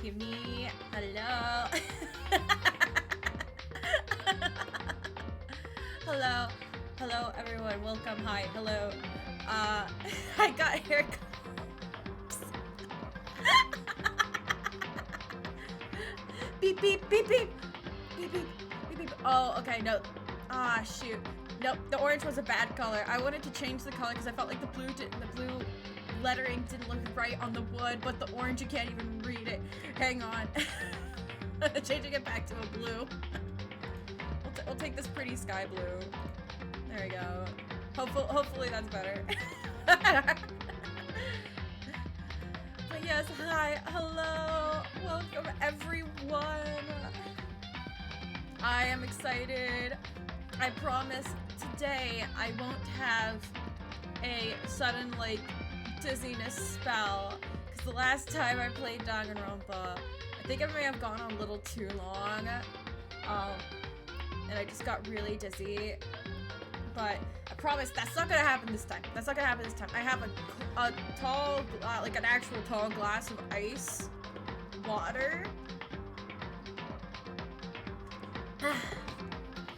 you, me. Hello. Hello. Hello, everyone. Welcome. Hi. Hello. I got haircuts. Beep, beep, beep, beep. Beep, beep, beep, beep. Oh, okay, no. Ah, shoot. Nope, the orange was a bad color. I wanted to change the color because I felt like the blue lettering didn't look right on the wood, but the orange, you can't even read it. Hang on. Changing it back to a blue. We'll take this pretty sky blue. There we go. Hopefully that's better. But yes, hi, hello, welcome everyone. I am excited. I promise today I won't have a sudden, like, dizziness spell. Because the last time I played Danganronpa, I think I may have gone on a little too long. And I just got really dizzy. But I promise that's not gonna happen this time. That's not gonna happen this time. I have a tall, like an actual tall glass of ice water.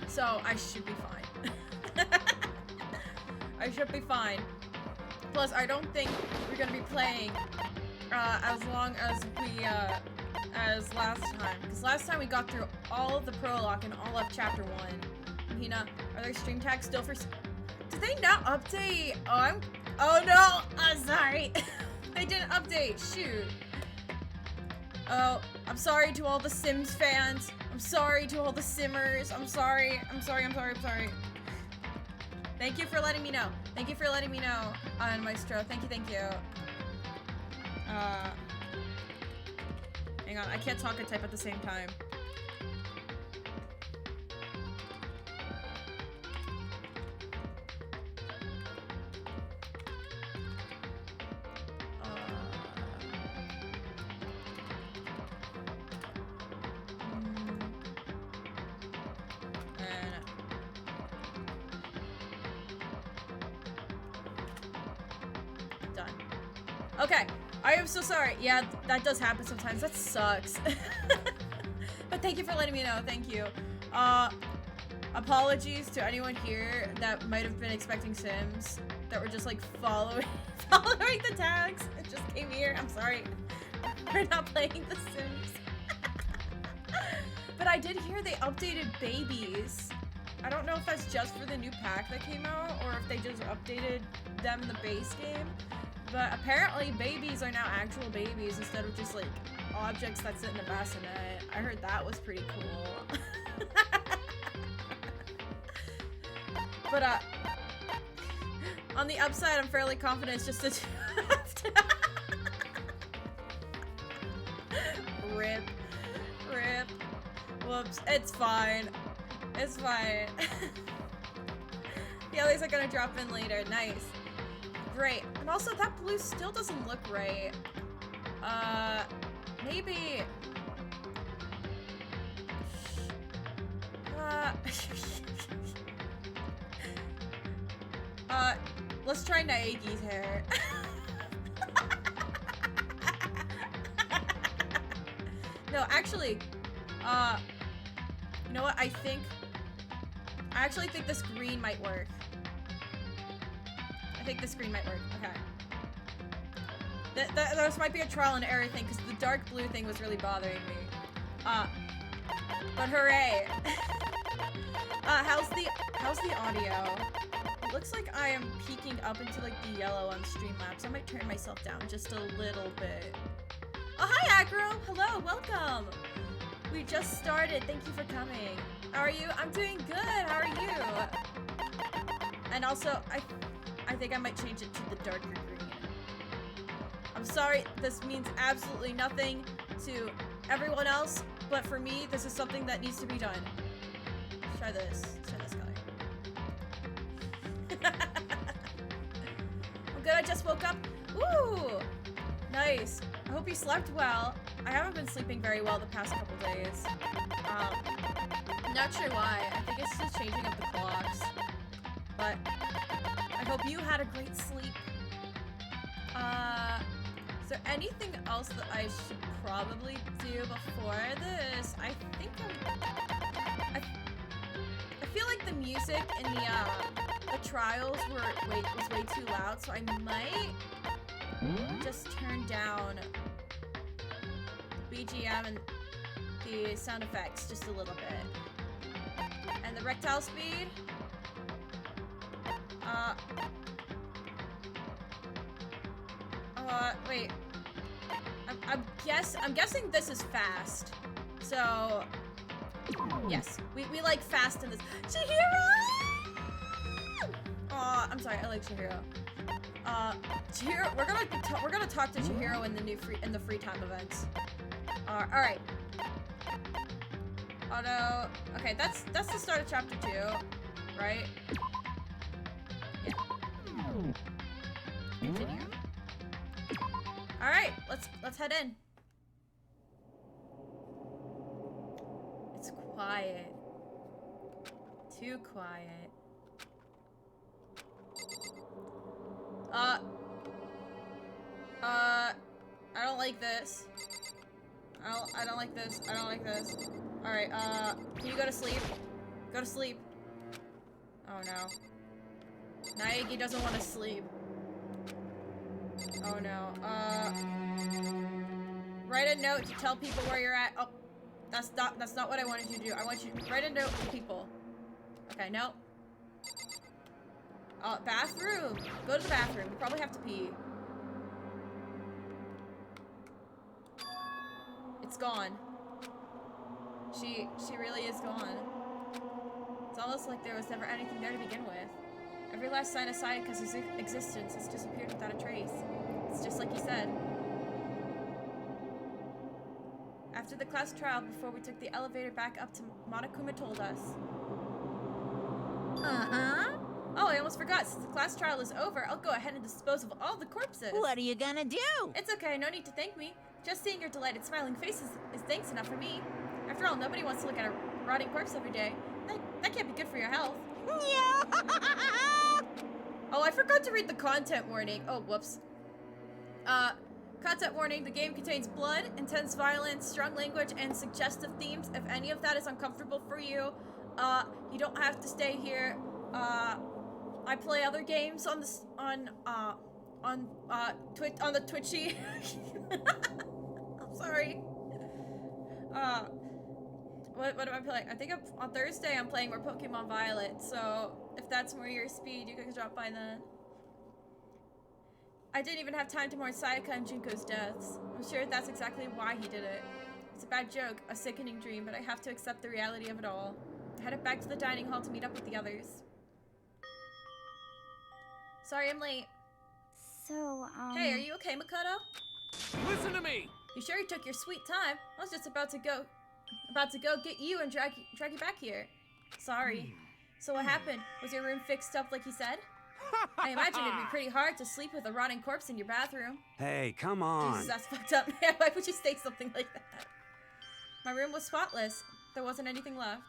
So I should be fine. I should be fine. Plus, I don't think we're gonna be playing as long as we as last time. Because last time we got through all of the prologue and all of chapter 1. Hina, are there stream tags still for? Did they not update? Oh no! I'm sorry. They didn't update. Shoot. Oh, I'm sorry to all the Sims fans. I'm sorry to all the Simmers. I'm sorry. Thank you for letting me know. Thank you for letting me know, Maestro. Thank you. Hang on, I can't talk and type at the same time. Okay, I am so sorry. Yeah, that does happen sometimes. That sucks. But thank you for letting me know. Thank you. Apologies to anyone here that might have been expecting Sims that were just like following the tags and just came here. I'm sorry. We're not playing The Sims. But I did hear they updated babies. I don't know if that's just for the new pack that came out or if they just updated them in the base game. But apparently babies are now actual babies instead of just like objects that sit in a bassinet. I heard that was pretty cool. But on the upside, I'm fairly confident it's just a Rip. Whoops. It's fine. It's fine. The others are gonna drop in later. Nice. Great. And also, that blue still doesn't look right. Maybe... let's try Naegi's hair. No, actually, you know what? I actually think this green might work. I think this green might work. Okay. This might be a trial and error thing because the dark blue thing was really bothering me. But hooray! How's the audio? It looks like I am peeking up into like the yellow on Streamlabs. I might turn myself down just a little bit. Oh, hi, Acro! Hello, welcome! We just started. Thank you for coming. How are you? I'm doing good. How are you? And also, I think I might change it to the darker green. I'm sorry, this means absolutely nothing to everyone else, but for me, this is something that needs to be done. Let's try this. Let's try this color. I'm good, I just woke up. Ooh! Nice. I hope you slept well. I haven't been sleeping very well the past couple days. Not sure why. I think it's just changing up the clocks. But I hope you had a great sleep. Is there anything else that I should probably do before this? I think I feel like the music in the trials was way too loud, so I might just turn down the BGM and the sound effects just a little bit. And the rectile speed. Wait. I'm guessing this is fast. So, yes, we like fast in this. Chihiro! I'm sorry, I like Chihiro. Chihiro, we're gonna talk to Chihiro in the free time events. All right. Auto. Okay, that's the start of chapter 2, right? Yeah. Continue. All right, let's head in. It's quiet. Too quiet. I don't like this. I don't like this. I don't like this. All right, can you go to sleep? Go to sleep. Oh no. Naegi doesn't want to sleep. Oh no. Write a note to tell people where you're at. Oh, that's not what I wanted you to do. I want you to write a note to people. Okay, no. Bathroom. Go to the bathroom. You probably have to pee. It's gone. She really is gone. It's almost like there was never anything there to begin with. Every last sign of Sayaka's existence has disappeared without a trace. It's just like you said. After the class trial, before we took the elevator back up to Monokuma told us. Oh, I almost forgot. Since the class trial is over, I'll go ahead and dispose of all the corpses. What are you gonna do? It's okay, no need to thank me. Just seeing your delighted smiling faces is thanks enough for me. After all, nobody wants to look at a rotting corpse every day. That can't be good for your health. Yeah. Oh, I forgot to read the content warning. Oh, whoops. Content warning, the game contains blood, intense violence, strong language, and suggestive themes. If any of that is uncomfortable for you, you don't have to stay here. I play other games on the Twitchy. I'm sorry. What am I playing? I think on Thursday I'm playing more Pokemon Violet, so if that's more your speed, you can drop by then. I didn't even have time to mourn Sayaka and Junko's deaths. I'm sure that's exactly why he did it. It's a bad joke, a sickening dream, but I have to accept the reality of it all. I headed back to the dining hall to meet up with the others. Sorry I'm late. So, Hey, are you okay, Makoto? Listen to me! You sure you took your sweet time? I was just about to go get you and drag you back here. Sorry. So what happened? Was your room fixed up like you said? I imagine it'd be pretty hard to sleep with a rotting corpse in your bathroom. Hey, come on. Jesus, that's fucked up. Why would you say something like that? My room was spotless. There wasn't anything left.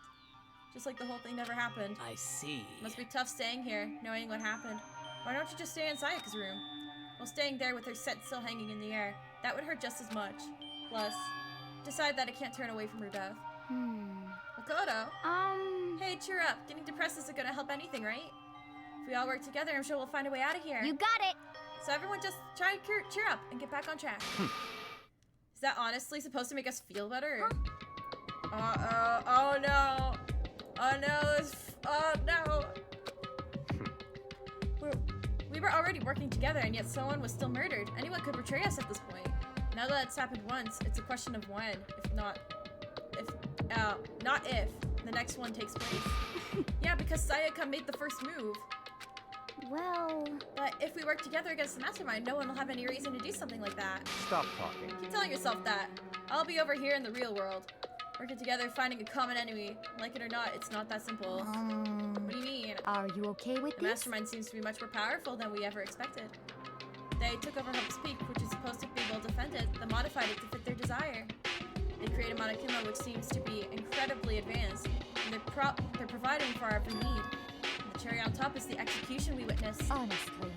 Just like the whole thing never happened. I see. Must be tough staying here, knowing what happened. Why don't you just stay in Sayaka's room? Well, staying there with her scent still hanging in the air, that would hurt just as much. Plus, decide that I can't turn away from her death. Makoto? Hey, cheer up. Getting depressed isn't gonna help anything, right? If we all work together, I'm sure we'll find a way out of here. You got it! So everyone just try and cheer up and get back on track. Is that honestly supposed to make us feel better? Oh no. Oh no, oh no. We were already working together and yet someone was still murdered. Anyone could betray us at this point. Now that it's happened once, it's a question of when, not if, the next one takes place. Yeah, because Sayaka made the first move. Well... But if we work together against the mastermind, no one will have any reason to do something like that. Stop talking. Keep telling yourself that. I'll be over here in the real world. Working together, finding a common enemy. Like it or not, it's not that simple. What do you mean? Are you okay with The this? mastermind seems to be much more powerful than we ever expected. They took over Hope's Peak, which is supposed to be well defended, then modified it to fit their desire. They created Monokuma, which seems to be incredibly advanced, and they're providing for our every need. And the cherry on top is the execution we witnessed. Honestly.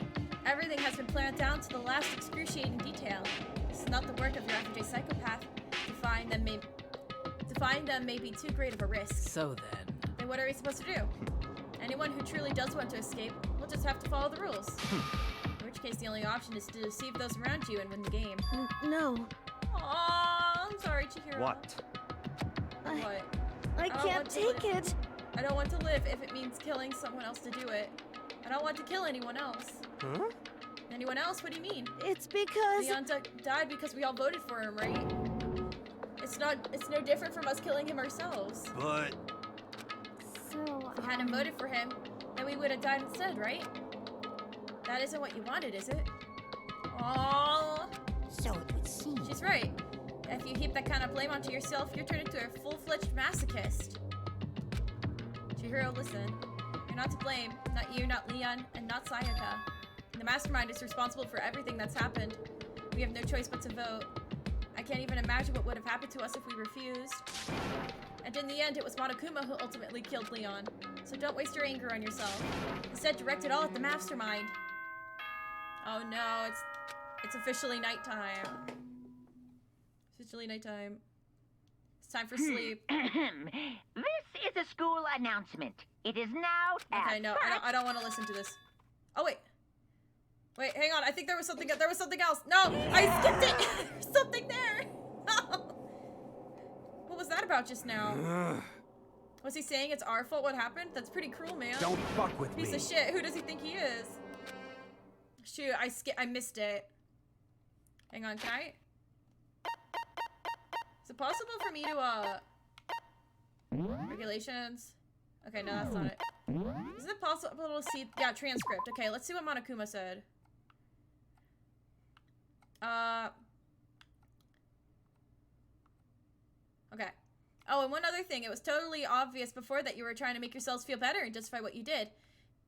Everything has been planned down to the last excruciating detail. This is not the work of your everyday psychopath. To find them may be too great of a risk. So Then what are we supposed to do? Anyone who truly does want to escape will just have to follow the rules. In which case, the only option is to deceive those around you and win the game. No. Aww, I'm sorry, Chihiro. What? What? I don't can't want to take live. it. I don't want to live if it means killing someone else to do it. I don't want to kill anyone else. Huh? Anyone else? What do you mean? It's because... Leon died because we all voted for him, right? It's no different from us killing him ourselves. But... So, If we hadn't voted for him, then we would have died instead, right? That isn't what you wanted, is it? Aww. So it would seem. She's right. If you heap that kind of blame onto yourself, you're turned into a full-fledged masochist. Chihiro, listen. You're not to blame. Not you, not Leon, and not Sayaka. The mastermind is responsible for everything that's happened. We have no choice but to vote. I can't even imagine what would have happened to us if we refused. And in the end, it was Monokuma who ultimately killed Leon. So don't waste your anger on yourself. Instead, direct it all at the mastermind. Oh no, it's officially nighttime. Officially nighttime. It's time for sleep. This is a school announcement. It is now Okay, no, I don't want to listen to this. Oh wait. Wait, hang on. I think there was something else. No, I skipped it. There's something there. No. What was that about just now? Was he saying it's our fault what happened? That's pretty cruel, man. Don't fuck with me. Piece of shit. Who does he think he is? Shoot, I missed it. Hang on, can I? Is it possible for me to, regulations? Okay, no, that's not it. Is it possible to see, yeah, transcript. Okay, let's see what Monokuma said. Okay. Oh, and one other thing. It was totally obvious before that you were trying to make yourselves feel better and justify what you did.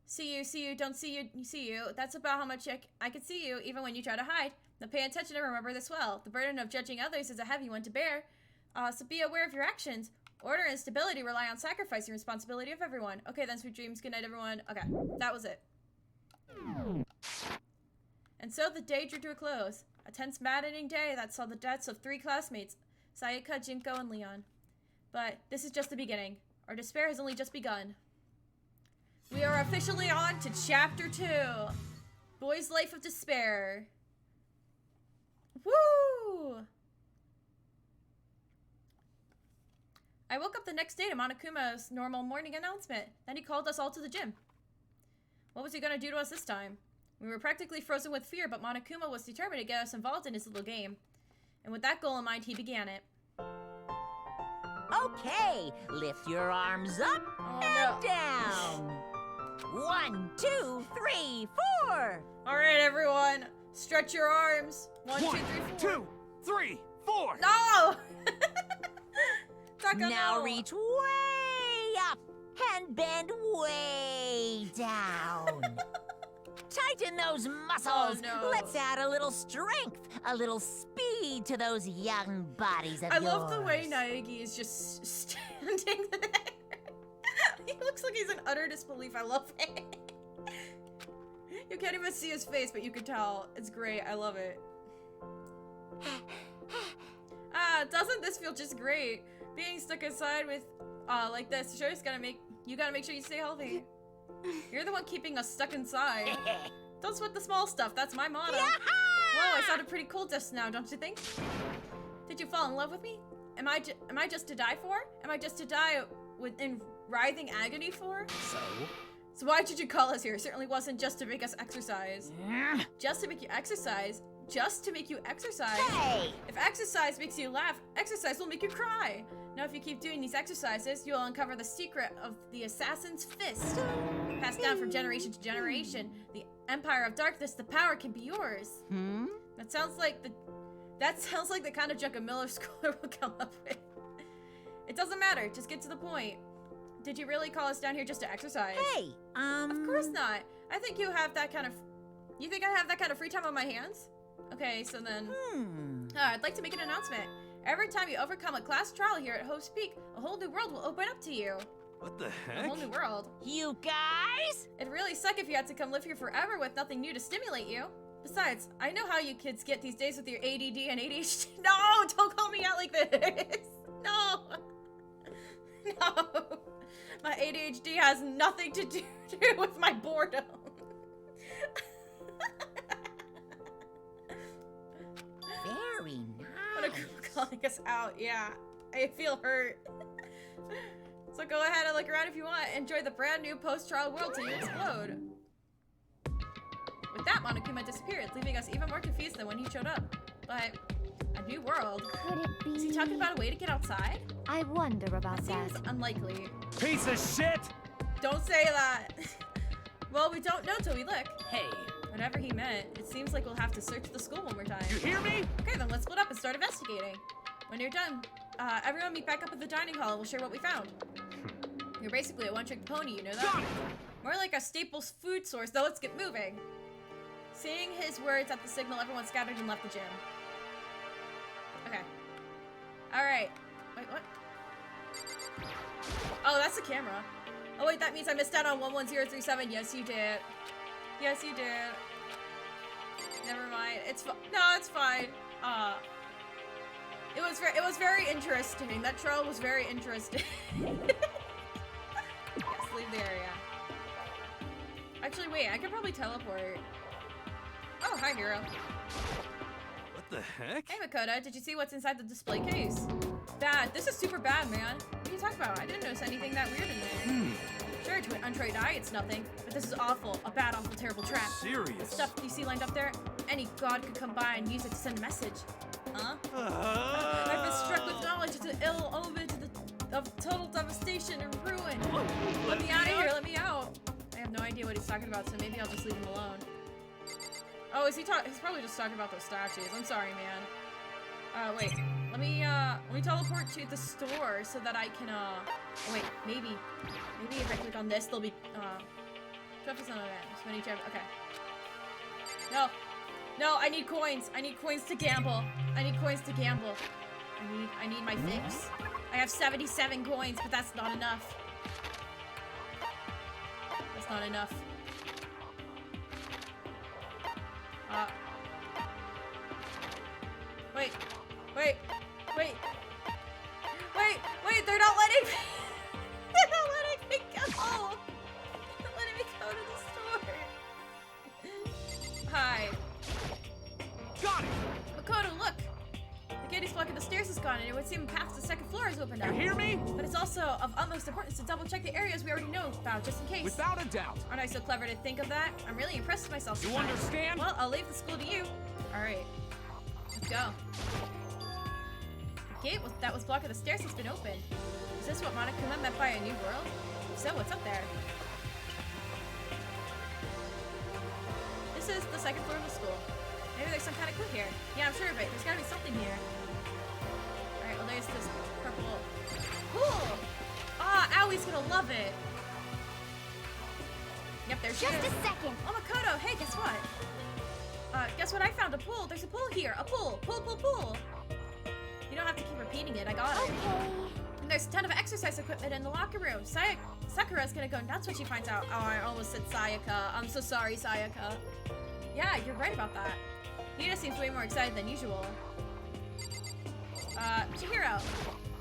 See you, don't see you, see you. That's about how much I could see you, even when you try to hide. Now pay attention and remember this well. The burden of judging others is a heavy one to bear. So be aware of your actions. Order and stability rely on sacrificing responsibility of everyone. Okay, then, sweet dreams. Good night, everyone. Okay, that was it. And so the day drew to a close. A tense, maddening day that saw the deaths of 3 classmates, Sayaka, Jinko, and Leon. But this is just the beginning. Our despair has only just begun. We are officially on to Chapter 2. Boy's Life of Despair. Woo! I woke up the next day to Monokuma's normal morning announcement. Then he called us all to the gym. What was he gonna do to us this time? We were practically frozen with fear, but Monokuma was determined to get us involved in his little game. And with that goal in mind, he began it. Okay, lift your arms up and down. 1, 2, 3, 4. All right, everyone. Stretch your arms. 1, 2, 3, 4. 2, 3, 4. No! Now reach way up and bend way down. Tighten those muscles. Oh, no. Let's add a little strength, a little speed to those young bodies of yours. I love the way Naegi is just standing there. He looks like he's in utter disbelief. I love it. You can't even see his face, but you can tell. It's great. I love it. Doesn't this feel just great? Being stuck inside with, like this, you gotta make sure you stay healthy. You're the one keeping us stuck inside. Don't sweat the small stuff. That's my motto. Whoa, I sounded pretty cool just now, don't you think? Did you fall in love with me? Am I just to die for? Am I just to die in writhing agony for? So why did you call us here? It certainly wasn't just to make us exercise. Just to make you exercise? Just to make you exercise? Hey! If exercise makes you laugh, exercise will make you cry. Now if you keep doing these exercises, you'll uncover the secret of the assassin's fist. Passed down from generation to generation. The Empire of Darkness, the power can be yours. That sounds like the kind of junk a Miller Schooler will come up with. It doesn't matter, just get to the point. Did you really call us down here just to exercise? Hey, Of course not. I think you have that kind of... You think I have that kind of free time on my hands? Okay, so then... I'd like to make an announcement. Every time you overcome a class trial here at Hope's Peak, a whole new world will open up to you. What the A heck? whole new world. you guys? It'd really suck if you had to come live here forever with nothing new to stimulate you. Besides, I know how you kids get these days with your ADD and ADHD. No, don't call me out like this. No. No. My ADHD has nothing to do with my boredom. Very What a nice. girl calling us out. Yeah, I feel hurt. So go ahead and look around if you want. Enjoy the brand new post-trial world till you explode. With that, Monokuma disappeared, leaving us even more confused than when he showed up. But a new world. Could it be? Is he talking about a way to get outside? I wonder about That that. seems unlikely. Piece of shit! Don't say that. Well, we don't know till we look. Hey, Whatever he meant, it seems like we'll have to search the school one more time. you hear me? Okay, then let's split up and start investigating. When you're done, everyone meet back up at the dining hall and we'll share what we found. You're basically a one-trick pony, you know Got that? it! More like a Staples food source, though. Let's get moving. Seeing his words at the signal, everyone scattered and left the gym. Okay. Alright. Wait, what? Oh, that's the camera. Oh wait, that means I missed out on 11037. Yes, you did. Yes, you did. Never mind. It's no, it's fine. It was very interesting. That trial was very interesting. Yes, leave the area. Actually, wait, I could probably teleport. Oh, hi, Hero. What the heck? Hey, Makoto, did you see what's inside the display case? Bad. This is super bad, man. What are you talking about? I didn't notice anything that weird in there. Sure, to an untrained eye, it's nothing. But this is awful. A bad, awful, terrible trap. The Serious? stuff you see lined up there, any god could come by and use it to send a message. Huh? I've been struck with knowledge of the ill omen of total devastation and ruin. Let me out of here, let me out. I have no idea what he's talking about, so maybe I'll just leave him alone. Oh, he's probably just talking about those statues. I'm sorry, man. Wait. Let me teleport to the store so that I can, oh, wait, maybe if I click on this, there'll be, 12% of that. Many okay. No, I need coins. I need coins to gamble. I need coins to gamble. I need my fix. I have 77 coins, but that's not enough. That's not enough. Wait, they're not letting me. They're not letting me go. They're not letting me go to the store. Hi. Got it! Makoto, look! The gate he's blocking the stairs is gone, and it would seem a path to the second floor is opened up. You hear me? But it's also of utmost importance to double check the areas we already know about, just in case. Without a doubt. Aren't I so clever to think of that? I'm really impressed with myself You sometimes. understand? Well, I'll leave the school to you. Alright. Let's go. The gate that was blocking the stairs has been opened. Is this what Monokuma meant by a new world? If so, what's up there? This is the second floor of the school. Maybe there's some kind of clue here. Yeah, I'm sure of it. There's gotta be something here. Alright, well there's this purple... Cool! Ah, Awie's gonna love it! Yep, there's Just a second. Oh, Makoto, hey, guess what? Guess what? I found a pool. There's a pool here. A pool. Pool, pool, pool. You don't have to keep repeating it. I got it. Okay. And there's a ton of exercise equipment in the locker room. Sakura's gonna go nuts when she finds out. Oh, I almost said Sayaka. I'm so sorry, Sayaka. Yeah, you're right about that. Nina seems way more excited than usual. Chihiro.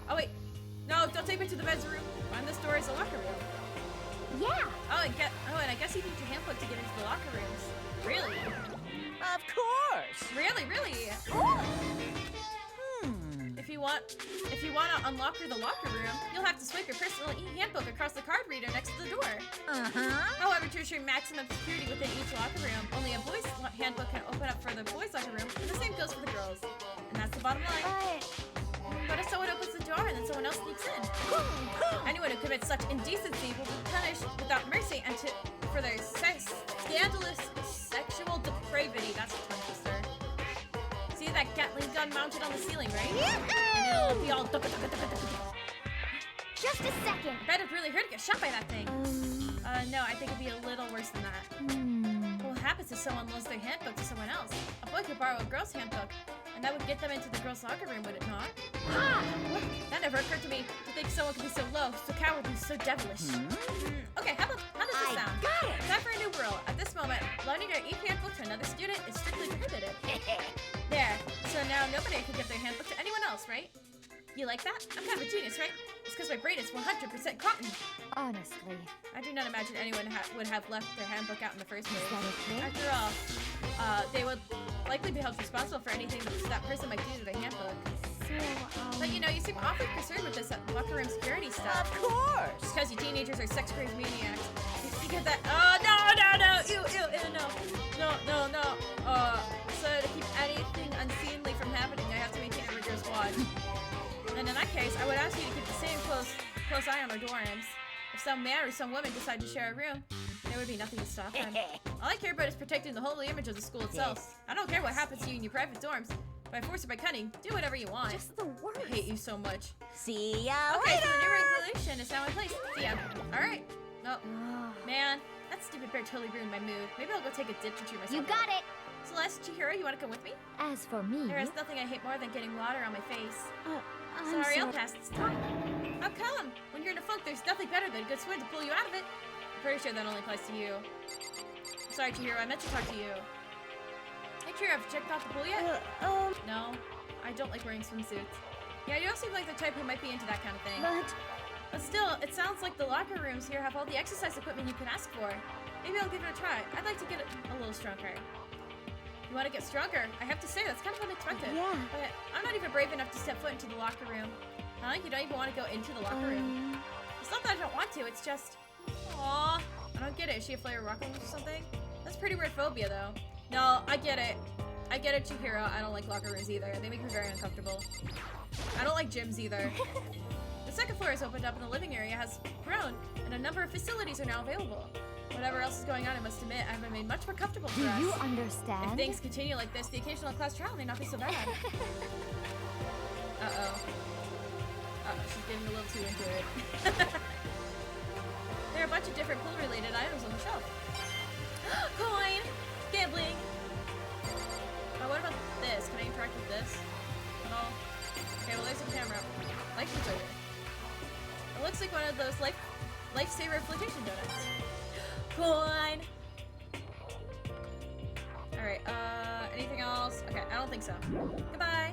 Oh, wait. No, don't take me to the men's room. Behind this door is a locker room. Yeah. Oh, and I guess you need your handbook to get into the locker rooms. Really? Of course. Really? If you want to unlock the locker room, you'll have to swipe your personal e-handbook across the card reader next to the door. However, to ensure maximum security within each locker room, only a boys' handbook can open up for the boys' locker room, and the same goes for the girls. And that's the bottom line. But if someone opens the door and then someone else sneaks in, anyone who commits such indecency will be punished without mercy and for their scandalous sexual depravity. That's a tongue twister. See that Gatling gun mounted on the ceiling, right? And it'll be all Just a second. I bet it really hurt to get shot by that thing. No, I think it'd be a little worse than that. What happens if someone loans their handbook to someone else? A boy could borrow a girl's handbook, and that would get them into the girls' locker room, would it not? That never occurred to me. To think think someone could be so low, so cowardly, so devilish. Okay, how does this sound? Got it. Time for a new rule. At this moment, loaning your EP handbook to another student is strictly prohibited. There. So now nobody can give their handbook to anyone else, right? You like that? I'm kind of a genius, right? It's because my brain is 100% cotton. Honestly. I do not imagine anyone would have left their handbook out in the first place. Is that okay? After all, they would likely be held responsible for anything that person might do to their handbook. So, But you know, you seem awfully concerned with this locker room security stuff. Of course. It's because you teenagers are sex crazed maniacs. You get that? Oh no! Ew, no. So to keep anything unseemly from happening, I have to maintain a rigorous watch. And in that case, I would ask you to keep the same close eye on our dorms. If some man or some woman decide to share a room, there would be nothing to stop them. All I care about is protecting the holy image of the school itself. I don't care what happens to you in your private dorms. By force or by cunning, do whatever you want. just the worst. I hate you so much. See ya Okay, later. so the new regulation is now in place. See ya. Alright. Oh, man. That stupid bear totally ruined my mood. Maybe I'll go take a dip to cheer myself You up. got it. Celeste, Chihiro, you want to come with me? As for me, There is nothing I hate more than getting water on my face. I'm Sorry, I'll pass this time. How come? When you're in a funk, there's nothing better than a good swim to pull you out of it. I'm pretty sure that only applies to you. Sorry, Chihiro, I meant to talk to you. Hey, Chihiro, have you checked out the pool yet? No, I don't like wearing swimsuits. Yeah, you don't seem like the type who might be into that kind of thing. But still, it sounds like the locker rooms here have all the exercise equipment you can ask for. Maybe I'll give it a try. I'd like to get a little stronger. You want to get stronger? I have to say, that's kind of unexpected. Yeah. But I'm not even brave enough to step foot into the locker room. Huh? You don't even want to go into the locker room? It's not that I don't want to, it's just... Aww. I don't get it. Is she afraid of locker rooms or something? That's pretty weird phobia, though. No, I get it. I get it, Chihiro. I don't like locker rooms either. They make me very uncomfortable. I don't like gyms either. The second floor is opened up and the living area has grown, and a number of facilities are now available. Whatever else is going on, I must admit, I've been made much more comfortable for Do us. you understand? If things continue like this, the occasional class trial may not be so bad. Uh-oh. She's getting a little too into it. There are a bunch of different pool-related items on the shelf. Coin! Gambling! What about this? Can I interact with this at all? Okay, well there's a camera. Life preserver. It looks like one of those lifesaver flotation donuts. Coin! Alright, anything else? Okay, I don't think so. Goodbye!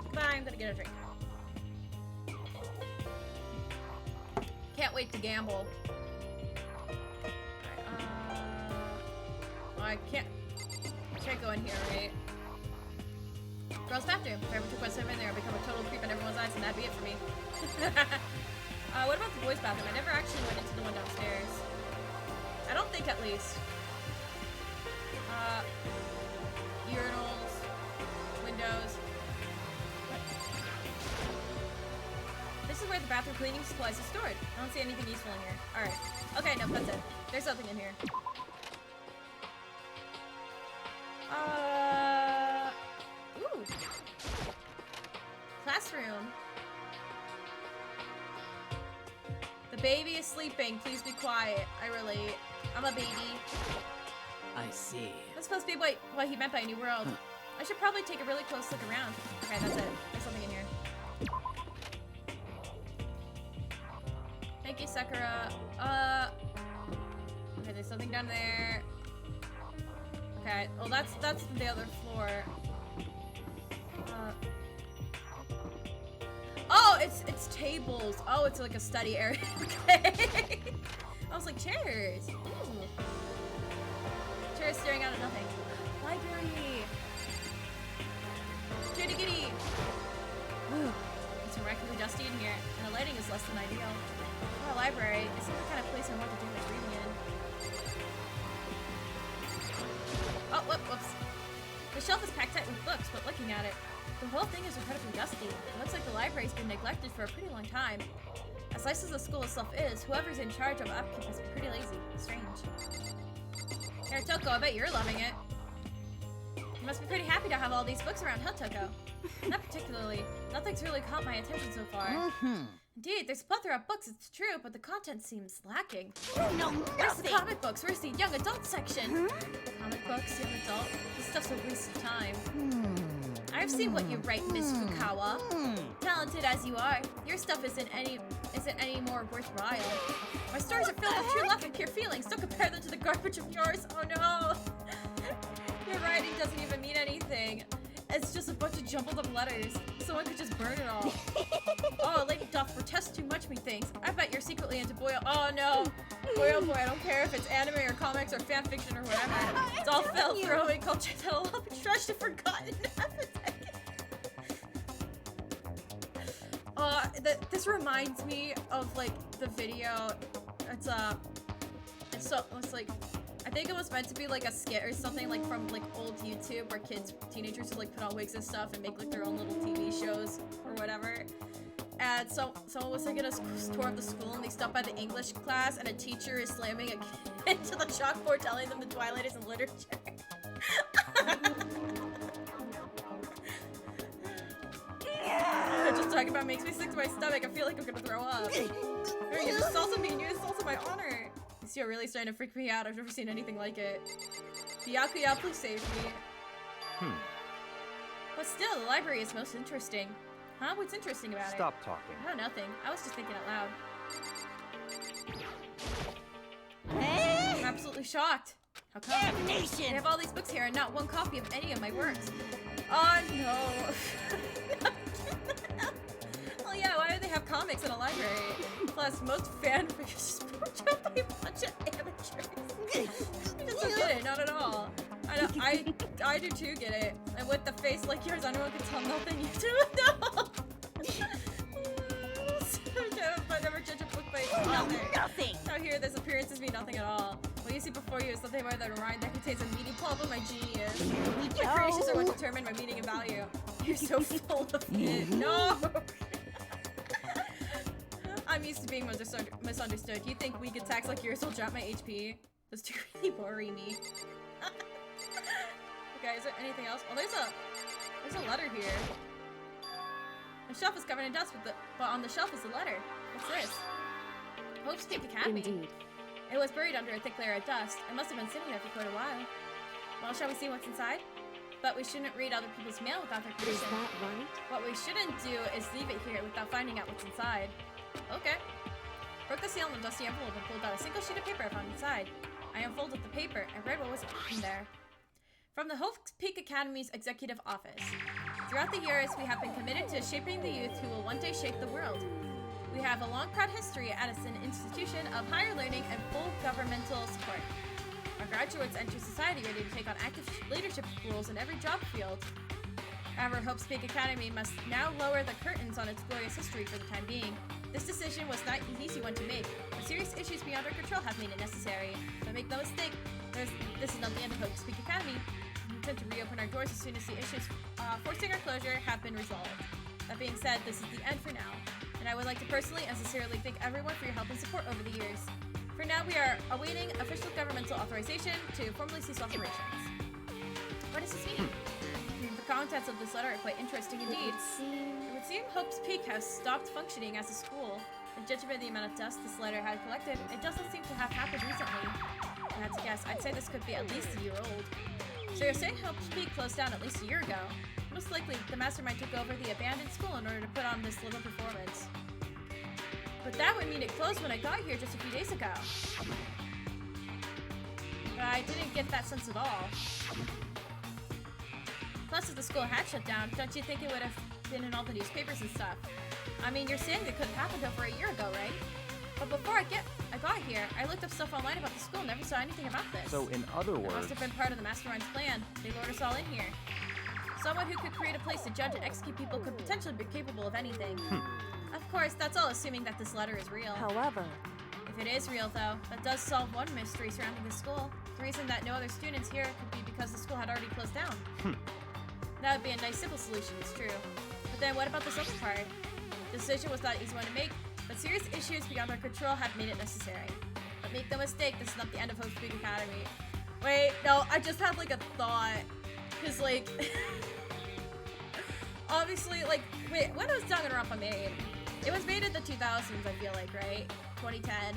Goodbye, I'm gonna get a drink. Can't wait to gamble. Alright, I can't go in here, right? Girls' bathroom. If I ever took myself in there, I'd become a total creep in everyone's eyes, and that'd be it for me. What about the boys' bathroom? I never actually went into the one downstairs. I don't think, at least. Urinals. Windows. What? This is where the bathroom cleaning supplies are stored. I don't see anything useful in here. Alright. Okay, no, that's it. There's something in here. Ooh. Classroom. The baby is sleeping. Please be quiet. I relate. I'm a baby. I see. That's supposed to be what he meant by a new world. I should probably take a really close look around. Okay, that's it. There's something in here. Thank you, Sakura. Okay, there's something down there. Okay, well that's the other floor. Oh, it's tables. Oh, it's like a study area. Okay. I was like, chairs. Ooh. Chairs staring out at nothing. Library. Kirigiri. Ooh. It's remarkably dusty in here, and the lighting is less than ideal. Oh, a library. It's not the kind of place I want to do much reading in. Oh, whoops. The shelf is packed tight with books, but looking at it, the whole thing is incredibly dusty. It looks like the library's been neglected for a pretty long time. As nice as the school itself is, whoever's in charge of upkeep is pretty lazy. Strange. Here, Toko, I bet you're loving it. You must be pretty happy to have all these books around, huh, Toko? Not particularly. Nothing's really caught my attention so far. Indeed, there's a plethora of books, it's true, but the content seems lacking. No, Where's the comic books? Where's the young adult section? Comic books, young adult? This stuff's a waste of time. I I've seen what you write, Miss Fukawa. Talented as you are, your stuff isn't any more worthwhile. My stories are filled with true love and pure feelings. Don't compare them to the garbage of yours. Oh no! Your writing doesn't even mean anything. It's just a bunch of jumbled up letters. Someone could just burn it all. Oh, Lady Duff protests too much, methinks. I bet you're secretly into boy. Oh no! Boy, oh boy, I don't care if it's anime or comics or fan fiction or whatever. It's all fell throwing culture that'll all be trashed and forgotten in half a decade. This reminds me of like the video. It's like, I think it was meant to be like a skit or something like from like old YouTube where teenagers would like put on wigs and stuff and make like their own little TV shows or whatever. And someone was taking a tour of the school and they stopped by the English class and a teacher is slamming a kid into the chalkboard telling them the Twilight is in literature. Just talking about makes me sick to my stomach. I feel like I'm gonna throw up. You insulted me and you insulted my honor. This you're really starting to freak me out. I've never seen anything like it. Byakuya, please save me. But still, the library is most interesting. Huh? What's interesting about Stop talking. Oh, nothing. I was just thinking out loud. I'm absolutely shocked. How come? Damnation! I have all these books here and not one copy of any of my works. Oh no. Well, yeah, why do they have comics in a library? Plus, most fanfics just put up by a bunch of amateurs. I just don't get it, not at all. I do too get it. And with the face like yours, anyone can tell nothing. You do know. But never judge a book by its cover. Nothing! Out here, this appearances mean nothing at all. What you see before you is nothing more than a rhyme that contains a meaning problem. My genius. My creations are what determine my meaning and value. You're so full of it. No! I'm used to being misunderstood. You think weak attacks like yours will drop my HP? Those two really worry me. Okay, is there anything else? Oh, there's a letter here. The shelf is covered in dust, but on the shelf is a letter. What's this? Hope's Peak Academy. Indeed. It was buried under a thick layer of dust. It must have been sitting there for quite a while. Well, shall we see what's inside? But we shouldn't read other people's mail without their Is permission. that right? What we shouldn't do is leave it here without finding out what's inside. Okay. Broke the seal in the dusty envelope and pulled out a single sheet of paper I found inside. I unfolded the paper and read what was written there. From the Hope Peak Academy's executive office. Throughout the years, we have been committed to shaping the youth who will one day shape the world. We have a long, proud history as an institution of higher learning and full governmental support. Our graduates enter society ready to take on active leadership roles in every job field. However, Hope's Peak Academy must now lower the curtains on its glorious history for the time being. This decision was not an easy one to make, but serious issues beyond our control have made it necessary. But make no mistake, this is not the end of Hope's Peak Academy. We intend to reopen our doors as soon as the issues forcing our closure have been resolved. That being said, this is the end for now, and I would like to personally and sincerely thank everyone for your help and support over the years. For now, we are awaiting official governmental authorization to formally cease operations. What does this mean? The contents of this letter are quite interesting indeed. It would seem Hope's Peak has stopped functioning as a school. And judging by the amount of dust this letter had collected, it doesn't seem to have happened recently. If I had to guess, I'd say this could be at least a year old. So you're saying Hope's Peak closed down at least a year ago? Most likely, the mastermind took over the abandoned school in order to put on this little performance. But that would mean it closed when I got here just a few days ago. But I didn't get that sense at all. Plus, if the school had shut down, don't you think it would have been in all the newspapers and stuff? I mean, you're saying it could have happened over a year ago, right? But before I got here, I looked up stuff online about the school and never saw anything about this. So, in other It must words, have been part of the mastermind's plan. They lured us all in here. Someone who could create a place to judge and execute people could potentially be capable of anything. Of course, that's all assuming that this letter is real. However, If it is real, though, that does solve one mystery surrounding the school. The reason that no other students here could be because the school had already closed down. That would be a nice simple solution, it's true. But then what about the second part? The decision was not an easy one to make, but serious issues beyond our control have made it necessary. But make no mistake, this is not the end of Hope's Peak Academy. Wait, no, I just had like a thought. Cause like, obviously, like, wait, when was Danganronpa made? It was made in the 2000s, I feel like, right? 2010.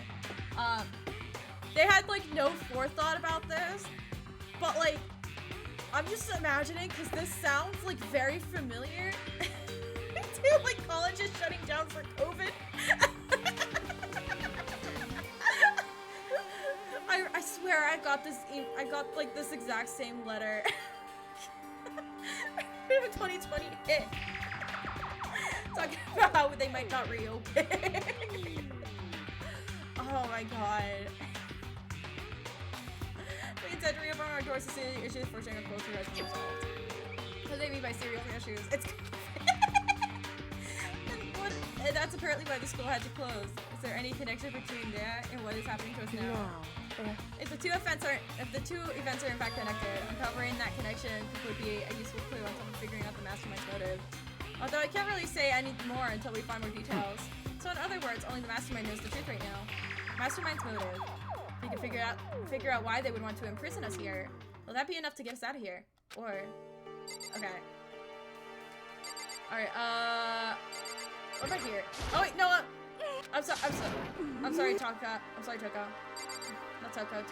They had like no forethought about this, but like, I'm just imagining, because this sounds like very familiar to like colleges shutting down for COVID. I swear I got this, I got like this exact same letter. 2020 hit. Talking about how they might not reopen. Oh my god. We intend to reopen our doors to see the issues forcing a closer resolution resolved. What do they mean by serious issues? It's and that's apparently why the school had to close. Is there any connection between that and what is happening to us now? If the two events are in fact connected, uncovering that connection would be a useful clue on someone figuring out the mastermind's motive. Although I can't really say any more until we find more details. So in other words, only the mastermind knows the truth right now. Mastermind's motive. We can figure out why they would want to imprison us here. Will that be enough to get us out of here? Or okay. Alright, what about here? Oh wait, no, I'm sorry, Toka. I'm sorry, Toka. Not Toka,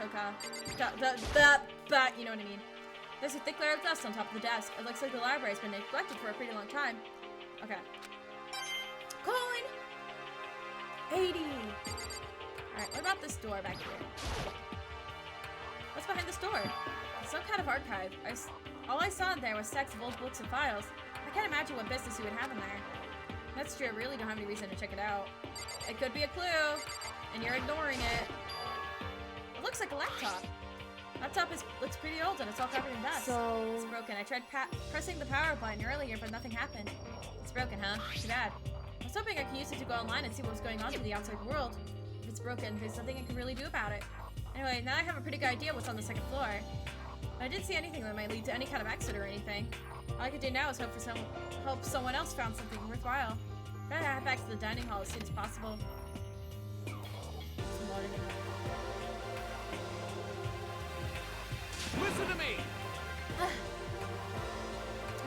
but you know what I mean. There's a thick layer of dust on top of the desk. It looks like the library's been neglected for a pretty long time. Okay. Coin! 80! Alright, what about this door back here? What's behind this door? It's some kind of archive. All I saw in there was stacks of old books and files. I can't imagine what business you would have in there. That's true, I really don't have any reason to check it out. It could be a clue, and you're ignoring it. It looks like a laptop. Laptop looks pretty old and it's all covered in dust. So... It's broken. I tried pressing the power button earlier, but nothing happened. It's broken, huh? Too bad. I was hoping I could use it to go online and see what was going on to the outside world. If it's broken, there's nothing I can really do about it. Anyway, now I have a pretty good idea what's on the second floor. But I didn't see anything that might lead to any kind of exit or anything. All I could do now is hope someone else found something worthwhile. Gotta head back to the dining hall as soon as possible. Listen to me!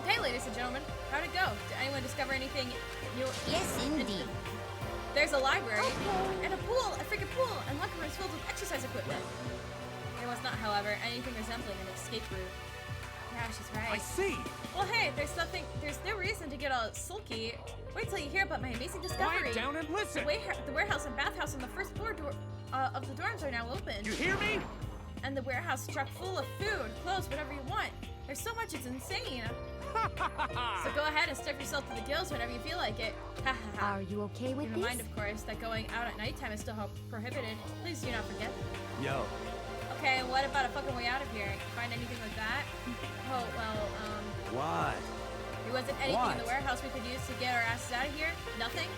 Okay, ladies and gentlemen, how'd it go? Did anyone discover anything new? Yes, indeed. There's a library, and a pool, a freaking pool, and locker rooms filled with exercise equipment. There was not, however, anything resembling an escape route. Yeah, she's right. I see! Well, hey, there's no reason to get all sulky. Wait till you hear about my amazing discovery. Quiet down and listen! The warehouse and bathhouse on the first floor of the dorms are now open. You hear me? And the warehouse truck full of food, clothes, whatever you want. There's so much, it's insane. So go ahead and stuff yourself to the gills whenever you feel like it. Are you okay with Keep in mind, of course, that going out at nighttime is still prohibited. Please do not forget. Yo. Okay, what about a fucking way out of here? Find anything like that? Oh, well, What? there wasn't anything in the warehouse we could use to get our asses out of here? Nothing?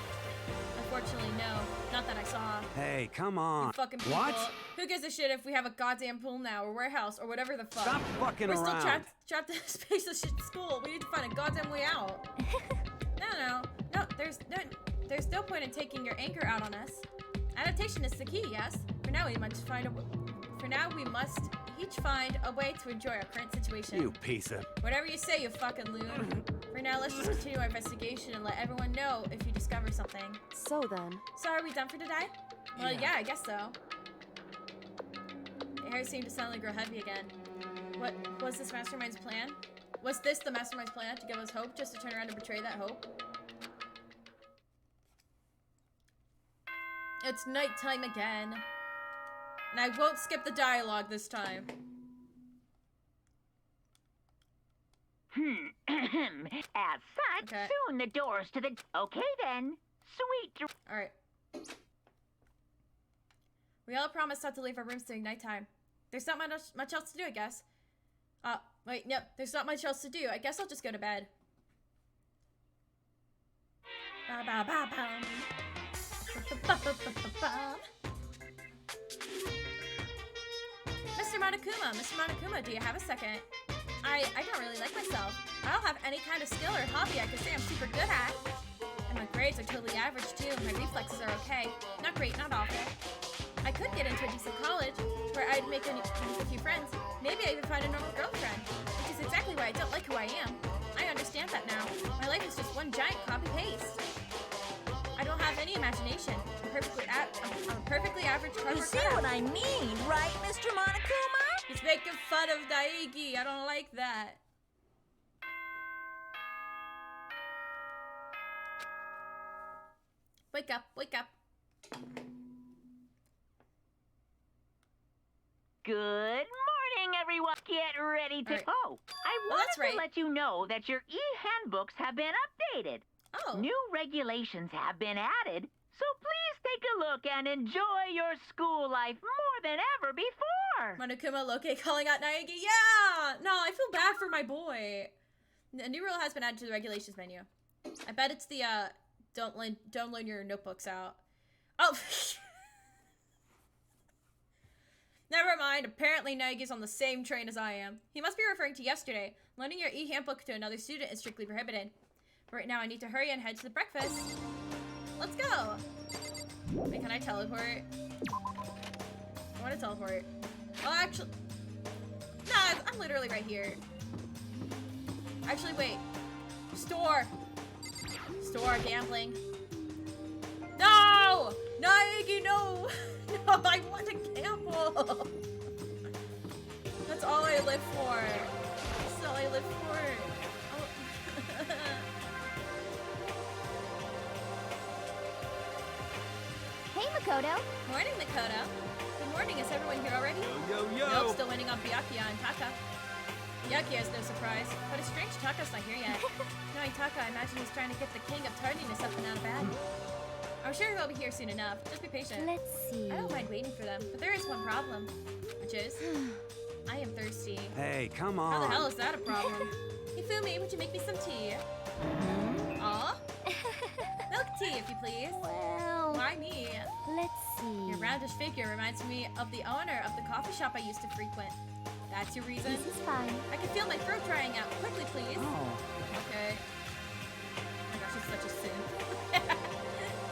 Unfortunately, no. Not that I saw. Hey, come on. You fucking people. What? Who gives a shit if we have a goddamn pool now, or warehouse, or whatever the fuck? Stop fucking We're around. still trapped in a space of shit school. We need to find a goddamn way out. No, there's no point in taking your anger out on us. Adaptation is the key, yes? For now, we must each find a way to enjoy our current situation. You piece of... Whatever you say, you fucking loon. For now, let's just continue our investigation and let everyone know if you discover something. So then... So are we done for today? Well, yeah, I guess so. The hair seemed to suddenly grow heavy again. What was this mastermind's plan? Was this the mastermind's plan to give us hope just to turn around and betray that hope? It's nighttime again. And I won't skip the dialogue this time. As such, Okay. soon the doors to the... Okay then. Sweet. Alright. We all promised not to leave our rooms during nighttime. There's not much else to do, I guess. Wait, yep, there's not much else to do. I guess I'll just go to bed. Ba-ba-ba-bum. Ba-ba-ba-ba-bum. Mr. Monokuma, do you have a second? I don't really like myself. I don't have any kind of skill or hobby I could say I'm super good at. And my grades are totally average too, and my reflexes are okay. Not great, not awful. I could get into a decent college, where I'd make a few friends. Maybe I'd even find a normal girlfriend, which is exactly why I don't like who I am. I understand that now. My life is just one giant copy-paste. I don't have any imagination. I'm a perfectly average cardboard You see cutout. what I mean, right, Mr. Monokuma? He's making fun of Daigi. I don't like that. Wake up, wake up. Good morning, everyone. Get ready to... Right. Oh, I wanted that's right. to let you know that your e-handbooks have been updated. Oh. New regulations have been added, so please take a look and enjoy your school life more than ever before. Monokuma Loke calling out Naegi. Yeah! No, I feel bad for my boy. A new rule has been added to the regulations menu. I bet it's the, don't loan your notebooks out. Oh! Never mind, apparently Naegi's on the same train as I am. He must be referring to yesterday. Loaning your e-handbook to another student is strictly prohibited. But right now I need to hurry and head to the breakfast. Let's go! Wait, can I teleport? I want to teleport. Oh, actually... Nah, I'm literally right here. Actually, wait. Store! Store, gambling. No! Naegi, no! No, I want to gamble! That's all I live for. That's all I live for. Oh. Hey, Makoto. Morning, Makoto. Good morning. Is everyone here already? Yo, yo, yo. Nope, still waiting on Byakuya and Taka. Byakuya is no surprise, but it's strange Taka's not here yet. Knowing Taka, I imagine he's trying to get the king of tardiness up and out of bed. I'm sure he'll be here soon enough. Just be patient. Let's see. I don't mind waiting for them, but there is one problem, which is I am thirsty. Hey, come on. How the hell is that a problem? Hifumi, would you make me some tea? Aw? Milk tea, if you please. Well, Why me? let's see. Your roundish figure reminds me of the owner of the coffee shop I used to frequent. That's your reason? This is fine. I can feel my throat drying out. Quickly, please. Oh. Okay. Oh my gosh, she's such a sin.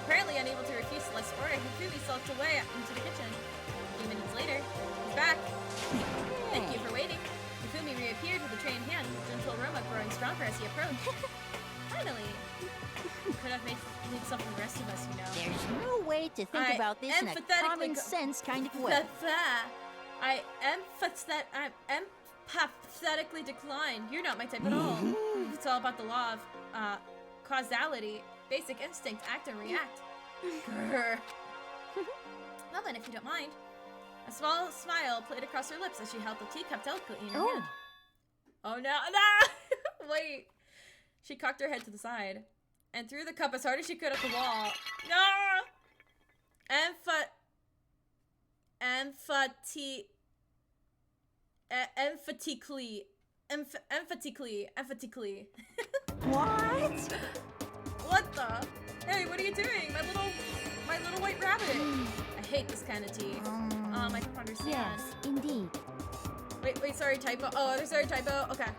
Apparently unable to refuse Celeste's order, Hifumi sulked away into the kitchen. A few minutes later, he's back. Thank you for waiting. Hifumi reappeared with a tray in hand, gentle aroma growing stronger as he approached. Finally. Could have made some for the rest of us, you know. There's no way to think I about this in a empathetically common sense kind of way. I empathetically decline. You're not my type at all. It's all about the law of causality, basic instinct, act and react. Grr. Well then, if you don't mind. A small smile played across her lips as she held the teacup delicately in her hand. Oh no, no! Wait. She cocked her head to the side and threw the cup as hard as she could at the wall. No! Emphatically. What? What the? Hey, what are you doing? My little white rabbit. I hate this kind of tea. I don't understand. Yes, indeed. Wait, sorry, typo. Oh, sorry, typo. Okay.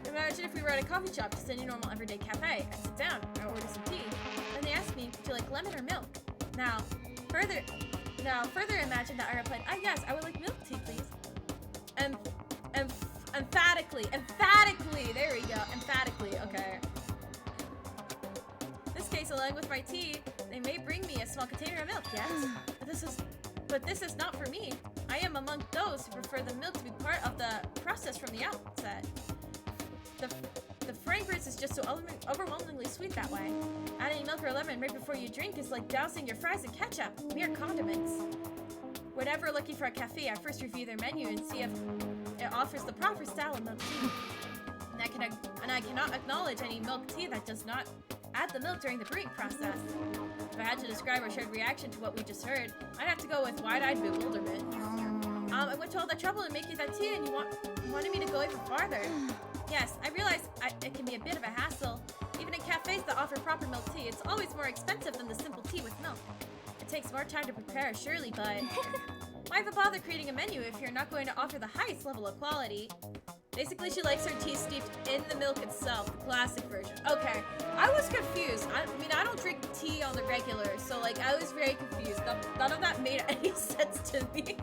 Imagine if we were at a coffee shop, just any normal everyday cafe. I sit down, I order some tea, and they ask me, would you like lemon or milk? Now, further imagine that I replied, yes, I would like milk tea, please. Emphatically, there we go, emphatically, okay. In this case, along with my tea, they may bring me a small container of milk, yes? But this is not for me. I am among those who prefer the milk to be part of the process from the outset. The fragrance is just so overwhelmingly sweet that way. Adding milk or lemon right before you drink is like dousing your fries in ketchup, mere condiments. Whenever looking for a cafe, I first review their menu and see if it offers the proper style of milk tea. And I cannot acknowledge any milk tea that does not add the milk during the brewing process. If I had to describe our shared reaction to what we just heard, I'd have to go with wide-eyed bewilderment. I went to all that trouble in making that tea and you wanted me to go even farther. Yes, I realize it can be a bit of a hassle. Even in cafes that offer proper milk tea, it's always more expensive than the simple tea with milk. It takes more time to prepare, surely, but why even bother creating a menu if you're not going to offer the highest level of quality? Basically, she likes her tea steeped in the milk itself, the classic version. Okay, I was confused. I mean, I don't drink tea on the regular, so like, I was very confused. None of that made any sense to me.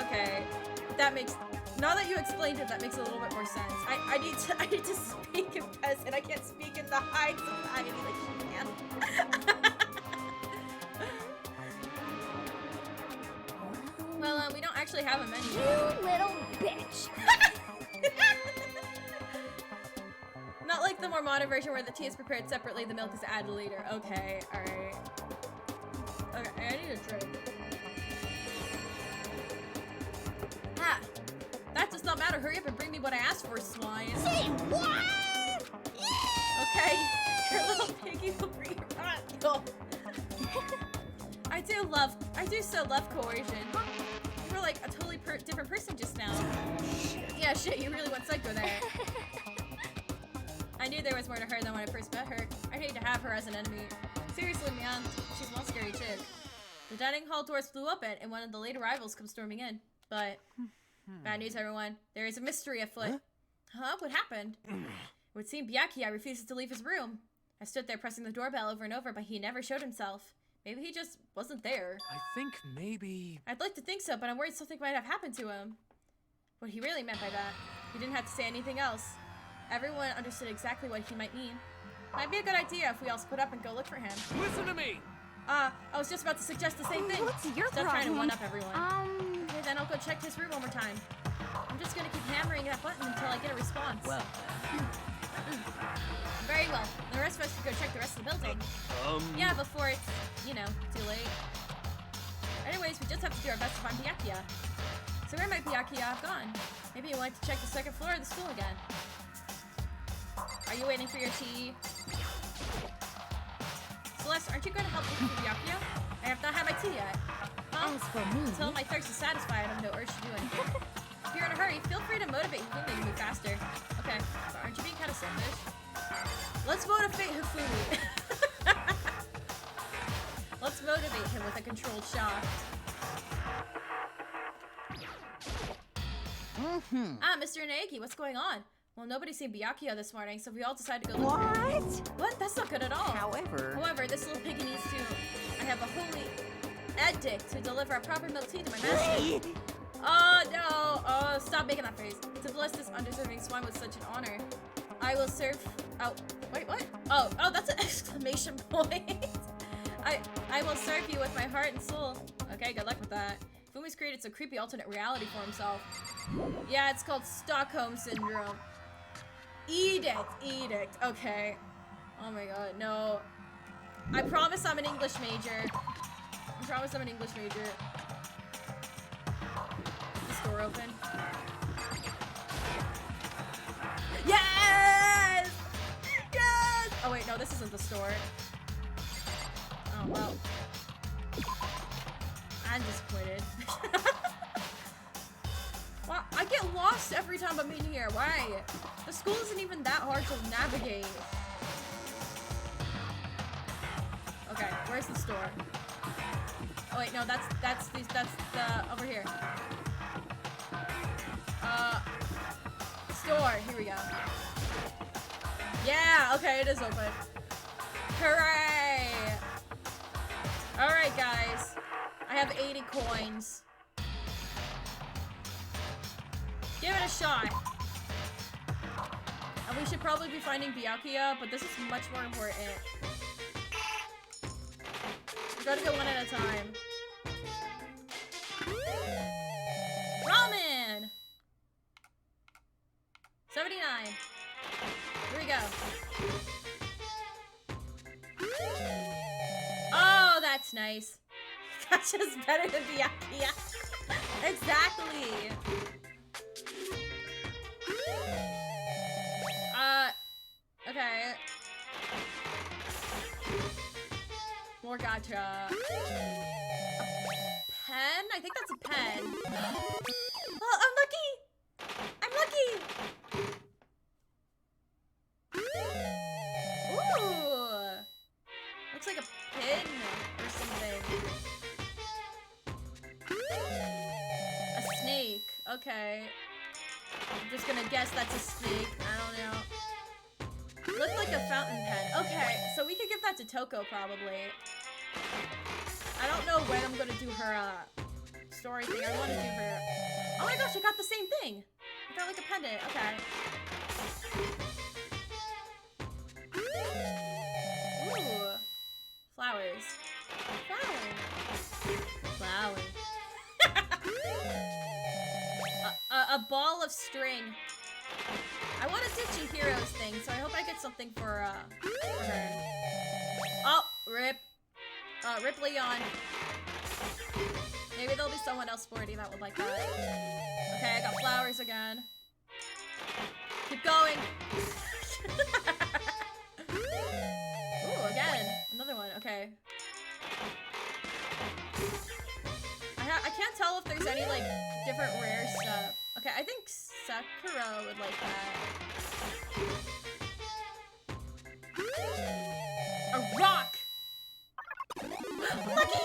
Okay, that makes... Now that you explained it, that makes a little bit more sense. I need to speak in peasant. I can't speak in the high society like she can. actually have a menu. You little bitch. Not like the more modern version where the tea is prepared separately, the milk is added later. Okay, alright. Okay, I need a drink. Ah! That does not matter. Hurry up and bring me what I asked for, swine. Say what? Okay, your little piggy will bring your I do so love coercion. You were like a totally different person just now. Yeah, shit, you really went psycho there. I knew there was more to her than when I first met her. I'd hate to have her as an enemy. Seriously, man, she's one scary chick. The dining hall doors flew open, and one of the late arrivals comes storming in. But, bad news, everyone. There is a mystery afoot. Huh? What happened? It would seem Byakuya refuses to leave his room. I stood there pressing the doorbell over and over, but he never showed himself. Maybe he just wasn't there. I think maybe... I'd like to think so, but I'm worried something might have happened to him. What he really meant by that. He didn't have to say anything else. Everyone understood exactly what he might mean. Might be a good idea if we all split up and go look for him. Listen to me! I was just about to suggest the same thing. What's your Stop trying to problem? one-up everyone. Okay, then I'll go check his room one more time. I'm just gonna keep hammering that button until I get a response. Well, Very well. The rest of us should go check the rest of the building. Yeah, before it's, you know, too late. Anyways, we just have to do our best to find Byakuya. So where might Byakuya have gone? Maybe he went to check the second floor of the school again. Are you waiting for your tea? Celeste, aren't you going to help look for Byakuya? I have not had my tea yet. Huh? As for me, Until my thirst is satisfied, I have no urge to do anything. If you're in a hurry, feel free to motivate Hifumi to move faster. Okay, but aren't you being kind of selfish? Let's motivate Hifumi. Let's motivate him with a controlled shock. Ah, Mr. Naegi, what's going on? Well, nobody's seen Byakuya this morning, so we all decided to go look for him. What? That's not good at all. However, this little piggy needs to... I have a holy edict to deliver a proper milk tea to my master. Oh, no. Oh, stop making that face. To bless this undeserving swine with such an honor. I will serve... Oh, wait, what? Oh, that's an exclamation point. I will serve you with my heart and soul. Okay, good luck with that. Fumi's created some creepy alternate reality for himself. Yeah, it's called Stockholm Syndrome. Edict. Okay. Oh my god, no. I promise I'm an English major. Is the store open? Yes! Yes! Oh wait, no, this isn't the store. Oh, well. I'm disappointed. Well, I get lost every time I'm in here. Why? The school isn't even that hard to navigate. Okay, where's the store? Oh wait, no, that's the over here. Store. Here we go. Yeah. Okay, it is open. Hooray! All right, guys. I have 80 coins. Give it a shot. And we should probably be finding Byakuya, but this is much more important. We gotta go one at a time. Ramen! 79. Here we go. Oh, that's nice. That's just better than Byakuya. Exactly. Okay. More gacha. A pen? I think that's a pen. Oh, I'm lucky! I'm lucky! Ooh! Looks like a pin or something. A snake. Okay. I'm just gonna guess that's a snake. I don't know. Looked like a fountain pen. Okay, so we could give that to Toko probably. I don't know when I'm gonna do her story thing. I want to do her. Oh my gosh, I got the same thing. I got like a pendant. Okay. Ooh, flowers. Flowers. ball of string. I want to do Chihiro's thing, so I hope I get something for her. Oh, rip. Rip Leon. Maybe there'll be someone else sporty that would like that. Okay, I got flowers again. Keep going. Ooh, again. Another one. Okay. I can't tell if there's any, like, different rare stuff. Okay, I think Sakura would like that. A rock! I'm lucky!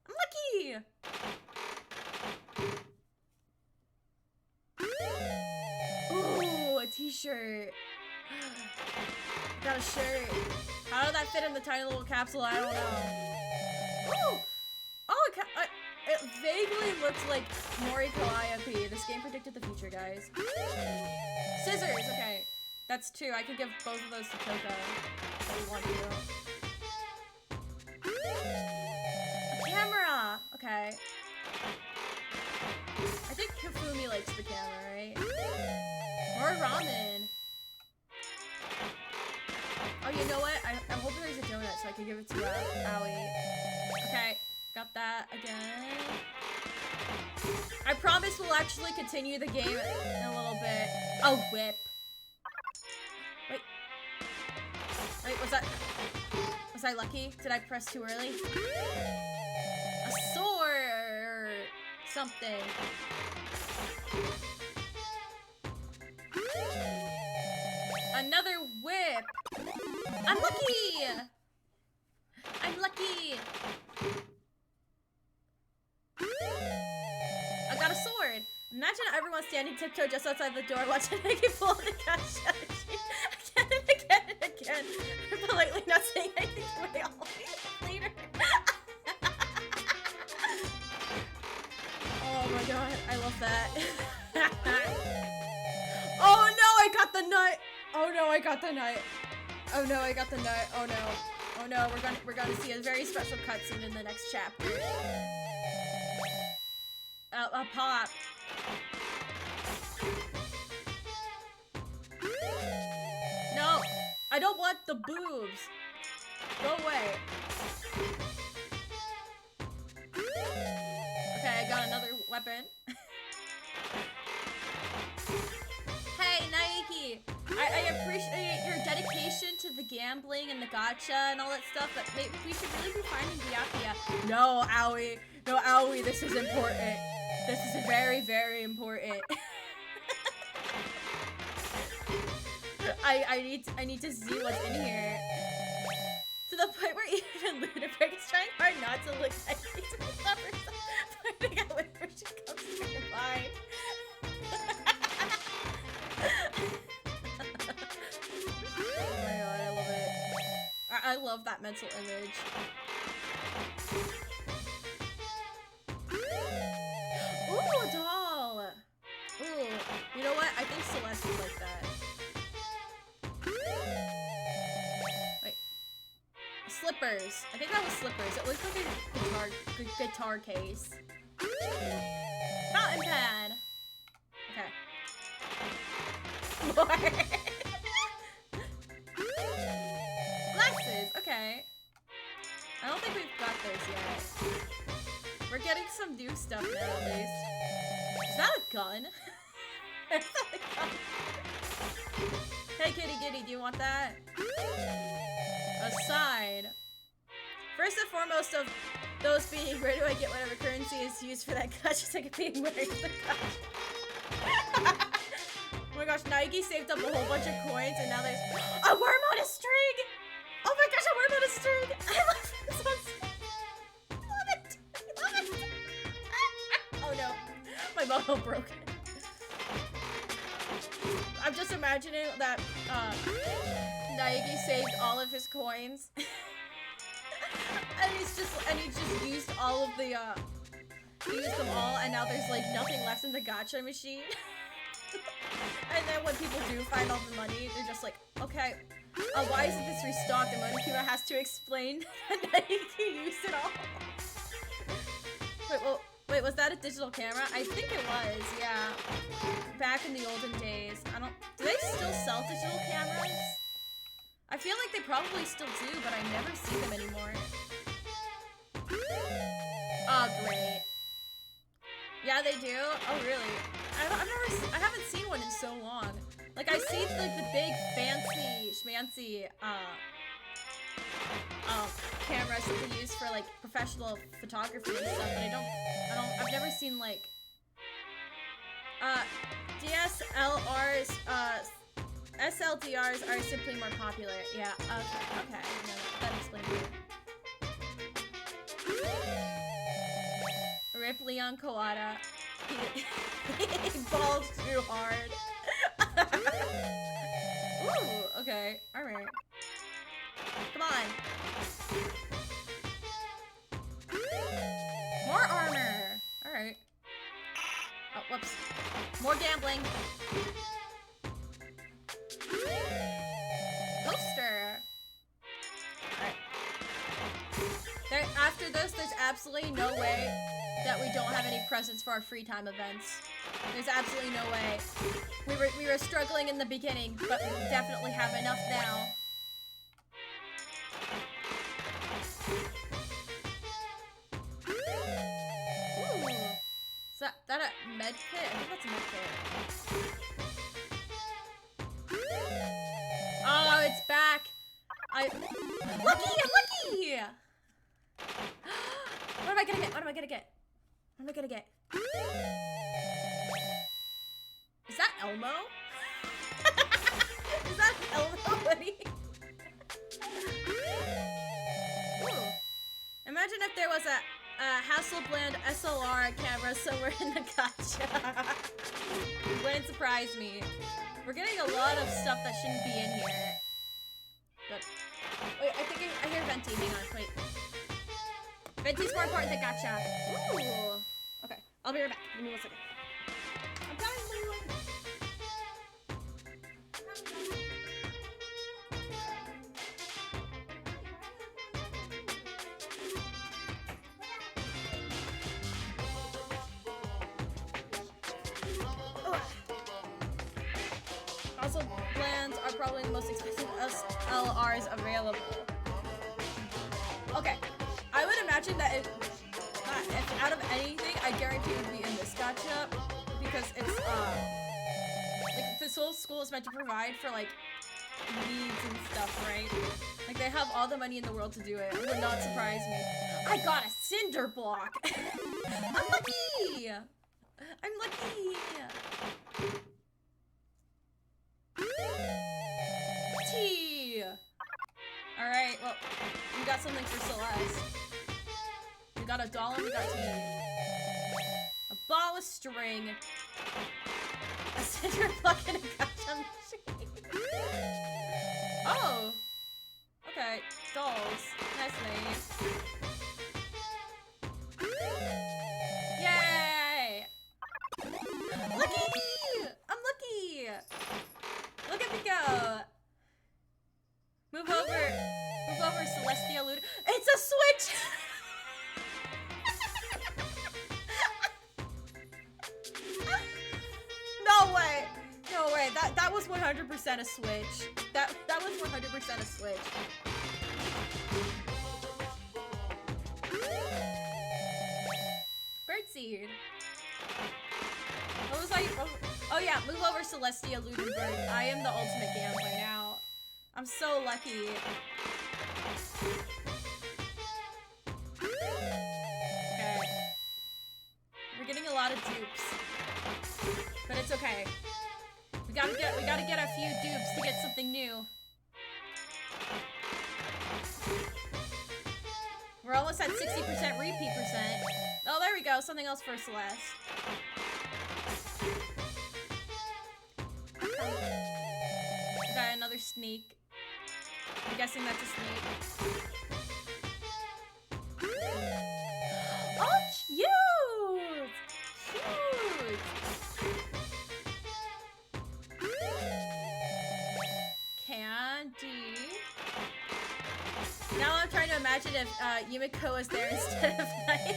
I'm lucky! Ooh, a t-shirt. Got a shirt. How did that fit in the tiny little capsule? I don't know. Ooh! Oh, it vaguely looked like Moriko IOP. This game predicted the future, guys. Scissors! Okay. That's 2. I can give both of those to Coco. If we want to. A camera! Okay. I think Kafumi likes the camera, right? More ramen. Oh, you know what? I'm hoping there's a donut so I can give it to Aoi. Okay. Got that again. I promise we'll actually continue the game in a little bit. Oh, whip. Wait, was I lucky? Did I press too early? A sword! Something. Another whip! I'm lucky! I'm lucky! I got a sword! Imagine everyone standing tiptoe just outside the door watching Nikki pull the cash strategy. Again and again. Politely not saying anything to my later. Oh my god, I love that. Oh no, I got the nut! Oh no, I got the nut. Oh no, I got the nut. Oh no. Oh no, we're gonna see a very special cutscene in the next chapter. A pop. No, I don't want the boobs. Go away. Okay, I got another weapon. Hey, Naiki, I appreciate your dedication to the gambling and the gacha and all that stuff, but maybe we should really be finding Byakuya. No, Aoi. No, Aoi, this is important. This is very, very important. I need to see what's in here. To the point where even Ludwig is trying hard not to look at me to stop herself pointing out whenever she comes to her mind. Oh my god, I love it. I love that mental image. Ooh, a doll! Ooh, you know what? I think Celeste would like that. Wait. Slippers. I think that was slippers. It looks like a guitar case. Fountain pen! Okay. More! Glasses! Okay. I don't think we've got those yet. We're getting some new stuff now, at least. Is that a gun? Is that a gun? Hey, Kirigiri, do you want that? A sign. First and foremost of those being, where do I get whatever currency is used for that gacha ticket being wearing the gacha? Oh my gosh, Nike saved up a whole bunch of coins and now there's a worm on a string! Oh my gosh, a worm on a string! I love this one. Oh no, my model broke. I'm just imagining that Naegi saved all of his coins, and he just used all of the he used them all, and now there's like nothing left in the gacha machine. And then when people do find all the money, they're just like, okay, why isn't this restocked? And Monokuma has to explain that Naegi used it all. Wait, well. Wait, was that a digital camera? I think it was, yeah. Back in the olden days. Do they still sell digital cameras? I feel like they probably still do, but I never see them anymore. Oh, great. Yeah, they do? Oh, really? I haven't seen one in so long. Like, I see, like, the big, fancy, schmancy, cameras that they use for, like, professional photography and stuff, but I've never seen, like, DSLRs, SLDRs are simply more popular. Yeah, okay, no, that explains it. Rip Leon Kawada. He balled too hard. Ooh, okay, alright. Come on. More armor. Alright. Oh, whoops. More gambling. Toaster. Alright. After this, there's absolutely no way that we don't have any presents for our free time events. There's absolutely no way. We were struggling in the beginning, but we definitely have enough now. Ooh. Is that a med kit? I think that's a med kit. Oh, it's back. Lucky! What am I gonna get? What am I gonna get? Is that Elmo? Is that Elmo, buddy? Ooh. Imagine if there was a Hasselblad SLR camera somewhere in the gacha. It wouldn't surprise me. We're getting a lot of stuff that shouldn't be in here. But wait, I think I hear Venti. Hang on, wait. Venti's more important than gacha. Ooh. Okay, I'll be right back. Give me 1 second. I'm coming, everyone. Also, plans are probably the most expensive SLRs available. Okay, I would imagine that if out of anything, I guarantee it would be in this gacha, because it's like this whole school is meant to provide for like needs and stuff, right? Like they have all the money in the world to do it. It would not surprise me. I got a cinder block. I'm lucky. Tea. All right. Well, we got something for Celeste. We got a doll and we got tea. A ball of string. A cinder block and a gacha machine. Oh. Okay. Dolls. Nice. Yay! Lucky! I'm lucky! Look at me go! Move over, Celestia Luda. It's a switch! No way. That was 100% a switch. That was 100% a switch. Birdseed. What was I? Oh yeah, move over Celestia Ludenberg. I am the ultimate gambler now. I'm so lucky. Okay. We're getting a lot of dupes. But it's okay. We gotta get a few dupes to get something new. We're almost at 60% repeat percent. Oh, there we go. Something else for Celeste. Got another snake. I'm guessing that's a snake. Oh, cute! Cute! Candy. Now I'm trying to imagine if Yumiko was there instead of Night.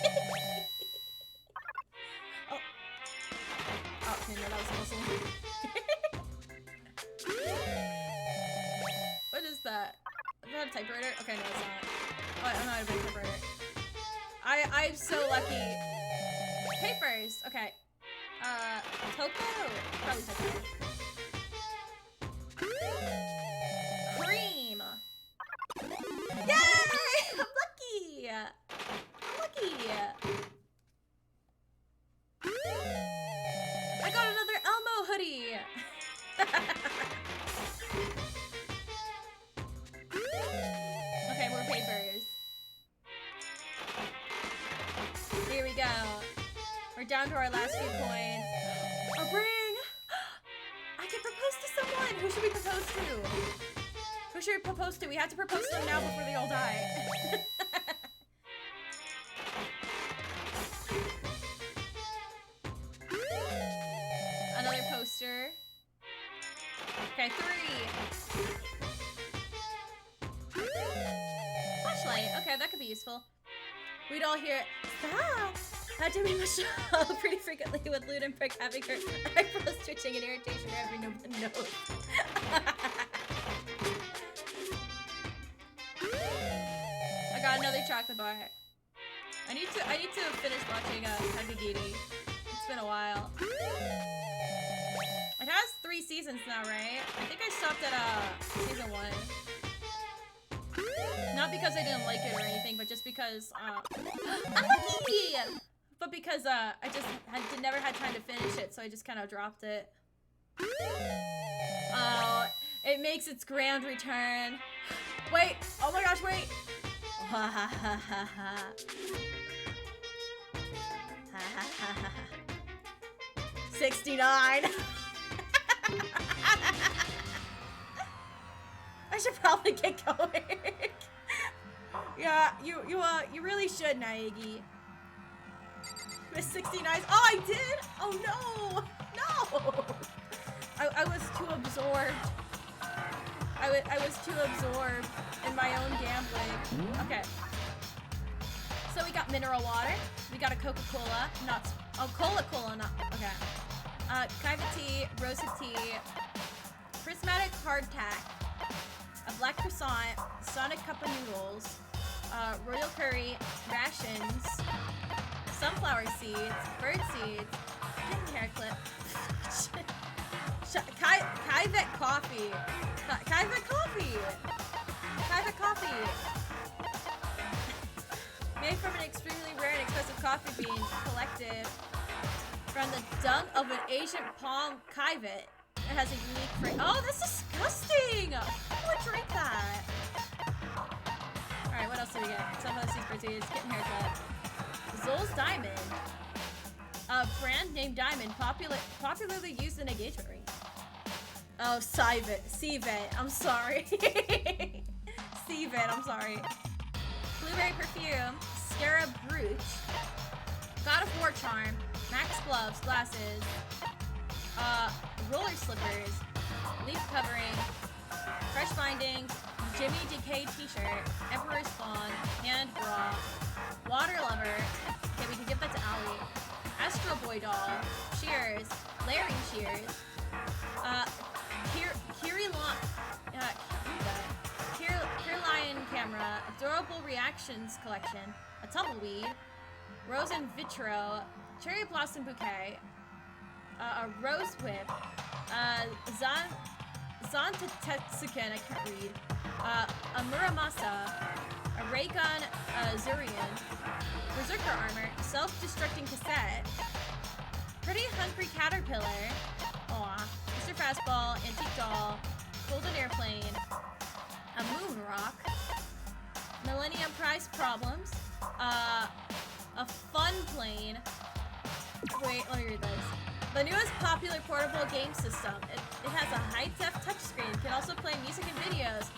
pencil. What is that? Is that a typewriter? Okay, no, it's not. Oh, I'm not a big typewriter. I'm so lucky. Papers. Okay. Cocoa? Probably cocoa. Cream. Yay! I'm lucky. I'm lucky. I got another Elmo hoodie. Okay, more papers. Here we go. We're down to our last few coins. A ring! I can propose to someone! Who should we propose to? Who should we propose to? We have to propose to them now before they all die. Another poster. Okay, 3. Flashlight. Okay, that could be useful. We'd all hear, stop! That did me Michelle pretty frequently with Ludenberg having her eyebrows twitching and irritation every no one knows. I got another chocolate bar. I need to finish watching Kirigiri. It's been a while. It has 3 seasons now, right? I think I stopped at season 1. Not because I didn't like it or anything, but just because but because I just never had time to finish it, so I just kind of dropped it. Oh, it makes its grand return. Wait! Oh my gosh! Wait! 69. I should probably get going. Yeah, you really should, Naegi. With 69. Oh, I did. Oh no, no. I was too absorbed. I was too absorbed in my own gambling. Okay. So we got mineral water. We got a Coca-Cola. Not Cola, not okay. Kaiva tea, roasted tea, prismatic hardtack, a black croissant, Sonic cup of noodles, royal curry, rations, sunflower seeds, bird seeds, kitten hair clip, Kaivet coffee, Kaivet coffee, Kaivet coffee, made from an extremely rare and expensive coffee bean collected from the dung of an ancient palm Kaivet. It has a unique flavor. Oh, that's disgusting! Who would drink that? Alright, what else do we get? Sunflower seeds, bird seeds, kitten haircut. Zol's Diamond. A brand named Diamond, popularly used in engagement rings. Oh, Civet, I'm sorry. Civet, I'm sorry. Blueberry perfume, Scarab brooch, God of War charm, Max gloves, glasses, roller slippers, leaf covering, fresh bindings, Jimmy Decay t-shirt, Emperor's Fawn, hand bra, water lover. Okay, we can give that to Allie. Astro Boy doll, shears, Larry shears, Lion camera, adorable reactions collection, a tumbleweed, rose and vitro, cherry blossom bouquet, a rose whip, Zantetsuken, I can't read, a Muramasa, a ray gun, Zurian, berserker armor, self-destructing cassette, pretty hungry caterpillar, aw, Mr. Fastball, antique doll, golden airplane, a moon rock, Millennium Prize problems, a fun plane. Wait, let me read this. The newest popular portable game system. It has a high-def touchscreen, can also play music and videos,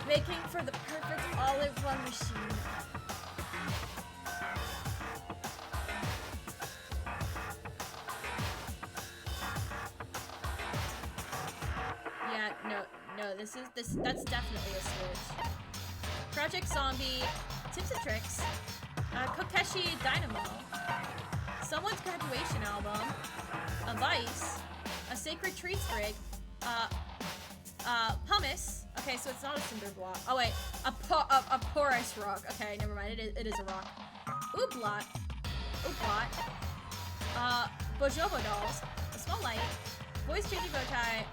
making for the perfect all-in-one machine. Yeah, no, that's definitely a Switch. Project Zombie, Tips and Tricks, Kokeshi Dynamo, someone's graduation album, a Vice, a sacred tree sprig, pumice. Okay, so it's not a cinder block. Oh wait, a porous rock. Okay, never mind. It is a rock. Ooblot. Bojobo dolls. A small light. Voice changing bow tie.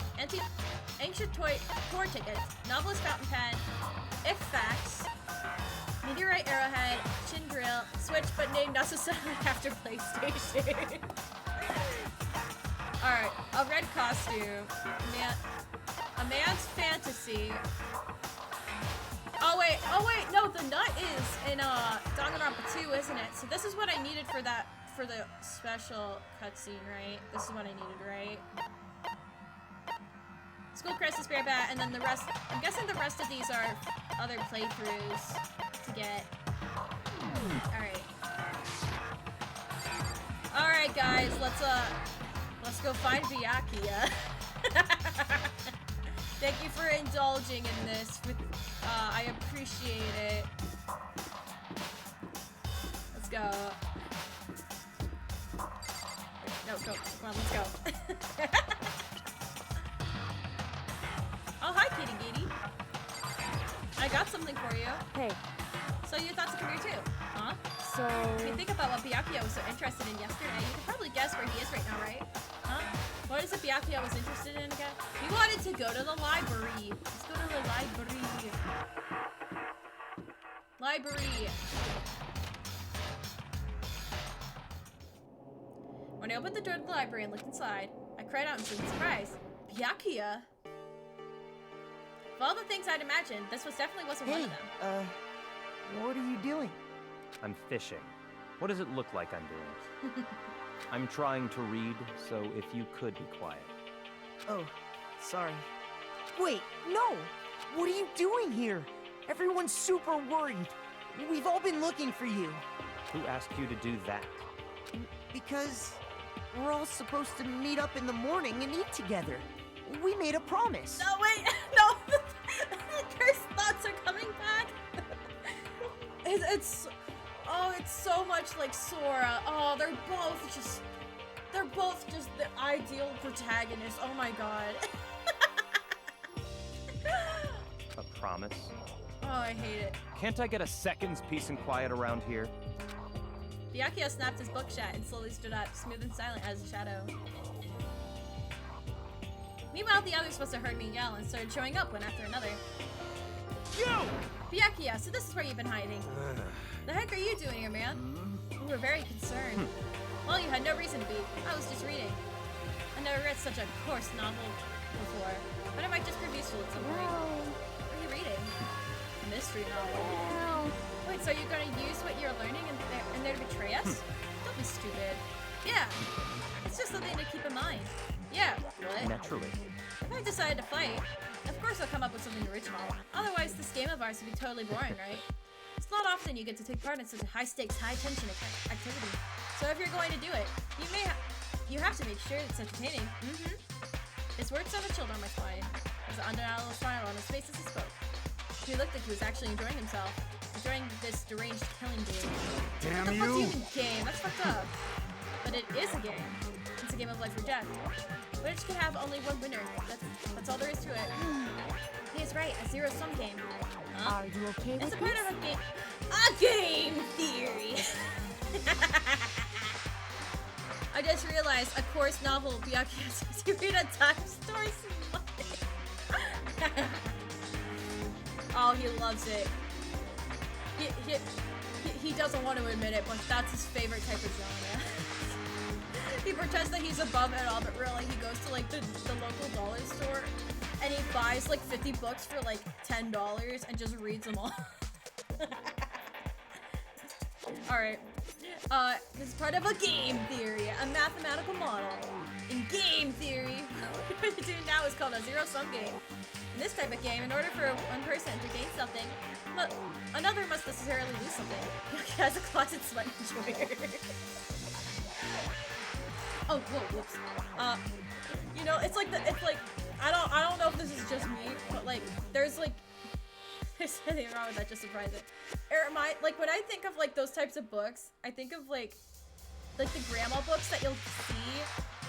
Ancient tour tickets. Novelist fountain pen. If facts. Meteorite arrowhead. Chin drill. Switch, but named necessarily after PlayStation. All right, a red costume. A man's fantasy. Oh wait, no, the nut is in Danganronpa 2, isn't it? So this is what I needed for the special cutscene, right? This is what I needed, right? School crest is spirit bat, and then the rest. I'm guessing the rest of these are other playthroughs to get. All right, guys, let's go find Byakuya. Thank you for indulging in this. I appreciate it. Let's go. Wait, no, go. Come on, let's go. Oh, hi, Kirigiri. I got something for you. Hey, So you thought to come here too, huh? so... If you think about what Byakuya was so interested in yesterday, you can probably guess where he is right now, right? Huh? What is it Byakuya was interested in again? He wanted to go to the library. Let's go to the library. Library. When I opened the door to the library and looked inside, I cried out in surprise. Byakuya? Of all the things I'd imagined, this definitely wasn't one of them. What are you doing? I'm fishing. What does it look like I'm doing? I'm trying to read, so if you could be quiet. Oh, sorry. Wait, no! What are you doing here? Everyone's super worried. We've all been looking for you. Who asked you to do that? Because we're all supposed to meet up in the morning and eat together. We made a promise. No, wait, no! Cursed thoughts are coming back! it's so much like Sora. Oh, they're both just the ideal protagonists. Oh my god. A promise? Oh, I hate it. Can't I get a second's peace and quiet around here? Byakuya snapped his book shut and slowly stood up, smooth and silent as a shadow. Meanwhile, the others must have heard me yell and started showing up one after another. You! Byakuya, so this is where you've been hiding. The heck are you doing here, man? We were very concerned. Well, you had no reason to be. I was just reading. I never read such a coarse novel before, but it might just prove useful at some point. What are you reading? A mystery novel. Wait, so you're gonna use what you're learning in there to betray us? Don't be stupid. Yeah, it's just something to keep in mind. Yeah, what? Naturally. If I decided to fight, of course I'll come up with something original. Otherwise, this game of ours would be totally boring, right? It's not often you get to take part in such a high-stakes, high-tension activity. So if you're going to do it, you have to make sure it's entertaining. His words sounded chilled on my spine. There's an undeniable smile on his face as he spoke. He looked like he was actually enjoying himself, enjoying this deranged killing game. Damn what the fuck's even game? That's fucked up. But it is a game. It's a game of life or death. Which can have only one winner. That's all there is to it. He is right, a zero-sum game. Huh? Are you okay with It's a this? part of a game theory. I just realized a course novel Byakuya says you read a time story Monday. Oh, he loves it. He doesn't want to admit it, but that's his favorite type of genre. He pretends that he's above it all, but really he goes to like the local dollar store and he buys like 50 books for like $10 and just reads them all. Alright. This is part of a game theory, a mathematical model. In game theory, what we're going to do now is called a zero-sum game. In this type of game, in order for one person to gain something, another must necessarily lose something. He has a closet sweat enjoyer. Oh, whoa, whoops. You know, it's like I don't know if this is just me, but like, there's like, there's nothing wrong with that, just surprise it. Like, when I think of like those types of books, I think of like the grandma books that you'll see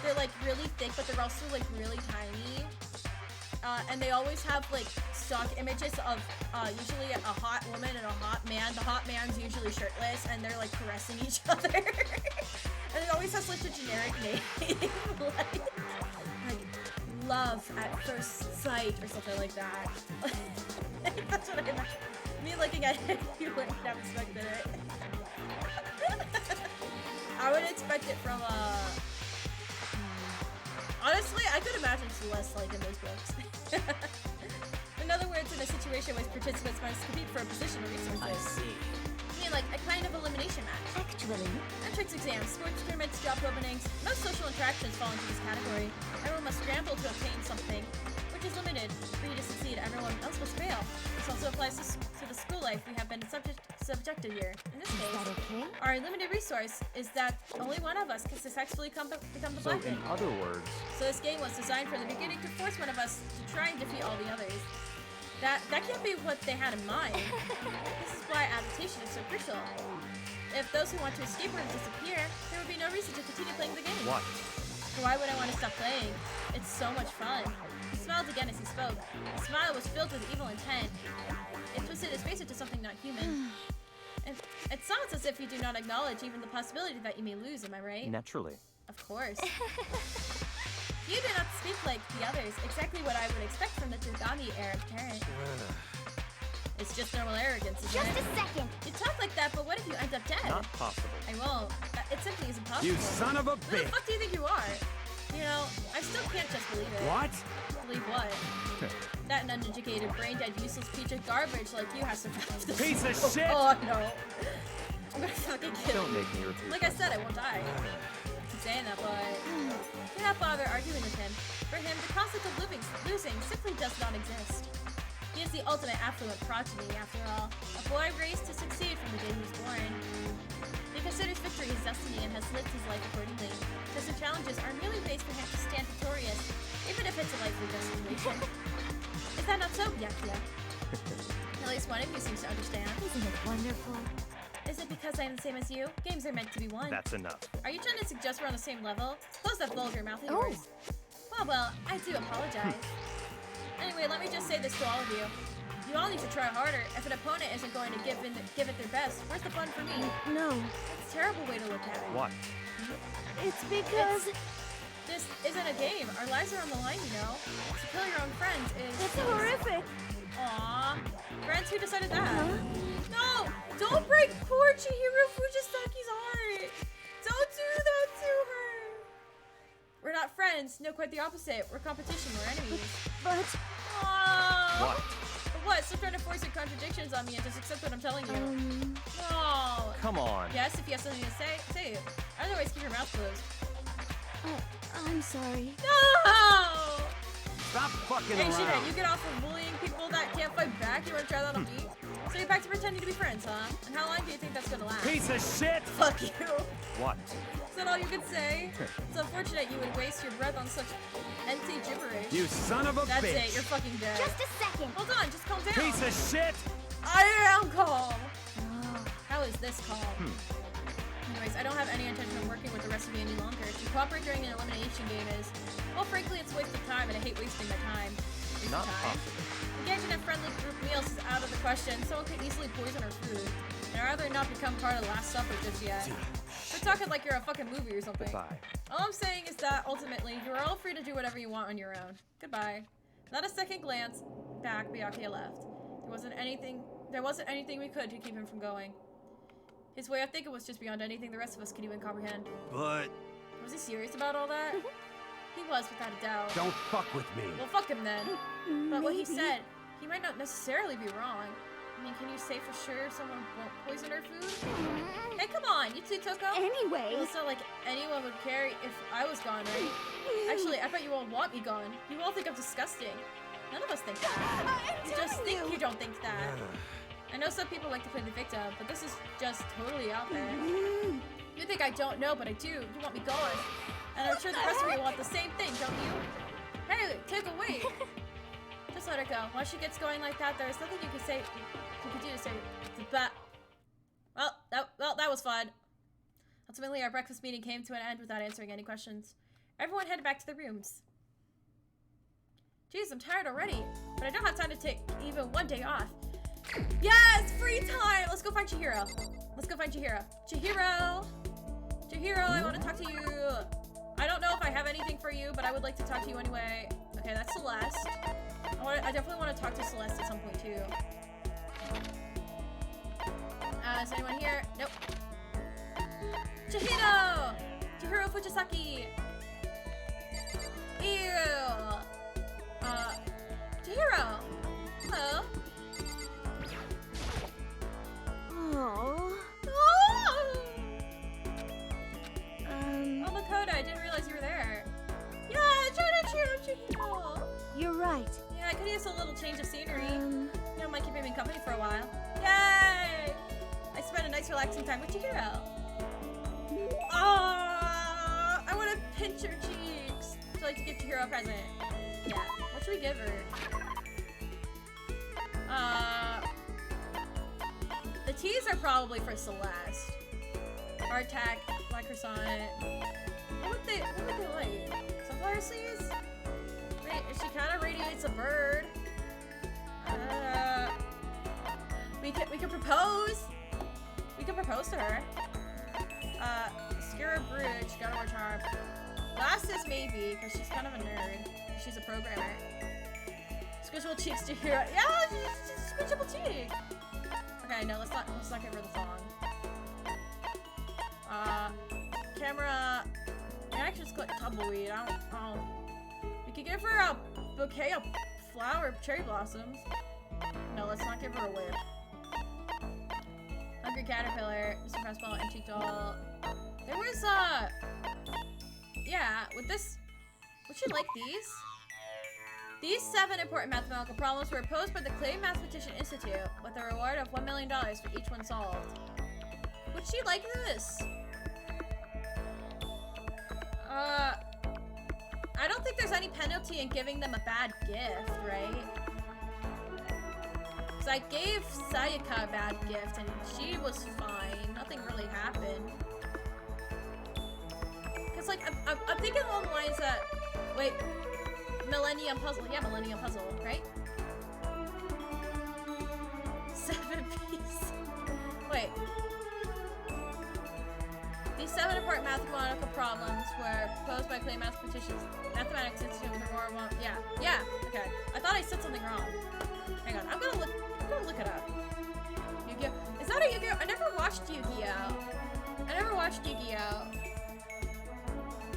they're like really thick, but they're also like really tiny. And they always have like stock images of usually a hot woman and a hot man. The hot man's usually shirtless and they're like caressing each other. And it always has such a generic name. like love at first sight or something like that. That's what I imagine. Me looking at it, you wouldn't have expected it. I would expect it from honestly, I could imagine Celeste like in those books. In other words, in a situation where participants must compete for a position or resources. I see. I mean, like a kind of elimination match. Actually, Entrance exams, sports tournaments, job openings. Most social interactions fall into this category. Everyone must scramble to obtain something, which is limited. For you to succeed, everyone else must fail. This also applies to the school life we have been subjected here. In this is case, that okay? our limited resource is that only one of us can successfully become the So, black in belt. other words, So this game was designed from the beginning to force one of us to try and defeat all the others. That can't be what they had in mind. This is why adaptation is so crucial. If those who want to escape were to disappear, there would be no reason to continue playing the game. what? So why would I want to stop playing? It's so much fun. He smiled again as he spoke. His smile was filled with evil intent. It twisted his face into something not human. It sounds as if you do not acknowledge even the possibility that you may lose, am I right? Naturally. Of course. You do not speak like the others, exactly what I would expect from the Togami Arab parent. It's just normal arrogance, isn't Just it? a second. You talk like that, but what if you end up dead? Not possible. I won't. It simply isn't possible. You son of a Who the bitch! fuck do you think you are? You know, I still can't just believe it. What? Believe what? That an uneducated, brain-dead, useless piece of garbage like you has survived this. Piece of shit! Oh no. I'm gonna fucking kill Don't you. make me repeat Like I said, I won't die. I keep saying that, but do not bother arguing with him. For him, the concept of losing simply does not exist. He is the ultimate affluent progeny, after all. A boy raised to succeed from the day he was born. He considers victory his destiny and has lived his life accordingly. Tests and challenges are merely ways for him to stand victorious, even if it's a life or death situation. Is that not so, Byakuya? At least one of you seems to understand. Isn't it wonderful? Is it because I am the same as you? Games are meant to be won. That's enough. Are you trying to suggest we're on the same level? Close that vulgar mouth of Oh. yours. Well, I do apologize. Anyway, let me just say this to all of you. You all need to try harder. If an opponent isn't going to give it their best, where's the fun for me? No, It's a terrible way to look at it. What? it's because This isn't a game. Our lives are on the line, you know. To kill your own friends is... it's horrific. Aww. Friends, who decided that? Huh? No! Don't break poor Chihiro Fujisaki's heart! Don't do that to her! We're not friends. No, quite the opposite. We're competition. We're enemies. But Aww. What? But what? Stop trying to force your contradictions on me and just accept what I'm telling you. No. Come on. Yes, if you have something to say it. Otherwise, keep your mouth closed. I'm sorry. No! Stop fucking Hey, around! Shida, you get off of bullying people that can't fight back? You wanna try that on me? So you're back to pretending to be friends, huh? And how long do you think that's gonna last? Piece of shit! Fuck you. What? Is that all you could say? It's unfortunate you would waste your breath on such empty gibberish. You son of a That's bitch! it, you're fucking dead. Just a second. Hold on, just calm down. Piece of shit! I am calm. How is this calm? Anyways, I don't have any intention of working with the rest of you any longer. To cooperate during an elimination game is, well, frankly, it's a waste of time, and I hate wasting my time. Waste Not of time. possible. Engaging in friendly group meals is out of the question. Someone could easily poison our food. And I'd rather not become part of the Last Supper just yet. We're talking like you're a fucking movie or something. Goodbye. All I'm saying is that, ultimately, you're all free to do whatever you want on your own. Goodbye. Not a second glance back, Byakuya left. There wasn't anything we could to keep him from going. His way of thinking was just beyond anything the rest of us could even comprehend. But Was he serious about all that? He was, without a doubt. don't fuck with me. Well, fuck him then. But what he Maybe. said, he might not necessarily be wrong. I mean, can you say for sure someone won't poison our food? Hey, come on, you two took off. Anyway. Well, it's not like anyone would care if I was gone, right? Actually, I bet you all want me gone. You all think I'm disgusting. None of us think that. You just think you don't think that. I know some people like to play the victim, but this is just totally out there. You think I don't know, but I do. You want me gone. And I'm sure the rest of you want the same thing, don't you? Hey, take a wait. Just let her go. Once she gets going like that, there's nothing you can say. You can do to say that. Well, that was fun. Ultimately, our breakfast meeting came to an end without answering any questions. Everyone headed back to their rooms. Jeez, I'm tired already, but I don't have time to take even one day off. Yes, free time! Let's go find Chihiro. Let's go find Chihiro. Chihiro! Chihiro, I want to talk to you. I don't know if I have anything for you, but I would like to talk to you anyway. Okay, that's Celeste. I definitely want to talk to Celeste at some point, too. Is anyone here? Nope. Chihiro! Chihiro Fujisaki! Ew! Chihiro! Hello? Oh. Oh, Makoto, I didn't realize you were there. Yeah, try to cheer up Chihiro! You're right. Yeah, I could use a little change of scenery. You know, might keep me company for a while. Yay! I spent a nice relaxing time with Chihiro. Oh, I want to pinch her cheeks. Would you like to give Chihiro a present? Yeah. What should we give her? The teas are probably for Celeste. Hard tack, black croissant. What would they like? Sunflower seeds? Wait, she kind of radiates a bird. We could propose. We could propose to her. Skira Bridge, gotta wear charm. Last is maybe, because she's kind of a nerd. She's a programmer. Squishable cheeks to hear. Yeah, she's squishable cheek. Okay, no, let's not give her the song. Camera. Yeah, I can just click tumbleweed. I don't. We could give her a bouquet of cherry blossoms. No, let's not give her a whip. Hungry caterpillar, Mr. Pressball, and cheek doll. There was yeah, with this, would you like these? These 7 important mathematical problems were posed by the Clay Mathematician Institute with a reward of $1 million for each one solved. Would she like this? I don't think there's any penalty in giving them a bad gift, right? Because I gave Sayaka a bad gift and she was fine. Nothing really happened. Because, like, I'm thinking along the lines that, wait, Millennium Puzzle. Yeah, Millennium Puzzle, right? 7 piece. Wait. These 7 important mathematical problems were posed by Clay Mathematicians Mathematics Institute with a reward of yeah, okay. I thought I said something wrong. Hang on, I'm gonna look it up. Yu-Gi-Oh! Is that a Yu-Gi-Oh? I never watched Yu-Gi-Oh!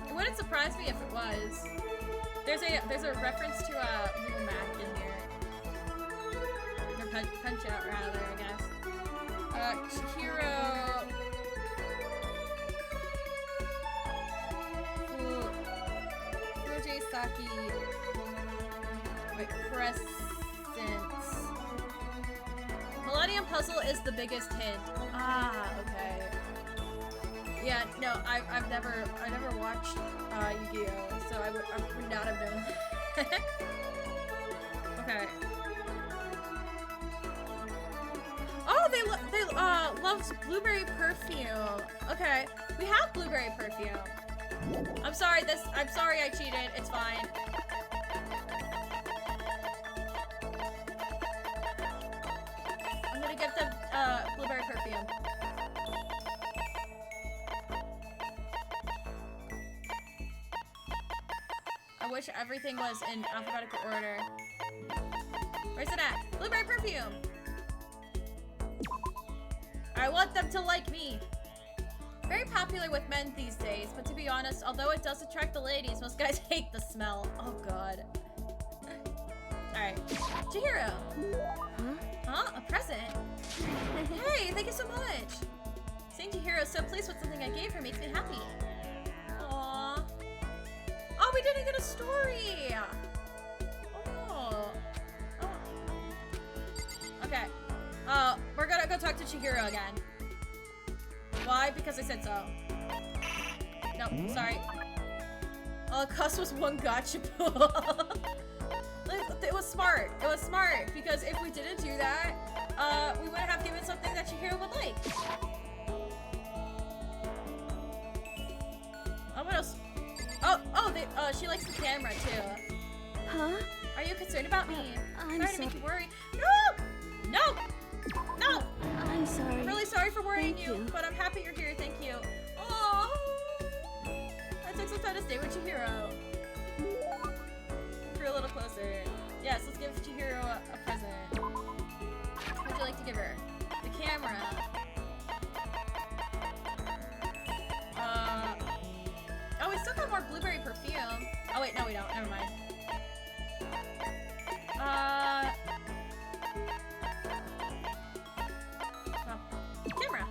It wouldn't surprise me if it was. There's a reference to Little Mac in here. Or Punch Out rather, I guess. Chihiro Fujisaki. Wait, Crescents. Millennium Puzzle is the biggest hint. Ah, okay. Yeah, no, I've never watched Yu-Gi-Oh, so I would not have known. Okay. Oh, they love blueberry perfume. Okay, we have blueberry perfume. I'm sorry I cheated. It's fine. I'm gonna get the blueberry perfume. I wish everything was in alphabetical order. Where's it at? Blueberry perfume! I want them to like me. Very popular with men these days, but to be honest, although it does attract the ladies, most guys hate the smell. Oh god. Alright. Chihiro! Huh? A present? Hey, thank you so much! Seeing Chihiro so pleased with something I gave her makes me happy. Aww. Oh, we didn't get a story! Oh. Okay. We're gonna go talk to Chihiro again. Why? Because I said so. No, sorry. All it cost was 1 gotcha pool. It was smart. It was smart because if we didn't do that, we wouldn't have given something that Chihiro would like. Oh, what else? Oh, concerned about me. I'm Sorry to make sorry. you worry. No! No! No! I'm sorry. I'm really sorry for worrying Thank you, you. but I'm happy you're here. Thank you. Aww. I took some time to stay with Chihiro. Drew a little closer. Yes, let's give Chihiro a present. What would you like to give her? The camera. Oh, we still got more blueberry perfume. Oh wait, no we don't. Never mind. Camera.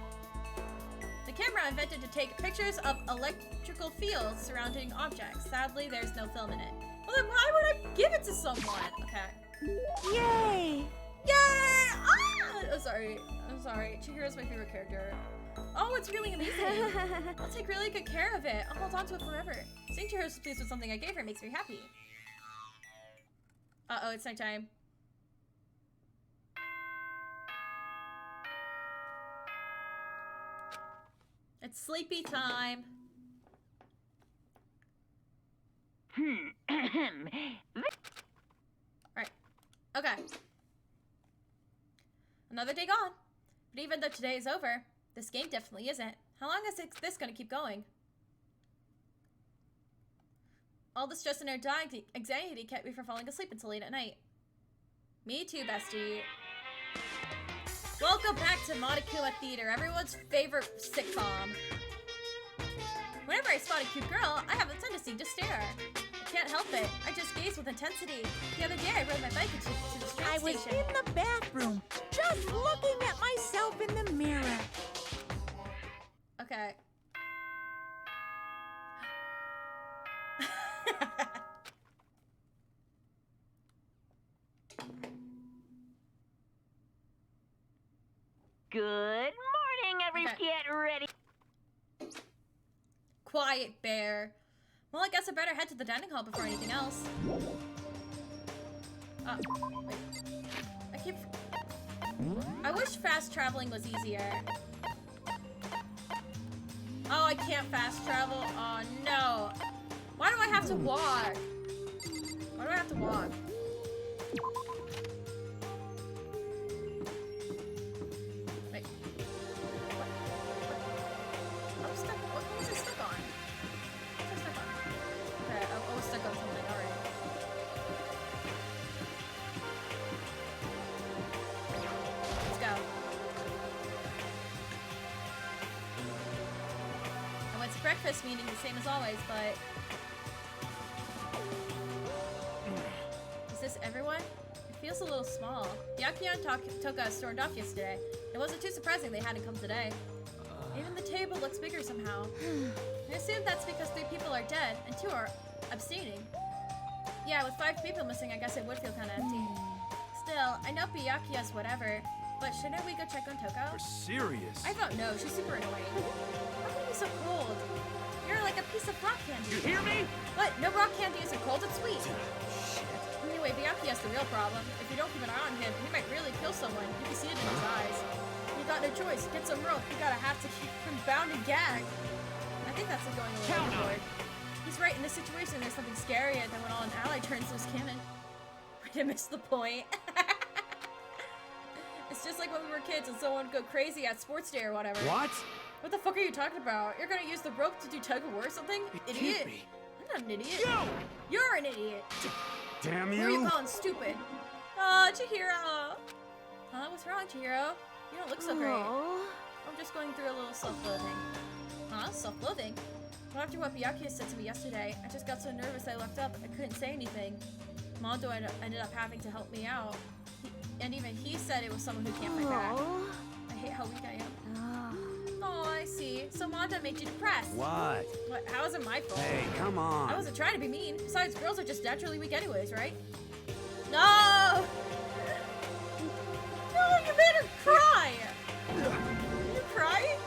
The camera invented to take pictures of electrical fields surrounding objects. Sadly, there's no film in it. Well, then why would I give it to someone? Okay. Yay! Yay! Ah! I'm sorry. I'm sorry. Chihiro's my favorite character. Oh, it's really amazing. I'll take really good care of it. I'll hold on to it forever. Seeing Chihiro's pleased with something I gave her makes me happy. Uh-oh, it's nighttime. It's sleepy time. Alright. Okay. Another day gone. But even though today is over, this game definitely isn't. How long is this gonna keep going? All the stress and anxiety kept me from falling asleep until late at night. Me too, bestie. Welcome back to Monokuma Theater, everyone's favorite sitcom. Whenever I spot a cute girl, I have a tendency to stare. I can't help it. I just gaze with intensity. The other day, I rode my bike to the train I was station. in the bathroom, just looking at myself in the mirror. Okay. Good morning, everyone. Okay. Get ready. Quiet, bear. Well, I guess I better head to the dining hall before anything else. Wait. I wish fast traveling was easier. Oh, I can't fast travel? Oh, no. Why do I have to walk? Why do I have to walk? Wait. What? I'm stuck. What was I stuck on? What was I stuck on? Okay, I was stuck on something already. Let's go. I went to breakfast meeting the same as always, but... Is this everyone? It feels a little small. Yakuya and Toka stormed off yesterday. It wasn't too surprising they hadn't come today. Even the table looks bigger somehow. I assume that's because 3 people are dead and 2 are abstaining. Yeah, with 5 people missing, I guess it would feel kind of empty. Still, I know Yakuya's whatever, but shouldn't we go check on Toko? You're serious. I don't know, she's super annoying. How can you be so cold? You're like a piece of rock candy. You hear me? What? No rock candy isn't cold, it's sweet. Anyway, Byakuya's the real problem. If you don't keep an eye on him, he might really kill someone. You can see it in his eyes. You got no choice. Get some rope. You gotta have to keep him bound and gagged. I think that's going a little overboard. He's right. In this situation, there's something scarier than when all an ally turns loose cannon. I missed the point. It's just like when we were kids and someone would go crazy at sports day or whatever. What? What the fuck are you talking about? You're gonna use the rope to do tug of war or something? It Idiot. can't be. I'm not an idiot. You! You're an idiot. Damn Who are you you! calling stupid? Oh, Chihiro. Huh? What's wrong, Chihiro? You don't look so great. Aw. I'm just going through a little self-loathing. Huh? Self-loathing? Well, after what Byakuya said to me yesterday, I just got so nervous I left up. I couldn't say anything. Mondo ended up having to help me out. And even he said it was someone who can't fight back. Aw. I hate how weak I am. Ah. Oh, I see. So Mondo made you depressed. What? What? How is it my fault? Hey, come on. I wasn't trying to be mean. Besides, girls are just naturally weak anyways, right? No! No, you made her cry! Are you crying?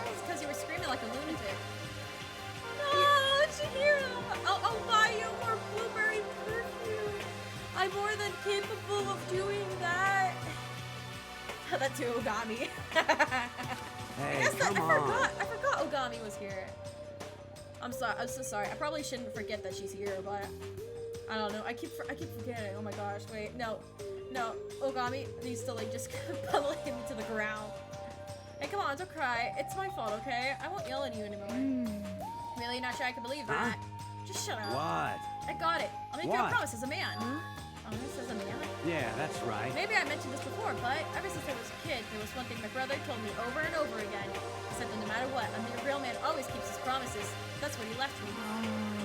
It's because you were screaming like a lunatic. No, Chihiro! I'll buy you more blueberry perfume. I'm more than capable of doing that. Tell that to Ogami. Hey, I come on. forgot Ogami was here. I'm so sorry. I probably shouldn't forget that she's here, but I don't know. I keep forgetting. Oh my gosh. Wait. No. Ogami needs to like just pummel him to the ground. Hey, come on, don't cry. It's my fault, okay? I won't yell at you anymore. Really not sure I can believe that. Just shut up. What? I got it. I'll make you a promise as a man. Promise as a man? Yeah, that's right. Maybe I mentioned this before, but ever since I was a kid, there was one thing my brother told me over and over again. He said that no matter what, a real man always keeps his promises. That's what he left me.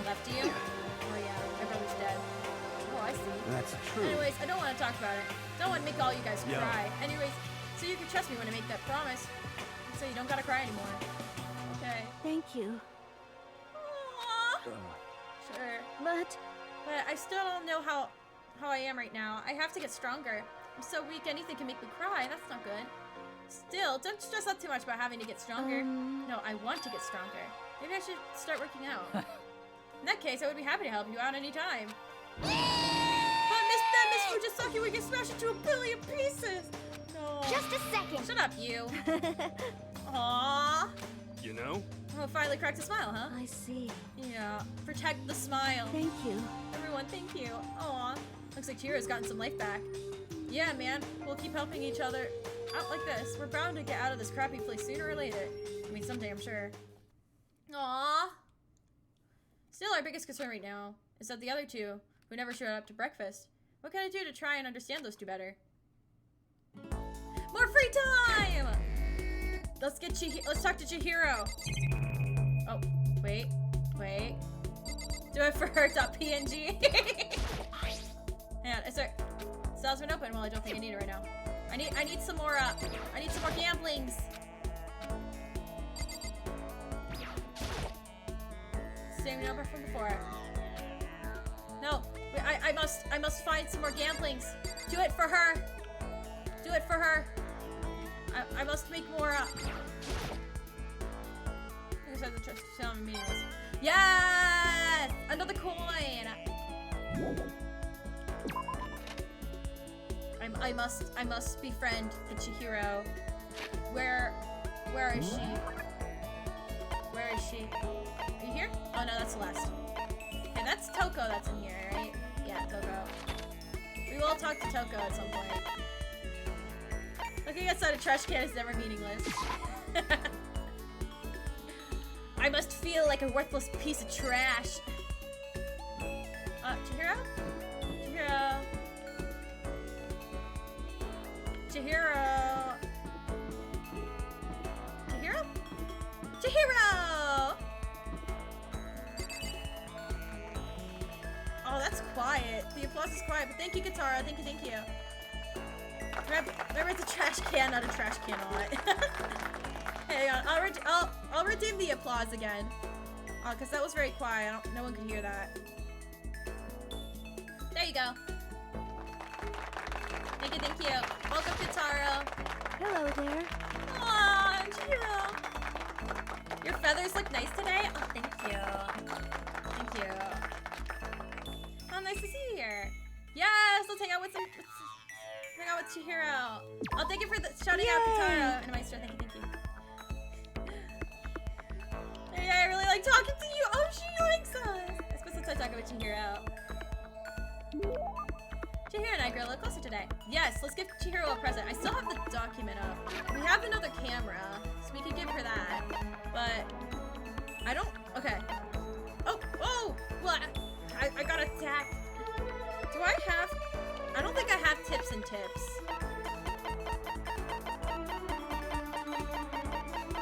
Left you? Oh yeah, my brother's dead. Oh, I see. That's true. Anyways, I don't want to talk about it. Don't want to make all you guys cry. Anyways, so you can trust me when I make that promise. So you don't gotta cry anymore. Okay. Thank you. Aww. Sure. But I still don't know how I am right now. I have to get stronger. I'm so weak, anything can make me cry. That's not good. Still, don't stress out too much about having to get stronger. No, I want to get stronger. Maybe I should start working out. In that case, I would be happy to help you out anytime. But Miss Fujisaki would get smashed into a billion pieces. No. just a second. Shut up, you. Aww. You know? Oh, finally cracked a smile, huh? I see. Yeah. Protect the smile. Thank you. Everyone, thank you. Aw. Looks like Chihiro's gotten some life back. Yeah, man. We'll keep helping each other out like this. We're bound to get out of this crappy place sooner or later. I mean, someday, I'm sure. Aw. Still, our biggest concern right now is that the other two, who never showed up to breakfast, what can I do to try and understand those two better? More free time! Let's talk to Chihiro. Oh, wait. Do it for her.png. Hang on, sorry. Style's been open. Well, I don't think I need it right now. I need some more, I need some more gamblings. Same number from before. No, I must find some more gamblings. Do it for her. Do it for her. I must make more, I guess I have to tell me meaningless. Yes! Another coin! I must befriend the Chihiro. Where is she? Where is she? Are you here? Oh no, that's Celeste. Okay, that's Toko that's in here, right? Yeah, Toko. We will talk to Toko at some point. Looking outside a trash can is never meaningless. I must feel like a worthless piece of trash. Chihiro? Chihiro? Chihiro? Chihiro? Chihiro! Oh, that's quiet. The applause is quiet, but thank you, Katara. Thank you. Remember, it's a trash can, not a trash can on it. Hang on, I'll redeem the applause again. Cause that was very quiet. No one could hear that. There you go. Thank you. Welcome, Katara. Hello there. Aww, Chihiro. Your feathers look nice today. Oh, thank you. Oh, nice to see you here. Yes, let's hang out with Chihiro. Oh, thank you for shouting out Katara and Meister. Thank you. Yeah, I really like talking to you. Oh, she likes us. I suppose let's talk about Chihiro. Chihiro and I grew a little closer today. Yes, let's give Chihiro a present. I still have the document up. We have another camera, so we could give her that. But I don't. Okay. Oh! Well, I got attacked. Do I have? I don't think I have tips and tips.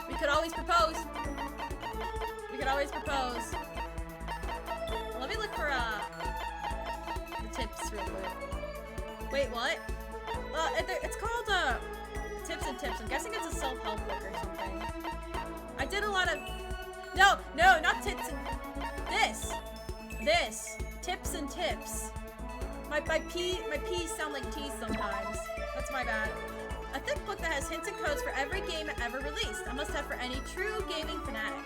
We could always propose. Let me look for the tips real quick. Wait, what? It's called tips and tips. I'm guessing it's a self-help book or something. I did a lot of no, not tips and this tips and tips. My P's sound like T's sometimes. That's my bad. A thick book that has hints and codes for every game ever released. A must-have for any true gaming fanatic.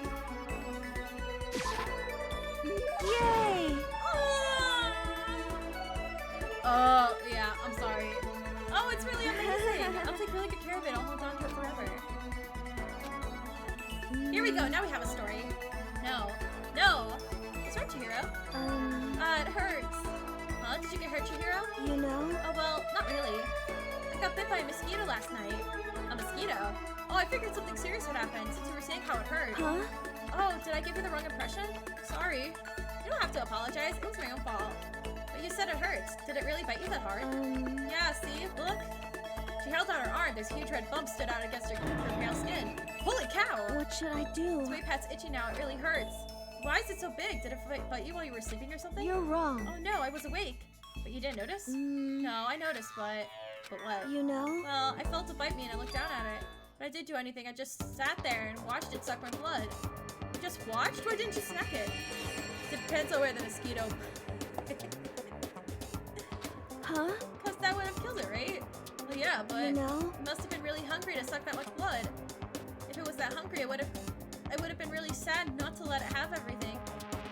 Yay! Oh, yeah, I'm sorry. Oh, it's really amazing. I'll take really good care of it. I'll hold on to it forever. Here we go. Now we have a story. No. What's wrong, Chihiro? It hurts. Oh, did you get hurt, Chihiro? You know? Oh, well, not really. I got bit by a mosquito last night. A mosquito? Oh, I figured something serious would happen since you were saying how it hurt. Huh? Oh, did I give you the wrong impression? Sorry. You don't have to apologize. It was my own fault. But you said it hurts. Did it really bite you that hard? Yeah, see? Look. She held out her arm. There's huge red bumps stood out against her pale skin. Holy cow! What should I do? This way pat's itchy now. It really hurts. Why is it so big? Did it bite you while you were sleeping or something? You're wrong. Oh no, I was awake. But you didn't notice? No, I noticed, but what? You know? Well, I felt it bite me and I looked down at it. But I didn't do anything. I just sat there and watched it suck my blood. You just watched? Why didn't you smack it? Depends on where the mosquito... Huh? Because that would have killed it, right? Well, yeah, but You know? it must have been really hungry to suck that much blood. If it was that hungry, I would have been really sad not to let it have everything.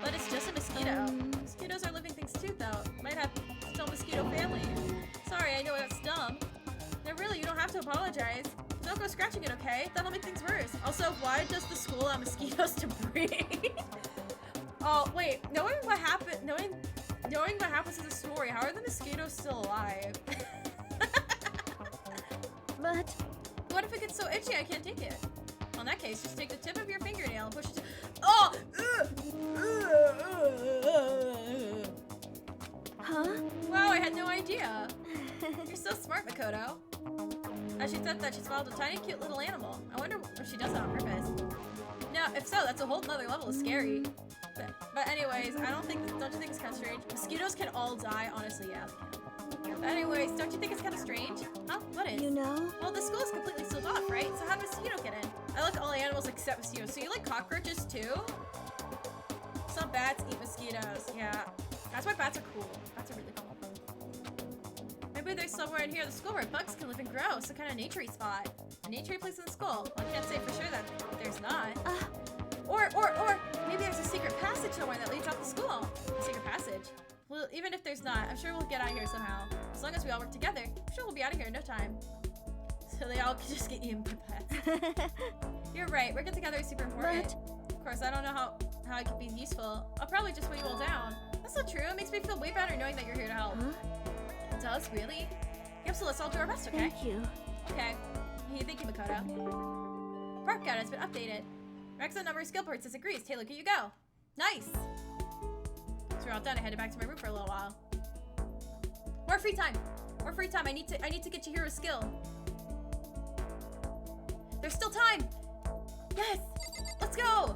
But it's just a mosquito. Mosquitoes are living things too, though. Might have still mosquito family. Sorry, I know that's dumb. No, really, you don't have to apologize. Don't go scratching it, okay? That'll make things worse. Also, why does the school allow mosquitoes to breed? Oh, wait. Knowing what happens in the story, how are the mosquitoes still alive? But... What if it gets so itchy I can't take it? Well, in that case, just take the tip of your fingernail and push it to... Oh! Huh? Wow, I had no idea. You're so smart, Makoto. As she said that, she swallowed a tiny, cute little animal. I wonder if she does that on purpose. Now, if so, that's a whole nother level of scary. But anyways, don't you think it's kind of strange? Mosquitoes can all die, honestly, yeah, they can. But anyways, don't you think it's kind of strange? Huh? What is? You know? Well, the school is completely sealed off, right? So how did mosquito get in? I like all animals except mosquitoes. So you like cockroaches too? Some bats eat mosquitoes. Yeah, that's why bats are cool. Bats are really cool. Maybe there's somewhere in here the school where bugs can live and grow. Some kind of nature-y spot. A nature-y place in the school. Well, I can't say for sure that there's not. Or maybe there's a secret passage somewhere that leads off the school. A secret passage. Well, even if there's not, I'm sure we'll get out of here somehow. As long as we all work together, I'm sure we'll be out of here in no time. So they all can just get eaten by bats. You're right, working together is super important. Of course, I don't know how it could be useful. I'll probably just put you all down. That's not true. It makes me feel way better knowing that you're here to help. It does, really? Yep, so let's all do our best, okay? Thank you. Okay. Hey, thank you, Makoto. Park guide has been updated. Maximum number of skill points disagrees. Hey, look at you go. Nice! So we're all done. I headed back to my room for a little while. More free time! More free time. I need to get Chihiro's skill. There's still time! Yes! Let's go!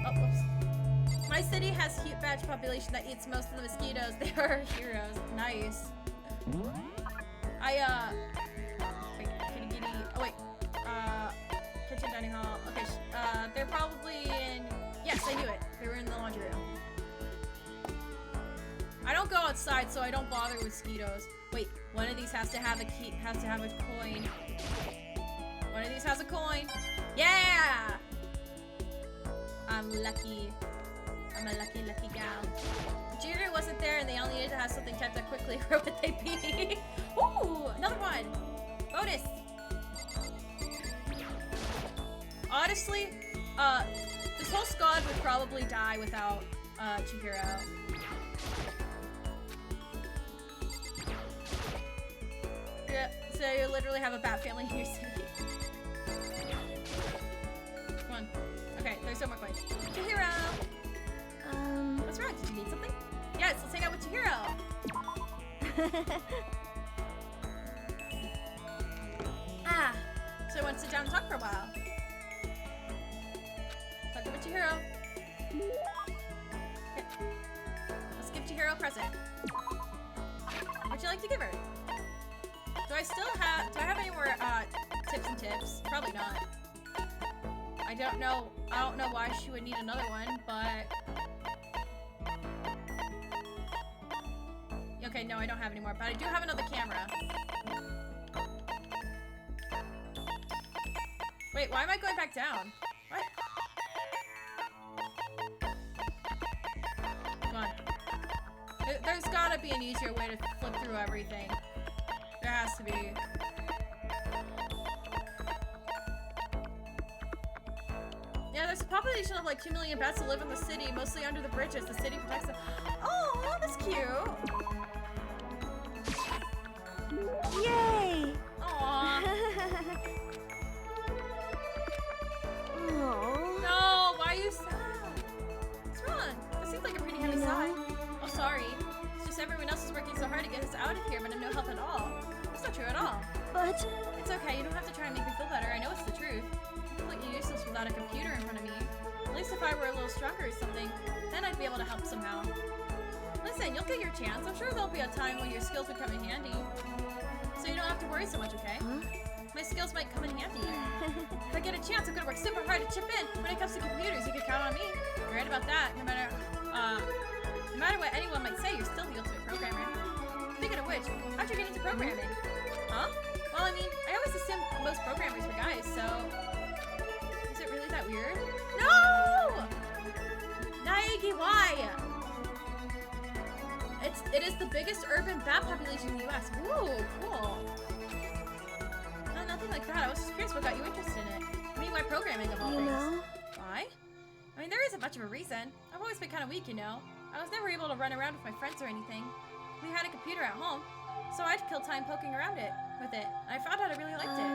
Oh, whoops. My city has a huge batch population that eats most of the mosquitoes. They are heroes. Nice. Kirigiri. Oh, wait. Kitchen, dining hall. Okay, they're probably in... Yes, I knew it. They were in the laundry room. I don't go outside, so I don't bother with mosquitoes. Wait, one of these has to have a key, has to have a coin. One of these has a coin. Yeah! I'm lucky. I'm a lucky, lucky gal. Junior wasn't there and they all needed to have something typed up quickly. Where would they be? Ooh, another one. Bonus. Honestly, this whole squad would probably die without Chihiro. Yeah, so you literally have a bat family in your city. Come on. Okay, there's no more coins. Chihiro! What's wrong? Did you need something? Yes, let's hang out with Chihiro! So I want to sit down and talk for a while. Talk with Chihiro. Okay. Let's give Chihiro a present. What'd you like to give her? Do I have any more tips and tips? Probably not. I don't know why she would need another one, but... Okay, no, I don't have any more, but I do have another camera. Wait, why am I going back down? What? Come on. There's gotta be an easier way to flip through everything. There has to be. Yeah, there's a population of like 2 million bats that live in the city, mostly under the bridges. The city protects them. Oh, that's cute. Yay! Aww. Oh. No, why are you sad? What's wrong? This seems like a pretty heavy You know? sigh. Oh, sorry. It's just everyone else is working so hard to get us out of here, but I'm no help at all. That's not true at all. But It's okay, you don't have to try and make me feel better. I know it's the truth. I'm completely useless without a computer in front of me. At least if I were a little stronger or something, then I'd be able to help somehow. Listen, you'll get your chance. I'm sure there'll be a time when your skills would come in handy. So you don't have to worry so much, okay? huh? My skills might come in handy. If I get a chance, I'm gonna work super hard to chip in. When it comes to computers, you can count on me. You're right about that. No matter what anyone might say, you're still the ultimate programmer. Speaking of which, how'd you get into programming? Huh? Well, I mean, I always assumed most programmers were guys, so... Is it really that weird? No! Naegi, why? It is the biggest urban bat population in the US. Ooh, cool. No, nothing like that. I was just curious what got you interested in it. I mean, why programming of all You things? know? Why? I mean, there isn't much of a reason. I've always been kind of weak, you know. I was never able to run around with my friends or anything. We had a computer at home, so I'd kill time poking around with it. I found out I really liked it.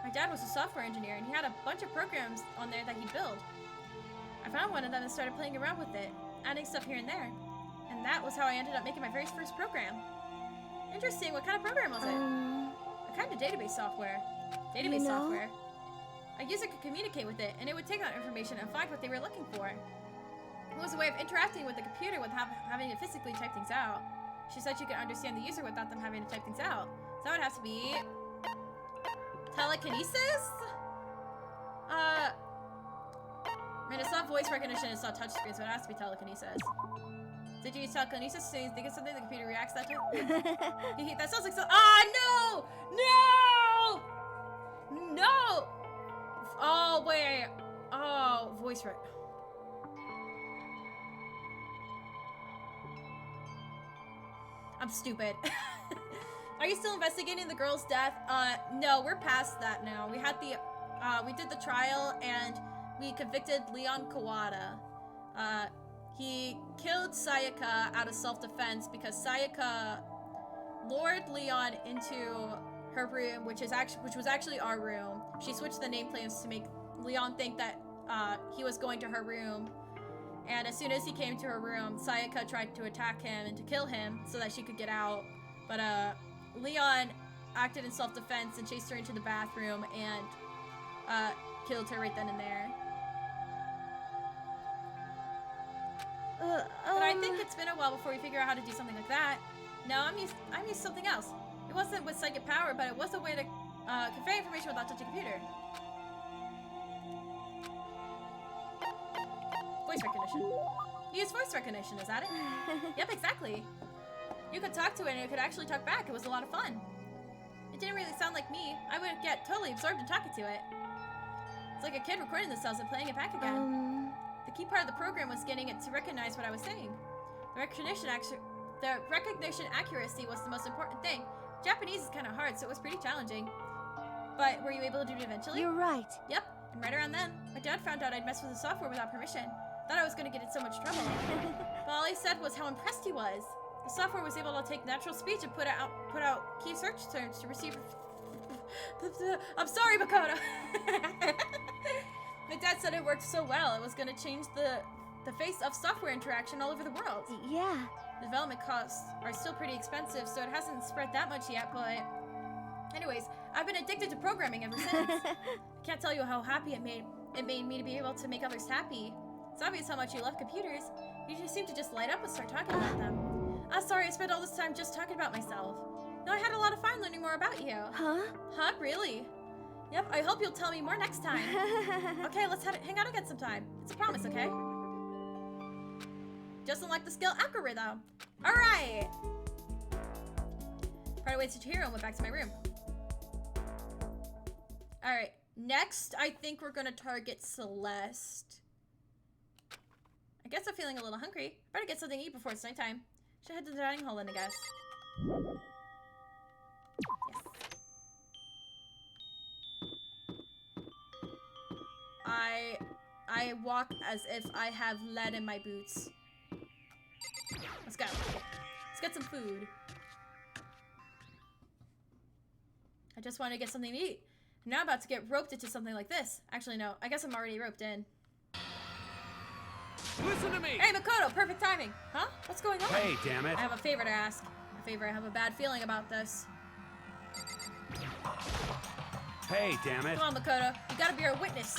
My dad was a software engineer, and he had a bunch of programs on there that he'd build. I found one of them and started playing around with it, adding stuff here and there. And that was how I ended up making my very first program. Interesting. What kind of program was it? A kind of database software. Database You know? software. A user could communicate with it, and it would take that information and find what they were looking for. It was a way of interacting with the computer without having to physically type things out. She said she could understand the user without them having to type things out. So that would have to be... telekinesis? I mean, it's not voice recognition, it's not touchscreen, so it has to be telekinesis. Did you use telekinesis? So you think of something the computer reacts that to? That sounds like so. Ah, no! No! No! Oh, wait. Oh, voice rec. I'm stupid. Are you still investigating the girl's death? No, we're past that now. We had the, we did the trial and we convicted Leon Kawada. He killed Sayaka out of self-defense because Sayaka lured Leon into her room, which was actually our room. She switched the nameplates to make Leon think that he was going to her room. And as soon as he came to her room, Sayaka tried to attack him and to kill him so that she could get out. But Leon acted in self-defense and chased her into the bathroom and killed her right then and there. But I think it's been a while before we figure out how to do something like that. No, I'm used to something else. It wasn't with psychic power, but it was a way to convey information without touching a computer. Voice recognition. You use voice recognition, is that it? Yep, exactly. You could talk to it and it could actually talk back. It was a lot of fun. It didn't really sound like me. I would get totally absorbed in talking to it. It's like a kid recording themselves and playing it back again. The key part of the program was getting it to recognize what I was saying. The recognition accuracy was the most important thing. Japanese is kind of hard, so it was pretty challenging. But were you able to do it eventually? You're right. Yep, and right around then, my dad found out I'd messed with the software without permission. Thought I was going to get in so much trouble. But all he said was how impressed he was. The software was able to take natural speech and put out key search terms to receive... I'm sorry, Makoto! My dad said it worked so well, it was going to change the face of software interaction all over the world. Yeah. The development costs are still pretty expensive, so it hasn't spread that much yet, but... Anyways, I've been addicted to programming ever since. I can't tell you how happy it made me to be able to make others happy. It's obvious how much you love computers. You just seem to just light up and start talking about them. Sorry, I spent all this time just talking about myself. No, I had a lot of fun learning more about you. Huh? Huh? Really? Yep, I hope you'll tell me more next time. Okay, let's hang out again sometime. It's a promise, okay? Just unlock the skill Akure, though. Alright! Right away to Chihiro and went back to my room. Alright, next I think we're gonna target Celeste. I guess I'm feeling a little hungry. Better get something to eat before it's nighttime. Should head to the dining hall then, I guess. Yes. I walk as if I have lead in my boots. Let's go. Let's get some food. I just wanted to get something to eat. I'm now about to get roped into something like this. Actually, no. I guess I'm already roped in. Listen to me! Hey, Makoto, perfect timing. Huh? What's going on? Hey, damn it. I have a favor to ask. A favor, I have a bad feeling about this. Hey, damn it. Come on, Makoto. You gotta be our witness.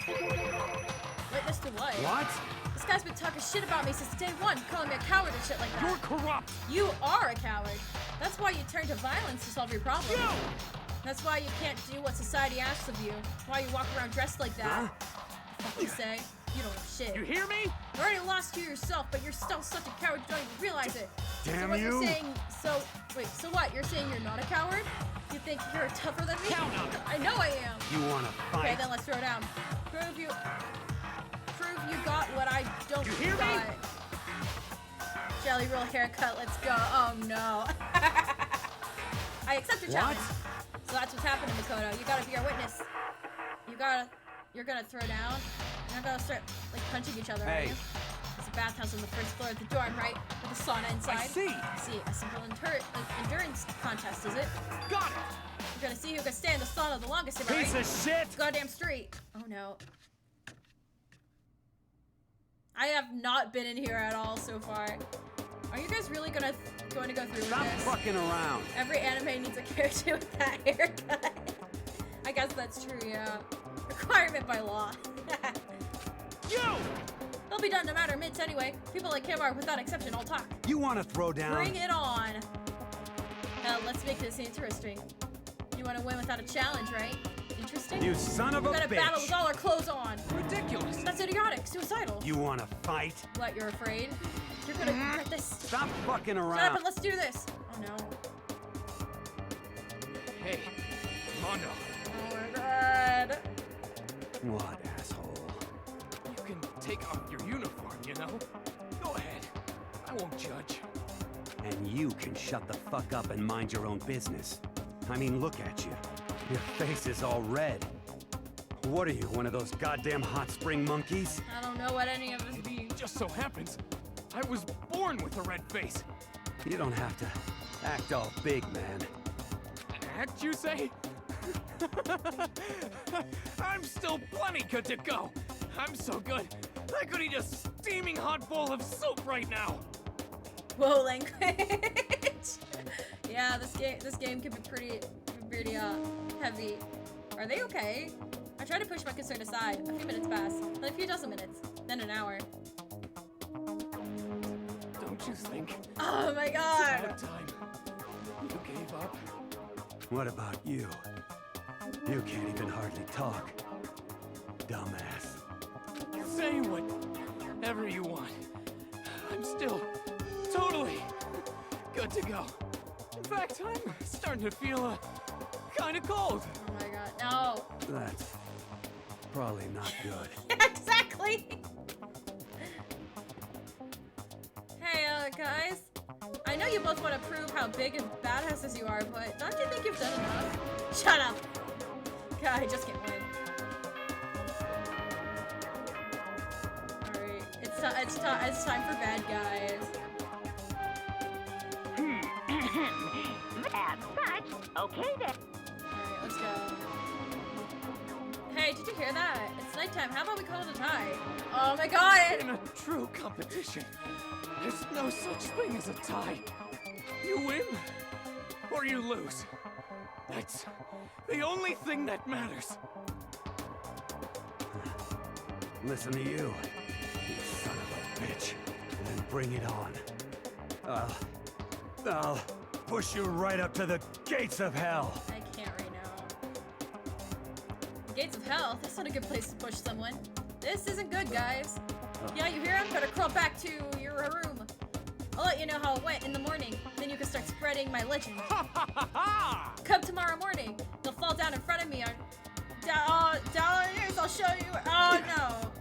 Witness to what? What? This guy's been talking shit about me since day one, calling me a coward and shit like that. You're corrupt. You are a coward. That's why you turn to violence to solve your problems. You! That's why you can't do what society asks of you. Why you walk around dressed like that. Huh? The fuck you say? You don't know shit. You hear me? You already lost you yourself, but you're still such a coward you don't even realize it. Damn so what you. You're saying, wait, so what? You're saying you're not a coward? You think you're tougher than me? Count on it. I know I am. You wanna fight? Okay, then let's throw down. Prove you got what I don't You hear me? got. Jelly roll haircut, let's go. Oh no. I accept your challenge. So that's what's happening, Makoto. You gotta be our witness. You're gonna throw down. You're not gonna start like punching each other, are Hey. you? There's a bathhouse on the first floor of the dorm, right? With a sauna inside. I see. A simple endurance contest, is it? Got it. You're gonna see who can stay in the sauna the longest, am I Piece right? of shit. Goddamn straight. Oh no. I have not been in here at all so far. Are you guys really going to go through Stop with this? fucking around. Every anime needs a character with that haircut. I guess that's true, yeah. Requirement by law. You! They'll be done no matter mints anyway. People like him are, without exception, all talk. You wanna throw down? Bring it on. Hell, let's make this interesting. You want to win without a challenge, right? Interesting? You son of a We're gonna bitch. battle with all our clothes on. Ridiculous. That's idiotic. Suicidal. You wanna fight? What, you're afraid? You're gonna regret this. Stop fucking Shut up around. and let's do this. Oh no. Hey, Mondo. Oh my god. What, asshole? You can take off your uniform, you know? Go ahead. I won't judge. And you can shut the fuck up and mind your own business. I mean, look at you. Your face is all red. What are you, one of those goddamn hot spring monkeys? I don't know what any of this means. It just so happens, I was born with a red face. You don't have to act all big, man. Act, you say? I'm still plenty good to go. I'm so good, I could eat a steaming hot bowl of soup right now. Whoa, language. Yeah, this game can be pretty heavy. Are they okay? I tried to push my concern aside. A few minutes pass, then a few dozen minutes, then an hour. Don't you think? Oh my It's god. about time you gave up. What about you? You can't even hardly talk. Dumbass. Say whatever you want. I'm still totally good to go. In fact, I'm starting to feel kind of cold. Oh my god. No. That's probably not good. Exactly. Hey, guys. I know you both want to prove how big and badasses you are, but don't you think you've done enough? Shut up. God, I just can't win. Alright, it's time for bad guys. That's such. Okay then. Alright, let's go. Hey, did you hear that? It's nighttime. How about we call it a tie? Oh my god! In a true competition, there's no such thing as a tie. You win, or you lose. That's the only thing that matters. Listen to you son of a bitch. Then bring it on. I'll push you right up to the gates of hell. I can't right now. Gates of hell? That's not a good place to push someone. This isn't good, guys. Yeah, you hear him? Better crawl back to your room. I'll let you know how it went in the morning. Then you can start spreading my legend. Come tomorrow morning. They'll fall down in front of me. Down years, I'll show you. Oh no.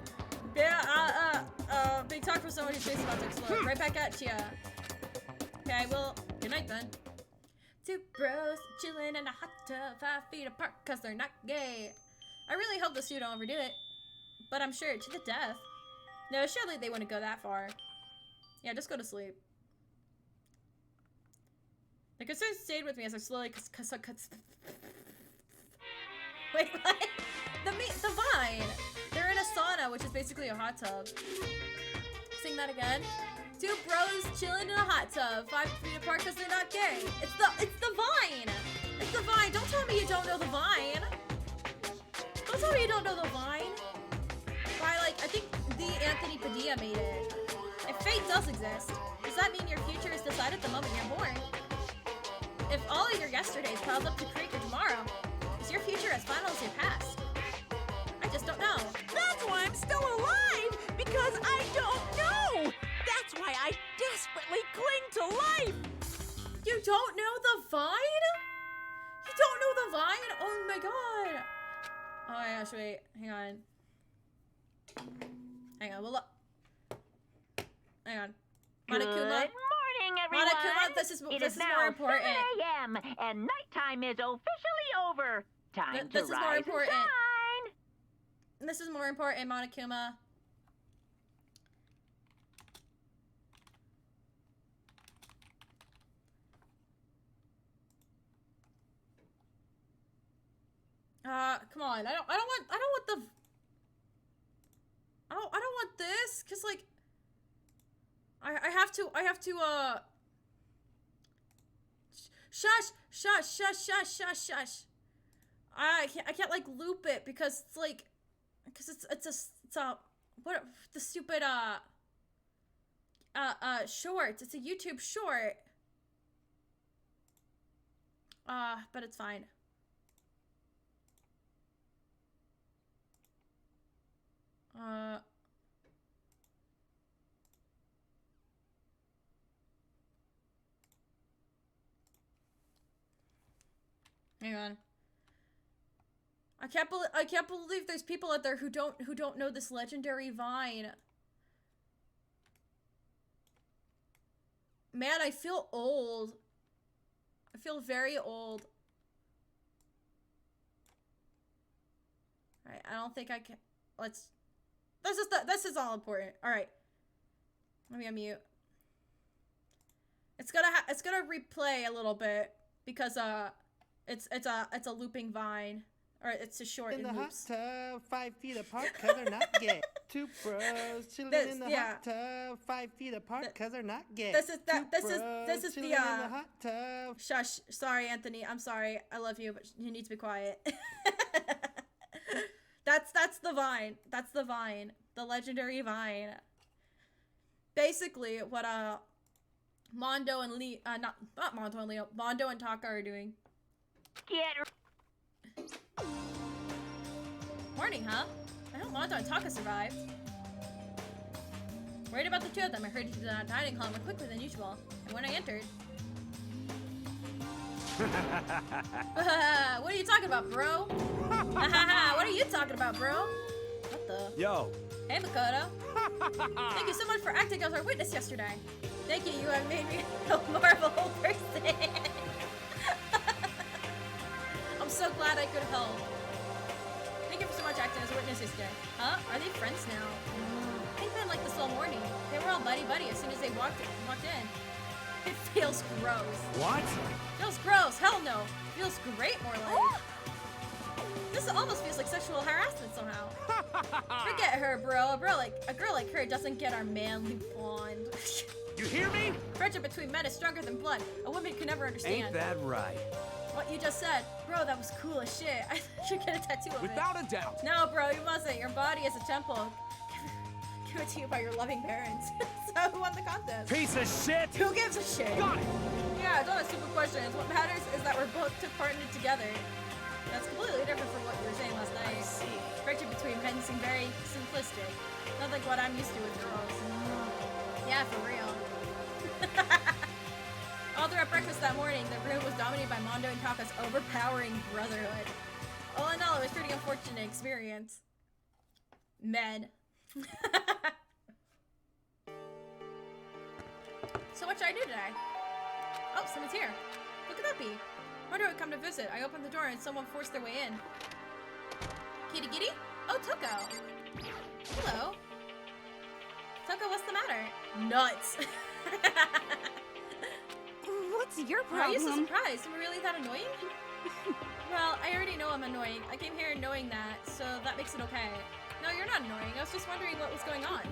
Big talk for someone whose face is about to explode. Right back at ya. Okay, well, good night then. Two bros chilling in a hot tub 5 feet apart cause they're not gay. I really hope those two don't overdo it. But I'm sure to the death. No, surely they wouldn't go that far. Yeah, just go to sleep. The concern stayed with me as I slowly Wait, what? The vine! They're in a sauna, which is basically a hot tub. Sing that again. Two bros chilling in a hot tub, 5 feet apart because they're not gay. It's the vine! It's the vine! Don't tell me you don't know the vine! Don't tell me you don't know the vine! By, like, I think the Anthony Padilla made it. If fate does exist, does that mean your future is decided the moment you're born? If all of your yesterdays piled up to create your tomorrow, is your future as final as your past? I just don't know. That's why I'm still alive! Because I don't know! That's why I desperately cling to life! You don't know the vine? You don't know the vine? Oh my god! Oh my gosh, wait. Hang on. Hang on, we'll look. Hang on. Good Monokuma. morning, everyone! Monokuma, this is It this is is now more important. 7 a.m. and nighttime is officially over. Time This to is more rise important. and shine. This is more important, Monokuma. Come on. I don't want this, cause like I have to shush. I can't like loop it because it's like it's a what the stupid short. It's a YouTube short. But it's fine. Hang on. I can't believe there's people out there who don't know this legendary vine. Man, I feel old. I feel very old. Alright, I don't think I can. This is all important. Alright. Let me unmute. It's gonna replay a little bit because it's a looping vine. Or it's a short. In the it hot loops. tub, 5 feet apart, cause they're not gay. Two bros chilling in the hot tub, 5 feet apart, cause they're not gay. This is Chilling the in the hot tub. Shush. Sorry, Anthony. I'm sorry. I love you, but you need to be quiet. That's the vine. That's the vine. The legendary vine. Basically, what Mondo and Lee not Mondo and Leo, Mondo and Taka are doing. Get Morning, huh? I hope Mondo and Taka survived. Worried about the two of them, I hurried to the dining hall more quickly than usual. And when I entered... What are you talking about, bro? What are you talking about, bro? What the? Yo. Hey, Makoto. Thank you so much for acting as our witness yesterday. Thank you, you have made me a more of a whole person. I'm so glad I could help. Thank you for so much acting as a witness yesterday. Huh? Are they friends now? They've been like this all morning. They were all buddy-buddy as soon as they walked in. It feels gross. What? Feels gross. Hell no. Feels great, more like. This almost feels like sexual harassment somehow. Forget her, bro. A girl like her doesn't get our manly bond. You hear me? Friendship between men is stronger than blood. A woman could never understand. Ain't that right? What you just said, bro, that was cool as shit. I should get a tattoo of it. Without a doubt. No, bro, you mustn't. Your body is a temple. Give it to you by your loving parents. So who won the contest? Piece of shit. Who gives a shit? Got it. Yeah, don't ask stupid questions. What matters is that we're both took part in it together. That's completely different from what you were saying last night. I see. Friendship between men seem very simplistic. Not like what I'm used to with girls. Yeah, for real. All throughout breakfast that morning, the room was dominated by Mondo and Taka's overpowering brotherhood. All in all, it was a pretty unfortunate experience. Men. So what should I do today? Oh, someone's here. Who could that be? Wonder who would come to visit. I opened the door and someone forced their way in. Kirigiri? Oh, Toko. Hello. Toko, what's the matter? Nuts. What's your Why are you so problem? surprised? Am I really that annoying? Well, I already know I'm annoying. I came here knowing that, so that makes it okay. No, you're not annoying. I was just wondering what was going on.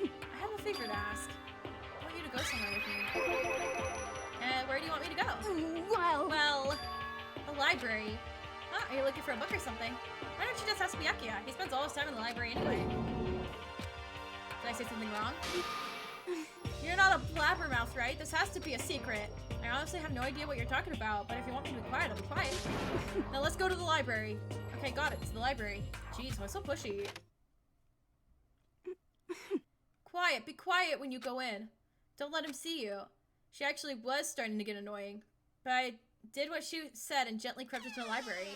I have a favor to ask. I want you to go somewhere with me. And where do you want me to go? Well, a library. Huh? Are you looking for a book or something? Why don't you just ask Byakuya? He spends all his time in the library anyway. Did I say something wrong? You're not a blabbermouth, right? This has to be a secret. I honestly have no idea what you're talking about, but if you want me to be quiet, I'll be quiet. Now let's go to the library. Okay, got it. It's the library. Jeez, why so pushy? Quiet. Be quiet when you go in. Don't let him see you. She actually was starting to get annoying, but I did what she said and gently crept into the library.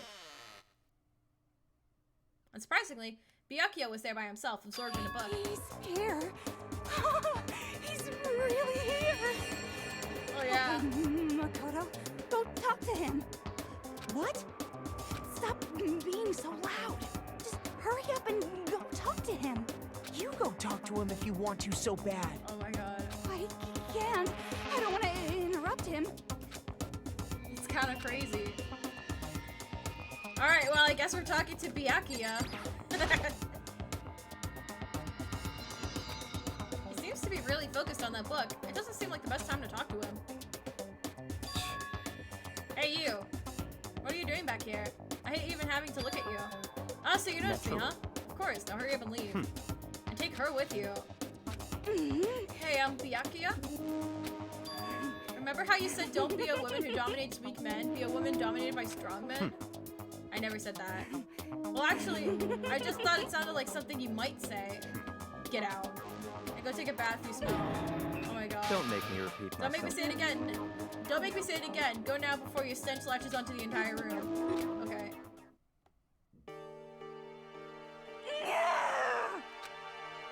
Unsurprisingly, Byakuya was there by himself, absorbed in a book. He's here. He's really here. Oh yeah. Makoto, don't talk to him. What? Stop being so loud. Just hurry up and go talk to him. You go talk to him if you want to so bad. Oh my god. I can't. I don't want to interrupt him. It's kind of crazy. Alright, well, I guess we're talking to Byakuya. He seems to be really focused on that book. It doesn't seem like the best time to talk to him. Hey, you. What are you doing back here? I hate even having to look at you. Oh, so you noticed me, huh? Of course. Now hurry up and leave. And take her with you. Hey, Byakuya? Remember how you said don't be a woman who dominates weak men, be a woman dominated by strong men? I never said that. Well, actually, I just thought it sounded like something you might say. Get out. And go take a bath, you smell. Oh my god. Don't make me repeat myself. Don't make me say it again. Don't make me say it again. Go now before your stench latches onto the entire room. Okay.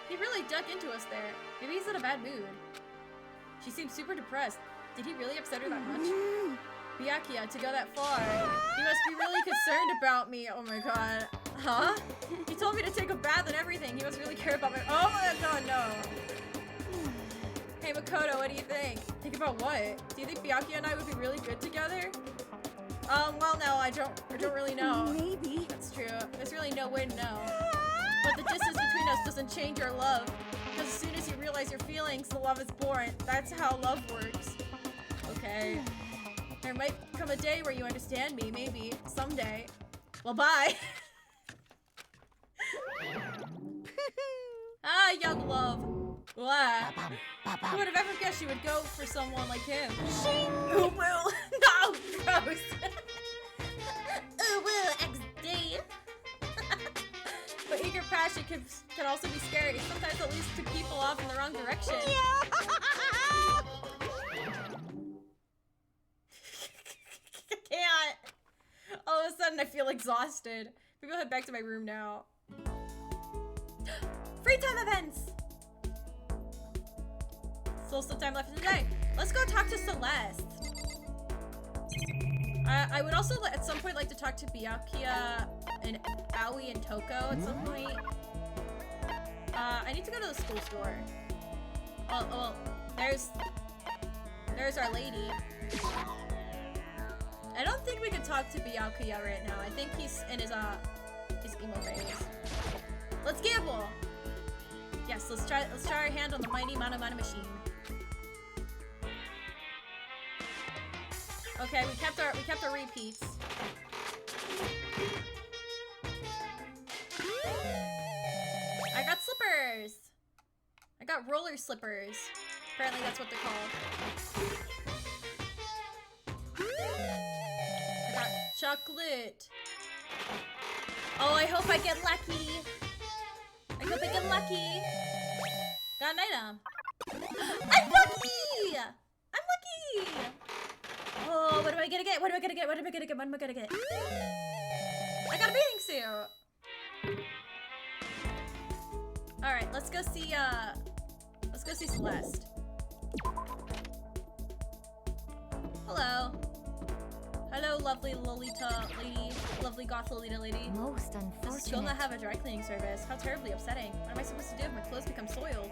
He really dug into us there. Maybe he's in a bad mood. She seems super depressed. Did he really upset her that much? Byakuya, to go that far, he must be really concerned about me. Oh my god. Huh? He told me to take a bath and everything. He must really care about me. Oh my god, no. Hey Makoto, what do you think? Think about what? Do you think Byakuya and I would be really good together? Well no, I don't really know. Maybe. That's true. There's really no way to know. But the distance between us doesn't change our love. Because as soon as you realize your feelings, the love is born. That's how love works. Okay. There might come a day where you understand me, maybe. Someday. Well, bye. Ah, young love. Blah. Who would have ever guessed you would go for someone like him? Ooh, woo. No, gross. Ooh, woo, ex-Dave. But eager passion can also be scary. Sometimes it leads to people off in the wrong direction. I can't. All of a sudden, I feel exhausted. Maybe I'll head back to my room now. Free time events! Still some time left in the day. Let's go talk to Celeste. I would also at some point like to talk to Byakuya and Aoi and Toko at some point. I need to go to the school store. Well, there's our lady. I don't think we can talk to Byakuya right now. I think he's in his emo phase. Let's gamble. Yes, let's try our hand on the mighty Mana Mana machine. Okay, we kept our repeats. I got slippers. I got roller slippers. Apparently that's what they're called. I got chocolate. Oh, I hope I get lucky. I hope I get lucky. Got an item. I'm lucky! I'm lucky! Oh, what am I gonna get? What am I gonna get? What am I gonna get? What am I gonna get? I got a bathing suit! Alright, let's go see Celeste. Hello. Hello, lovely Lolita lady. Lovely goth Lolita lady. Most Does unfortunate. school not have a dry cleaning service? How terribly upsetting. What am I supposed to do if my clothes become soiled?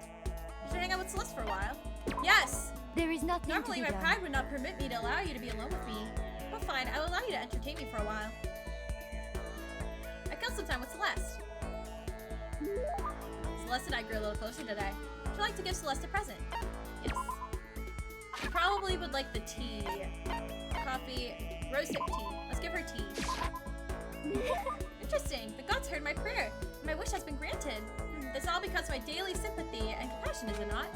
Should hang out with Celeste for a while. Yes! There is nothing Normally, to my be done. pride would not permit me to allow you to be alone with me. But fine, I will allow you to entertain me for a while. I killed some time with Celeste. Celeste and I grew a little closer today. Would you like to give Celeste a present? Yes. She probably would like the tea. Coffee, rose hip tea. Let's give her tea. Interesting. The gods heard my prayer. My wish has been granted. This all because of my daily sympathy and compassion, is it not?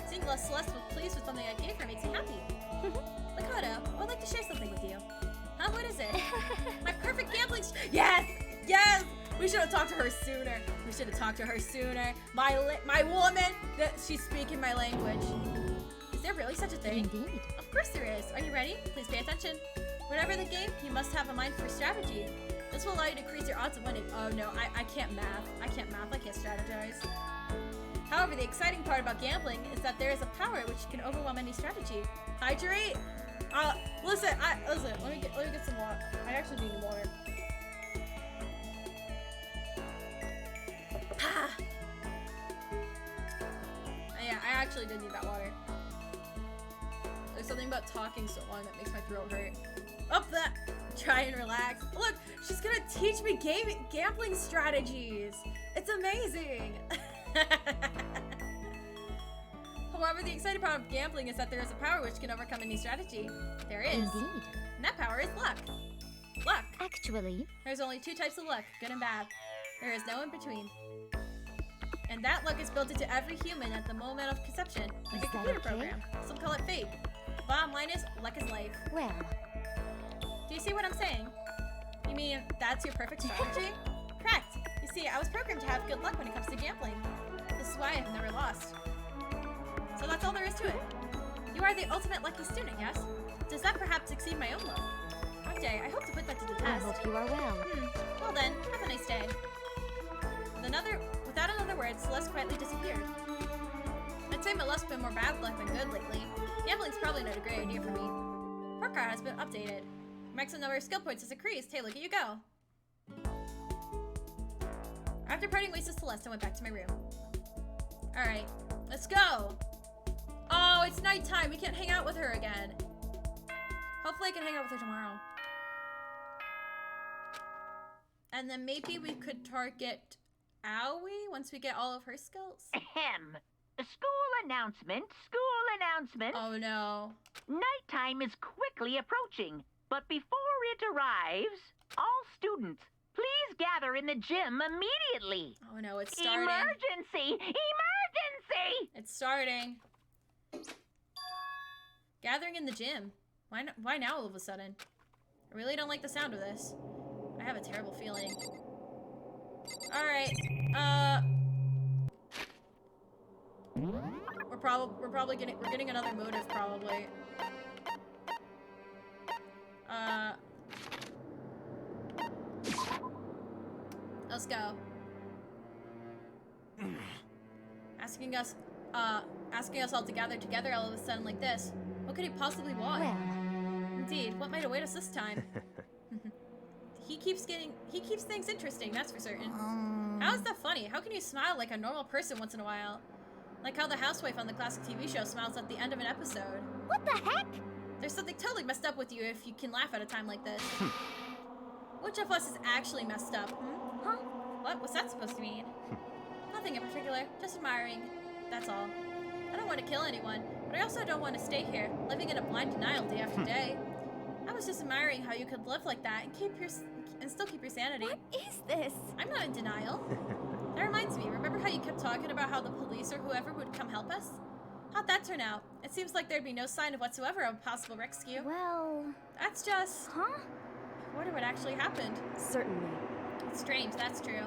Seeing Celeste was pleased with something I gave her makes me happy. MAKOOTO, I would like to share something with you. Huh? What is it? My perfect gambling Yes! Yes! We should have talked to her sooner. We should have talked to her sooner. My woman! She's speaking my language. Is there really such a thing? Indeed. Of course there is. Are you ready? Please pay attention. Whatever the game, you must have a mind for strategy. This will allow you to increase your odds of winning. Oh no, I can't math. I can't math. I can't strategize. However, the exciting part about gambling is that there is a power which can overwhelm any strategy. Hydrate. Listen. Let me get some water. I actually need water. Yeah, I actually did need that water. There's something about talking so long that makes my throat hurt. Up that. Try and relax. Look, she's gonna teach me gambling strategies. It's amazing. However, the exciting part of gambling is that there is a power which can overcome any strategy. There is. Indeed. And that power is luck. Luck. Actually, There's only two types of luck, good and bad. There is no in between. And that luck is built into every human at the moment of conception, like a Is that computer okay? program. Some call it fate. Bottom line is, luck is life. well, Do you see what I'm saying? You mean that's your perfect strategy? Correct. You see, I was programmed to have good luck when it comes to gambling. This is why I've never lost. So that's all there is to it. You are the ultimate lucky student, yes? Does that perhaps exceed my own luck? One day, I hope to put that to the I test. hope you are well. Well then, have a nice day. Without another word, Celeste quietly disappeared. I'd say my luck's been more bad luck than good lately. Gambling's probably not a great idea for me. Report card has been updated. Maximum number of skill points has increased. Hey, look at you go. After parting ways with Celeste, I went back to my room. Alright, let's go! Oh, it's nighttime. We can't hang out with her again. Hopefully I can hang out with her tomorrow. And then maybe we could target Aoi once we get all of her skills. Ahem. School announcement, school announcement. Oh no. Nighttime is quickly approaching, but before it arrives, all students, please gather in the gym immediately. Oh no, it's starting. Emergency! Emergency! It's starting. Gathering in the gym. Why now all of a sudden? I really don't like the sound of this. I have a terrible feeling. Alright, we're getting another motive probably. Let's go. Asking us all to gather together all of a sudden like this. What could he possibly want? Well, Indeed, what might await us this time? He keeps things interesting, that's for certain. How is that funny? How can you smile like a normal person once in a while? Like how the housewife on the classic TV show smiles at the end of an episode. what the heck? There's something totally messed up with you if you can laugh at a time like this. Which of us is actually messed up? Huh? What's that supposed to mean? Nothing in particular, just admiring. That's all. I don't want to kill anyone, but I also don't want to stay here, living in a blind denial day after day. I was just admiring how you could live like that and still keep your sanity. What is this? I'm not in denial. That reminds me, remember how you kept talking about how the police or whoever would come help us? How'd that turn out? It seems like there'd be no sign of whatsoever of possible rescue. Well, That's just... huh? I wonder what actually happened. Certainly. It's strange, that's true.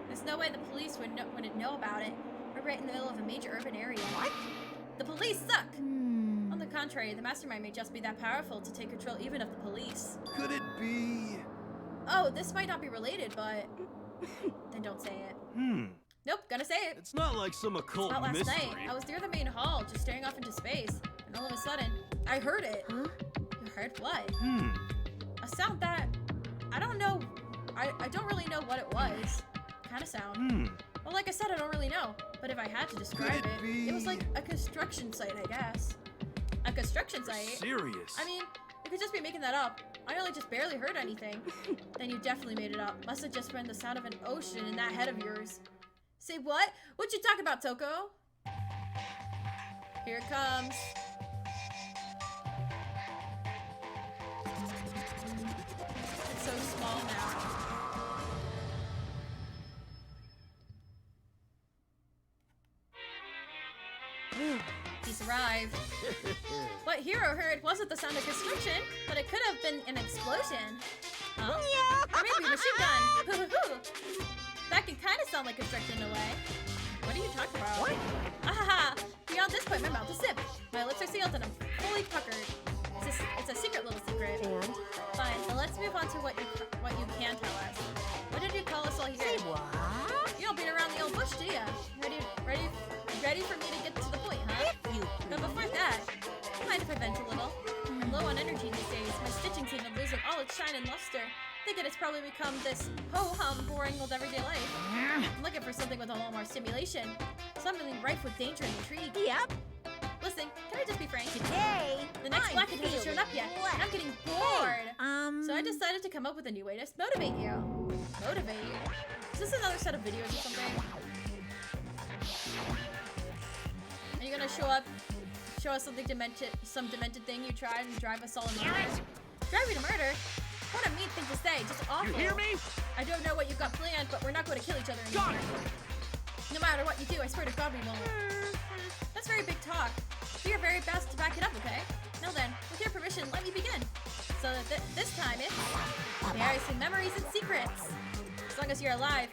There's no way the police wouldn't know about it. We're right in the middle of a major urban area. What? The police suck! On the contrary, the mastermind may just be that powerful to take control even of the police. Could it be? Oh, this might not be related, but... Then don't say it. Nope, gonna say it. It's not like some occult About last mystery. night, I was near the main hall, just staring off into space, and all of a sudden, I heard it. Huh? You heard what? A sound that... I don't know... I don't really know what it was. Kind of sound. Well, like I said, I don't really know. But if I had to describe it was like a construction site, I guess. A construction site? Serious? I mean, you could just be making that up. I only just barely heard anything. Then you definitely made it up. Must have just been the sound of an ocean in that head of yours. Say what? What'd you talk about, Toko? Here it comes. It's so small now. He's arrived. What Hero heard wasn't the sound of construction, but it could have been an explosion. Huh? Or maybe a machine gun. That can kind of sound like construction in a way. What are you talking about? What? Ahaha! Beyond this point, my mouth is zipped. My lips are sealed and I'm fully puckered. It's a secret little secret. And? Fine, now let's move on to what you can tell us. What did you call us all here? Say what? You don't beat around the old bush, do ya? Ready for me to get to the point, huh? But before that, mind if I vent a little? I'm low on energy these days. My stitching seems to losing all its shine and luster. Thinking it's probably become this ho-hum, boring old everyday life. I'm looking for something with a little more stimulation. Something rife with danger and intrigue. Yep. Listen, can I just be frank? Today, The next I'm Blackened hasn't shown up yet, and I'm getting bored. So I Hey, decided to come up with a new way to motivate you. Motivate you? Is this another set of videos or something? Are you gonna show us something demented, some demented thing you tried and drive us all to murder? Drive you to murder? What a mean thing to say, just awful. You hear me? I don't know what you've got planned, but we're not going to kill each other anymore. No matter what you do, I swear to God we won't. That's very big talk. Do your very best to back it up, okay? Now then, with your permission, let me begin. So that this time it's embarrassing memories and secrets. As long as you're alive,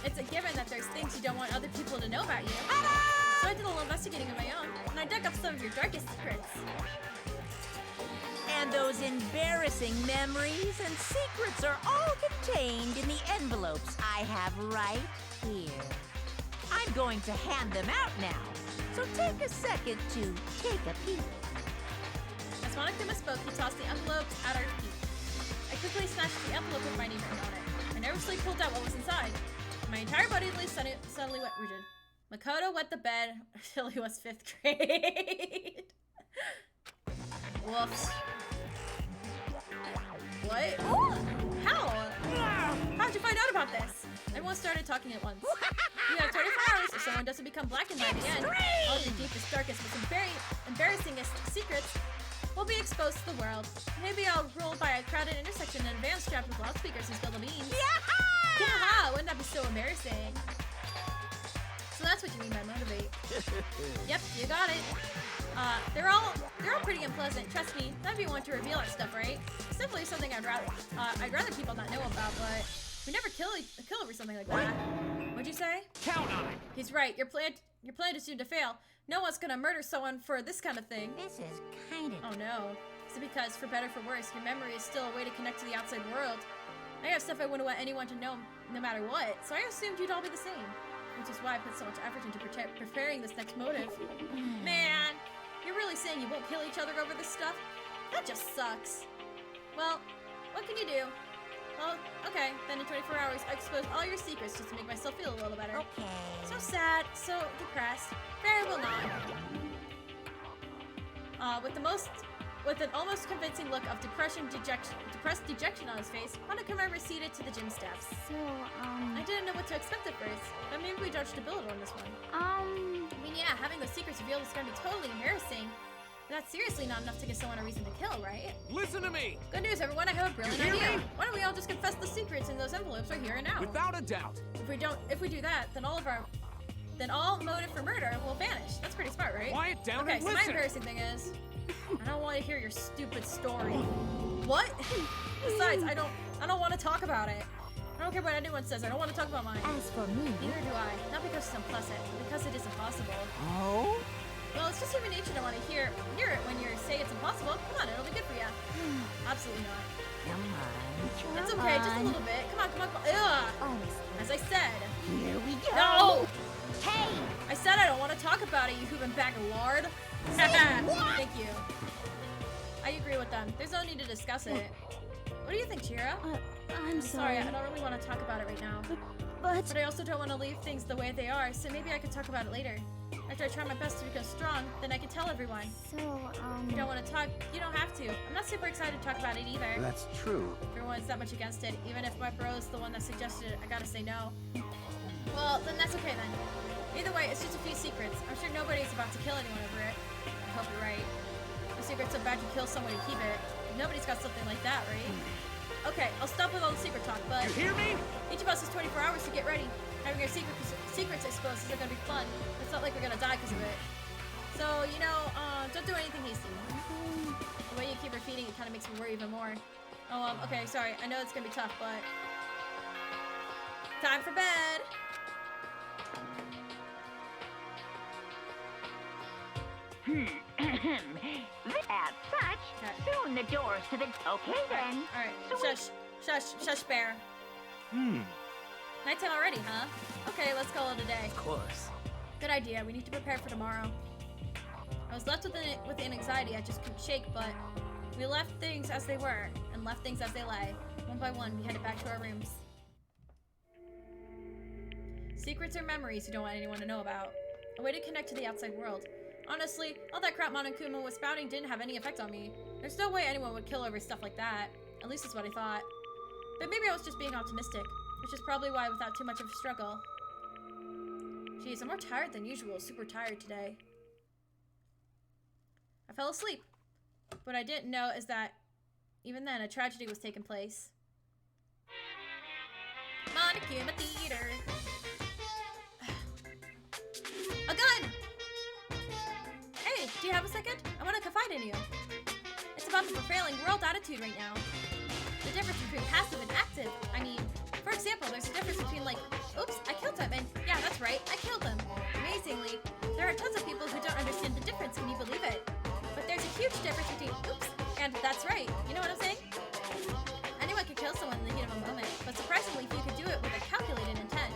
it's a given that there's things you don't want other people to know about you. So I did a little investigating of my own, and I dug up some of your darkest secrets. And those embarrassing memories and secrets are all contained in the envelopes I have right here. I'm going to hand them out now, so take a second to take a peek. As Monokuma spoke, he tossed the envelopes at our feet. I quickly snatched the envelope with my name written on it. I nervously pulled out what was inside. My entire body suddenly went rigid. Makoto wet the bed until he was 5th grade. Whoops. What? How? How'd you find out about this? Everyone started talking at once. You have 24 hours if someone doesn't become blackened by the end. All the deepest, darkest, most embarrassingest secrets will be exposed to the world. Maybe I'll roll by a crowded intersection in a van strapped with loudspeakers and spill the beans. Yeah! Wouldn't that be so embarrassing? So that's what you mean by motivate. Yep, you got it. They're all pretty unpleasant. Trust me, that'd be one to reveal that stuff, right? It's definitely something I'd rather people not know about, but we never kill over something like that. What'd you say? Count on it. He's right. Your plan is doomed to fail. No one's gonna murder someone for this kind of thing. this is kind of... Oh no. Is it because, for better or for worse, your memory is still a way to connect to the outside world? I have stuff I wouldn't want anyone to know, no matter what, so I assumed you'd all be the same. Which is why I put so much effort into preparing this next motive. Man, you're really saying you won't kill each other over this stuff? That just sucks. Well, what can you do? Well, okay, then in 24 hours, I exposed all your secrets just to make myself feel a little better. Okay. So sad, so depressed. Very well not. With an almost convincing look of depressed dejection on his face, Monokuma receded to the gym steps. So, I didn't know what to expect at first, but maybe we dodged a bullet on this one. I mean, yeah, having those secrets revealed is gonna be totally embarrassing. But that's seriously not enough to give someone a reason to kill, right? Listen to me. Good news, everyone, I have a brilliant You hear idea. me? Why don't we all just confess the secrets in those envelopes right here and now? Without a doubt. If we do that, then all motive for murder will vanish. That's pretty smart, right? Quiet down Okay, and so my listen. embarrassing thing is, I don't want to hear your stupid story. What? Besides, I don't want to talk about it. I don't care what anyone says. I don't want to talk about mine. as for me... Neither do I. Not because it's unpleasant, but because it is impossible. Oh? Well, it's just human nature to want to hear it when you say it's impossible. Come on, it'll be good for you. Absolutely not. Come on. It's okay, just a little bit. Come on. Ugh. Honestly. As I said. Here we go. No! Hey! I said I don't want to talk about it, you hoovin' bag of lard. Thank you. I agree with them. There's no need to discuss it. What do you think, Chiro? I'm Sorry, I don't really want to talk about it right now. But I also don't want to leave things the way they are, so maybe I could talk about it later. After I try my best to become strong, then I can tell everyone. so, If you don't want to talk, you don't have to. I'm not super excited to talk about it either. That's true. Everyone's that much against it. Even if my bro's the one that suggested it, I gotta say no. Well, then that's okay then. Either way, it's just a few secrets. I'm sure nobody's about to kill anyone over it. I hope you're right. The secret's so bad you kill someone to keep it. Nobody's got something like that, right? Okay, I'll stop with all the secret talk, but... You hear me? Each of us has 24 hours to get ready. Having our secrets exposed isn't gonna be fun. It's not like we're gonna die because of it. So, you know, don't do anything hasty. The way you keep repeating it kind of makes me worry even more. Oh, okay, sorry. I know it's gonna be tough, but... Time for bed! As such, soon the doors to the... Okay, then. Alright, shush, bear. Nighttime already, huh? Okay, let's call it a day. Of course. Good idea. We need to prepare for tomorrow. I was left with an anxiety I just couldn't shake, but we left things as they were and left things as they lay. One by one, we headed back to our rooms. Secrets or memories you don't want anyone to know about. A way to connect to the outside world. Honestly, all that crap Monokuma was spouting didn't have any effect on me. There's no way anyone would kill over stuff like that. At least that's what I thought. But maybe I was just being optimistic, which is probably why without too much of a struggle. Jeez, I'm more tired than usual. Super tired today. I fell asleep. What I didn't know is that even then a tragedy was taking place. Monokuma Theater. A gun! Hey, do you have a second? I want to confide in you. It's about the prevailing world attitude right now. The difference between passive and active. I mean, for example, there's a difference between like, oops, I killed him, and yeah, that's right, I killed him. Amazingly, there are tons of people who don't understand the difference, can you believe it? But there's a huge difference between oops and that's right. You know what I'm saying? Anyone could kill someone in the heat of a moment, but surprisingly few could do it with a calculated intent.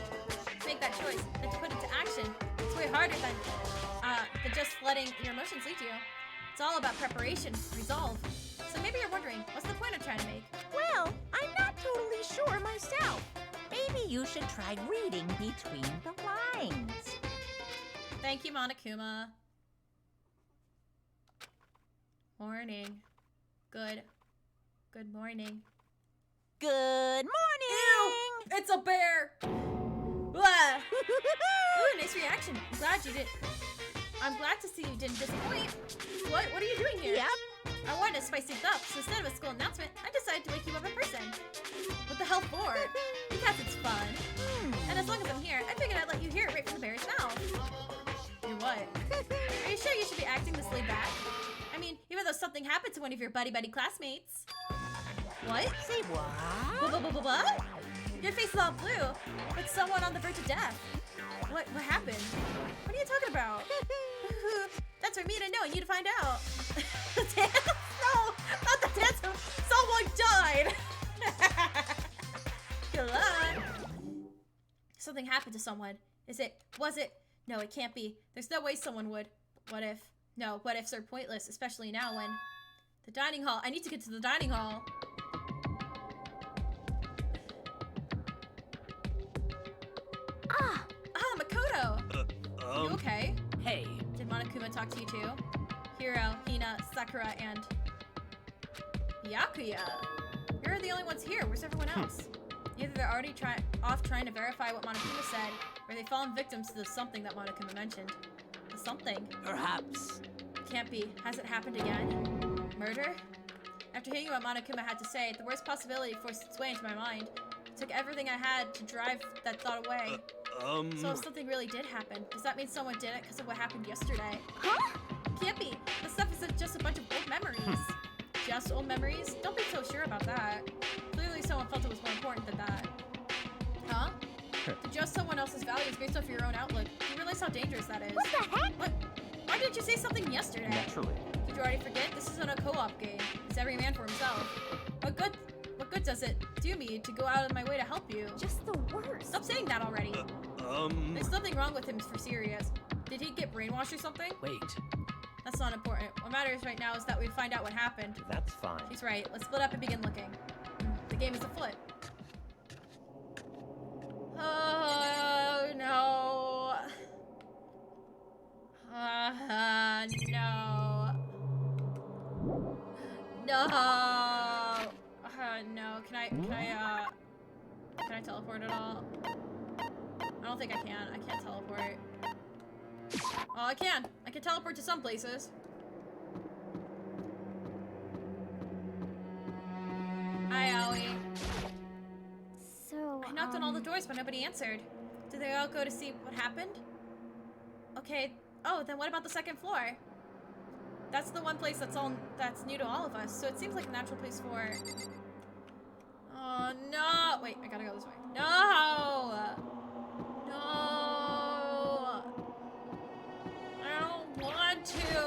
To make that choice and to put it to action, it's way harder than just letting your emotions lead you. It's all about preparation, resolve. So maybe you're wondering, what's the point I'm trying to make? Well, I'm not totally sure myself. Maybe you should try reading between the lines. Thank you, Monokuma. Morning. Good morning. Good morning! Ew! It's a bear! Blah! Ooh, nice reaction. I'm glad to see you didn't disappoint. What are you doing here? Yep. I wanted to spice things up, so instead of a school announcement, I decided to wake you up in person. What the hell for? Because it's fun. And as long as I'm here, I figured I'd let you hear it right from the bear's mouth. You're what? Are you sure you should be acting this laid back? I mean, even though something happened to one of your buddy classmates. What? Say what? What? Your face is all blue, but someone on the verge of death. What happened? What are you talking about? That's for me to know and you to find out. The dance? No, not the dance. Someone died. Good luck. Something happened to someone. Was it? No, it can't be. There's no way someone would. What if? No, what ifs are pointless, especially now when... The dining hall. I need to get to the dining hall. Makoto! You okay? Hey. Did Monokuma talk to you too? Hiro, Hina, Sakura, and... Byakuya! You're the only ones here. Where's everyone else? Either they're already off trying to verify what Monokuma said, or they've fallen victims to the something that Monokuma mentioned. The something? Perhaps. Can't be. Has it happened again? Murder? After hearing what Monokuma had to say, the worst possibility forced its way into my mind. It took everything I had to drive that thought away. So if something really did happen, does that mean someone did it because of what happened yesterday? Huh? Can't be. This stuff is just a bunch of old memories. Just old memories? Don't be so sure about that. Clearly someone felt it was more important than that. Huh? To judge someone else's values based off your own outlook, you realize how dangerous that is. What the heck? What? Why didn't you say something yesterday? Naturally. Did you already forget? This isn't a co-op game. It's every man for himself. What good does it do me to go out of my way to help you? Just the worst. Stop saying that already. There's nothing wrong with him for serious. Did he get brainwashed or something? Wait. That's not important. What matters right now is that we find out what happened. That's fine. She's right. Let's split up and begin looking. The game is afoot. Can I teleport at all? I don't think I can. I can't teleport. Oh, I can. I can teleport to some places. Hi, Aoi. So, I knocked on all the doors, but nobody answered. Did they all go to see what happened? Okay. Oh, then what about the second floor? That's the one place that's new to all of us, so it seems like a natural place for... Oh, no! Wait, I gotta go this way. No! No! I don't want to!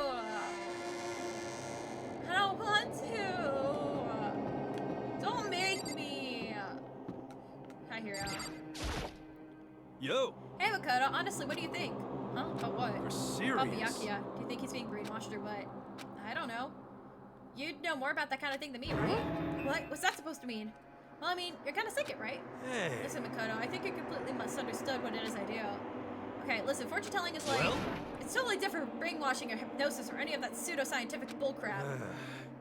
I don't want to! Don't make me! Hi, Hero. Yo, Hey, MAKOOTO, honestly, what do you think? Huh? About what? we're serious. About Byakuya. Do you think he's being brainwashed or what? I don't know. You'd know more about that kind of thing than me, right? What? What's that supposed to mean? Well, I mean, you're kind of psychic, right? Hey. Listen, MAKOOTO, I think you completely misunderstood what it is I do. Okay, listen, fortune telling is like... Well? It's totally different from brainwashing or hypnosis or any of that pseudoscientific bullcrap.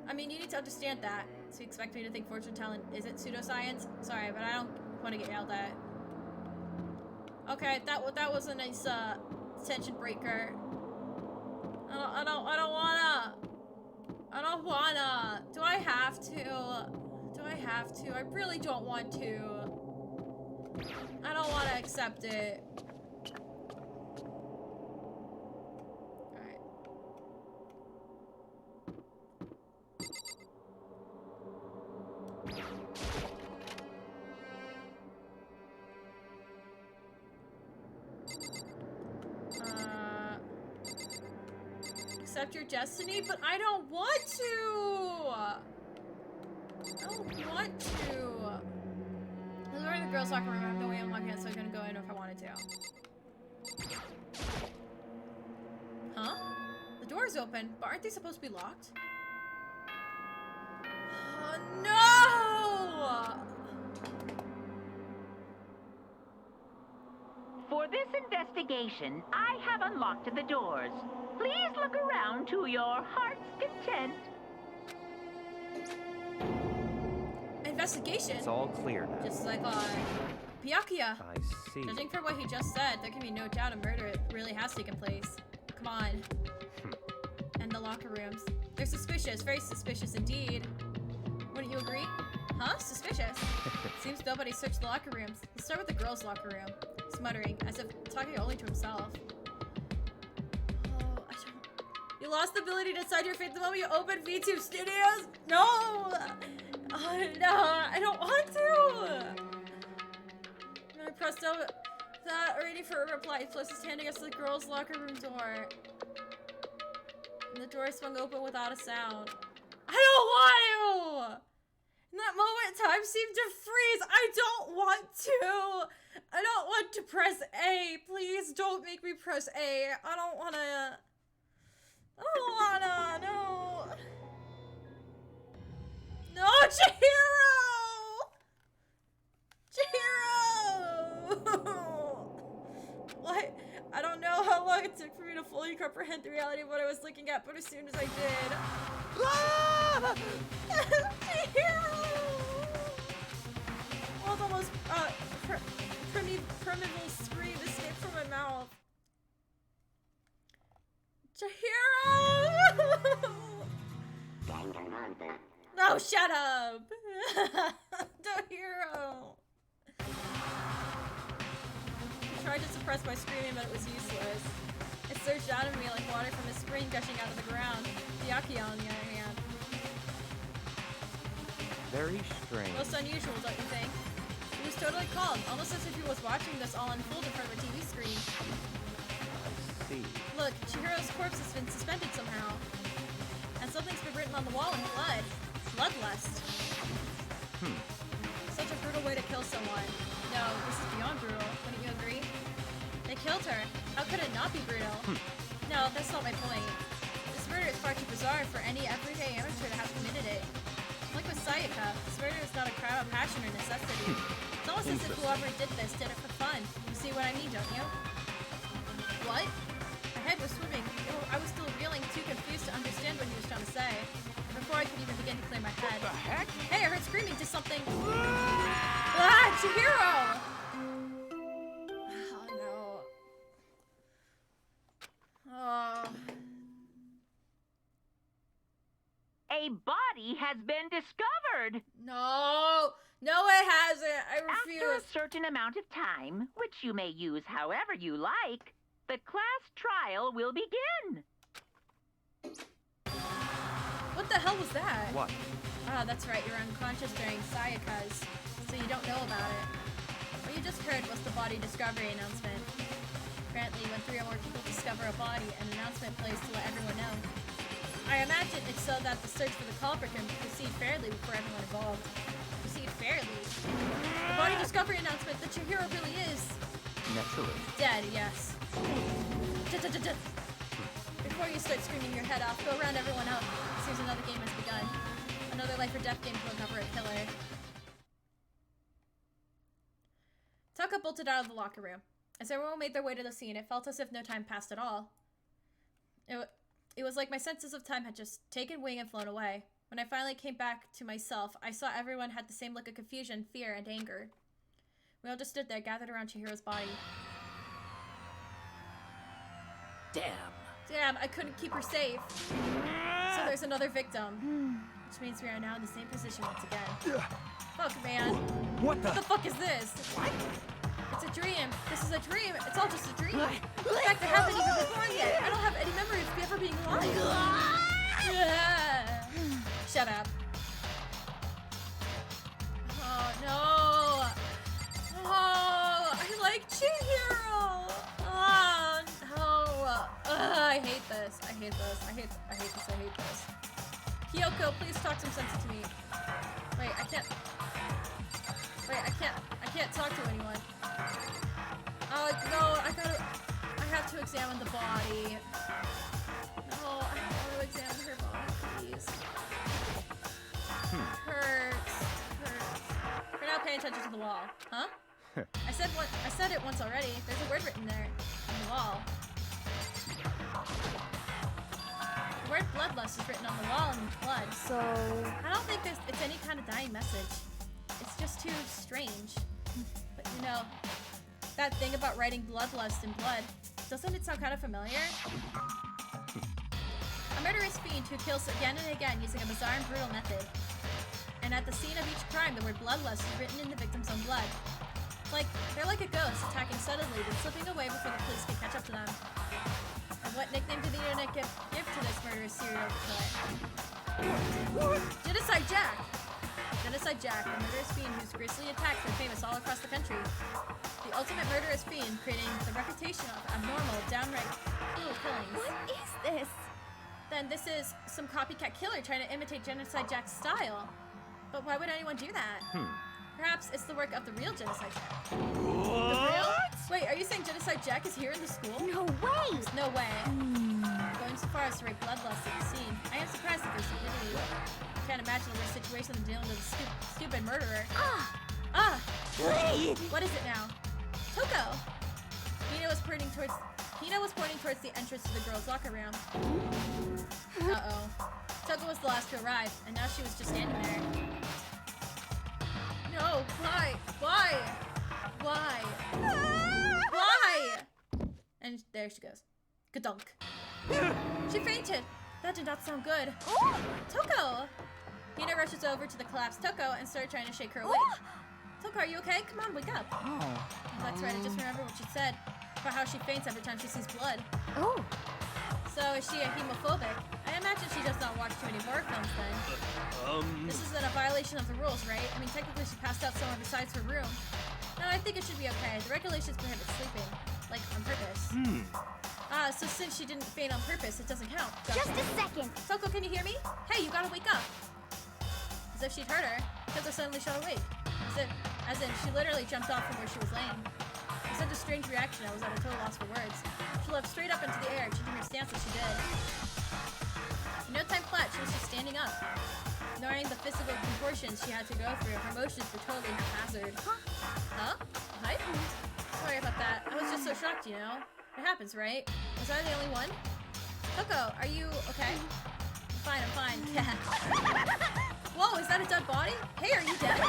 I mean, you need to understand that. So you expect me to think fortune telling isn't pseudoscience? Sorry, but I don't want to get yelled at. Okay, that was a nice tension breaker. I don't wanna. Do I have to? Do I have to? I really don't want to. I don't want to accept it. Alright. Accept your destiny, but I don't want to! I don't want to. This is where the girls' locker room. I have no way I'm locking it, so I'm gonna go in if I wanted to. Huh? The door's open, but aren't they supposed to be locked? Oh, no! For this investigation, I have unlocked the doors. Please look around to your heart's content. Investigation? It's all clear now. Just as I thought. Byakuya! I see. Judging from what he just said, there can be no doubt a murder really has taken place. Come on. And the locker rooms. They're suspicious, very suspicious indeed. Wouldn't you agree? Huh? Suspicious? Seems nobody searched the locker rooms. Let's start with the girls' locker room. He's muttering, as if talking only to himself. Oh, I don't... You lost the ability to decide your fate the moment you opened VTube Studios? No! Oh, no, I don't want to! I pressed out that already for a reply. He placed his hand against the girls' locker room door. And the door swung open without a sound. I don't want to! In that moment, time seemed to freeze. I don't want to! I don't want to press A. Please don't make me press A. I don't wanna... I don't wanna, no. No, Chihiro! Chihiro! What? I don't know how long it took for me to fully comprehend the reality of what I was looking at, but as soon as I did... Ah! Chihiro! Well, it's almost, primeval scream escaped from my mouth. Chihiro! No, shut up! Chihiro! I tried to suppress my screaming, but it was useless. It surged out of me like water from a spring gushing out of the ground. Byakuya, on the other hand. Very strange. Most unusual, don't you think? He was totally calm, almost as if he was watching this all unfold in front of a TV screen. I see. Look, Chihiro's corpse has been suspended somehow. And something's been written on the wall in blood. Bloodlust. Such a brutal way to kill someone. No, this is beyond brutal. Wouldn't you agree? They killed her. How could it not be brutal? No, that's not my point. This murder is far too bizarre for any everyday amateur to have committed it. Like with Sayaka, this murder is not a crime of passion or necessity. It's almost as if whoever did this did it for fun. You see what I mean, don't you? What? My head was swimming. I was still reeling, too confused to understand what he was trying to say. Before I could even begin to clear my head. What the heck? Hey, I heard screaming to something. Ah, Chihiro! Oh no. Oh. A body has been discovered. No, no, it hasn't. I After refuse. a certain amount of time, which you may use however you like, the class trial will begin. What the hell was that? What? Oh, that's right. You're unconscious during Sayaka's, so you don't know about it. What you just heard was the body discovery announcement. Apparently, when 3 or more people discover a body, an announcement plays to let everyone know. I imagine it's so that the search for the culprit can proceed fairly before everyone involved. Proceed fairly? The body discovery announcement that your hero really is Naturally. dead, yes. Before you start screaming your head off, go around everyone out. Seems another game has begun. Another life or death game to uncover a killer. Taka bolted out of the locker room. As everyone made their way to the scene, it felt as if no time passed at all. It was like my senses of time had just taken wing and flown away. When I finally came back to myself, I saw everyone had the same look of confusion, fear, and anger. We all just stood there, gathered around Chihiro's body. Damn, I couldn't keep her safe. So there's another victim. Which means we are now in the same position once again. Fuck, man. What the? What the fuck is this? What? It's a dream. This is a dream. It's all just a dream. In fact, I haven't even been born yet. I don't have any memory of ever being alive. Shut up. Oh, no. Oh, I like Chihiro. Oh, no. I hate this. I hate this. I hate this. Kyoko, please talk some sense to me. Wait, I can't talk to anyone. Oh, no, I have to examine the body. No, I want to examine her body, please. Hurts. For now, pay attention to the wall. Huh? I said it once already. There's a word written there on the wall. The word bloodlust is written on the wall in blood. So... I don't think it's any kind of dying message. It's just too strange. But you know, that thing about writing bloodlust in blood, doesn't it sound kind of familiar? A murderous fiend who kills again and again using a bizarre and brutal method. And at the scene of each crime, the word bloodlust is written in the victim's own blood. They're like a ghost, attacking suddenly, then slipping away before the police can catch up to them. And what nickname did the internet give to this murderous serial killer? Genocide Jack! Genocide Jack, a murderous fiend whose grisly attacks are famous all across the country. The ultimate murderous fiend, creating the reputation of abnormal, downright brutal killings. What is this? Then this is some copycat killer trying to imitate Genocide Jack's style. But why would anyone do that? Perhaps it's the work of the real Genocide Jack. The real? Wait, are you saying Genocide Jack is here in the school? No way! There's no way. Going so far as to write bloodlust at the scene. I am surprised at their stupidity. I can't imagine a worse situation than dealing with a stupid murderer. What is it now? Toko! Hina was pointing towards the entrance to the girls' locker room. Uh-oh. Toko was the last to arrive, and now she was just standing there. No, why? Why? And there she goes. Gadunk. She fainted. That did not sound good. Toko! Hina rushes over to the collapsed Toko and started trying to shake her awake. Toko, are you okay? Come on, wake up. Oh, that's right. I just remembered what she said about how she faints every time she sees blood. Oh. So is she a hemophobic? I imagine she does not watch too many horror films then. This isn't a violation of the rules, right? I mean, technically she passed out somewhere besides her room. No, I think it should be okay. The regulations prohibit sleeping. Like, on purpose. So since she didn't faint on purpose, it doesn't count. Just a second. Toko, can you hear me? Hey, you gotta wake up. As if she'd heard her, Toko suddenly shot awake. As in, she literally jumped off from where she was laying. With such a strange reaction, I was at a total loss for words. She leapt straight up into the air, changing her stance as she did. In no time flat, she was just standing up. Ignoring the physical contortions she had to go through, her motions were totally haphazard. Huh? Hi? Sorry about that. I was just so shocked, you know? It happens, right? Was I the only one? Toko, are you okay? I'm fine. Whoa, is that a dead body? Hey, are you dead?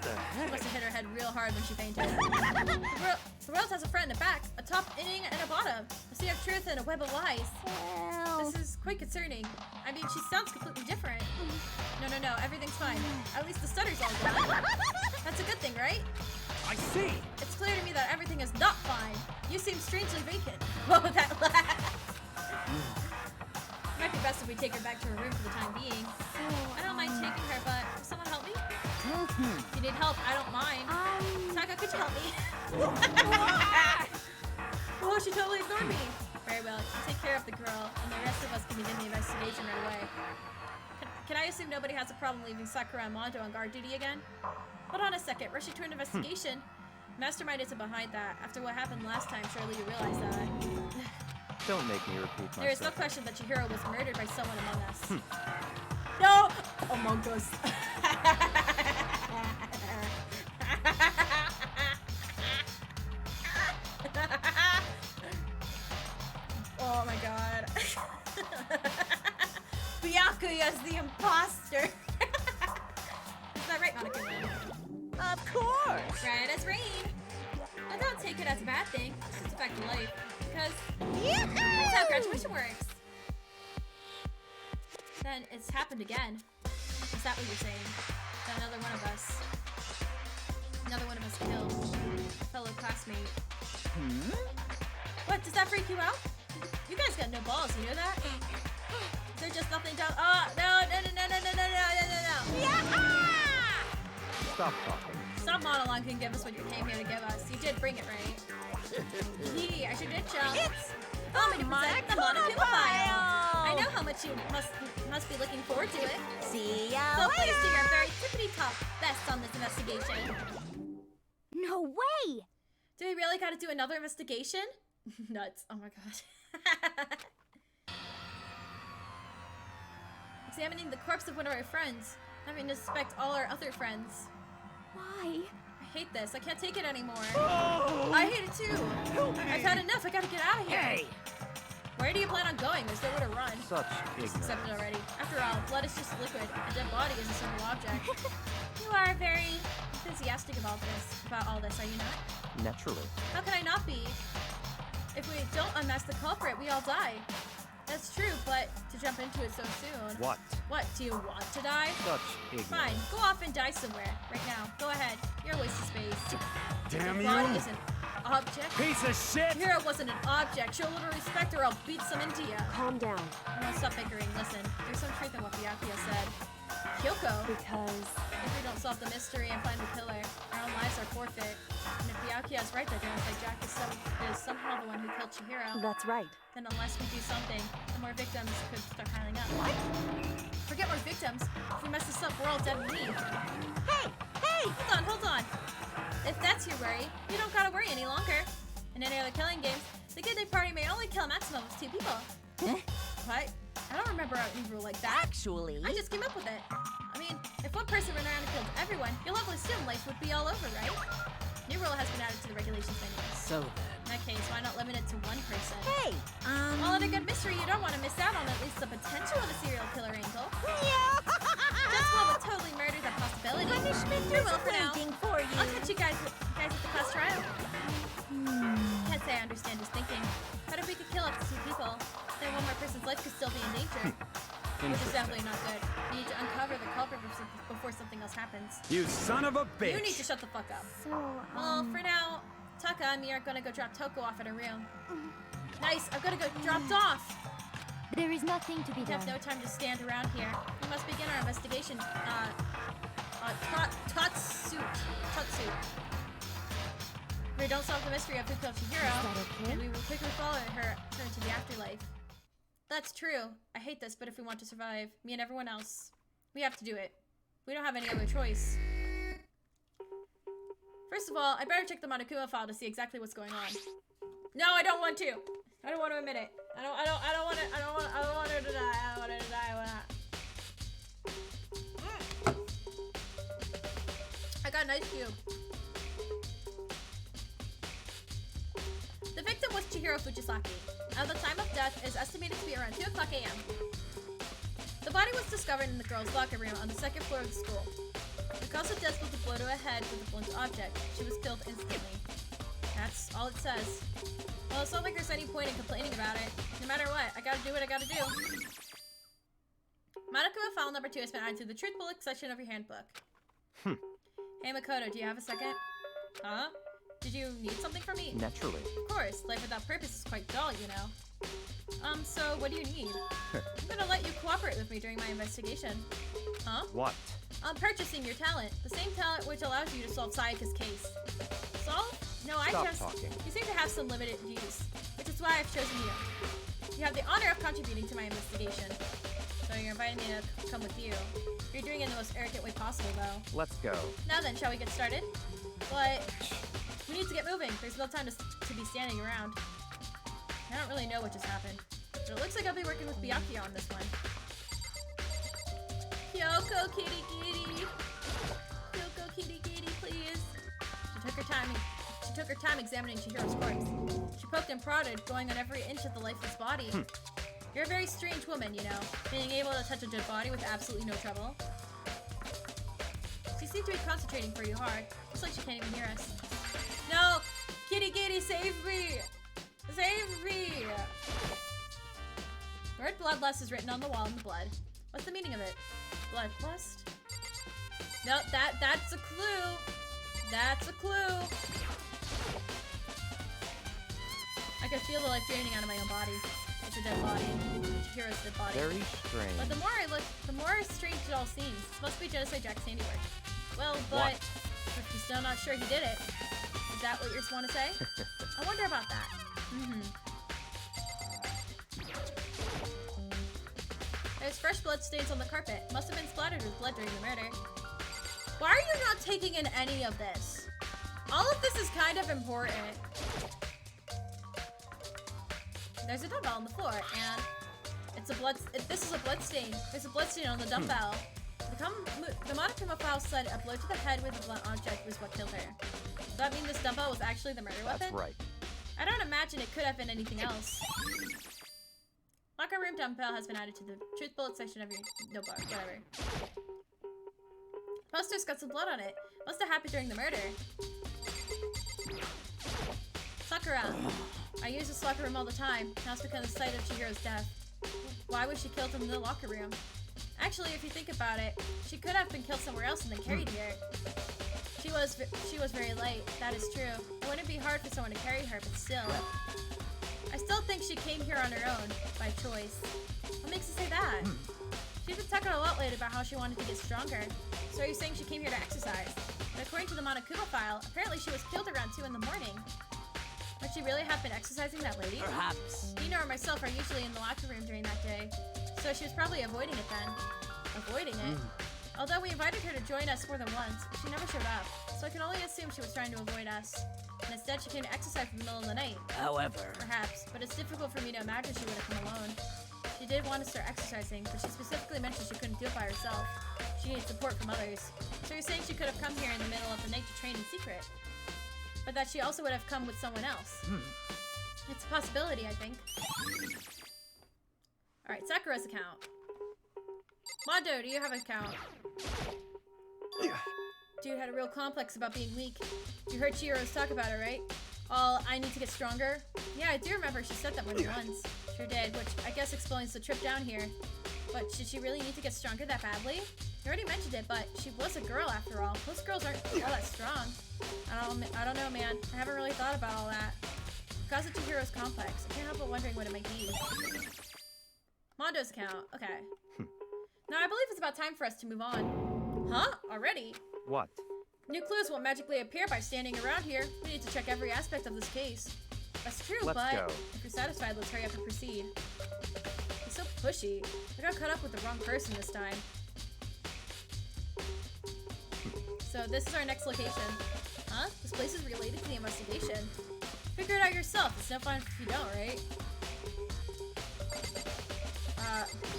the She heck? must have hit her head real hard when she fainted. The world has a front and a back, a top inning and a bottom, a sea of truth and a web of lies. Well, This is quite concerning. I mean, she sounds completely different. No, everything's fine. At least the stutter's all gone. That's a good thing, right? I see. It's clear to me that everything is not fine. You seem strangely vacant. Whoa, that laugh. Might be best if we take her back to her room for the time being. I don't mind taking her, but will someone help me? If you need help, I don't mind. Taka, could you help me? Oh, she totally ignored me. Very well, you take care of the girl, and the rest of us can begin the investigation right away. Can I assume nobody has a problem leaving Sakura and Mondo on guard duty again? Hold on a second, rushing to an investigation? Mastermind isn't behind that. After what happened last time, surely you realize that. Don't make me repeat myself. There is no question that Chihiro was murdered by someone among us. No! Among us. Oh my god. Byakuya's the imposter. Is that right, Monica? Of course. Right as rain. I don't take it as a bad thing. It's just a fact of life. Because that's how graduation works. Then it's happened again. Is that what you're saying? That another one of us killed a fellow classmate. What, does that freak you out? You guys got no balls, you know that? Is there just nothing down? Oh, no. Stop talking. Stop monologuing and give us what you came here to give us. You did bring it, right? Yee, I sure did, child. Allow me to present the MAKOOTO file. I know how much you must be looking forward to it. See ya So please do later. your very tippity-top best on this investigation. no way! Do we really gotta do another investigation? Nuts. Oh my god. Examining the corpse of one of our friends. Having to suspect all our other friends. Why? I hate this. I can't take it anymore. I hate it too. I've had enough. I gotta get out of here. Hey! Where do you plan on going? There's nowhere to run. Such Just ignorance. accept it already. After all, blood is just liquid. A dead body is a simple object. You are very enthusiastic about all this, are you not? Naturally. How can I not be? If we don't unmask the culprit, we all die. That's true, but to jump into it so soon. What? What, do you want to die? Such ignorance. Fine, go off and die somewhere. Right now. Go ahead. You're a waste of space. Damn The you! body is an object. Piece of shit! Hero wasn't an object. Show a little respect or I'll beat some into ya. Calm down, No, stop bickering. Listen, there's some truth in what Byakuya said. Kyoko, because if we don't solve the mystery and find the killer, our own lives are forfeit. And if Byakuya is right that Dragonfly Jack is somehow the one who killed Chihiro, that's right. then unless we do something, the more victims could start piling up. What? Forget more victims. If we mess this up, we're all dead and leave. Hey! Hold on. If that's your worry, you don't gotta worry any longer. In any other killing games, the Good Day Party may only kill a maximum of 2 people. What? I don't remember any rule like that. Actually, I just came up with it. I mean, if one person ran around and killed everyone, your lovely student life would be all over, right? New rule has been added to the regulations menu. So then. In that case, why not limit it to one person? hey, Well, in a good mystery, you don't want to miss out on at least the potential of a serial killer angle. yeah. Just while we're totally murdered that possibility. Punishment We is will for now. waiting for you. I'll catch you guys at the class trial. Can't say I understand his thinking. But if we could kill up to 2 people, then one more person's life could still be in danger. Which is definitely not good. You need to uncover the culprit before something else happens. You son of a bitch! You need to shut the fuck up. So, Well, for now, Taka and me are gonna go drop Toko off at her room. Nice, I'm gonna go dropped off. there is nothing to be We done. have no time to stand around here. We must begin our investigation. Tatsu. If we don't solve the mystery of who killed Chihiro, Is that okay? then we will quickly follow her into the afterlife. That's true. I hate this, but if we want to survive, me and everyone else, we have to do it. We don't have any other choice. First of all, I better check the MAKOOTO file to see exactly what's going on. No, I don't want to. I don't want to admit it. I don't want her to die. I don't want her to die. I got an ice cube. The victim was Chihiro Fujisaki. Now the time of death is estimated to be around 2 o'clock a.m. The body was discovered in the girls' locker room on the 2nd floor of the school. The It cost a decibel to blow to a head with a blunt object. She was killed instantly. That's all it says. Well, it's not like there's any point in complaining about it. No matter what, I gotta do what I gotta do. Monokuma file number 2 has been added to the truth bullet section of your handbook. Hey Makoto, do you have a second? Huh? Did you need something from me? Naturally. Of course, life without purpose is quite dull, you know. So what do you need? I'm gonna let you cooperate with me during my investigation. Huh? What? Purchasing your talent. The same talent which allows you to solve Sayaka's case. Solve? No, Stop talking. You seem to have some limited use, which is why I've chosen you. You have the honor of contributing to my investigation. So you're inviting me to come with you. You're doing it in the most arrogant way possible, though. Let's go. Now then, shall we get started? But we need to get moving. There's no time to be standing around. I don't really know what just happened, but it looks like I'll be working with Byakuya on this one. Kyoko Kirigiri! Kyoko Kirigiri, please! She took her time examining Chihiro's corpse. She poked and prodded, going on every inch of the lifeless body. You're a very strange woman, you know, being able to touch a dead body with absolutely no trouble. She seems to be concentrating pretty hard. Looks like she can't even hear us. No! Kirigiri, save me! Save me! The word bloodlust is written on the wall in the blood. What's the meaning of it? Bloodlust? No, that's a clue! That's a clue! I could feel the life draining out of my own body. It's a dead body. Chihiro's dead body. Very strange. But the more I look, the more strange it all seems. This must be Genocide Jack's handiwork. Well, but if you're still not sure he did it, is that what you want to say? I wonder about that. There's fresh blood stains on the carpet. Must have been splattered with blood during the murder. Why are you not taking in any of this? All of this is kind of important. There's a dumbbell on the floor, and it's a blood. This is a blood stain. There's a blood stain on the dumbbell. The Monokuma file said a blow to the head with a blunt object was what killed her. Does that mean this dumbbell was actually the murder weapon? That's right. I don't imagine it could have been anything else. Locker room dumbbell has been added to the truth bullet section of your notebook. Whatever. Poster's got some blood on it. Must have happened during the murder. Sakura. I use this locker room all the time. Now it's become the site of Chihiro's death. Why was she killed in the locker room? Actually, if you think about it, she could have been killed somewhere else and then carried here. She was very light. That is true. It wouldn't be hard for someone to carry her, but still. I still think she came here on her own, by choice. What makes you say that? She's been talking a lot lately about how she wanted to get stronger. So are you saying she came here to exercise? But according to the Monokuma file, apparently she was killed around 2 in the morning. Would she really have been exercising, that lady? Perhaps. Dino or myself are usually in the locker room during that day, so she was probably avoiding it then. Avoiding it? Although we invited her to join us more than once, she never showed up, so I can only assume she was trying to avoid us. And instead she came to exercise in the middle of the night. However. Perhaps, but it's difficult for me to imagine she would have come alone. She did want to start exercising, but she specifically mentioned she couldn't do it by herself. She needed support from others. So you're saying she could have come here in the middle of the night to train in secret? But that she also would have come with someone else. It's a possibility, I think. Alright, Sakura's account. Mondo, do you have an account? Dude had a real complex about being weak. You heard Chihiro's talk about it, right? All, I need to get stronger? Yeah, I do remember she said that more than once. Sure did, which I guess explains the trip down here. But should she really need to get stronger that badly? You already mentioned it, but she was a girl after all. Most girls aren't all that strong. I don't know, man. I haven't really thought about all that. Because of Chihiro's complex, I can't help but wondering what it might be. Mondo's account. Okay. Now I believe it's about time for us to move on. Huh? Already? What? New clues won't magically appear by standing around here. We need to check every aspect of this case. That's true, Let's but go. if you're satisfied, let's hurry up and proceed. He's so pushy. I got caught up with the wrong person this time. So this is our next location. Huh? This place is related to the investigation. Figure it out yourself. It's no fun if you don't, right?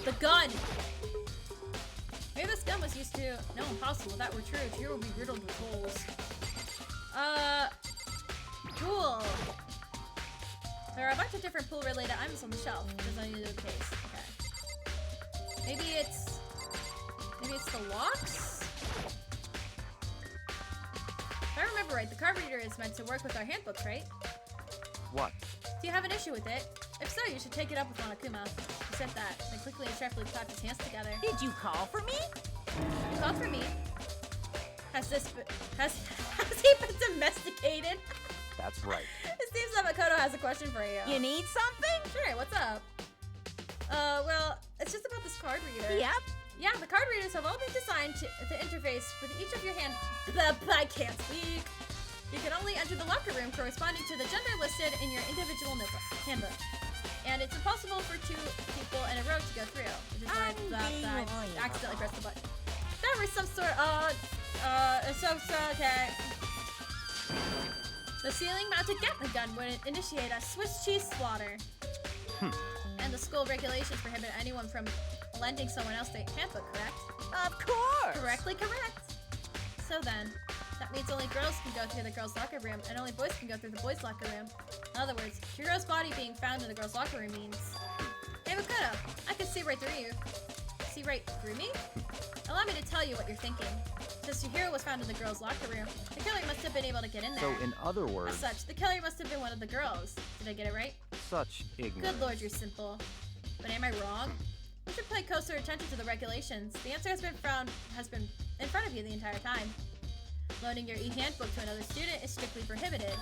The gun! Maybe this gun was used to... No, impossible. If that were true, Chihiro would be riddled with holes. Cool. There are a bunch of different pool-related items on the shelf. There's only the case. Okay. Maybe it's the locks? remember right, the card reader is meant to work with our handbooks, right? What? Do you have an issue with it? If so, you should take it up with Monokuma. He said that, then quickly and sharply clapped his hands together. Did you call for me? You called for me. Has he been domesticated? That's right. It seems that MAKOOTO has a question for you. You need something? Sure, what's up? Well, it's just about this card reader. Yep. Yeah, the card readers have all been designed to interface with each of your hand. I can't speak. You can only enter the locker room corresponding to the gender listed in your individual handbook. And it's impossible for 2 people in a row to go through. Which is why I accidentally pressed the button. There was some sort okay. The ceiling-mounted Gatling gun would initiate a Swiss cheese slaughter. And the school regulations prohibit anyone from lending someone else their handbook, correct? Of course. Correctly correct. So then, that means only girls can go through the girls' locker room, and only boys can go through the boys' locker room. In other words, Hiro's body being found in the girls' locker room means... Hey, MAKOOTO, I can see right through you. See right through me? Allow me to tell you what you're thinking. Since your hero was found in the girls' locker room, the killer must have been able to get in there. So, in other words... As such, the killer must have been one of the girls. Did I get it right? Such ignorance. Good lord, you're simple. But am I wrong? You should pay closer attention to the regulations. The answer has been in front of you the entire time. Loaning your e-handbook to another student is strictly prohibited.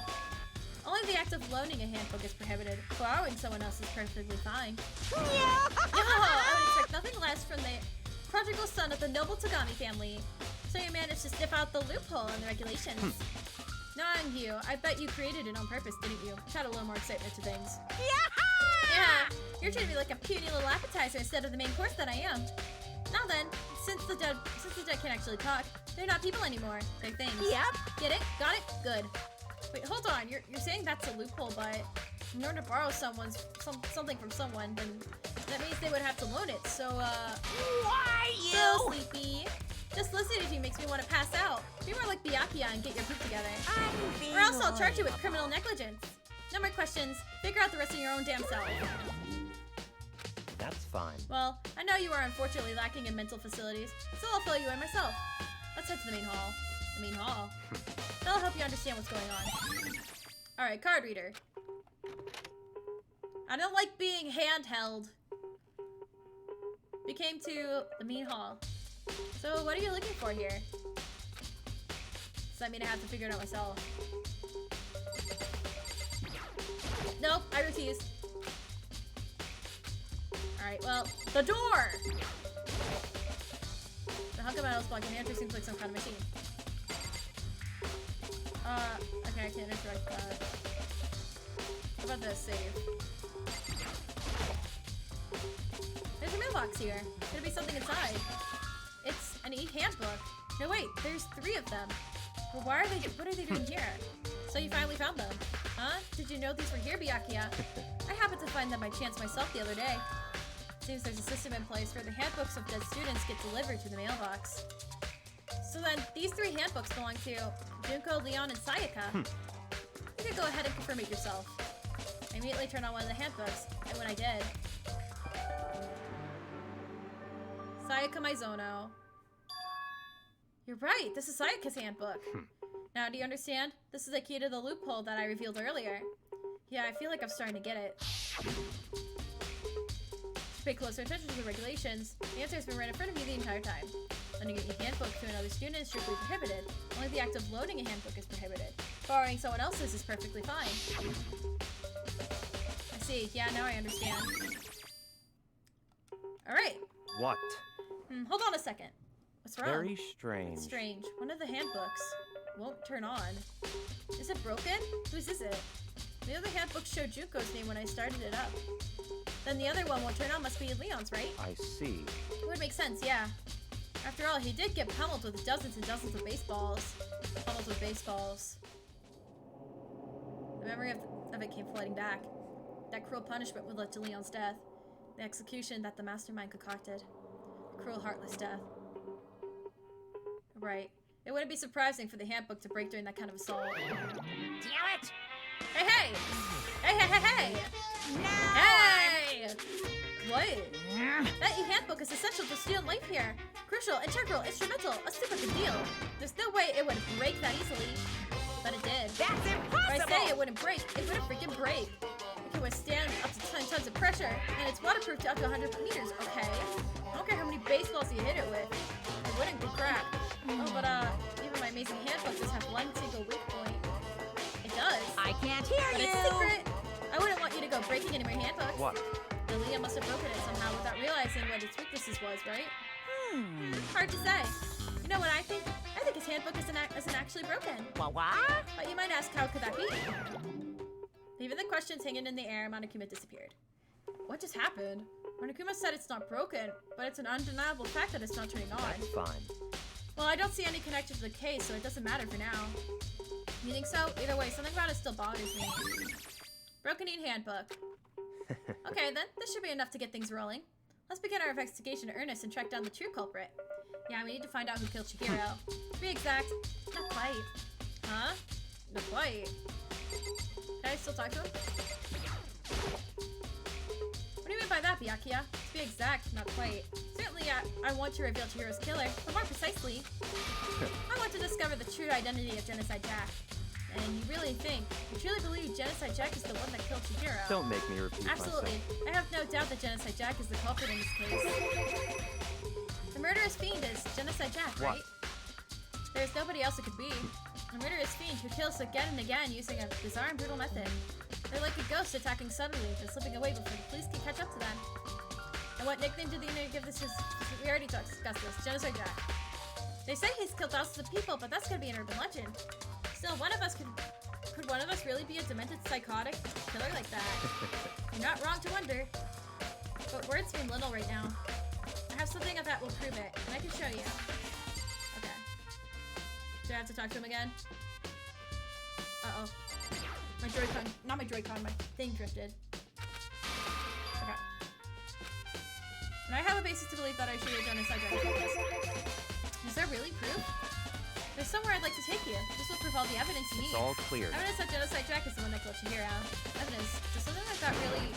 Only the act of loaning a handbook is prohibited. Borrowing someone else is perfectly fine. Yeah. I would expect nothing less from the prodigal son of the noble Tagami family. So you managed to sniff out the loophole in the regulations. Knowing you, I bet you created it on purpose, didn't you? To add a little more excitement to things. Yeah, you're treating me like a puny little appetizer instead of the main course that I am. Now then, since the dead can actually talk, they're not people anymore. They're things. Yep. Get it? Got it? Good. Wait, hold on. You're saying that's a loophole, but in order to borrow something from someone, then that means they would have to loan it. So Why you? So sleepy. Just listening to you makes me want to pass out. Be more like Byakuya and get your poop together. Or else I'll charge you with criminal negligence. No more questions. Figure out the rest of your own damn self. That's fine. Well, I know you are unfortunately lacking in mental facilities, so I'll fill you in myself. Let's head to the main hall. The main hall. That'll help you understand what's going on. Alright, card reader. I don't like being handheld. We came to the main hall. So what are you looking for here? Does that mean I have to figure it out myself? Nope, I refuse. Alright, well, the door! The hunk of metal is blocking the entry seems like some kind of machine. Okay, I can't interact with that. How about this? Save. There's a mailbox here. Could be something inside. It's an e-handbook. No, wait, there's 3 of them. But what are they doing here? So you finally found them. Huh? Did you know these were here, Byakuya? I happened to find them by chance myself the other day. Seems there's a system in place where the handbooks of dead students get delivered to the mailbox. So then, these 3 handbooks belong to Junko, Leon, and Sayaka. You could go ahead and confirm it yourself. I immediately turned on one of the handbooks, and when I did... Sayaka Maizono. You're right, this is Sayaka's handbook. Now, do you understand? This is the key to the loophole that I revealed earlier. Yeah, I feel like I'm starting to get it. To pay closer attention to the regulations, the answer has been right in front of you the entire time. Lending a handbook to another student is strictly prohibited. Only the act of loaning a handbook is prohibited. Borrowing someone else's is perfectly fine. I see. Yeah, now I understand. Alright. What? Hold on a second. What's wrong? Very strange. It's strange. One of the handbooks won't turn on. Is it broken? Whose is it? The other handbook showed Junko's name when I started it up. Then the other one won't turn on must be Leon's, right? I see. It would make sense, yeah. After all, he did get pummeled with dozens and dozens of baseballs. Pummeled with baseballs. The memory of it came flooding back. That cruel punishment would lead to Leon's death. The execution that the mastermind concocted. The cruel, heartless death. Right. It wouldn't be surprising for the handbook to break during that kind of assault. Damn it! Hey, hey! Hey, hey, hey, hey! No! Hey! What? That e-handbook is essential to student life here. Crucial, integral, instrumental, a super good deal. There's no way it would break that easily. but it did. That's If I impossible! say it wouldn't break, it wouldn't freaking break. It can withstand up to 10 tons of pressure, and it's waterproof to up to 100 meters, okay? I don't care how many baseballs you hit it with. It wouldn't be cracked. Oh, but even my amazing handbook does have one single weak point. It does. I can't hear But you! it's secret. I wouldn't want you to go breaking any more handbooks. What? Lilia must have broken it somehow without realizing what its weaknesses was, right? Hard to say. You know what I think? I think his handbook isn't actually broken. What? But you might ask, how could that be? Leaving the questions hanging in the air, Monokuma disappeared. What just happened? Monokuma said it's not broken, but it's an undeniable fact that it's not turning on. That's fine. Well, I don't see any connection to the case, so it doesn't matter for now. You think so? Either way, something about it still bothers me. Broken handbook. Okay, then. This should be enough to get things rolling. Let's begin our investigation in earnest and track down the true culprit. Yeah, we need to find out who killed Chihiro. To be exact, not quite. Huh? Not quite. Can I still talk to him? What do you mean by that, Byakuya? To be exact, not quite. Certainly, I want to reveal Chihiro's killer, but more precisely, I want to discover the true identity of Genocide Jack. And you truly believe Genocide Jack is the one that killed Chihiro? Don't make me repeat Absolutely. myself. I have no doubt that Genocide Jack is the culprit in this case. The murderous fiend is Genocide Jack, What? right? There's nobody else it could be. A murderous fiend who kills again and again using a bizarre and brutal method. They're like a ghost attacking suddenly and slipping away before the police can catch up to them. And what nickname did the internet give this? We already discussed this. Genocide Jack. They say he's killed thousands of people, but that's gonna be an urban legend. Still, could one of us really be a demented psychotic killer like that? You're not wrong to wonder. But words mean little right now. I have something that will prove it, and I can show you. Okay. Do I have to talk to him again? Uh-oh. My Joy-Con, not my Joy-Con, my thing drifted. Okay. And I have a basis to believe that I should have done a side drive like this. Is there really proof? There's somewhere I'd like to take you. This will prove all the evidence you need. It's all clear. Evidence that Genocide Jack is the one that killed Chihiro. Evidence. Does something like that really...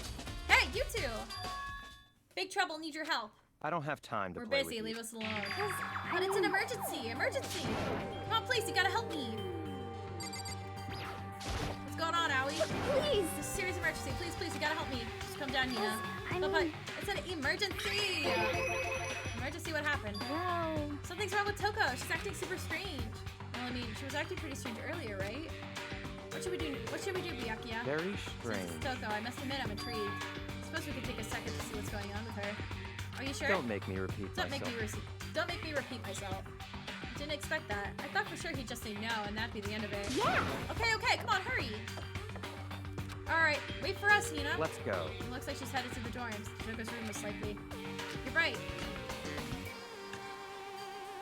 Hey, you two! Big trouble, need your help. I don't have time to We're play busy, with leave you. us alone. But it's an emergency! Emergency! Come on, please, you gotta help me! What's going on, Owie? Please! It's a serious emergency. Please, please, you gotta help me. Just come down here. I But mean- it's an emergency! Emergency, what happened? Well... Something's wrong with Toko. She's acting super strange. Well, I mean, she was acting pretty strange earlier, right? What should we do? What should we do, Byakuya? Very Since strange. it's Toko, I must admit I'm intrigued. Suppose we could take a second to see what's going on with her. Are you sure? Don't make me repeat Don't make myself. don't make me repeat myself. Didn't expect that. I thought for sure he'd just say no, and that'd be the end of it. Yeah! Okay, come on, hurry. All right, wait for us, Hina. Let's go. It looks like she's headed to the dorms. Joko's room, most likely. You're right.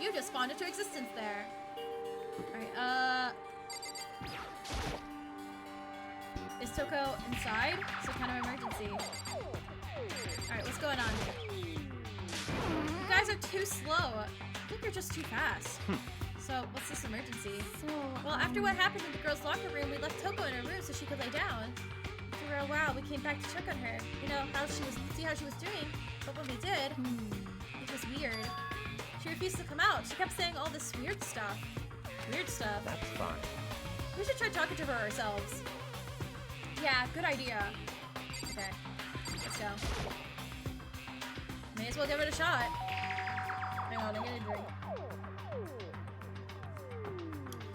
You just spawned into existence there. Alright, is Toko inside? Some kind of emergency. Alright, what's going on here? You guys are too slow. I think you're just too fast. So, what's this emergency? Well, after what happened in the girls' locker room, we left Toko in her room so she could lay down. For a while, we came back to check on her. You know, see how she was doing. But when we did, it was weird. She refused to come out. She kept saying all this weird stuff. Weird stuff. That's fine. We should try talking to her ourselves. Yeah, good idea. Okay, let's go. May as well give it a shot. Hang on, I'm gonna drink.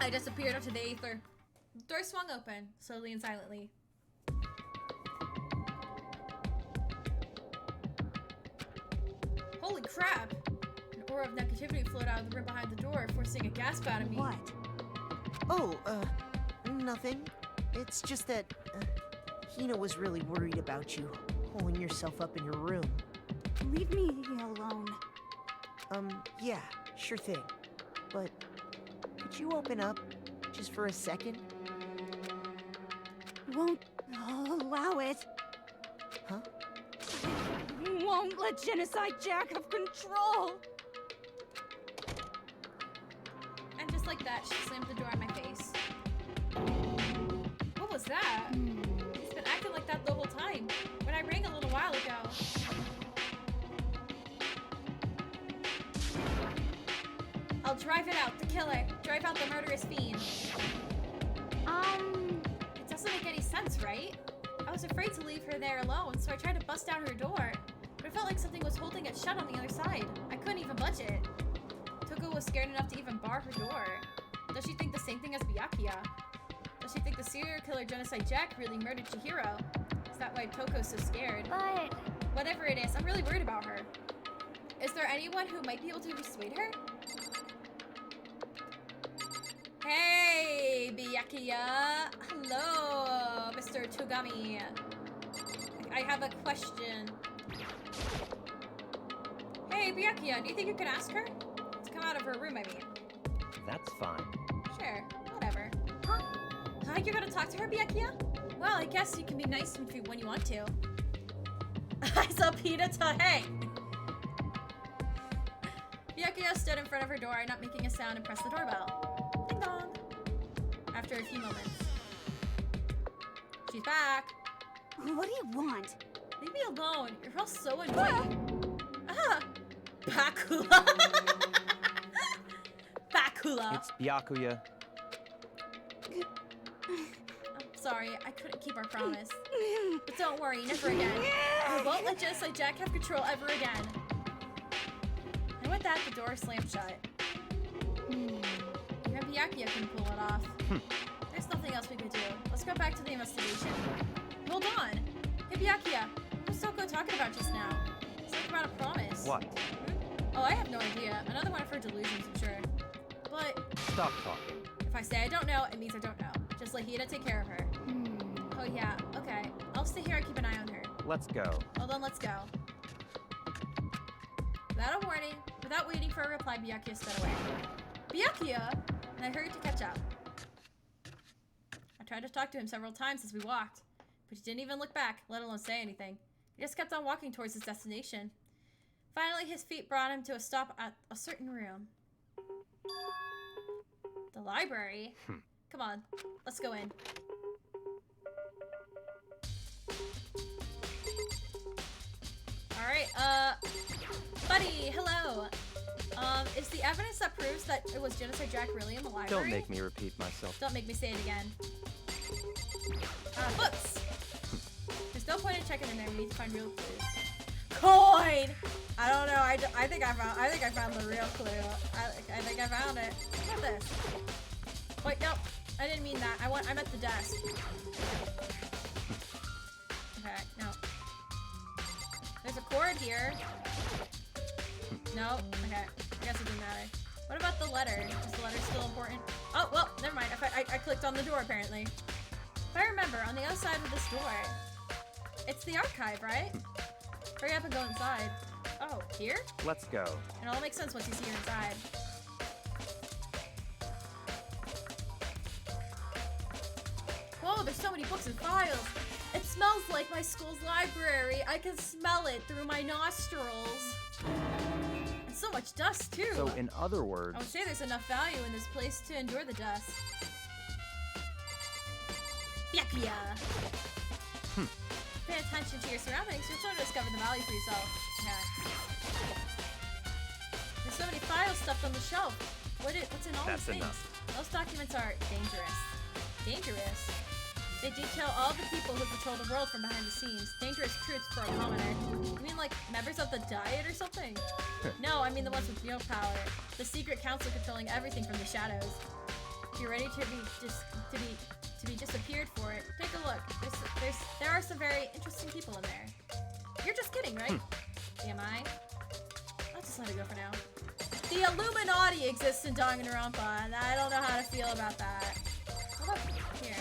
I disappeared into the ether. The door swung open, slowly and silently. Holy crap! An aura of negativity flowed out of the room behind the door, forcing a gasp out of me. What? Oh, nothing. It's just that, Hina was really worried about you, holding yourself up in your room. Leave me alone. Yeah, sure thing. But, could you open up, just for a second? Won't allow it. Huh? Won't let Genocide Jack have control. And just like that, she slammed the door in my face. What was that? He's been acting like that the whole time. When I rang a little while ago. I'll drive it out, the killer. Drive out the murderous fiend. sense, right? I was afraid to leave her there alone, so I tried to bust down her door. But it felt like something was holding it shut on the other side. I couldn't even budge it. Toko was scared enough to even bar her door. Does she think the same thing as Byakuya? Does she think the serial killer Genocide Jack really murdered Chihiro? Is that why Toko's so scared? But... Whatever it is, I'm really worried about her. Is there anyone who might be able to persuade her? Hey, Byakuya! Hello, Mr. Togami. I have a question. Hey, Byakuya, do you think you can ask her? To come out of her room, I mean. That's fine. Sure, whatever. Huh? You're gonna talk to her, Byakuya? Well, I guess you can be nice when you want to. I saw Pita hey! Byakuya stood in front of her door, not making a sound, and pressed the doorbell. Ding dong! After a few moments. She's back! What do you want? Leave me alone. You're all so annoying. Ah! Bakula! Bakula! It's Byakuya. I'm sorry, I couldn't keep our promise. But don't worry, never again. I won't let Genocide Jack have control ever again. And with that, the door slammed shut. Even Byakuya couldn't pull it off. There's nothing else we could do. Let's go back to the investigation. Hold on! Hey Byakuya, what was Toko talking about just now? Something about a promise. What? Oh, I have no idea. Another one of her delusions, I'm sure. But Stop talking. if I say I don't know, it means I don't know. Just let Hida take care of her. Oh yeah, okay. I'll stay here and keep an eye on her. Let's go. Well then, let's go. Without a warning, without waiting for a reply, Byakuya sped away. Byakuya! And I hurried to catch up. I tried to talk to him several times as we walked, but he didn't even look back, let alone say anything. He just kept on walking towards his destination. Finally, his feet brought him to a stop at a certain room. The library? Come on, let's go in. Alright, buddy, hello. Is the evidence that proves that it was Genocide Jack really in the library? Don't make me repeat myself. Don't make me say it again. Books! There's no point in checking in there, we need to find real clues. Coin! I don't know, I think I found the real clue. I think I found it. Look at this. Wait, no, I didn't mean that. I'm at the desk. Okay, no. There's a cord here. No, okay. I guess it didn't matter. What about the letter? Is the letter still important? Oh, well, never mind. I clicked on the door, apparently. If I remember, on the other side of this door, it's the archive, right? Hurry up and go inside. Oh, here? Let's go. It all makes sense once you see her inside. Whoa, there's so many books and files. It smells like my school's library. I can smell it through my nostrils. And so much dust, too. So, in other words... I would say there's enough value in this place to endure the dust. Byakuya! Pay attention to your surroundings, you'll sort of discover the value for yourself. Yeah. There's so many files stuffed on the shelf. What's in all That's these things? enough. Those documents are dangerous. Dangerous? They detail all the people who control the world from behind the scenes. Dangerous truths for a commoner. You mean like members of the Diet or something? No, I mean the ones with real power. The secret council controlling everything from the shadows. If you're ready to be disappeared for it, take a look. There are some very interesting people in there. You're just kidding, right? Am I? I'll just let it go for now. The Illuminati exists in Danganronpa, and I don't know how to feel about that. What about here?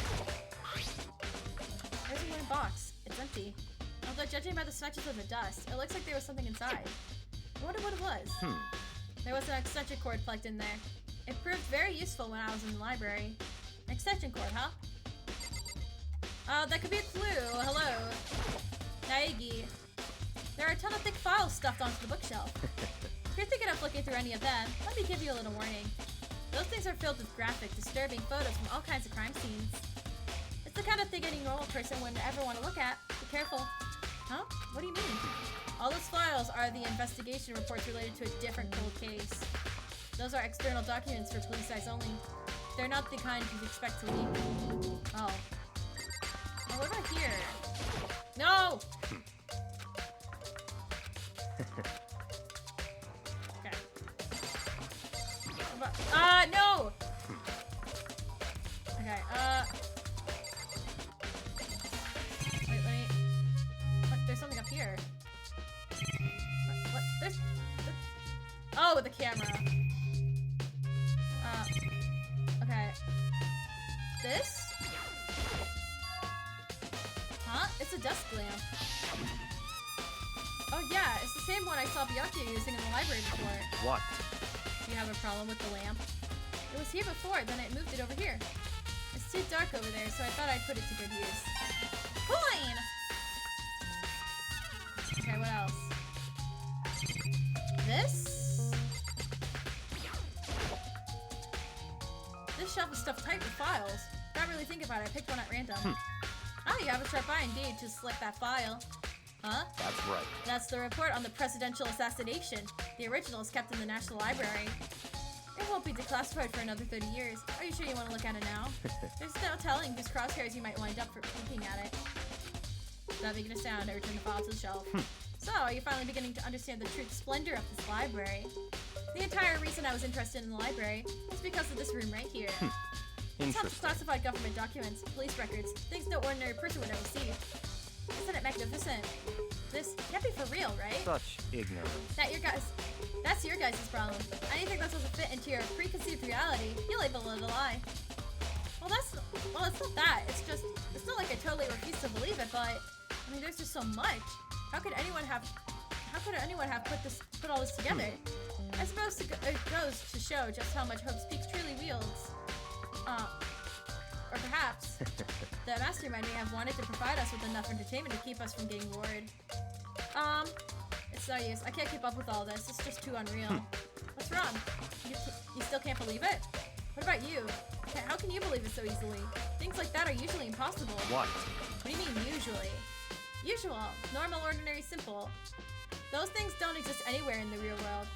There's a wooden box. It's empty. Although judging by the smudges of the dust, it looks like there was something inside. I wonder what it was. There was an extension cord plugged in there. It proved very useful when I was in the library. An extension cord, huh? That could be a clue. Hello. Naegi. There are a ton of thick files stuffed onto the bookshelf. If you're thinking of looking through any of them, let me give you a little warning. Those things are filled with graphic, disturbing photos from all kinds of crime scenes. It's the kind of thing any normal person wouldn't ever want to look at. Be careful. Huh? What do you mean? All those files are the investigation reports related to a different cold case. Those are external documents for police eyes only. They're not the kind you'd expect to leak. Oh. Well, Oh, with the camera. Okay. This? Huh? It's a desk lamp. Oh yeah, it's the same one I saw Byakuya using in the library before. What? Do you have a problem with the lamp? It was here before, then I moved it over here. It's too dark over there, so I thought I'd put it to good use. Coin! Okay, what else? This? This shelf is stuffed tight with files. Not really think about it, I picked one at random. Oh, you have a sharp eye indeed to select that file. Huh? That's right. That's the report on the presidential assassination. The original is kept in the National Library. It won't be declassified for another 30 years. Are you sure you want to look at it now? There's no telling whose crosshairs you might wind up for looking at it. Without making a sound, I returned the file to the shelf. So, are you finally beginning to understand the true splendor of this library? The entire reason I was interested in the library is because of this room right here. It's not classified government documents, police records, things no ordinary person would ever see. Isn't it magnificent? This can't be for real, right? Such ignorance. That's your guys' problem. Anything that doesn't fit into your preconceived reality, you label it a lie. Well, it's not that. It's not like I totally refuse to believe it, but I mean, there's just so much. How could anyone have put all this together? I suppose it goes to show just how much Hope's Peak truly wields. Or perhaps the mastermind may have wanted to provide us with enough entertainment to keep us from getting bored. It's no use. I can't keep up with all this. It's just too unreal. What's wrong? You still can't believe it? What about you? How can you believe it so easily? Things like that are usually impossible. What? What do you mean usually? Usual, normal, ordinary, simple. Those things don't exist anywhere in the real world.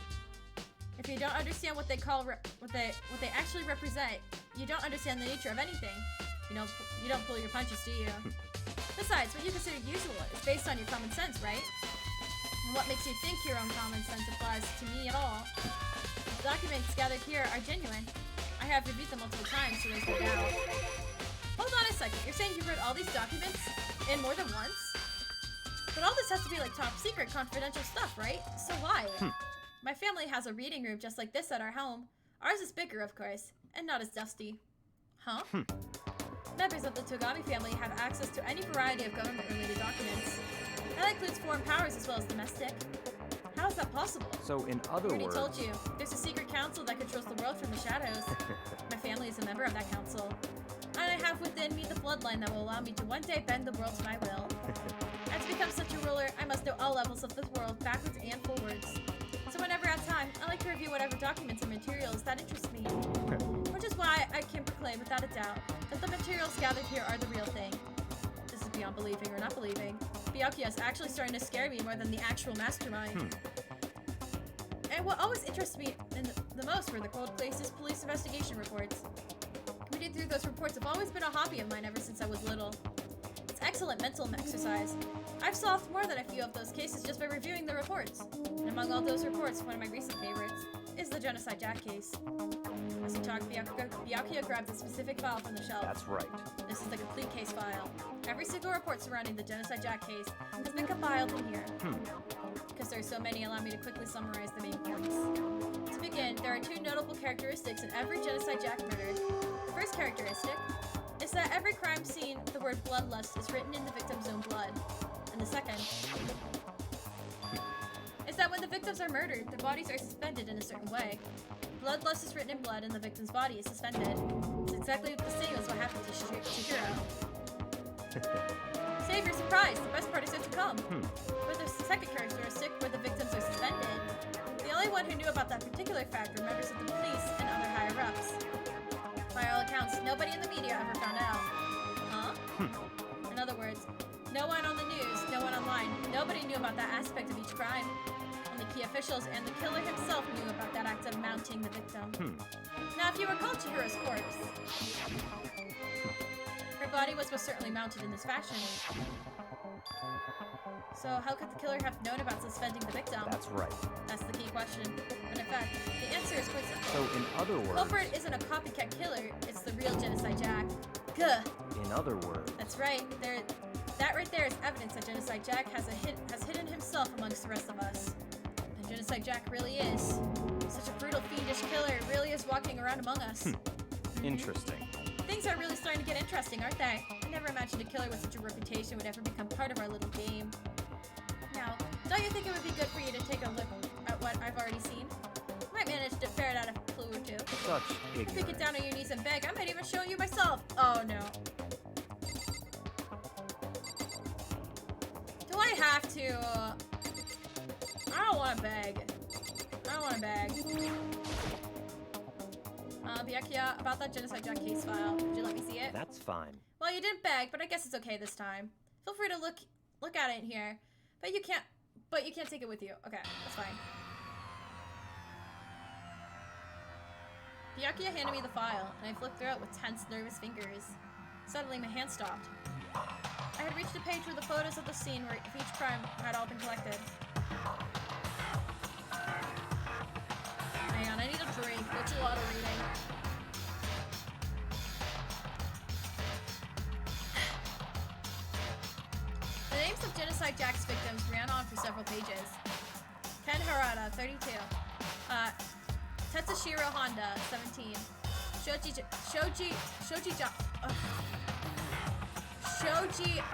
If you don't understand what they actually represent, you don't understand the nature of anything. You don't pull your punches, do you? Besides, what you consider usual is based on your common sense, right? And what makes you think your own common sense applies to me at all? The documents gathered here are genuine. I have reviewed them multiple times to raise my doubt. Hold on a second, you're saying you've read all these documents in more than once? But all this has to be like top secret, confidential stuff, right? So why? My family has a reading room just like this at our home. Ours is bigger, of course, and not as dusty. Huh? Members of the Togami family have access to any variety of government-related documents. That includes foreign powers as well as domestic. How is that possible? So, in other words... I already told you. There's a secret council that controls the world from the shadows. My family is a member of that council. And I have within me the bloodline that will allow me to one day bend the world to my will. And to become such a ruler, I must know all levels of this world, backwards and forwards. So whenever I have time, I like to review whatever documents and materials that interest me. Which is why I can proclaim without a doubt that the materials gathered here are the real thing. This is beyond believing or not believing. Byakuya is actually starting to scare me more than the actual mastermind. And what always interests me the most were the cold cases police investigation reports. Reading through those reports have always been a hobby of mine ever since I was little. It's excellent mental exercise. I've solved more than a few of those cases just by reviewing the reports. And among all those reports, one of my recent favorites is the Genocide Jack case. As we talked, Byakuya grabbed a specific file from the shelf. That's right. This is the complete case file. Every single report surrounding the Genocide Jack case has been compiled in here. Because there are so many, allow me to quickly summarize the main points. To begin, there are two notable characteristics in every Genocide Jack murder. The first characteristic is that every crime scene, the word bloodlust is written in the victim's own blood. And the second is that when the victims are murdered, their bodies are suspended in a certain way. Bloodlust is written in blood and the victim's body is suspended. It's exactly the same as what happened to Chihiro. Save your surprise, the best part is yet to come. For the second characteristic, where the victims are suspended, the only one who knew about that particular fact were members of the police and other higher-ups. By all accounts, nobody in the media ever found out. Huh? In other words, no one on the news, no one online, nobody knew about that aspect of each crime. Only key officials and the killer himself knew about that act of mounting the victim. Now, if you recall Chihiro's corpse, her body was most certainly mounted in this fashion. So how could the killer have known about suspending the victim? That's right. That's the key question. And in fact, the answer is quite simple. So in other words... Culprit isn't a copycat killer, it's the real Genocide Jack. Gah! In other words... That's right. That right there is evidence that Genocide Jack has hidden himself amongst the rest of us. But Genocide Jack really is such a brutal, fiendish killer. It really is walking around among us. Interesting. Things are really starting to get interesting, aren't they? I never imagined a killer with such a reputation would ever become part of our little game. Now, don't you think it would be good for you to take a look at what I've already seen? Might manage to ferret out a clue or two. Such If you get ignorance. down on your knees and beg, I might even show you myself. Oh no. Do I have to? I don't want to beg. I don't want to beg. Byakuya, about that Genocide Jack case file. Would you let me see it? That's fine. Well, you didn't beg, but I guess it's okay this time. Feel free to look at it in here. But you can't take it with you. Okay, that's fine. Byakuya handed me the file, and I flipped through it with tense, nervous fingers. Suddenly, my hand stopped. I had reached a page with the photos of the scene where each crime had all been collected. Hang on, I need a drink. That's a lot of reading. The names of Genocide Jack's victims ran on for several pages. Ken Harada, 32. Tetsushiro Honda, 17. Shoji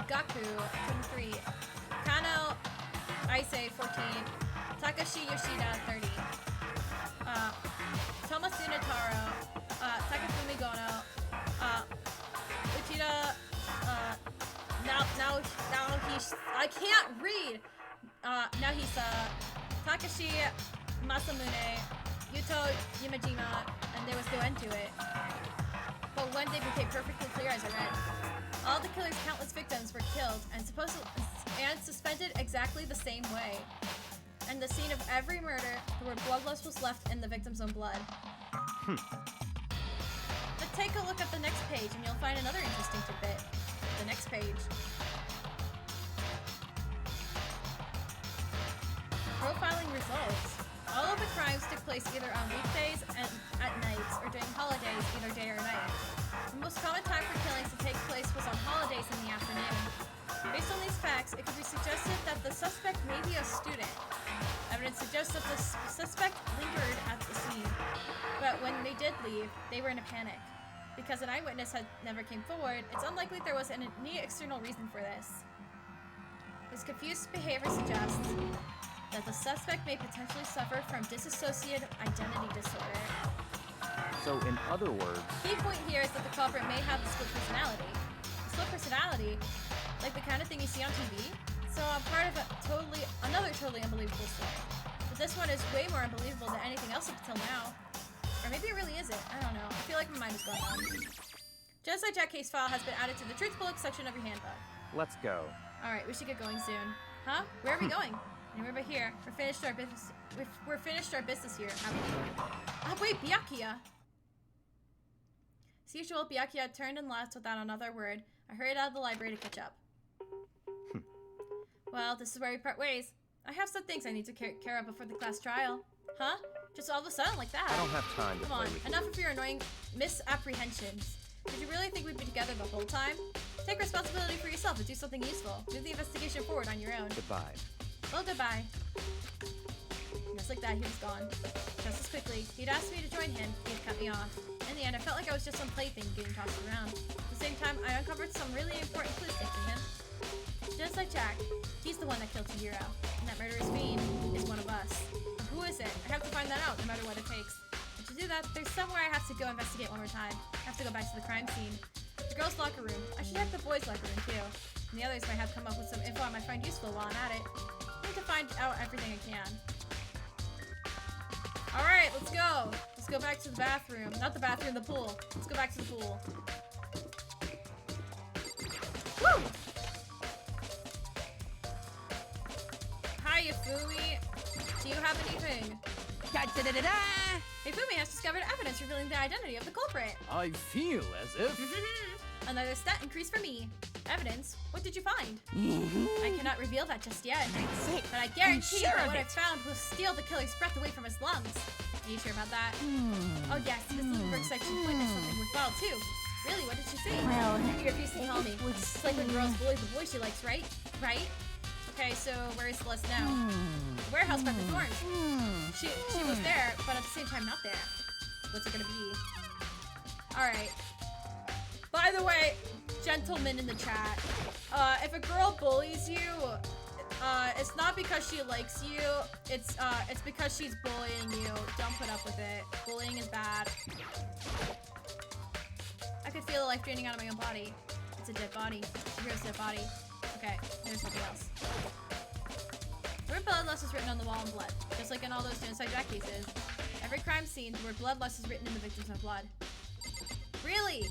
Gaku, 23. Kano Aise, 14. Takashi Yoshida, 30. Tomasuna Taro, Takafumi Gono, Uchida, now he's, I can't read! Nahisa, Takashi Masamune, Yuto Yamajima, and there was no end to it. But one day became perfectly clear as I read. All the killer's countless victims were killed and suspended exactly the same way. And the scene of every murder, the word bloodlust was left in the victim's own blood. But take a look at the next page and you'll find another interesting tidbit. The next page. Profiling results. All of the crimes took place either on weekdays and at nights, or during holidays, either day or night. The most common time for killings to take place was on holidays in the afternoon. Based on these facts, it could be suggested that the suspect may be a student. Evidence suggests that the suspect lingered at the scene, but when they did leave, they were in a panic. Because an eyewitness had never came forward, it's unlikely there was any external reason for this. This confused behavior suggests that the suspect may potentially suffer from dissociative identity disorder. So, in other words, Key point here is that the culprit may have a split personality. A split personality, like the kind of thing you see on TV. So I'm part of another totally unbelievable story. But this one is way more unbelievable than anything else up until now. Or maybe it really isn't. I don't know. I feel like my mind is going on. Genocide Jack case file has been added to the Truth Bullet section of your handbook. let's go. Alright, we should get going soon. Huh? Where are we going? Anywhere but here. We're finished our business. We're finished our business here. Oh wait, Byakuya! As usual, Byakuya turned and left without another word. I hurried out of the library to catch up. Well, this is where we part ways. I have some things I need to care of before the class trial. Huh? Just all of a sudden like that? I don't have time to Come play on, with enough you. of your annoying misapprehensions. Did you really think we'd be together the whole time? Take responsibility for yourself and do something useful. Move the investigation forward on your own. Goodbye. Well, goodbye. Just like that, he was gone. Just as quickly, he'd asked me to join him, he'd cut me off. In the end, I felt like I was just some plaything getting tossed around. At the same time, I uncovered some really important clues thanks to him. Just like Jack, he's the one that killed Chihiro, and that murderous fiend is one of us. But who is it? I have to find that out, no matter what it takes. But to do that, there's somewhere I have to go investigate one more time. I have to go back to the crime scene. The girls' locker room. I should have the boys' locker room too. And the others might have come up with some info I might find useful while I'm at it. I need to find out everything I can. Alright, let's go. Let's go back to the bathroom. Not the bathroom, the pool. Let's go back to the pool. Woo! Hi, Yafumi. Do you have anything? Da-da-da-da-da! Yafumi has discovered evidence revealing the identity of the culprit. I feel as if... Another stat increase for me. Evidence? What did you find? I cannot reveal that just yet. That's it. But I guarantee sure that of what I it. found will steal the killer's breath away from his lungs. Are you sure about that? Oh yes, Miss Liebenberg said she witnessed something worthwhile too. Really, what did she see? Well, You refuse to tell me. was It's like when girls bully the boy she likes, right? Right? Okay, so where is Celeste now? The warehouse by the thorns. She was there, but at the same time not there. What's it gonna be? Alright. By the way, gentlemen in the chat, if a girl bullies you, it's not because she likes you, it's because she's bullying you. Don't put up with it. Bullying is bad. I could feel the life draining out of my own body. It's a dead body. Here's a dead body. Okay, there's something else. The word bloodlust is written on the wall in blood, just like in all those genocide Jack cases. Every crime scene, the word bloodlust is written in the victims of blood. Really?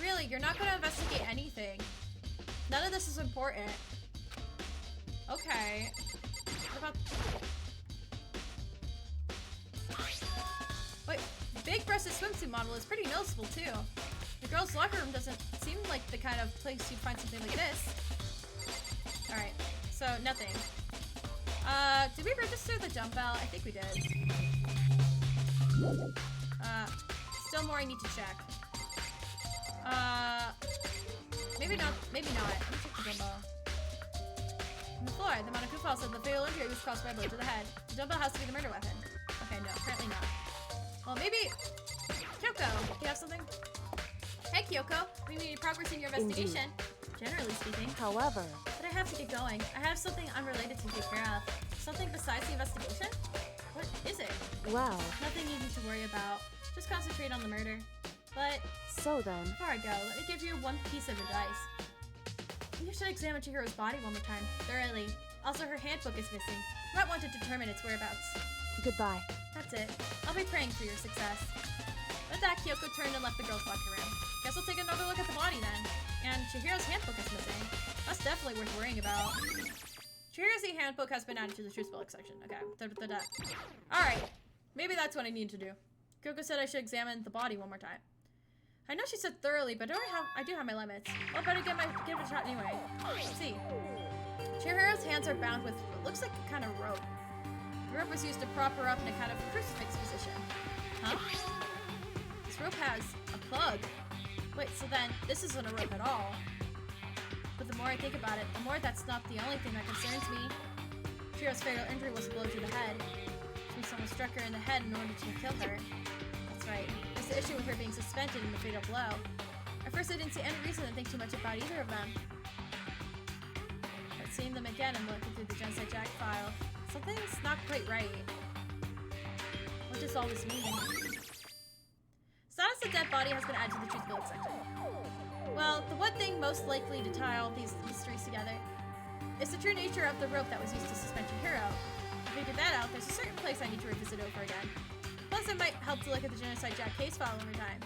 Really? You're not gonna investigate anything? None of this is important. Okay. What about... Wait, the big-breasted swimsuit model is pretty noticeable, too. The girls' locker room doesn't seem like the kind of place you'd find something like this. Alright, so nothing. Did we register the jump bell? I think we did. Still more I need to check. Maybe not. Maybe not. Let me check the jump bell. On the floor, the MAKOOTO file said the fatal injury was caused by a blow to the head. The jump bell has to be the murder weapon. Okay, no, apparently not. Well, maybe... Kyoko, do you have something? Hey, Kyoko. We made progress in your investigation. Indeed. Generally speaking. However... But I have to get going. I have something unrelated to take care of. Something besides the investigation? What is it? Well... Nothing you need to worry about. Just concentrate on the murder. But... So then... Before I go, let me give you one piece of advice. You should examine Chihiro's body one more time, thoroughly. Also, her handbook is missing. You might want to determine its whereabouts. Goodbye. That's it. I'll be praying for your success. With that, Kyoko turned and left the girls' locker room. Guess we'll take another look at the body then. And Chihiro's handbook is missing. That's definitely worth worrying about. Chihiro's handbook has been added to the truth spelling section. Okay. Alright. Maybe that's what I need to do. Kyoko said I should examine the body one more time. I know she said thoroughly, but I do have my limits. I'll better give it a shot anyway. Let's see. Chihiro's hands are bound with what looks like a kind of rope. The rope was used to prop her up in a kind of crucifix position. Huh? This rope has a plug. Wait, so then this isn't a rope at all. But the more I think about it, the more that's not the only thing that concerns me. Chihiro's fatal injury was a blow to the head. Which means someone struck her in the head in order to kill her. That's right. There's the issue with her being suspended in the fatal blow. At first I didn't see any reason to think too much about either of them. But seeing them again and looking through the Genocide Jack file, something's not quite right. What does all this mean? Status of dead body has been added to the truth spelling section. Well, the one thing most likely to tie all these mysteries together is the true nature of the rope that was used to suspend Chihiro. To figure that out, there's a certain place I need to revisit over again. Plus, it might help to look at the Genocide Jack case file over time.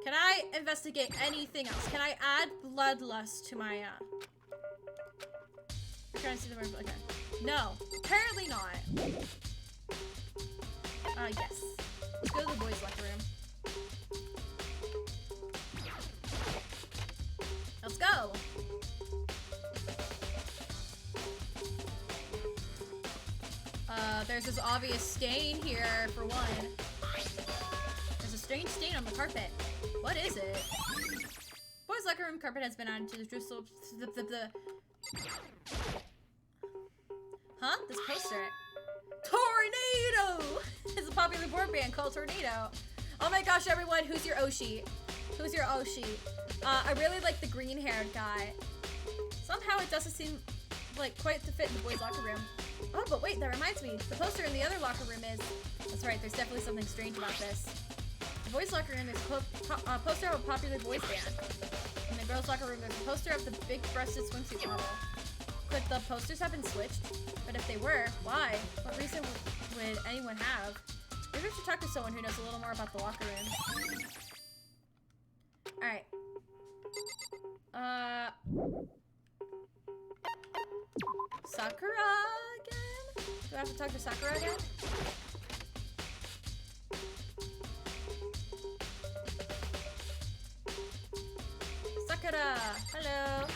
Can I investigate anything else? Can I add bloodlust to my, I'm trying to see the word, okay. No, apparently not. Yes. Let's go to the boys' locker room. Let's go! There's this obvious stain here, for one. There's a strange stain on the carpet. What is it? Boys' locker room carpet has been added to the Jerusalem. Huh? This poster. Tornado! It's a popular board band called Tornado. Oh my gosh, everyone, who's your Oshi? Who's your Oshi? I really like the green-haired guy. Somehow it doesn't seem like quite to fit in the boys' locker room. Oh, but wait, that reminds me. The poster in the other locker room is... That's right, there's definitely something strange about this. The boys' locker room is a poster of a popular boys band. In the girls' locker room, there's a poster of the big-breasted swimsuit model. Could the posters have been switched? But if they were, why? What reason would anyone have? Maybe we should talk to someone who knows a little more about the locker room. Alright. Sakura again? Do I have to talk to Sakura again? Sakura! Hello!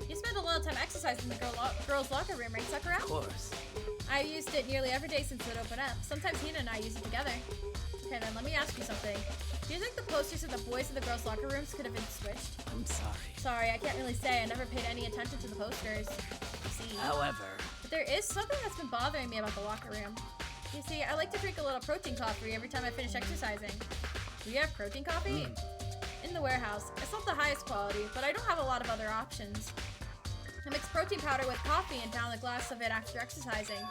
You spend a lot of time exercising in the girls' locker room, right, Sakura? Of course. I've used it nearly every day since it opened up. Sometimes Hina and I use it together. Okay then, let me ask you something. Do you think the posters of the boys and the girls' locker rooms could have been switched? I'm sorry. Sorry, I can't really say. I never paid any attention to the posters. See? However, But there is something that's been bothering me about the locker room. You see, I like to drink a little protein coffee every time I finish exercising. Do you have protein coffee? In the warehouse. It's not the highest quality, but I don't have a lot of other options. I mix protein powder with coffee and down a glass of it after exercising.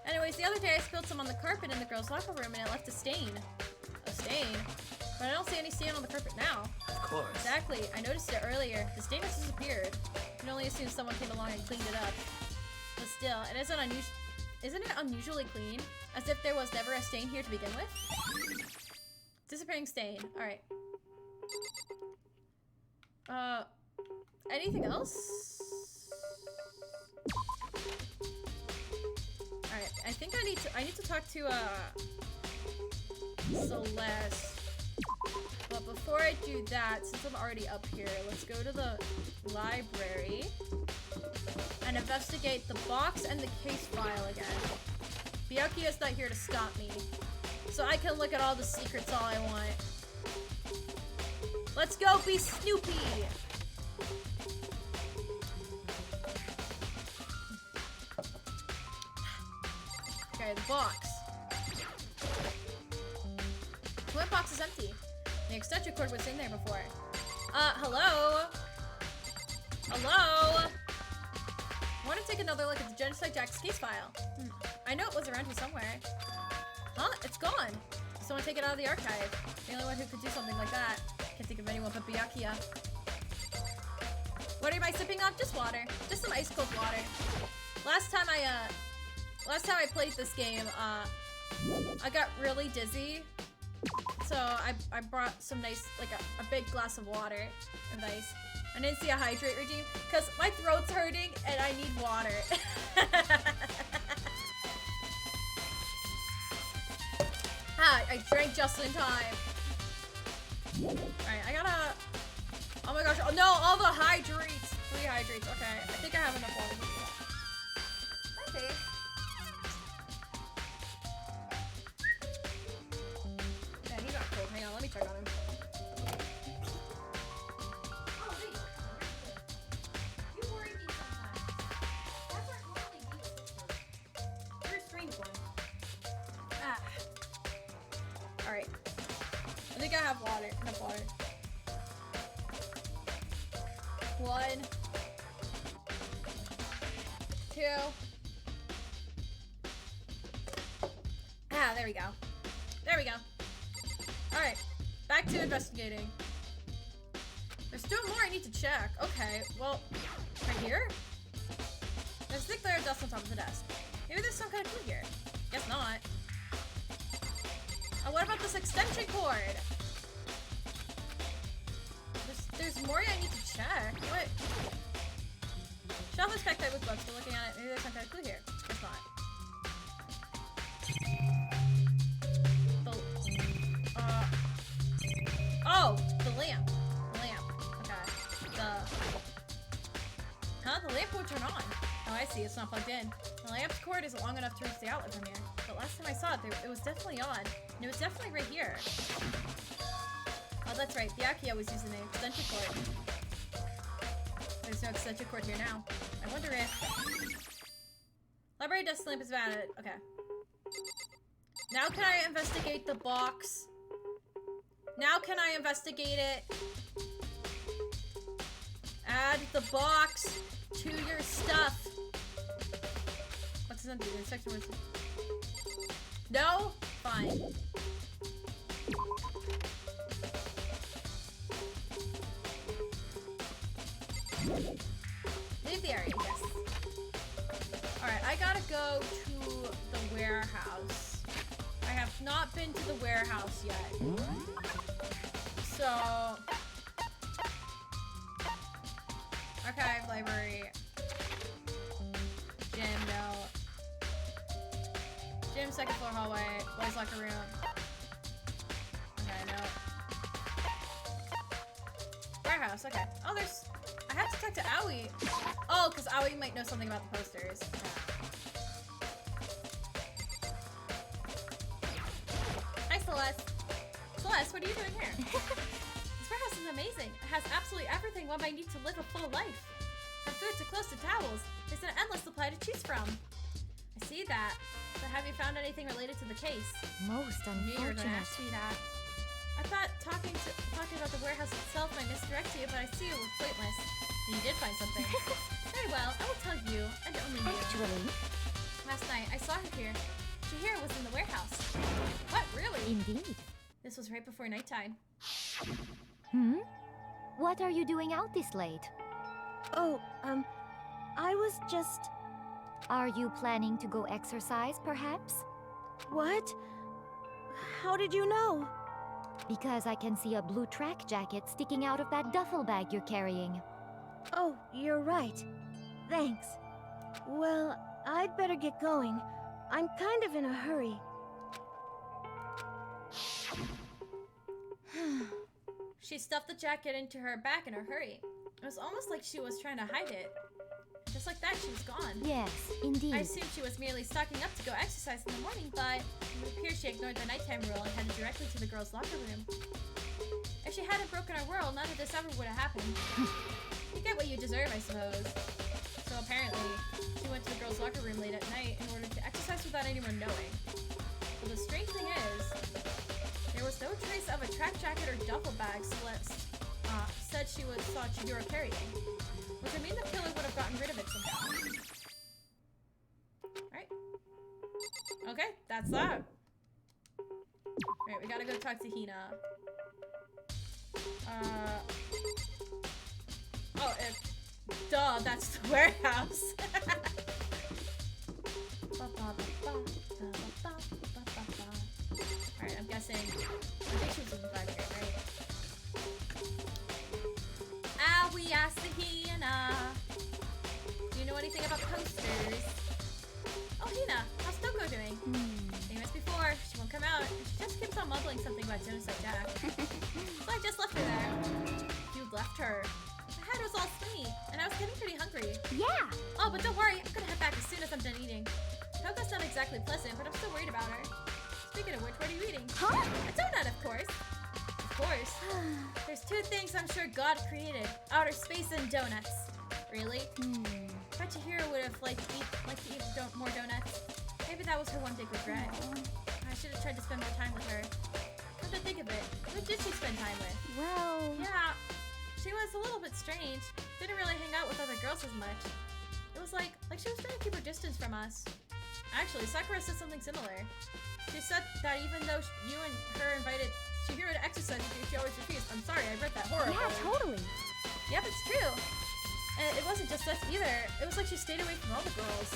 Anyways, the other day I spilled some on the carpet in the girls' locker room and it left a stain. A stain? But I don't see any stain on the carpet now. of course. Exactly, I noticed it earlier. The stain has disappeared. You can only assume someone came along and cleaned it up. But still, it isn't it unusually clean? As if there was never a stain here to begin with? Disappearing stain. Alright. Anything else? Alright, I think I need to talk to Celeste. But before I do that, since I'm already up here, let's go to the library and investigate the box and the case file again. Byakuya's not here to stop me, so I can look at all the secrets all I want. Let's go be Snoopy! Okay, the box. The wet box is empty. The extension cord was in there before. Hello? Hello? I want to take another look at the Genocide Jack's case file. I know it was around here somewhere. Huh? It's gone. Did someone take it out of the archive? The only one who could do something like that. Can't think of anyone but Byakuya. What am I sipping on? Just water. Just some ice cold water. Last time I played this game, I got really dizzy. So I brought some nice, like a big glass of water of ice. I didn't see a hydrate regime because my throat's hurting and I need water. I drank just in time. Alright, I gotta... Oh my gosh, oh no, all the hydrates! 3 hydrates, okay. I think I have enough water to do that. Okay. Yeah, he got cold. Hang on, let me check on him. Oh, wait. You worry me sometimes. That's our normally weak. You're a strange one. Alright. I think I have water. Enough water. 1, 2. There we go. There we go. Alright. Back to investigating. There's still more I need to check. Okay, well, right here? There's a thick layer of dust on top of the desk. Maybe there's some kind of clue here. Guess not. Oh, what about this extension cord? There's more I need to check. What? Shelf is packed with books, but looking at it, maybe there's some kind of clue here. Guess not. Oh, the lamp. The lamp. Okay. The lamp won't turn on. Oh, I see. It's not plugged in. The lamp's cord isn't long enough to reach the outlet from here. But last time I saw it, it was definitely on. And it was definitely right here. Oh, that's right. Byakuya was using the extension cord. There's no extension cord here now. I wonder if... Library desk lamp is valid. Okay. Now can I investigate the box? Now can I investigate it? Add the box to your stuff. What's this empty? The section was... No? Fine. Leave the area, yes. Alright, I gotta go to the warehouse. I have not been to the warehouse yet. So... Archive, library. Gym, no. Gym, second floor hallway. Boys' locker room. Okay, no. Warehouse, okay. Oh, there's... I have to talk to Aoi. Oh, because Aoi might know something about the posters. Okay. Hi, Celeste. Celeste, what are you doing here? This warehouse is amazing. It has absolutely everything one might need to live a full life. From food to clothes to towels, there's an endless supply to choose from. I see that. But have you found anything related to the case? Most I knew you were gonna unfortunate. ask me that. I thought talking about the warehouse itself might misdirect you, but I see it was pointless. And you did find something. Very well, I will tell you, and only you. Actually, Last night, I saw her here. Chihiro was in the warehouse. What, really? indeed. This was right before nighttime. What are you doing out this late? Oh, I was just... Are you planning to go exercise, perhaps? What? How did you know? Because I can see a blue track jacket sticking out of that duffel bag you're carrying. Oh, you're right. Thanks. Well, I'd better get going. I'm kind of in a hurry. She stuffed the jacket into her back in a hurry. It was almost like she was trying to hide it. Just like that, she was gone. Yes, indeed. I assumed she was merely stocking up to go exercise in the morning, but it would appear she ignored the nighttime rule and headed directly to the girls' locker room. If she hadn't broken her rule, none of this ever would have happened. You get what you deserve, I suppose. So apparently, she went to the girls' locker room late at night in order to exercise without anyone knowing. But the strange thing is, there was no trace of a track jacket or duffel bag Celeste said she saw Chihiro carrying. Which would mean the killer would have gotten rid of it somehow. Alright. Okay, that's that. Alright, we gotta go talk to Hina. Duh, that's the warehouse. Alright, I'm guessing. I think she was in the back here, right? We asked the Hina. Do you know anything about the posters? Oh, Hina, how's Toko doing? Same as before, she won't come out, and she just keeps on mumbling something about Genocide Jack. So I just left her there. You left her? My head was all spinny, and I was getting pretty hungry. Yeah! Oh, but don't worry, I'm gonna head back as soon as I'm done eating. Toko's not exactly pleasant, but I'm still worried about her. Speaking of which, what are you eating? Huh? A donut, of course. Of course. There's two things I'm sure God created. Outer space and donuts. Really? Bet Chihiro would have liked to eat more donuts. Maybe that was her one big regret. I should have tried to spend more time with her. Come to think of it, who did she spend time with? Well... Yeah, she was a little bit strange. Didn't really hang out with other girls as much. It was like she was trying to keep her distance from us. Actually, Sakura said something similar. She said that even though you and her invited Chihiro to exercise with you, she always refused. I'm sorry, I read that horribly. Yeah, totally. Yep, it's true. And it wasn't just us either. It was like she stayed away from all the girls.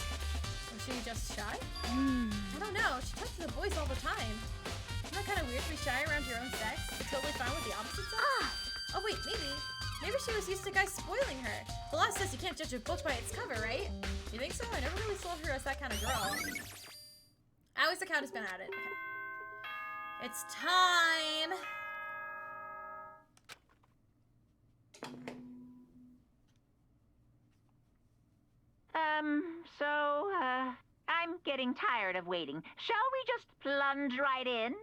Was she just shy? I don't know. She talked to the boys all the time. Isn't that kind of weird to be shy around your own sex, but totally fine with the opposite sex? Oh wait, maybe she was used to guys spoiling her. The law says you can't judge a book by its cover, right? You think so? I never really saw her as that kind of girl. Owie's account has been added. Okay. It's time! I'm getting tired of waiting. Shall we just plunge right in?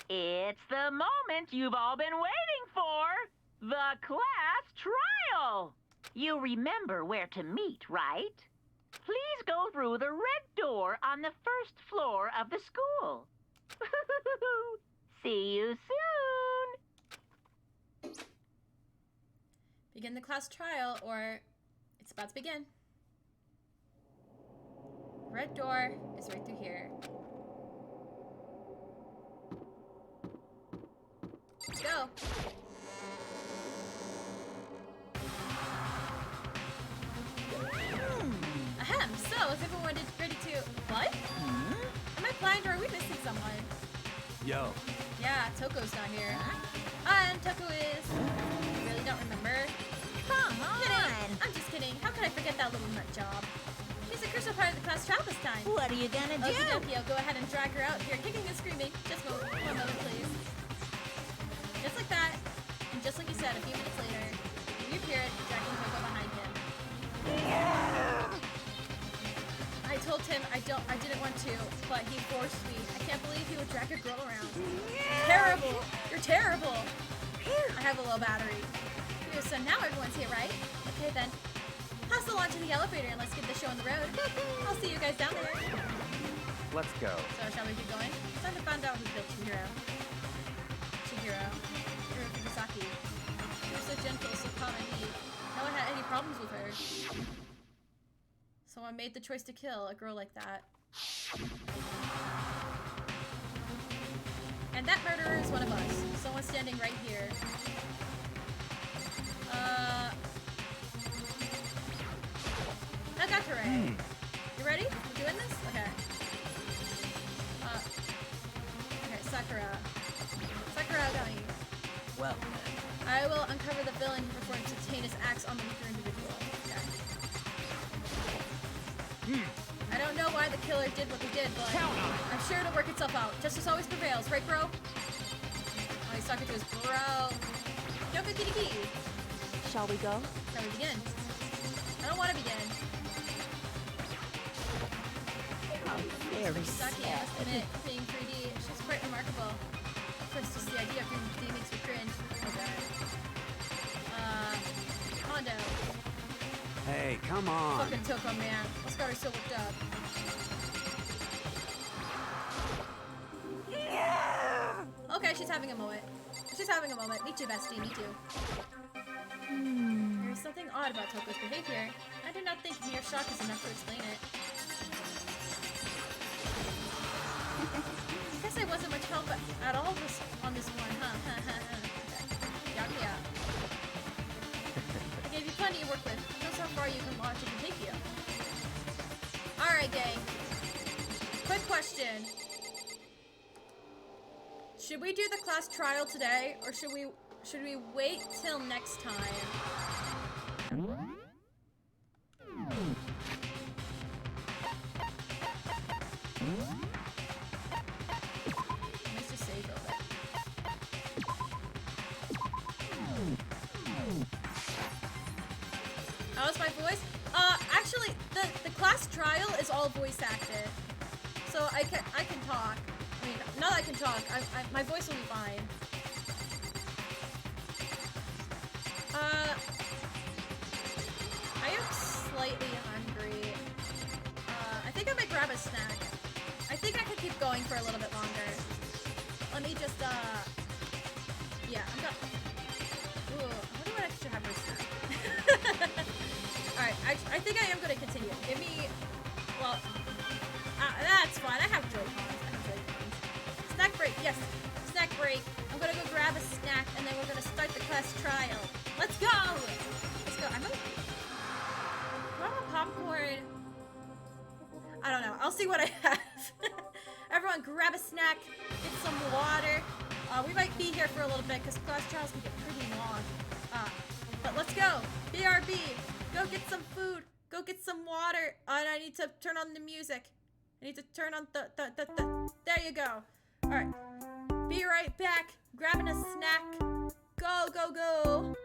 It's the moment you've all been waiting for! The class trial! You remember where to meet, right? Please go through the red door on the first floor of the school. See you soon! Begin the class trial, or it's about to begin. Red door is right through here. Let's go. Ahem, so is everyone ready to... What? Am I blind or are we missing someone? Yo. Yeah, Toko's not here. And Toko is... You really don't remember? Come on! Kidding. I'm just kidding. How could I forget that little nut job? She's a crucial part of the class trial this time. What are you gonna do? Okie dokie, I'll go ahead and drag her out here, kicking and screaming. Just one moment, please. Just like that. And just like you said, a few minutes later, you appear it, dragging Toko behind him. I told him I didn't want to, but he forced me. I can't believe he would drag a girl around. Terrible! You're terrible. I have a low battery. Here, so now everyone's here, right? Okay then. Hustle onto the elevator and let's get the show on the road. I'll see you guys down there. Let's go. So shall we keep going? It's time to find out who killed Chihiro. Chihiro Fukusaki. You're so gentle, so calm and neat. No one had any problems with her. So I made the choice to kill a girl like that. And that murderer is one of us. Someone standing right here. Nagakure. You ready? We're doing this? Okay. Okay, Sakura. Sakura Agami. Well, I will uncover the villain who performed such heinous acts on the weaker individual. Okay. I don't know why the killer did what he did, but I'm sure it'll work itself out. Justice always prevails, right, bro? Oh, he's talking to his bro. Yoko Kirigiri. Shall we go? Shall we begin? I don't want to begin. Very Saki, I must admit, being 3D, she's quite remarkable. Of course, just the idea of 3D makes me cringe. Okay. Hondo. Hey, come on. Fucking Toko, man. Let's got her so worked up. Okay, she's having a moment. She's having a moment. Me too, bestie. Me too. There's something odd about Toko's behavior. I do not think mere shock is enough to explain it. I guess I wasn't much help at all on this one, huh? Yeah. I gave you plenty to work with. Who knows how far you can launch it can take you? Alright, gang. Quick question. Should we do the class trial today, or should we wait till next time? Let's just save real quick. How's my voice? Actually, the class trial is all voice acted, so I can talk. I mean, now that I can talk, my voice will be fine. I am slightly hungry. I think I might grab a snack. I think I could keep going for a little bit longer. Let me just, yeah, I'm gonna... Ooh, I wonder what I should have for a snack. Alright, I think I am gonna continue. Give me... Well... that's fine. I have Joy-Cons. Snack break, yes. Snack break. I'm gonna go grab a snack, and then we're gonna start the class trial. Let's go! Let's go. I might... Do I want popcorn? I don't know. I'll see what I have. Everyone grab a snack, get some water. We might be here for a little bit because class trials can get pretty long. But let's go. BRB. Go get some food. Go get some water. And I need to turn on the music. I need to turn on the. There you go. Alright. Be right back. Grabbing a snack. Go, go, go.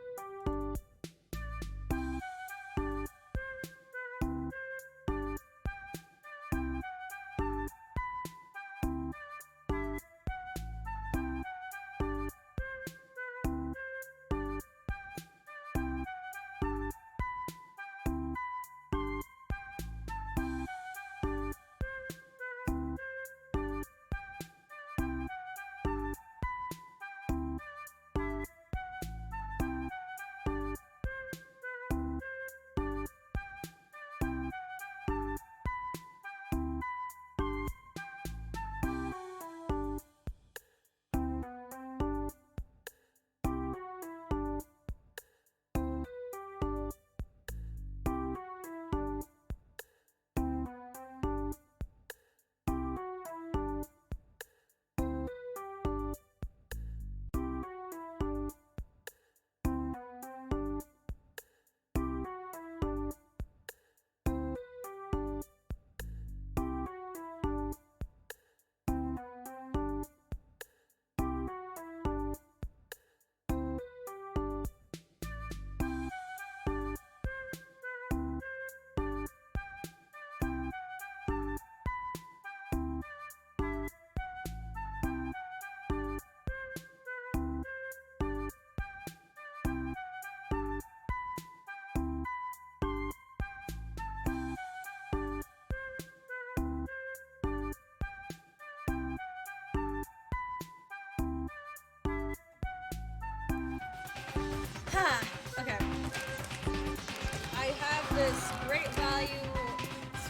this great value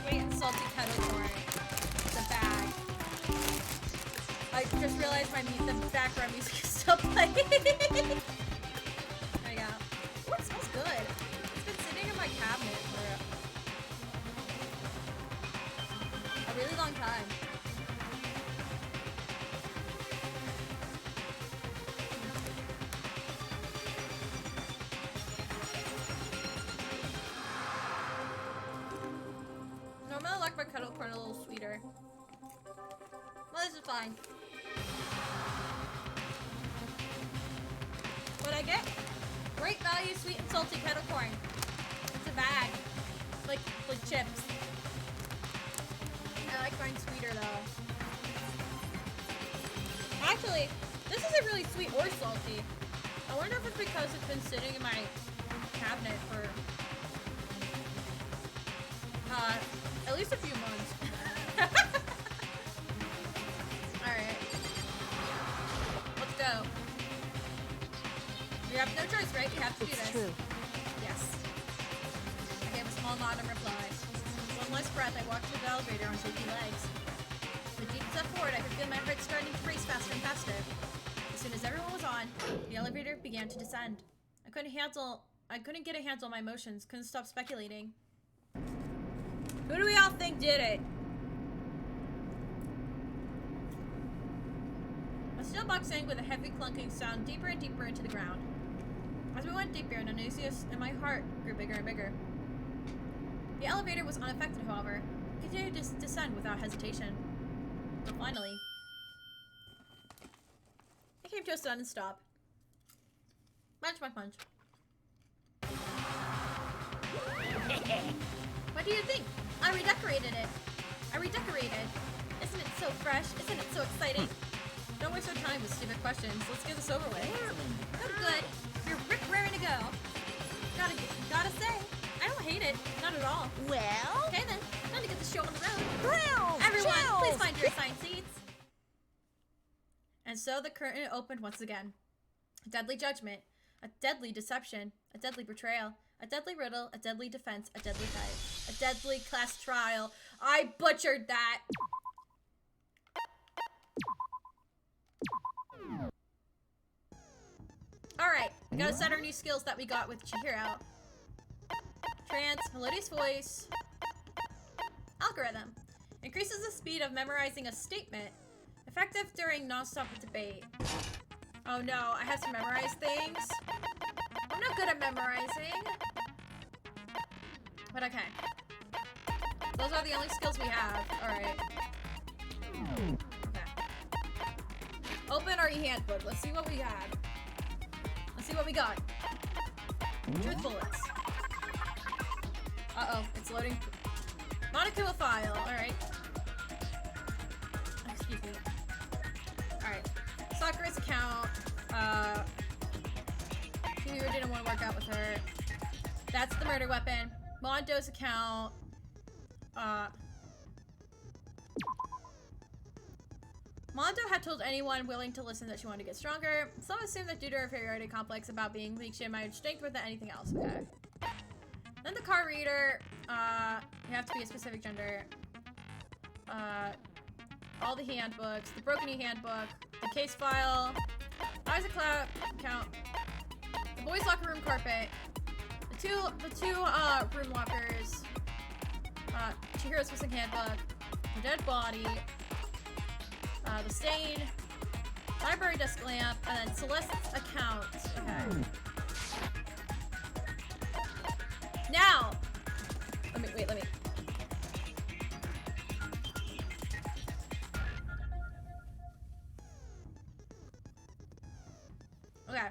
sweet and salty kettle corn. The bag. I just realized the background music is still playing. There you go. Ooh, it smells good. It's been sitting in my cabinet for a really long time. Normally I like my kettle corn a little sweeter. Well, this is fine. What I get? Great value sweet and salty kettle corn. It's a bag. Like chips. I like mine sweeter though. Actually, this isn't really sweet or salty. I wonder if it's because it's been sitting in my cabinet for at least a few months. Alright. Let's go. You have no choice, right? You have to do this. True. Yes. I gave a small nod in reply. One last breath, I walked to the elevator on shaky legs. With a deep step forward, I could feel my heart starting to race faster and faster. As soon as everyone was on, the elevator began to descend. I couldn't get a handle on my emotions, couldn't stop speculating. Who do we all think did it? A steel box sank with a heavy clunking sound deeper and deeper into the ground. As we went deeper, an uneasiness in my heart grew bigger and bigger. The elevator was unaffected, however. It continued to descend without hesitation. But finally, it came to a sudden stop. Munch, munch, munch. What do you think? I redecorated it. Isn't it so fresh? Isn't it so exciting? Don't waste our time with stupid questions. Let's get this over with. Good. You're raring to go. Gotta say, I don't hate it. Not at all. Well? Okay then, time to get the show on the road. Thrills! Everyone, chills. please find your assigned seats. And so the curtain opened once again. A deadly judgment, a deadly deception, a deadly betrayal, a deadly riddle, a deadly defense, a deadly fight, a deadly class trial. I butchered that. Alright, we gotta set our new skills that we got with Chihiro. Trance, melodious voice, algorithm. Increases the speed of memorizing a statement. Effective during non-stop debate. Oh no, I have to memorize things. I'm not good at memorizing. But okay. Those are the only skills we have. Alright. Okay. Open our e-handbook. Let's see what we have. Let's see what we got. Truth bullets. Uh-oh, it's loading. Monokuma file. Alright. Excuse me. Alright. Sakura's account. Chihiro didn't want to work out with her. That's the murder weapon. Mondo's account. Mondo had told anyone willing to listen that she wanted to get stronger. Some assumed that due to her inferiority complex about being weak, she admired strength more than anything else. Okay. Then the card reader. You have to be a specific gender. All the handbooks, the broken e-handbook, the case file, Isaac Cloud account, the boys' locker room carpet, the two room lockers, Chihiro's missing handbook, the dead body, the stain, library desk lamp, and then Celeste's account. Okay. Now, let me. Okay.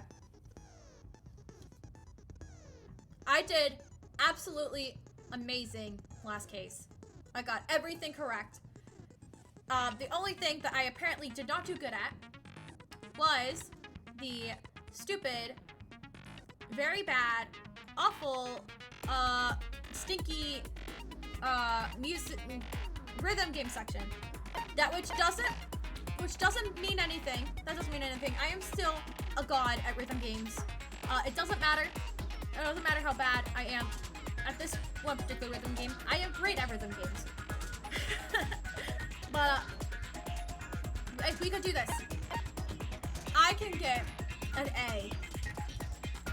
I did absolutely amazing last case. I got everything correct. The only thing that I apparently did not do good at was the stupid, very bad, awful, stinky, music, rhythm game section. Which doesn't mean anything. That doesn't mean anything. I am still a god at rhythm games. It doesn't matter. It doesn't matter how bad I am at this one particular rhythm game. I am great at rhythm games. But if we could do this, I can get an A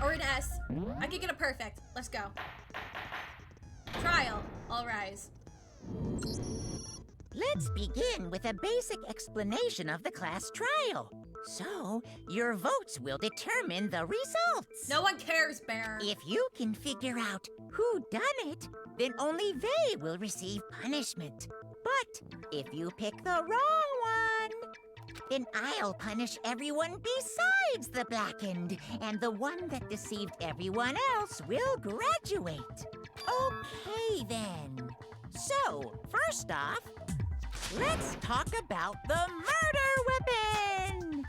or an S. I can get a perfect. Let's go. Trial. All rise. Let's begin with a basic explanation of the class trial. So, your votes will determine the results. No one cares, Bear. If you can figure out who done it, then only they will receive punishment. But if you pick the wrong one, then I'll punish everyone besides the blackened, and the one that deceived everyone else will graduate. Okay, then. So, first off, let's talk about the murder weapon!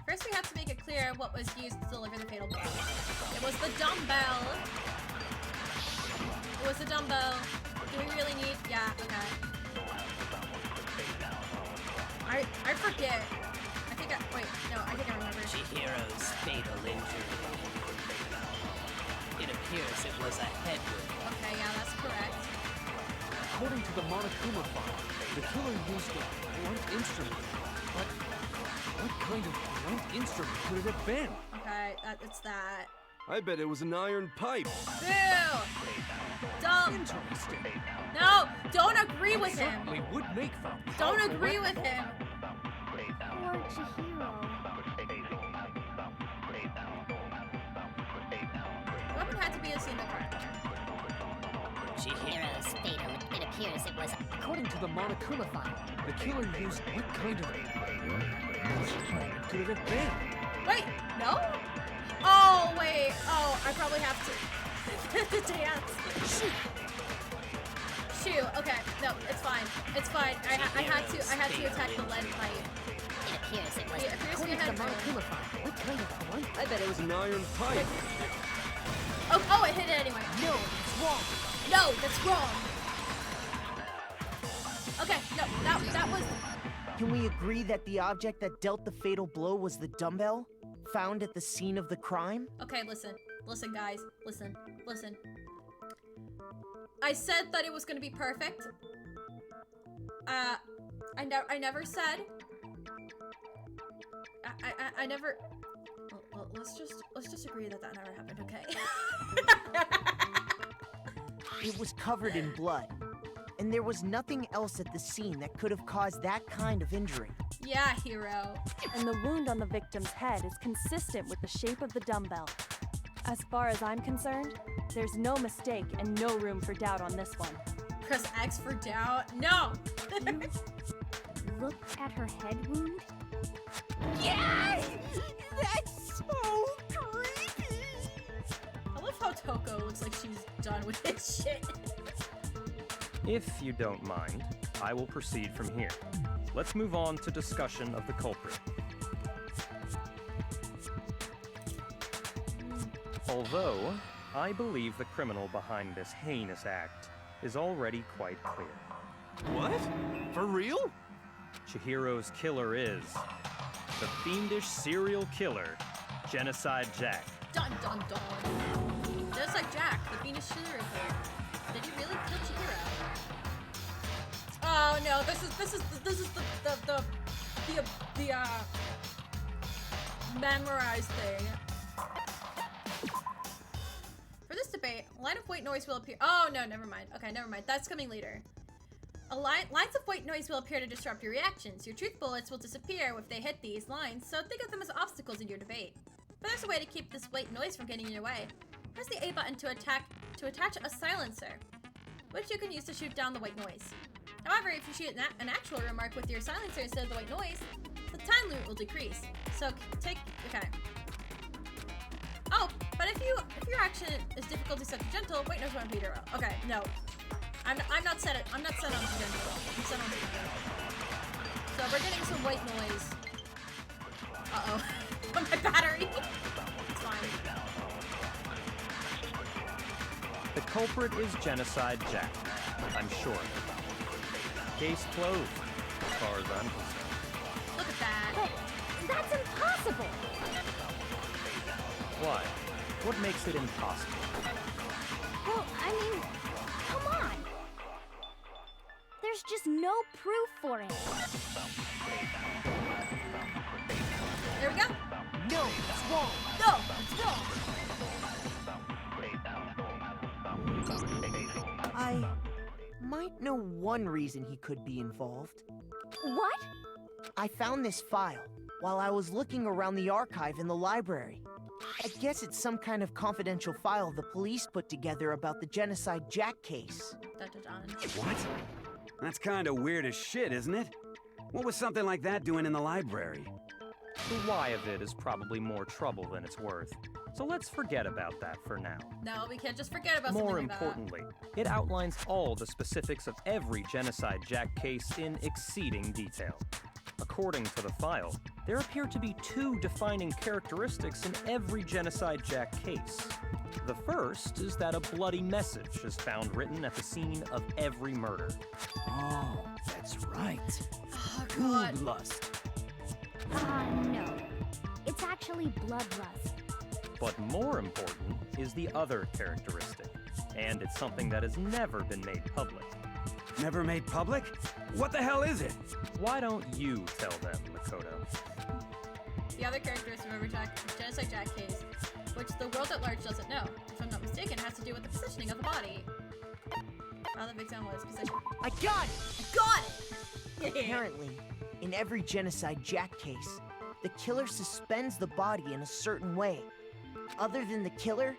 First, we have to make it clear what was used to deliver the fatal blow. It was the dumbbell. It was the dumbbell. Do we really need? Yeah, okay. I forget. I think wait, no, I think I remember. Chihiro's fatal injury. It appears it was a head wound. Okay, yeah, that's correct. According to the Monokuma file, the killer used a blunt instrument. But what kind of blunt instrument could it have been? Okay, it's that. I bet it was an iron pipe. Boo! Dumb. Interesting. No, don't agree with him. Certainly would make for a Don't powerful agree weapon. with him. Poor Chihiro. The weapon had to be a single part. Chihiro's fatal. It appears it was. According to the Monokuma file, the killer used what kind of could it have been? Wait, no? Oh, wait. Oh, I probably have to dance. Shoot. Okay. No, it's fine. It's fine. I had to attack the lead pipe. It appears it was. It appears we According to had the Monokuma file, what kind of blunt? I bet it was an iron pipe. Oh, it hit it anyway. No, it's wrong. No, that's wrong. Okay, no, that was. Can we agree that the object that dealt the fatal blow was the dumbbell found at the scene of the crime? Okay, listen, guys, listen. I said that it was gonna be perfect. I never said. I never. Well, let's just agree that never happened, okay? It was covered in blood, and there was nothing else at the scene that could have caused that kind of injury. Yeah, hero. And the wound on the victim's head is consistent with the shape of the dumbbell. As far as I'm concerned, there's no mistake and no room for doubt on this one. Press X for doubt. No! Look at her head wound. Yes! That's so creepy! I love how Toko looks like she's done with this shit. If you don't mind, I will proceed from here. Let's move on to discussion of the culprit. Although, I believe the criminal behind this heinous act is already quite clear. What? For real? Chihiro's killer is the fiendish serial killer, Genocide Jack. Dun dun dun. Just like Jack, the fiendish serial killer. Did he really kill Chihiro? Oh no, this is the memorized thing. For this debate, a line of white noise will appear. Oh no, never mind. Okay, never mind. That's coming later. Lines of white noise will appear to disrupt your reactions. Your truth bullets will disappear if they hit these lines, so think of them as obstacles in your debate. But there's a way to keep this white noise from getting in your way. Press the A button to attach a silencer, which you can use to shoot down the white noise. However, if you shoot an actual remark with your silencer instead of the white noise, the time limit will decrease. So okay. Oh, but if your action is difficulty set to gentle, white noise won't be zero. Okay, no. I'm not set on gentle. I'm set on gentle. So we're getting some white noise. Uh-oh. My battery. It's fine. The culprit is Genocide Jack, I'm sure. Case closed, as far as I'm concerned. Look at that. But that's impossible. Why? What makes it impossible? mean, come on. There's just no proof for it. There we go. No, it's wrong. No, it's wrong. I might know one reason he could be involved. What? I found this file while I was looking around the archive in the library. I guess it's some kind of confidential file the police put together about the Genocide Jack case. Dun, dun, dun. What? That's kind of weird as shit, isn't it? What was something like that doing in the library? The why of it is probably more trouble than it's worth. So let's forget about that for now. No, we can't just forget about More something like importantly, it outlines all the specifics of every Genocide Jack case in exceeding detail. According to the file, there appear to be two defining characteristics in every Genocide Jack case. The first is that a bloody message is found written at the scene of every murder. Oh, that's right. Oh, God. Lust. No. It's actually bloodlust. But more important is the other characteristic, and it's something that has never been made public. Never made public? What the hell is it? Why don't you tell them, Makoto? The other characteristic of every Genocide Jack case, which the world at large doesn't know, if I'm not mistaken, has to do with the positioning of the body. How the victim was positioned. I got it! Got it! Apparently, in every Genocide Jack case, the killer suspends the body in a certain way. Other than the killer,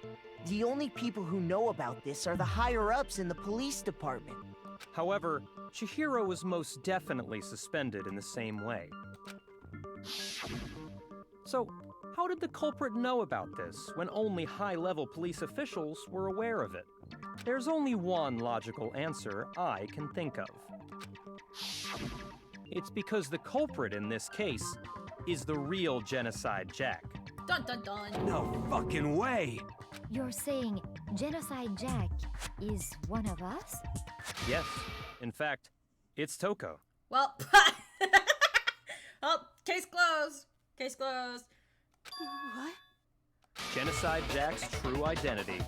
the only people who know about this are the higher-ups in the police department. However, Chihiro was most definitely suspended in the same way. So, how did the culprit know about this when only high-level police officials were aware of it? There's only one logical answer I can think of. It's because the culprit in this case is the real Genocide Jack. Dun dun dun. No fucking way! You're saying Genocide Jack is one of us? Yes, in fact, it's Toko. Well, well, case closed. Case closed. What? Genocide Jack's true identity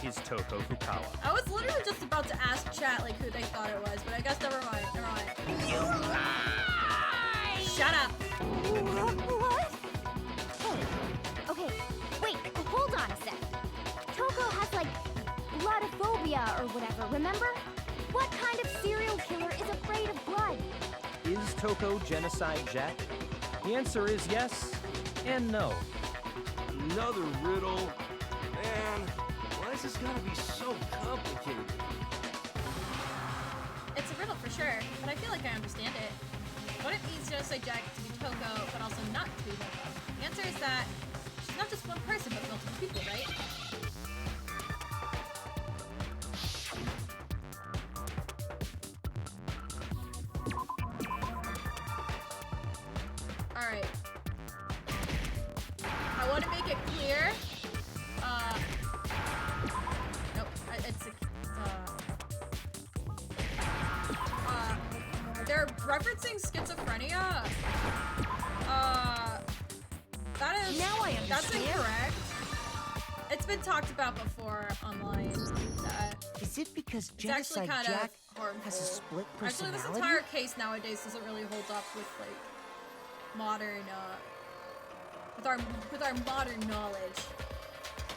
is Toko Fukawa. I was literally just about to ask chat like who they thought it was, but I guess never mind. Never mind. You lie! Shut up. What? Oh, okay. Wait, hold on a sec. Toko has like bloodophobia or whatever, remember? What kind of serial killer is afraid of blood? Is Toko Genocide Jack? The answer is yes and no. Another riddle. Man, why is this gotta be so complicated? It's a riddle for sure, but I feel like I understand it. What it means Genocide Jack to be Toko, but also not to be Toko? The answer is that she's not just one person, but multiple people, right? Alright. I want to make it clear. Nope. They're referencing schizophrenia. That is. Now I understand. That's incorrect. It's been talked about before online. Is it because It's actually Genocide kind Jack of harmful. has a split Actually, personality? this entire case nowadays doesn't really hold up with like modern, with our modern knowledge.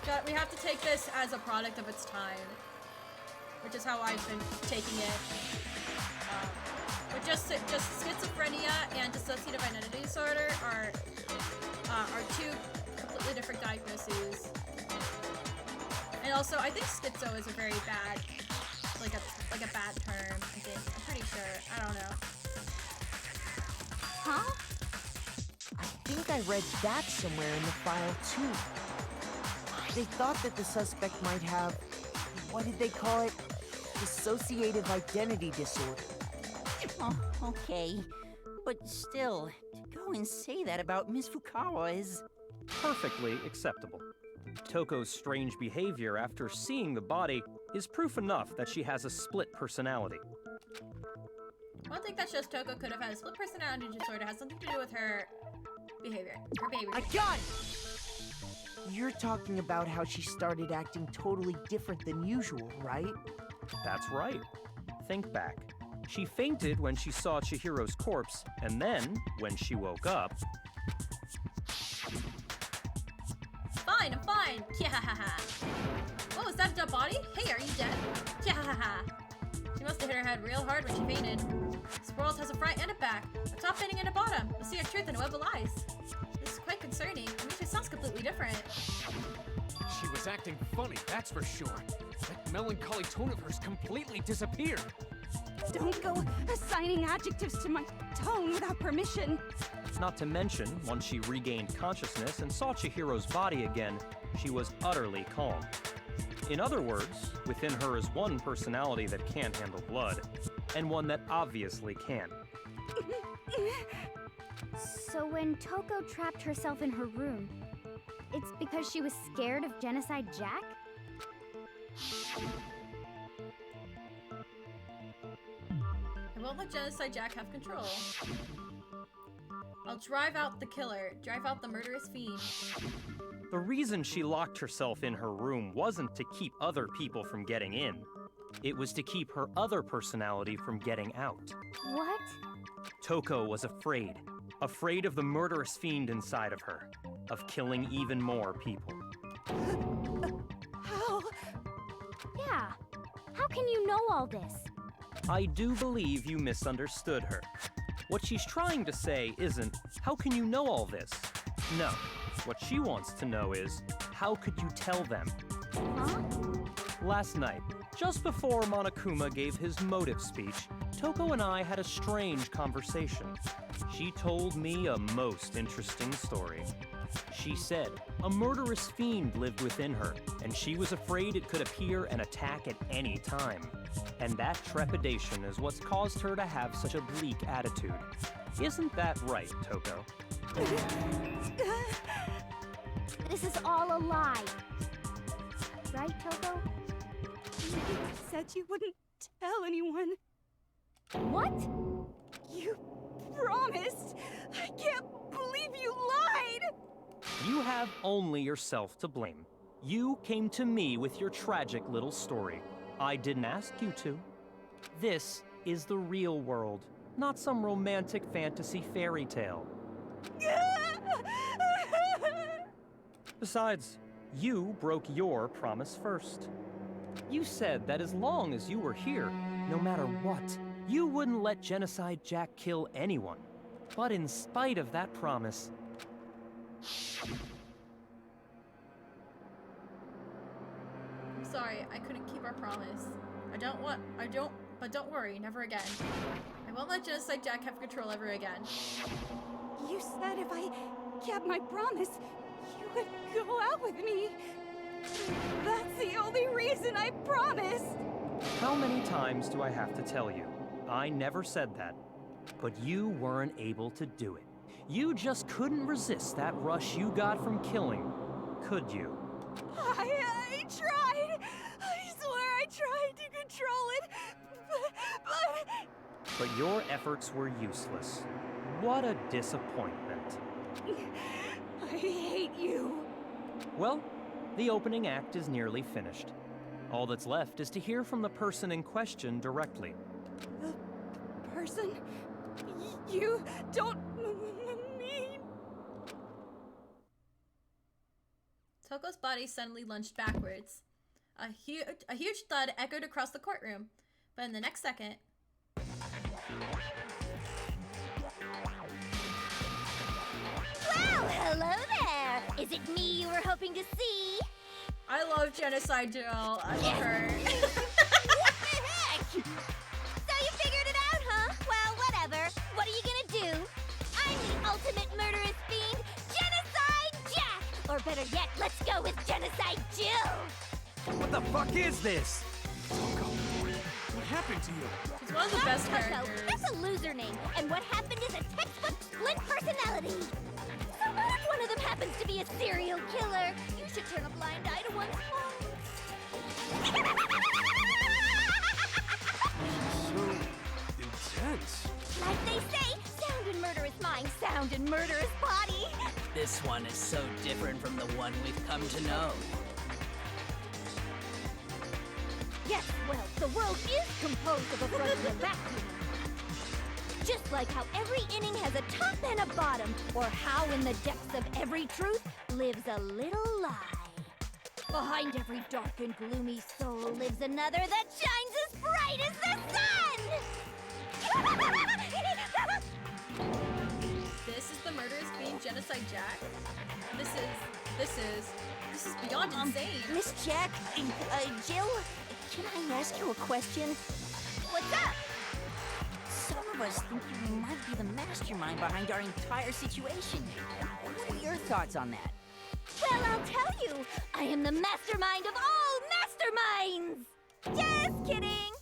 But we have to take this as a product of its time, which is how I've been taking it. But just schizophrenia and dissociative identity disorder are two completely different diagnoses. And also, I think schizo is a very bad, like a bad term. I think. I'm pretty sure. I don't know. Huh? I think I read that somewhere in the file, too. They thought that the suspect might have, what did they call it? Dissociative identity disorder. Oh, okay. But still, to go and say that about Miss Fukawa is... Perfectly acceptable. Toko's strange behavior after seeing the body is proof enough that she has a split personality. I don't think that shows Toko could have had a split personality disorder. It has something to do with her behavior. I got it! You're talking about how she started acting totally different than usual, right? That's right. Think back. She fainted when she saw Chihiro's corpse, and then, when she woke up... Fine, I'm fine. Oh, is that a dead body? Hey, are you dead? She must have hit her head real hard when she fainted. This world has a front and a back, a top ending and a bottom. A sea of truth and a web of lies. This is quite concerning. I mean, she sounds completely different. She was acting funny, that's for sure. That melancholy tone of hers completely disappeared. Don't go assigning adjectives to my tone without permission. Not to mention, once she regained consciousness and saw Chihiro's body again, she was utterly calm. In other words, within her is one personality that can't handle blood, and one that obviously can. So when Toko trapped herself in her room, it's because she was scared of Genocide Jack? I won't let Genocide Jack have control. I'll drive out the killer, drive out the murderous fiend. The reason she locked herself in her room wasn't to keep other people from getting in. It was to keep her other personality from getting out. What? Toko was afraid. Afraid of the murderous fiend inside of her. Of killing even more people. How? Yeah. How can you know all this? I do believe you misunderstood her. What she's trying to say isn't, how can you know all this? No. What she wants to know is, how could you tell them? Huh? Last night, just before Monokuma gave his motive speech, Toko and I had a strange conversation. She told me a most interesting story. She said a murderous fiend lived within her, and she was afraid it could appear and attack at any time. And that trepidation is what's caused her to have such a bleak attitude. Isn't that right, Toko? This is all a lie. Right, Toko? You said you wouldn't tell anyone. What? You promised. I can't believe you lied. You have only yourself to blame. You came to me with your tragic little story. I didn't ask you to. This is the real world, not some romantic fantasy fairy tale. Besides, you broke your promise first. You said that as long as you were here, no matter what, you wouldn't let Genocide Jack kill anyone. But in spite of that promise, I'm sorry, I couldn't keep our promise. But don't worry, never again. I won't let Genocide Jack have control ever again. You said if I kept my promise, you would go out with me. That's the only reason I promised. how many times do I have to tell you? I never said that. But you weren't able to do it. You just couldn't resist that rush you got from killing, could you? I tried. I swear I tried to control it, But your efforts were useless. What a disappointment. I hate you. Well, the opening act is nearly finished. All that's left is to hear from the person in question directly. The person you don't mean. Toko's body suddenly lunged backwards. A huge thud echoed across the courtroom, but in the next second... Well, hello there! Is it me you were hoping to see? I love Genocide Jill. I love her. What the heck? So you figured it out, huh? Well, whatever. What are you gonna do? I'm the ultimate murderous fiend, Genocide Jack! Or better yet, let's go with Genocide Jill! What the fuck is this? What happened to you? She's one of the best Toko, characters. that's a loser name, and what happened is a textbook split personality. So what if one of them happens to be a serial killer? You should turn a blind eye to one's faults. So intense. Like they say, sound in murderous mind, sound in murderous body. This one is so different from the one we've come to know. Yes, well, the world is composed of a front and a back humor. Just like how every inning has a top and a bottom, or how in the depths of every truth lives a little lie. Behind every dark and gloomy soul lives another that shines as bright as the sun! This is the murderous fiend Genocide Jack? This is beyond insane. Miss Jack, Jill, can I ask you a question? What's up? Some of us think you might be the mastermind behind our entire situation. What are your thoughts on that? Well, I'll tell you, I am the mastermind of all masterminds! Just kidding!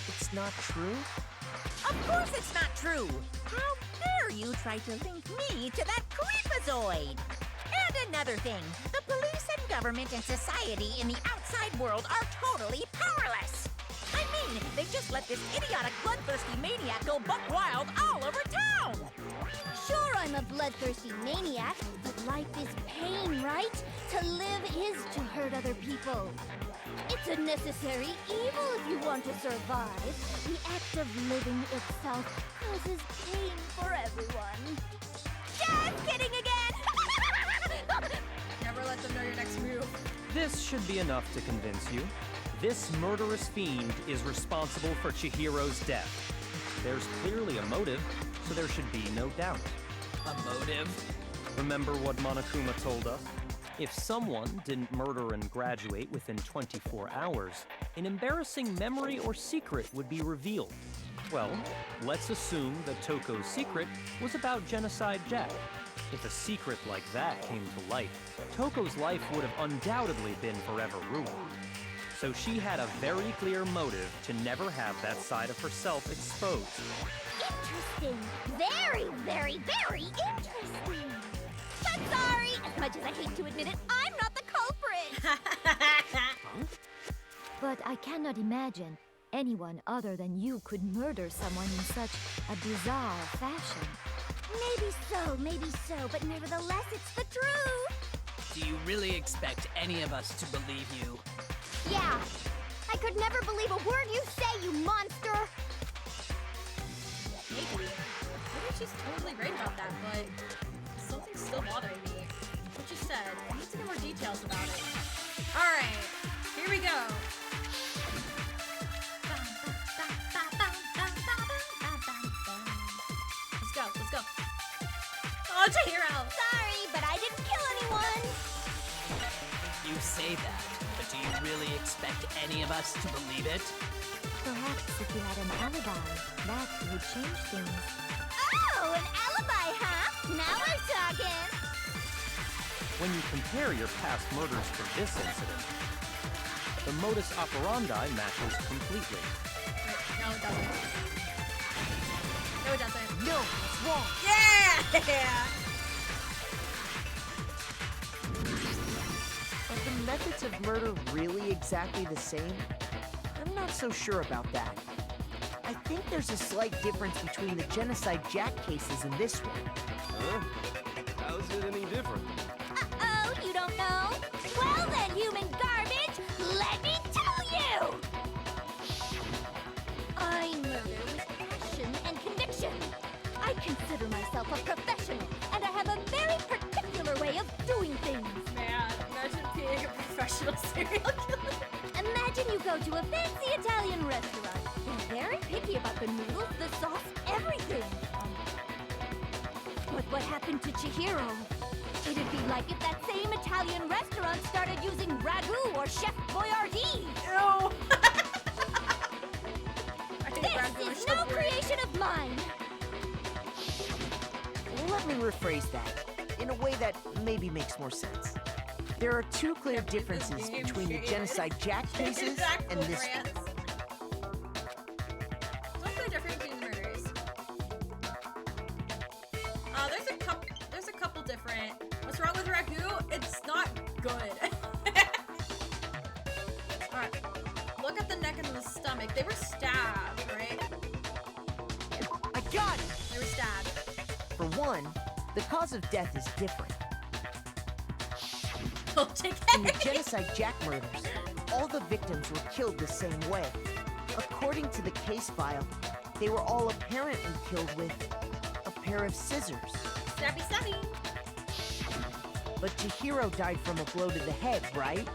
It's not true? Of course it's not true! How dare you try to link me to that creepazoid? And another thing, the police and government and society in the outside world are totally powerless! I mean, they just let this idiotic bloodthirsty maniac go buck wild all over town! Sure, I'm a bloodthirsty maniac, but life is pain, right? To live is to hurt other people. It's a necessary evil if you want to survive. The act of living itself causes pain for everyone. Just kidding again! Never let them know your next move. This should be enough to convince you. This murderous fiend is responsible for Chihiro's death. There's clearly a motive, so there should be no doubt. A motive? Remember what Monokuma told us? If someone didn't murder and graduate within 24 hours, an embarrassing memory or secret would be revealed. Well, let's assume that Toko's secret was about Genocide Jack. If a secret like that came to light, Toko's life would have undoubtedly been forever ruined. So she had a very clear motive to never have that side of herself exposed. Interesting. Very, very, very interesting. But sorry, as much as I hate to admit it, I'm not the culprit. But I cannot imagine anyone other than you could murder someone in such a bizarre fashion. Maybe so, but nevertheless, it's the truth. Do you really expect any of us to believe you? Yeah, I could never believe a word you say, you monster! Maybe she's totally right about that, but something's still bothering me. What you said, I need to know more details about it. Alright, here we go. Let's go. Oh, Chihiro! Sorry, but I didn't kill anyone! You say that, but do you really expect any of us to believe it? Perhaps if you had an alibi, that would change things. Oh, an alibi, huh? Now we're talking! When you compare your past murders to this incident, the modus operandi matches completely. No, it doesn't. No, it doesn't. No, it's wrong. Yeah! Are the methods of murder really exactly the same? I'm not so sure about that. I think there's a slight difference between the Genocide Jack cases and this one. Huh? How's it any different? Uh-oh, you don't know? Well then, human garbage, let me tell you! I murder with passion and conviction. I consider myself a professional, and I have a very particular way of doing things. Man, imagine being a professional serial killer. Imagine you go to a fancy Italian restaurant. They're very picky about the noodles, the sauce, everything. But what happened to Chihiro? It'd be like if that same Italian restaurant started using ragu or Chef Boyardee. Ew. This is no creation of mine. Let me rephrase that in a way that maybe makes more sense. There are two clear differences between the Genocide Jack cases and this one. What's the difference between the murders? There's a couple different. What's wrong with ragu? It's not good. Alright. Look at the neck and the stomach. They were stabbed, right? I got it! They were stabbed. For one, The cause of death is different. In the Genocide Jack murders, all the victims were killed the same way. According to the case file, they were all apparently killed with a pair of scissors. Stabby, stabby. But Chihiro died from a blow to the head, right?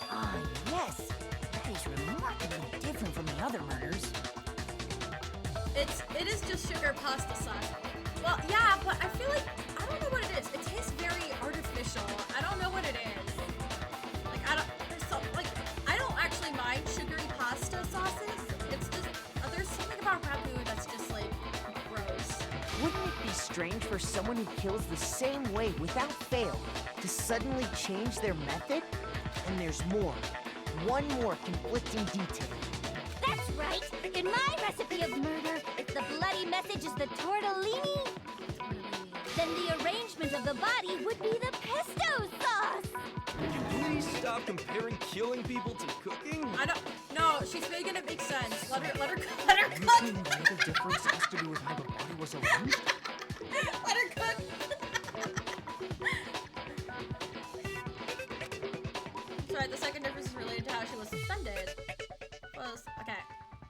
Ah, yes. That is remarkably different from the other murders. It is just sugar pasta sauce. Well, yeah, but I feel like, I don't know what it is. It tastes very artificial. I don't know what it is. Like, I don't actually mind sugary pasta sauces. It's just, there's something about ragu that's just, like, gross. Wouldn't it be strange for someone who kills the same way without fail to suddenly change their method? And there's more. One more conflicting detail. That's right! In my recipe of murder, if the bloody message is the tortellini, then the arrangement of the body would be the pesto sauce! Can you please stop comparing killing people to cooking? I don't, no, she's making it make sense. Let her cook. You mean the other difference has to do with how the body was arranged? Let her cook. Sorry, the second difference is related to how she was suspended. Okay.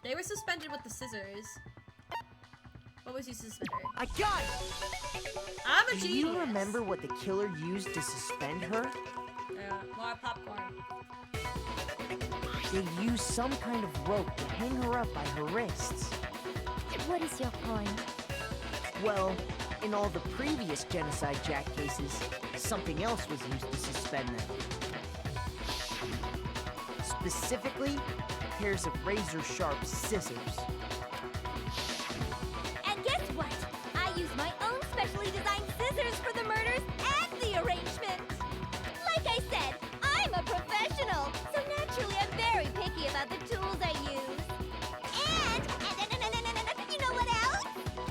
They were suspended with the scissors. What was you suspended? I got it! I'm a genius! Do you remember what the killer used to suspend her? Yeah, more popcorn. They used some kind of rope to hang her up by her wrists. What is your point? Well, in all the previous Genocide Jack cases, something else was used to suspend them. Specifically, pairs of razor-sharp scissors. And guess what? I use my own specially designed scissors for the murders and the arrangement. Like I said, I'm a professional, so naturally I'm very picky about the tools I use. And you know what else?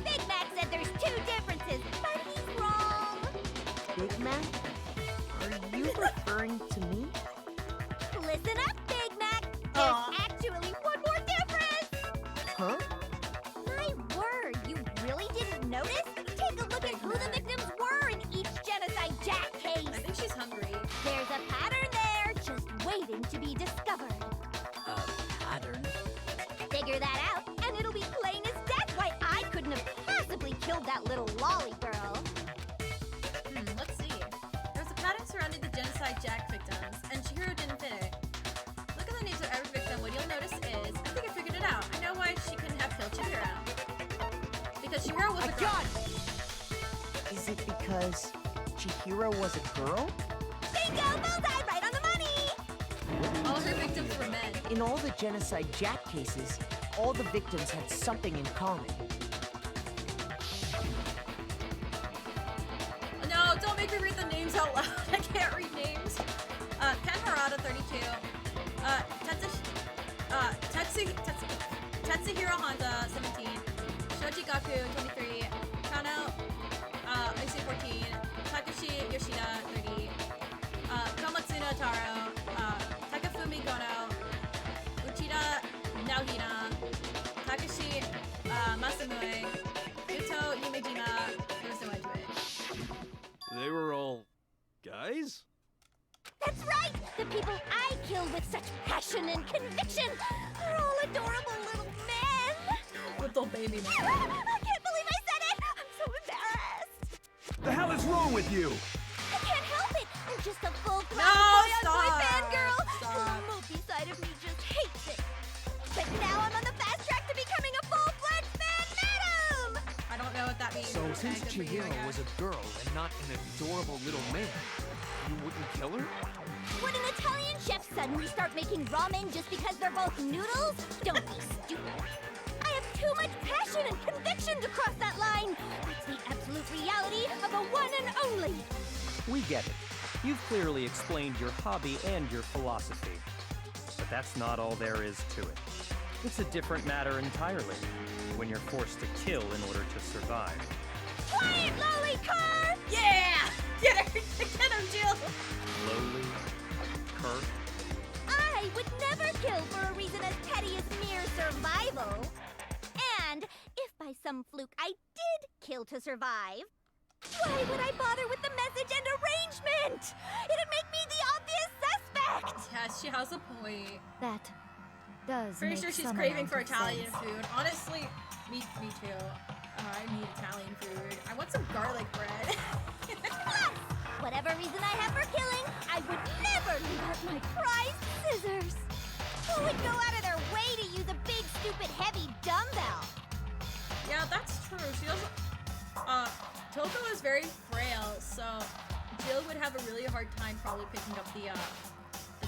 Big Mac said there's two differences, but he's wrong. Big Mac? Are you referring to me? Listen up, Big Mac. There's actually one more difference. Huh? My word, you really didn't notice? Take a look at who the victims were in each Genocide Jack case. I think she's hungry. There's a pattern there, just waiting to be discovered. A pattern? Figure that out, and it'll be plain as death why I couldn't have possibly killed that little lolly girl. Let's see. There's a pattern surrounding the Genocide Jack victims, and Chihiro didn't fit it. Look at the names of every victim. What you'll notice is, I think I figured it out. I know why she couldn't have killed Chihiro. Because Chihiro was a girl. Got it! Is it because Chihiro was a girl? Bingo! Bullseye! Right on the money! All her victims were men. In all the Genocide Jack cases, all the victims had something in common. No, don't make me read the names out loud. I can't read names. Ken Harada, 32. Tetsuhiro Honda, 17. Shoji Gaku, 23. Kano, IC 14. Takashi Yoshida, 30. Komatsuna Taro. Takafumi Gono. Uchida Naohina. Takashi Masamue. Yuto Yumejima. There's no end to it. They were all guys? That's right! The people I killed with such passion and conviction are all adorable little men! Little baby man. I can't believe I said it! I'm so embarrassed! The hell is wrong with you? I can't help it! I'm just a full-blown No, boy-on-boy stop. fangirl! Stop. The mopey side of me just hates it! But now I'm on the fast track to becoming a full-fledged fan madam! I don't know what that means. So since Good for you, I Chihiro guess. was a girl and not an adorable little man, you wouldn't kill her? Would an Italian chef suddenly start making ramen just because they're both noodles? Don't be stupid. I have too much passion and conviction to cross that line. That's the absolute reality of a one and only. We get it. You've clearly explained your hobby and your philosophy. But that's not all there is to it. It's a different matter entirely when you're forced to kill in order to survive. Quiet, lolly car! Yeah! Get her, Jill! Lowly, curt, I would never kill for a reason as petty as mere survival. And if by some fluke I did kill to survive, Why would I bother with the message and arrangement? It'd make me the obvious suspect! Yes, she has a point. That does Pretty make sure she's some craving amount for of Italian sense. food. Honestly, me too. I need Italian food. I want some garlic bread. Plus, whatever reason I have for killing, I would never leave out my prized scissors. Who would go out of their way to use a big, stupid, heavy dumbbell? Yeah, that's true. She doesn't. Toko is very frail, so Jill would have a really hard time probably picking up the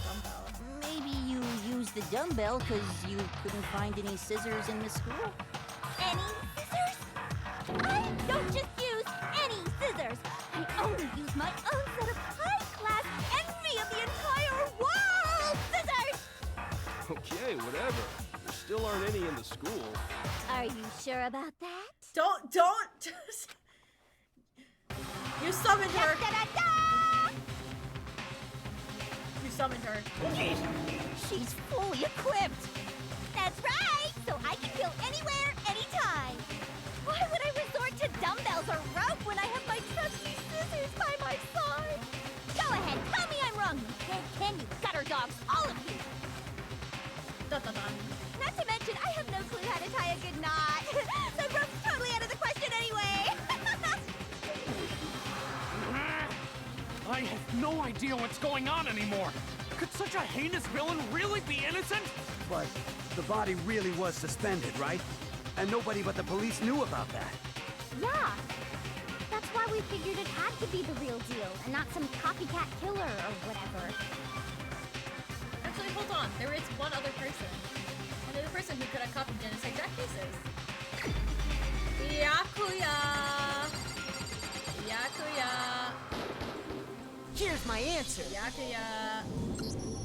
dumbbell. Maybe you used the dumbbell because you couldn't find any scissors in the school? Any scissors? I don't just use any scissors. I only use my own set of high-class envy of the entire world scissors! Okay, whatever. There still aren't any in the school. Are you sure about that? Don't! You summoned her! Da-da-da! You summoned her. She's fully equipped! That's right! So I can kill anywhere, anytime! Why would I resort to dumbbells or rope when I have my trusty scissors by my side? Go ahead, tell me I'm wrong, you pig-kin, you gutter dogs, all of you! Dun-dun-dun. Not to mention, I have no clue how to tie a good knot. The rope's totally out of the question anyway! I have no idea what's going on anymore. Could such a heinous villain really be innocent? But the body really was suspended, right? And nobody but the police knew about that. Yeah. That's why we figured it had to be the real deal, and not some copycat killer or whatever. Actually, hold on. There is one other person. Another person who could have copied genocide Jack cases. Yakuya! Yakuya! Here's my answer. Yakuya!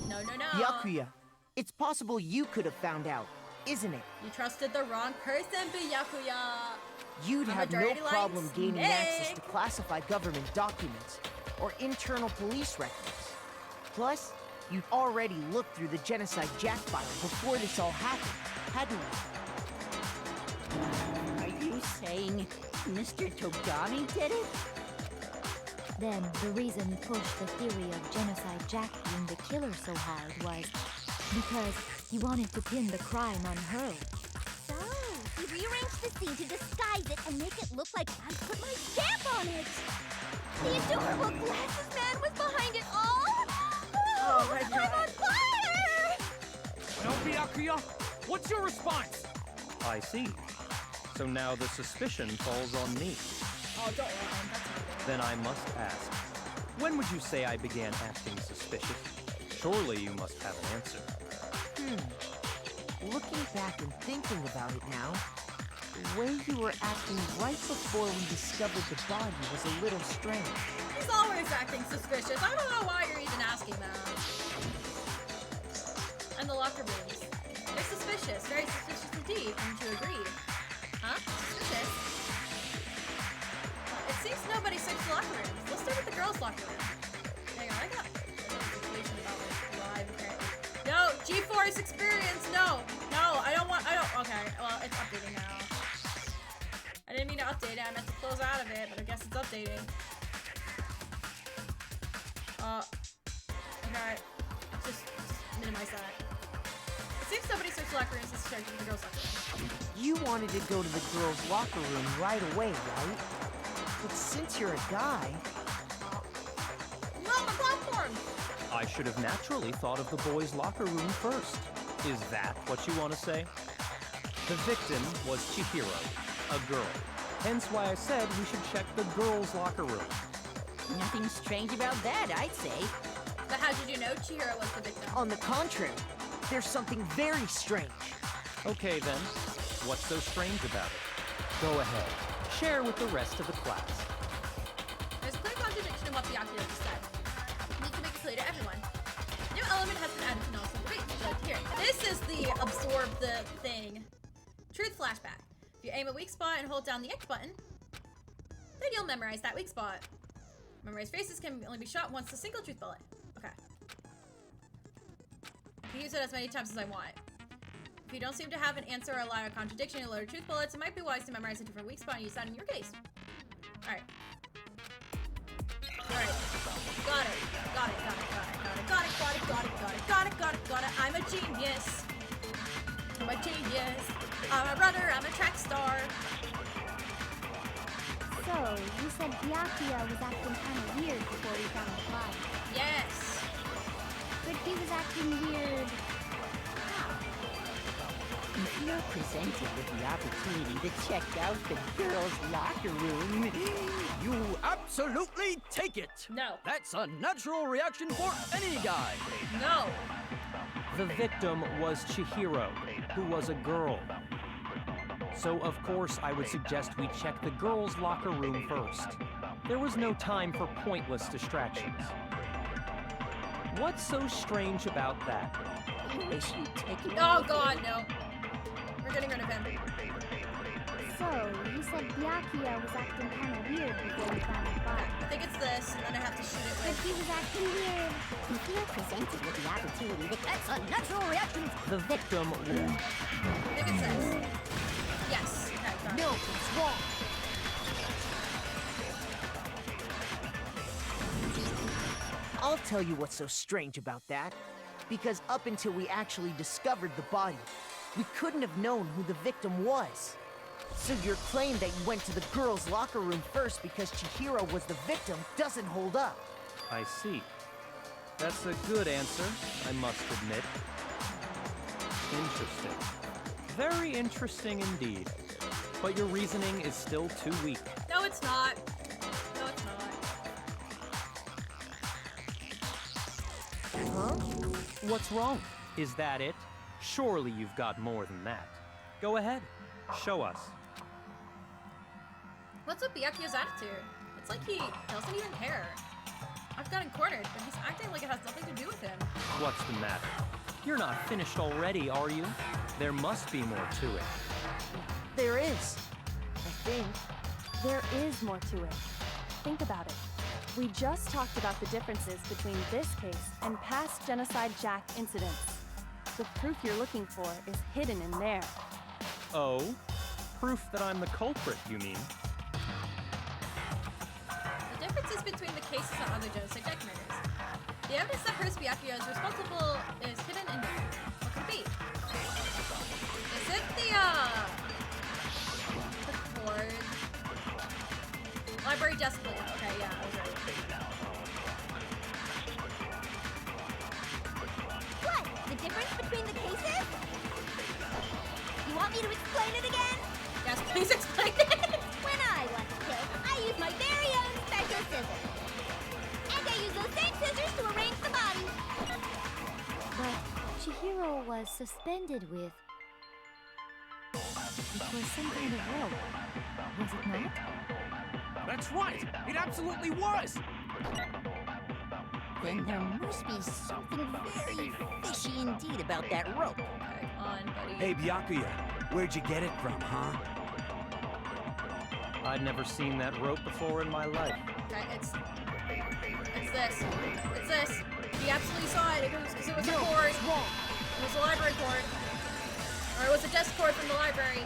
No. Yakuya, it's possible you could have found out, isn't it? You trusted the wrong person, Yakuya! You'd have no majority problem likes gaining access Nick. to classified government documents or internal police records. Plus, you'd already looked through the Genocide Jack file before this all happened, hadn't you? Are you saying Mr. Togami did it? Then the reason he pushed the theory of Genocide Jack being the killer so hard was because he wanted to pin the crime on her. So, he rearranged the scene to disguise it and make it look like I put my stamp on it. The adorable glasses man was behind it all. Oh my God. I'm on fire! Well, Byakuya, what's your response? I see. So now the suspicion falls on me. Oh, don't lie. That's not good. Then I must ask, when would you say I began acting suspicious? Surely you must have an answer. Looking back and thinking about it now, the way you were acting right before we discovered the body was a little strange. He's always acting suspicious. I don't know why you're even asking that. And the locker rooms. They're suspicious. Very suspicious indeed. Wouldn't you agree? Huh? Suspicious? It seems nobody searched the locker rooms. Let's start with the girls' locker room. Hang on, I got notification about this live apparently. No! G-Force experience! No! Okay, well, it's updating now. I didn't mean to update it. I meant to close out of it, but I guess it's updating. Okay. Just minimize that. It seems somebody searched the locker rooms and started with the girls' locker room. You wanted to go to the girls' locker room right away, right? But since you're a guy... No, the platform! I should have naturally thought of the boys' locker room first. Is that what you want to say? The victim was Chihiro, a girl. Hence why I said we should check the girls' locker room. Nothing strange about that, I'd say. But how did you know Chihiro was the victim? On the contrary, there's something very strange. Okay then, what's so strange about it? Go ahead, share with the rest of the class. There's a clear contradiction in what Byakuya just said. We need to make it clear to everyone. A new element has been added to Nelson. Wait, would you like to hear it? This is the absorb the thing. Truth flashback. If you aim a weak spot and hold down the X button, then you'll memorize that weak spot. Memorized faces can only be shot once a single truth bullet. Okay. I can use it as many times as I want. If you don't seem to have an answer or allow a contradiction in loaded truth bullets, it might be wise to memorize a different weak spot and use that in your case. Alright. Got it. I'm a genius. I'm a runner. I'm a track star. So, you said Byakuya was acting kind of weird before we found the body. Yes. But he was acting weird. How? If you're presented with the opportunity to check out the girls' locker room, You absolutely take it! No. That's a natural reaction for any guy! No. The victim was Chihiro, who was a girl. So of course I would suggest we check the girls' locker room first. There was no time for pointless distractions. What's so strange about that? I wish you'd take it. Oh god, no. We're getting rid of him. So, you said Byakuya was acting kind of weird before we found the body. I think it's this, and then I have to shoot it But with. he was acting weird. If you're presented with the opportunity, that's a natural reaction. The victim I think it's this. Yes. Okay, got it. No, it's wrong. I'll tell you what's so strange about that. Because up until we actually discovered the body, we couldn't have known who the victim was. So your claim that you went to the girls' locker room first because Chihiro was the victim doesn't hold up. I see. That's a good answer, I must admit. Interesting. Very interesting indeed. But your reasoning is still too weak. No, it's not. No, it's not. Huh? What's wrong? Is that it? Surely you've got more than that. Go ahead, show us. What's with Byakuya's attitude? It's like he doesn't even care. I've gotten cornered, but he's acting like it has nothing to do with him. What's the matter? You're not finished already, are you? There must be more to it. There is. I think. There is more to it. Think about it. We just talked about the differences between this case and past Genocide Jack incidents. The proof you're looking for is hidden in there. Oh? Proof that I'm the culprit, you mean? The differences between the cases and other genocide deck murders. The evidence that proves Byakuya is responsible is hidden in there. What could it be? Is it the cord? Library desk layout. Okay, yeah, I was right. What? The difference between the cases? You want me to explain it again? Yes, please explain it. When I want to kill, I use my very own special scissors. And I use those same scissors to arrange the body. But Chihiro was suspended with... It was some kind of rope. Was it not? That's right! It absolutely was! Then there must be something very fishy indeed about that rope. Okay, come on, buddy. Hey, Byakuya, where'd you get it from, huh? I'd never seen that rope before in my life. Okay, it's this. It's this. He absolutely saw it. It was because it was a cord. It was a library cord. Or it was a desk cord from the library.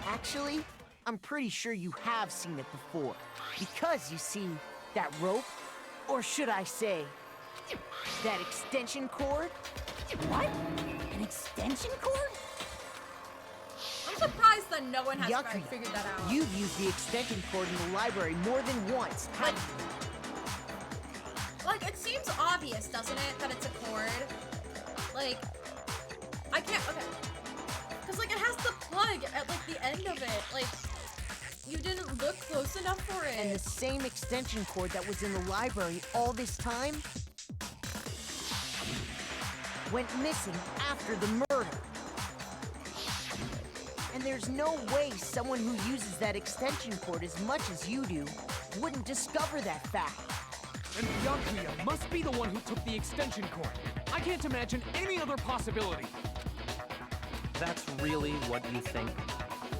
Actually, I'm pretty sure you have seen it before. Because, you see, that rope, or should I say, that extension cord? What? An extension cord? I'm surprised that no one has Byakuya, figured that out. You've used the extension cord in the library more than once. Like, it seems obvious, doesn't it, that it's a cord? Like, I can't, okay. Because, like, it has the plug at, like, the end of it. Like, you didn't look close enough for it. And the same extension cord that was in the library all this time went missing after the murder. And there's no way someone who uses that extension cord as much as you do wouldn't discover that fact. And Byakuya must be the one who took the extension cord. I can't imagine any other possibility. That's really what you think?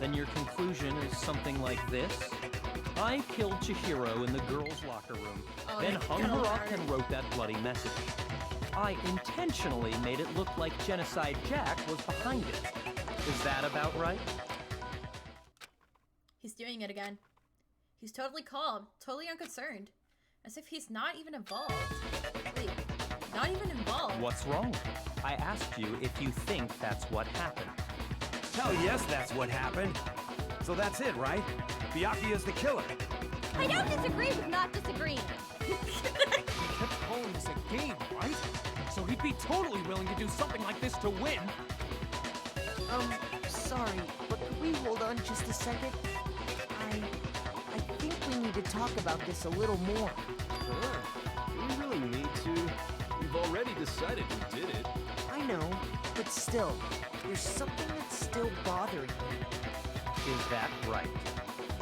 Then your conclusion is something like this? I killed Chihiro in the girls' locker room, then hung her up and wrote that bloody message. I intentionally made it look like Genocide Jack was behind it. Is that about right? He's doing it again. He's totally calm, totally unconcerned. As if he's not even involved. Wait, not even involved? What's wrong? I asked you if you think that's what happened. Hell yes, that's what happened. So that's it, right? Byakuya's the killer. I don't disagree with not disagreeing. He kept calling this a game, right? So he'd be totally willing to do something like this to win. Sorry, but could we hold on just a second? I think we need to talk about this a little more. Do we really need to? We've already decided who did it. I know, but still, there's something that's still bothering me. Is that right?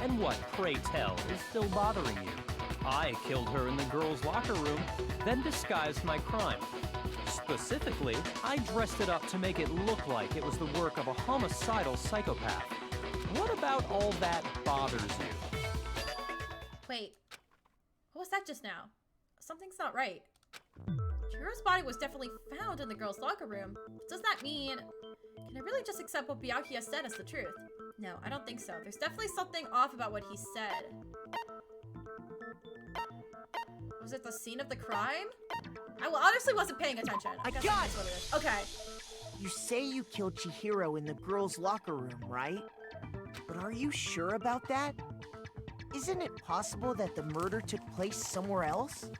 And what, pray tell, is still bothering you? I killed her in the girls' locker room, then disguised my crime. Specifically, I dressed it up to make it look like it was the work of a homicidal psychopath. What about all that bothers you? Wait, what was that just now? Something's not right. Chihiro's body was definitely found in the girls' locker room. Does that mean... Can I really just accept what Byakuya said as the truth? No, I don't think so. There's definitely something off about what he said. Was it the scene of the crime? I honestly wasn't paying attention. I got that's what it is. Okay. You say you killed Chihiro in the girls' locker room, right? But are you sure about that? Isn't it possible that the murder took place somewhere else?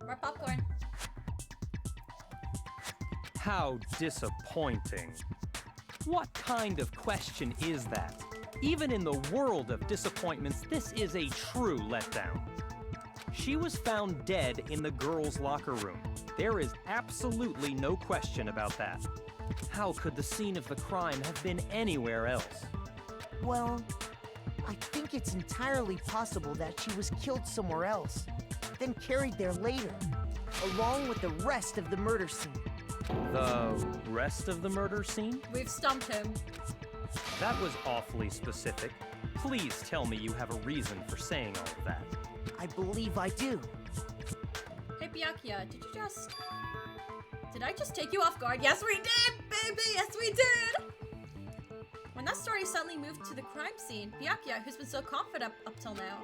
More popcorn. How disappointing. What kind of question is that? Even in the world of disappointments, this is a true letdown. She was found dead in the girls' locker room. There is absolutely no question about that. How could the scene of the crime have been anywhere else? Well, I think it's entirely possible that she was killed somewhere else, then carried there later, along with the rest of the murder scene. The rest of the murder scene? We've stumped him. That was awfully specific. Please tell me you have a reason for saying all of that. I believe I do. Hey Byakuya, did I just take you off guard? Yes we did, baby! Yes we did! When that story suddenly moved to the crime scene, Byakuya, who's been so confident up till now,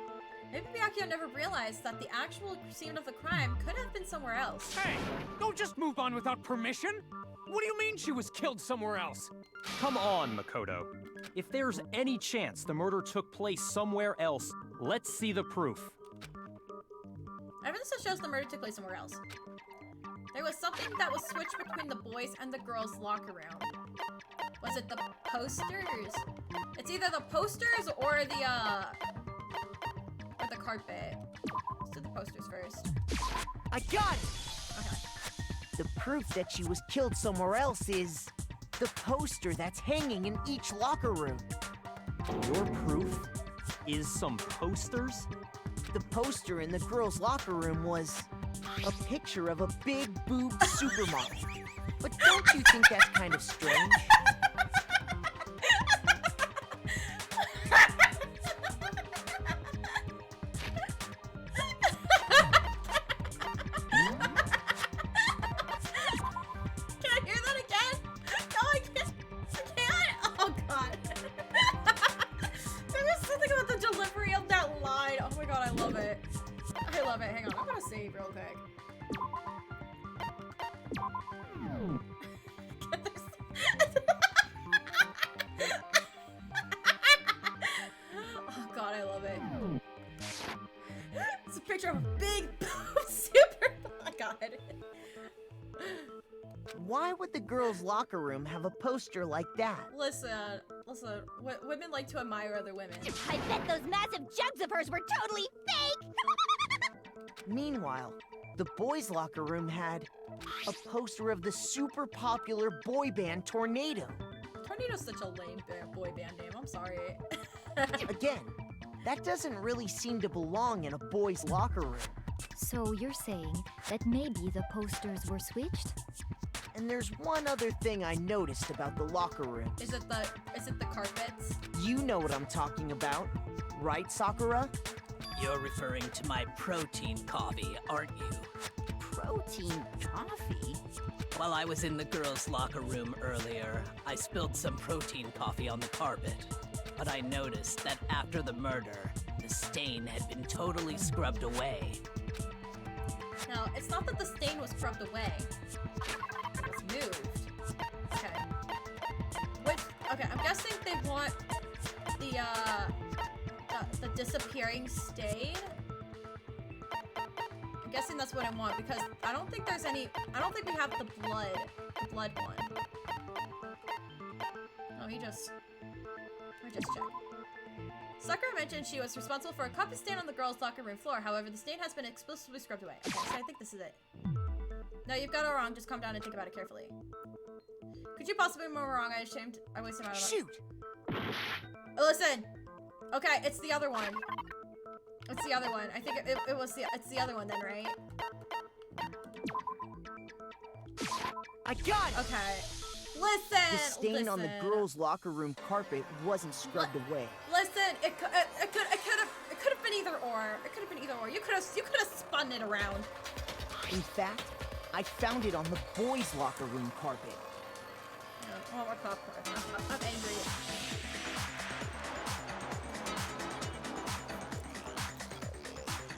maybe Byakuya never realized that the actual scene of the crime could have been somewhere else. Hey, don't just move on without permission! What do you mean she was killed somewhere else? Come on, Makoto. If there's any chance the murder took place somewhere else, let's see the proof. Evidence that shows the murder took place somewhere else. There was something that was switched between the boys and the girls' locker room. Was it the posters? It's either the posters or the carpet. Let's do the posters first. I got it! Okay. The proof that she was killed somewhere else is the poster that's hanging in each locker room. Your proof is some posters? The poster in the girls' locker room was a picture of a big boob supermodel. But don't you think that's kind of strange? Why would the girls' locker room have a poster like that? Listen, women like to admire other women. I bet those massive jugs of hers were totally fake! Meanwhile, the boys' locker room had a poster of the super popular boy band Tornado. Tornado's such a lame boy band name, I'm sorry. Again, that doesn't really seem to belong in a boys' locker room. So you're saying that maybe the posters were switched? And there's one other thing I noticed about the locker room. Is it the carpets? You know what I'm talking about, right, Sakura? You're referring to my protein coffee, aren't you? Protein coffee? While I was in the girls' locker room earlier, I spilled some protein coffee on the carpet. But I noticed that after the murder, the stain had been totally scrubbed away. No, it's not that the stain was scrubbed away. It was moved. Okay. Okay, I'm guessing they want the disappearing stain. I'm guessing that's what I want because I don't think there's any. I don't think we have the blood one. Oh, I just checked. Sakura mentioned she was responsible for a coffee stain on the girls' locker room floor. However, the stain has been explicitly scrubbed away. Okay, so I think this is it. No, you've got it wrong. Just calm down and think about it carefully. Could you possibly be more wrong? I wasted my time. Shoot! Listen! Okay, it's the other one. It's the other one. I think it's the other one then, right? I got it! Okay. Listen! The stain on the girls' locker room carpet wasn't scrubbed away. Listen, it could have been either or. It could have been either or. You could have spun it around. In fact, I found it on the boys' locker room carpet. Oh, we're popcorn. I'm angry.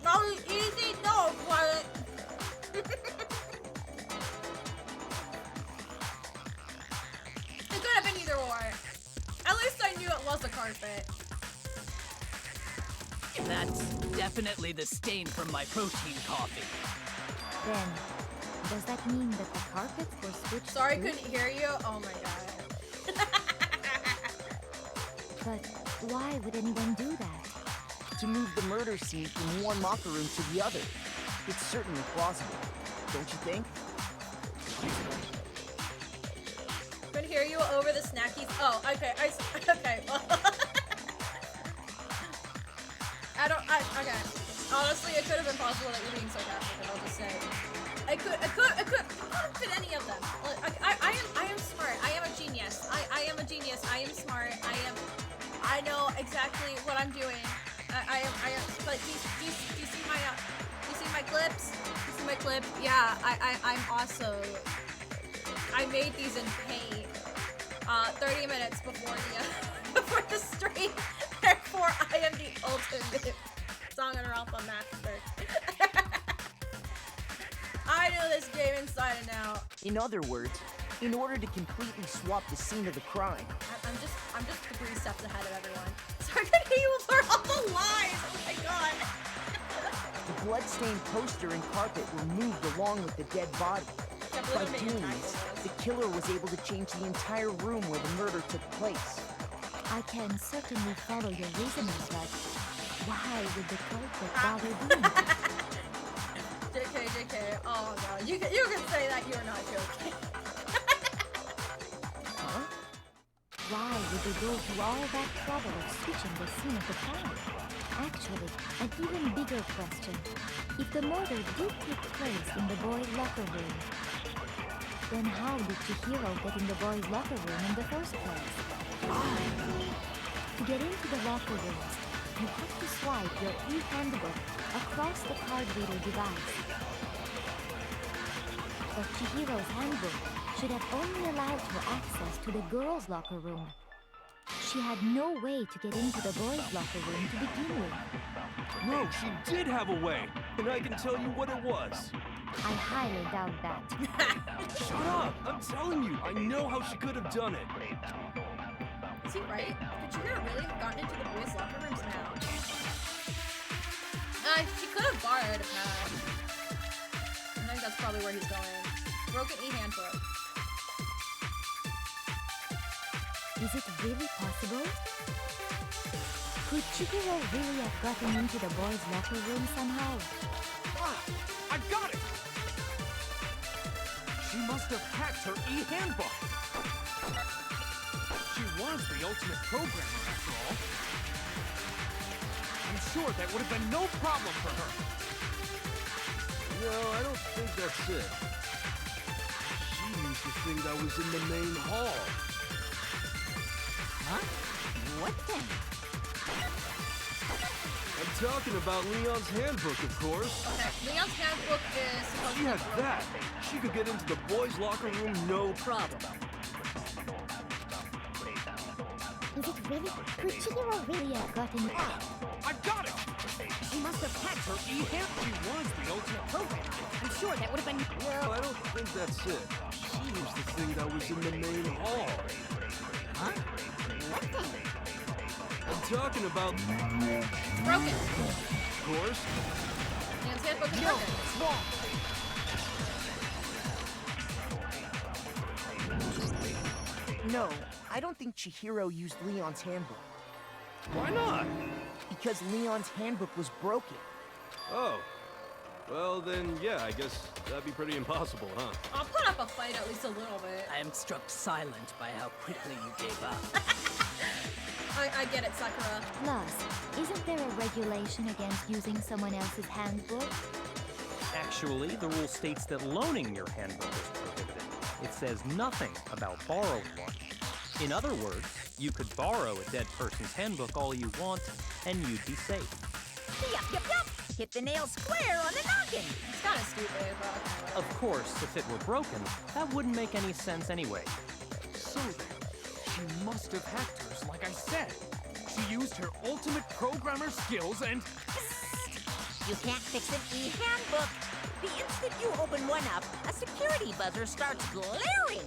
No, easy, no, Quiet. It could have been either or. At least I knew it was the carpet. That's definitely the stain from my protein coffee. Then, does that mean that the carpets were switched? Sorry, I couldn't hear you. Oh my god. But why would anyone do that? To move the murder scene from one locker room to the other. It's certainly plausible, don't you think? Couldn't hear you over the snackies. Oh, okay. Okay. Okay. Honestly, it could have been possible that you're being sarcastic, and I'll just say. It could have been any of them. I am smart. I am a genius. I am a genius. I am smart. I know exactly what I'm doing. But do you see my clips? Do you see my clip? Yeah, I'm also. I made these in paint 30 minutes before the stream. Therefore, I am the ultimate Danganronpa master. I know this game inside and out. In other words, in order to completely swap the scene of the crime. I'm just 3 steps ahead of everyone. So I could hear you learn all the lines. Oh my god. The bloodstained poster and carpet were moved along with the dead body. By doing this, the killer was able to change the entire room where the murder took place. I can certainly follow your reasoning, but why would the culprit bother doing that? JK. Oh no, you can say that. You're not joking. Huh? Why would they go through all that trouble of switching the scene of the crime? Actually, an even bigger question. If the murder did take place in the boys' locker room, then how did Chihiro get in the boys' locker room in the first place? To get into the locker rooms, you have to swipe your e-handbook across the card reader device. But Chihiro's handbook should have only allowed her access to the girls' locker room. She had no way to get into the boys' locker room to begin with. No, she did have a way, and I can tell you what it was. I highly doubt that. Shut up! I'm telling you, I know how she could have done it. Is he right? Could Chihiro really have gotten into the boys' locker rooms now? She could have borrowed a pad. I think that's probably where he's going. Broken e-handbook. Is it really possible? Could Chihiro really have gotten into the boys' locker room somehow? Ah, I got it! She must have hacked her e-handbook. She was the ultimate programmer, after all. I'm sure that would have been no problem for her. No, I don't think that's it. She used to think I was in the main hall. Huh? What then? I'm talking about Leon's handbook, of course. Okay, Leon's handbook is supposed She to had be that. She could get into the boys' locker room, no problem. Is it really? Could Chihiro really have gotten... I got it! She must have hacked her e-handbook. She was the ultimate programmer, and sure that would have been... Well, I don't think that's it. She used the thing that was in the main hall. Huh? What thing? I'm talking about... Broken. Of course. Leon's handbook is No, broken. it's wrong. No, I don't think Chihiro used Leon's handbook. Why not? Because Leon's handbook was broken. Oh. Well, then, yeah, I guess that'd be pretty impossible, huh? I'll put up a fight at least a little bit. I am struck silent by how quickly you gave up. I get it, Sakura. Plus, isn't there a regulation against using someone else's handbook? Actually, the rule states that loaning your handbook is prohibited. It says nothing about borrowing one. In other words, you could borrow a dead person's handbook all you want, and you'd be safe. Yup. Hit the nail square on the noggin. It's kind of stupid, but... Of course, if it were broken, that wouldn't make any sense anyway. So then, she must have hacked hers, like I said. She used her ultimate programmer skills and... You can't fix an e-handbook. The instant you open one up, a security buzzer starts glaring.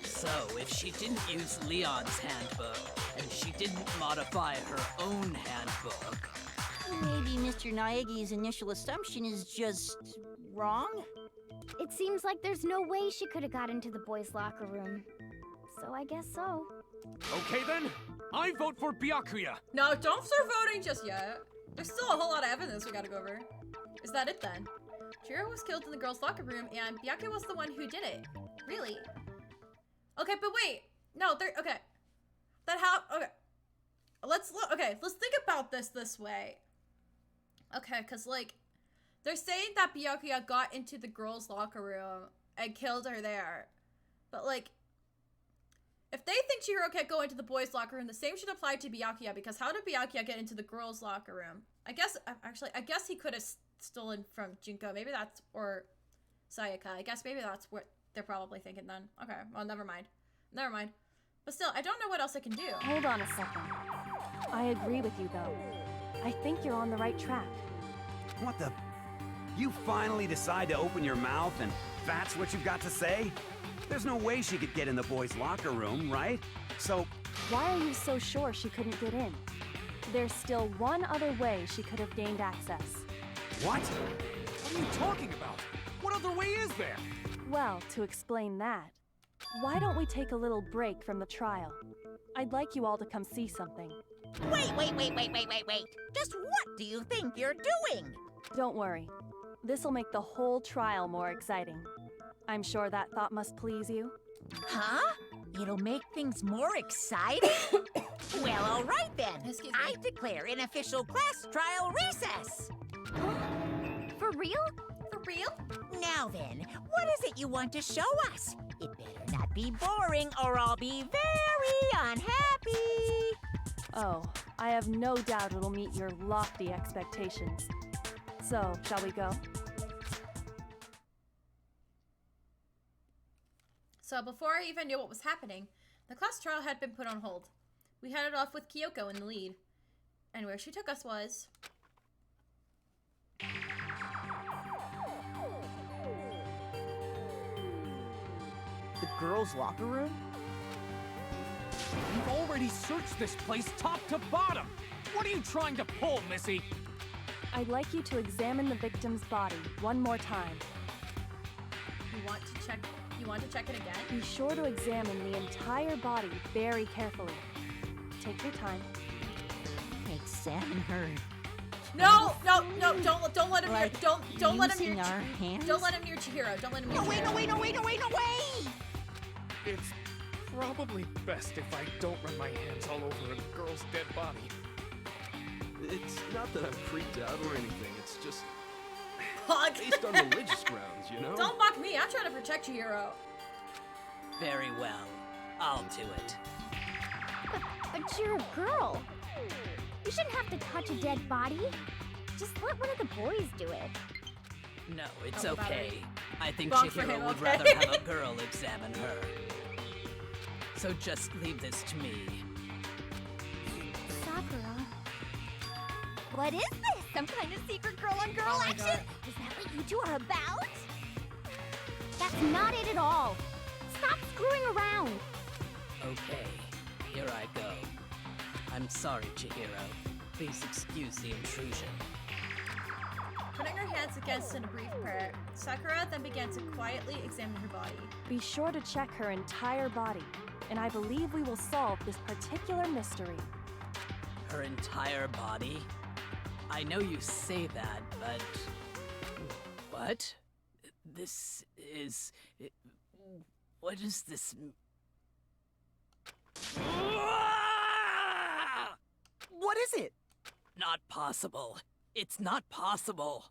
So, if she didn't use Leon's handbook, and she didn't modify her own handbook... Maybe Mr. Naegi's initial assumption is just wrong? It seems like there's no way she could have got into the boys' locker room. So I guess so. Okay then, I vote for Byakuya. No, don't start voting just yet. There's still a whole lot of evidence we gotta go over. Is that it then? Chihiro was killed in the girls' locker room, and Byakuya was the one who did it. Really? Okay, but wait. No, okay. Okay. Let's think about this way. Okay, because, like, they're saying that Byakuya got into the girls' locker room and killed her there. But, like, if they think Chihiro can't go into the boys' locker room, the same should apply to Byakuya, because how did Byakuya get into the girls' locker room? I guess he could have stolen from Junko. Maybe that's, or Sayaka. I guess maybe that's what they're probably thinking then. Okay, well, never mind. But still, I don't know what else I can do. Hold on a second. I agree with you, though. I think you're on the right track. What the? You finally decide to open your mouth and that's what you've got to say? There's no way she could get in the boys' locker room, right? So... Why are you so sure she couldn't get in? There's still one other way she could have gained access. What? What are you talking about? What other way is there? Well, to explain that, why don't we take a little break from the trial? I'd like you all to come see something. Wait. Just what do you think you're doing? Don't worry. This'll make the whole trial more exciting. I'm sure that thought must please you. Huh? It'll make things more exciting? Well, all right then. Excuse me. I declare an official class trial recess. For real? For real? Now then, what is it you want to show us? It better not be boring or I'll be very unhappy. Oh, I have no doubt it'll meet your lofty expectations. So, shall we go? So before I even knew what was happening, the class trial had been put on hold. We headed off with Kyoko in the lead. And where she took us was... The girls' locker room? We've already searched this place top to bottom. What are you trying to pull, Missy? I'd like you to examine the victim's body one more time. You want to check it again? Be sure to examine the entire body very carefully. Take your time. Examine her. No, don't let him near, Like don't let him using near, our hands? don't let him near Chihiro, don't let him near Chihiro. No, wait! It's probably best if I don't run my hands all over a girl's dead body. It's not that I'm freaked out or anything, it's just Fuck. based on religious grounds, you know? Don't mock me, I'm trying to protect Chihiro. Very well. I'll do it. But you're a girl. You shouldn't have to touch a dead body. Just let one of the boys do it. No, it's Oh, about okay. it. I think Wrong for Chihiro him, would okay? rather have a girl examine her. So just leave this to me. Sakura. What is this? Some kind of secret girl-on-girl Oh my action? God. Is that what you two are about? That's not it at all. Stop screwing around. Okay, here I go. I'm sorry, Chihiro. Please excuse the intrusion. Putting her hands against in a brief prayer, Sakura then began to quietly examine her body. Be sure to check her entire body, and I believe we will solve this particular mystery. Her entire body? I know you say that, but... What? This is... What is this... What is it? Not possible. It's not possible.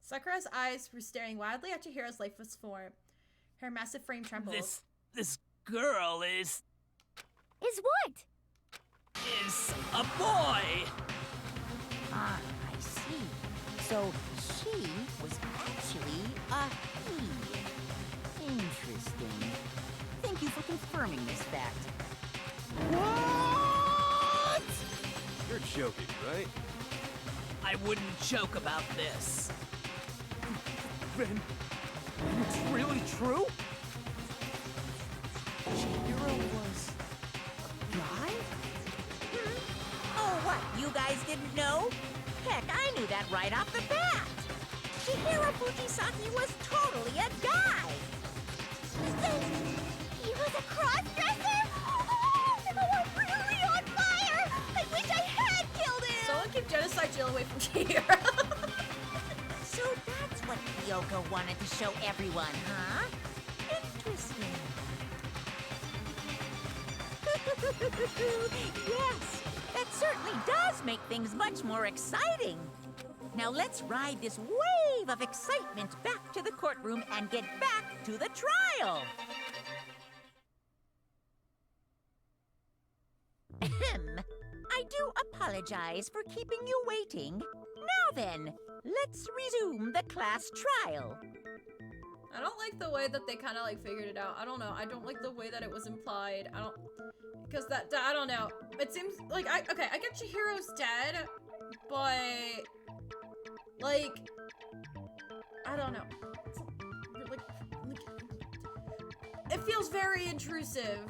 Sakura's eyes were staring wildly at Chihiro's lifeless form. Her massive frame trembled. This girl is what? Is a boy! Ah, I see. So she was actually a he. Interesting. Thank you for confirming this fact. What? You're joking, right? I wouldn't joke about this. Then it's really true? Chihiro was a guy? Oh, what? You guys didn't know? Heck, I knew that right off the bat. Chihiro Fujisaki was totally a guy. He was a cross-dresser? Oh, I'm really on fire! I wish I had killed him! Someone keep Genocide Jill away from Chihiro. So that's what Kyoko wanted to show everyone, huh? Interesting. Yes, that certainly does make things much more exciting. Now let's ride this wave of excitement back to the courtroom and get back to the trial. Ahem. I do apologize for keeping you waiting. Now then, let's resume the class trial. I don't like the way that they kind of like figured it out. I don't know. I don't like the way that it was implied. I don't, because I don't know. It seems like I get Chihiro's dead, but like, I don't know. Like, it feels very intrusive.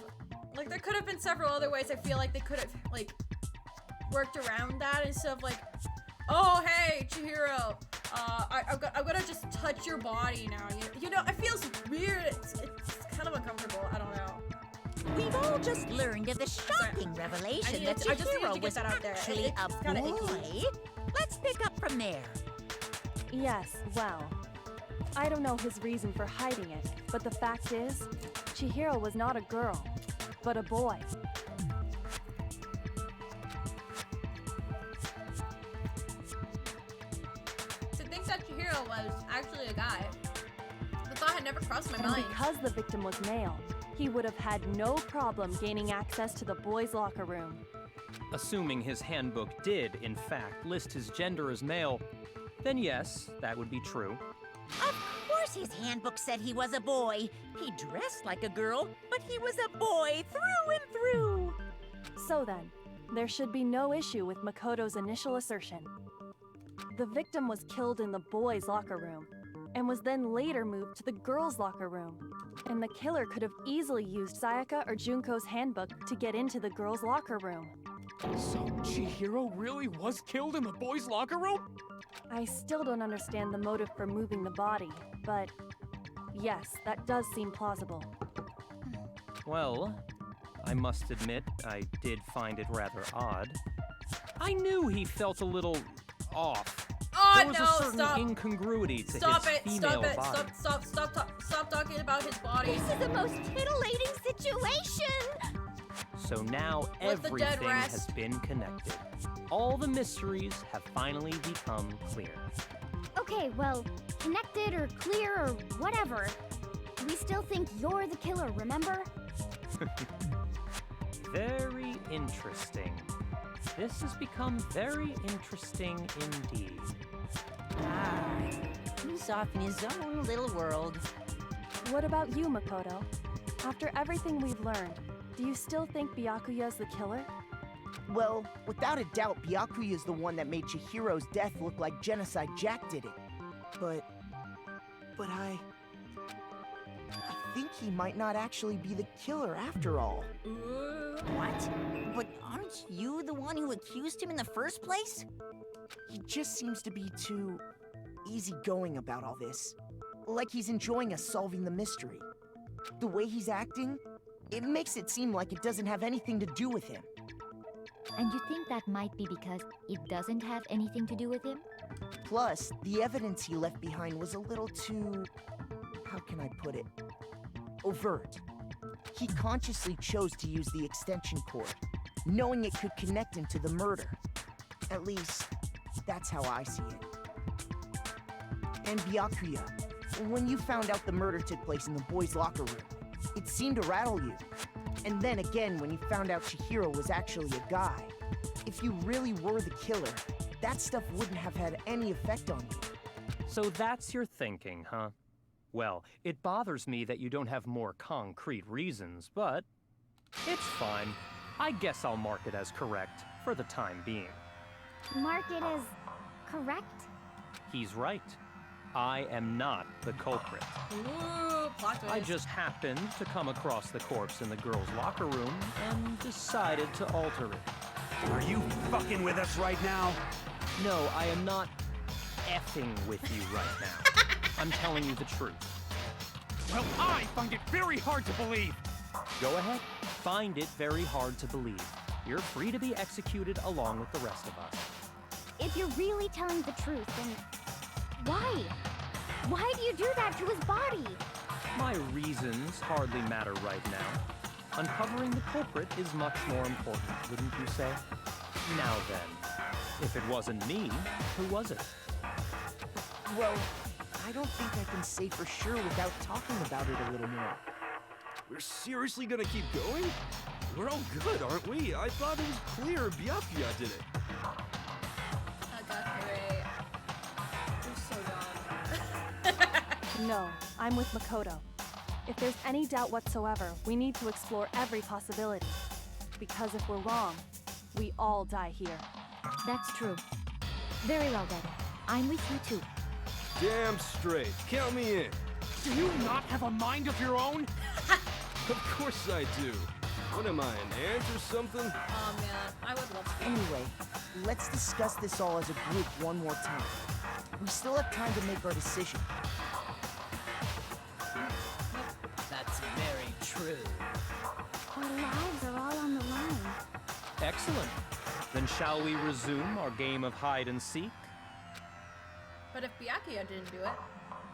Like there could have been several other ways. I feel like they could have like worked around that instead of like, oh hey Chihiro, I'm gonna just touch your body now. You know, it feels weird. It's kind of uncomfortable. I don't know. We've all just learned of the shocking revelation that Chihiro was actually a boy. Let's pick up from there. Yes, well, I don't know his reason for hiding it, but the fact is, Chihiro was not a girl, but a boy. To think that Chihiro was actually a guy, the thought had never crossed my mind. And because the victim was male, he would have had no problem gaining access to the boys' locker room. Assuming his handbook did, in fact, list his gender as male, then yes, that would be true. Of course his handbook said he was a boy. He dressed like a girl, but he was a boy through and through. So then, there should be no issue with Makoto's initial assertion. The victim was killed in the boys' locker room, and was then later moved to the girls' locker room. And the killer could have easily used Sayaka or Junko's handbook to get into the girls' locker room. So Chihiro really was killed in the boys' locker room? I still don't understand the motive for moving the body, but yes, that does seem plausible. Well, I must admit, I did find it rather odd. I knew he felt a little off. Oh, there was no, a certain stop. incongruity to Stop his it, female stop it, body. stop talking about his body. This is the most titillating situation! So now Let the dead everything rest. has been connected. All the mysteries have finally become clear. Okay, well, connected or clear or whatever. We still think you're the killer, remember? Very interesting. This has become very interesting indeed. Ah, he's off in his own little world. What about you, Makoto? After everything we've learned, do you still think Byakuya's the killer? Well, without a doubt, Byakuya is the one that made Chihiro's death look like Genocide Jack did it. But think he might not actually be the killer after all. What? But aren't you the one who accused him in the first place? He just seems to be too easygoing about all this. Like he's enjoying us solving the mystery. The way he's acting, it makes it seem like it doesn't have anything to do with him. And you think that might be because it doesn't have anything to do with him? Plus, the evidence he left behind was a little too... how can I put it? Overt. He consciously chose to use the extension cord, knowing it could connect him to the murder. At least, that's how I see it. And Byakuya, when you found out the murder took place in the boys' locker room, it seemed to rattle you. And then again when you found out Chihiro was actually a guy. If you really were the killer, that stuff wouldn't have had any effect on you. So that's your thinking, huh? Well, it bothers me that you don't have more concrete reasons, but it's fine. I guess I'll mark it as correct for the time being. Mark it as correct? He's right. I am not the culprit. Ooh, plot twist. I just happened to come across the corpse in the girls' locker room and decided to alter it. Are you fucking with us right now? No, I am not effing with you right now. I'm telling you the truth. Well, I find it very hard to believe. Go ahead. Find it very hard to believe. You're free to be executed along with the rest of us. If you're really telling the truth, then why? Why do you do that to his body? My reasons hardly matter right now. Uncovering the culprit is much more important, wouldn't you say? Now then, if it wasn't me, who was it? Well, I don't think I can say for sure without talking about it a little more. We're seriously gonna keep going? We're all good, aren't we? I thought it was clear Byakuya did it. You're so dumb. No, I'm with Makoto. If there's any doubt whatsoever, we need to explore every possibility. Because if we're wrong, we all die here. That's true. Very well then. I'm with you too. Damn straight. Count me in. Do you not have a mind of your own? Of course I do. What am I, an ant or something? Oh man, I would love to. Anyway, let's discuss this all as a group one more time. We still have time to make our decision. That's very true. Our lives are all on the line. Excellent. Then shall we resume our game of hide and seek? But if Byakuya didn't do it,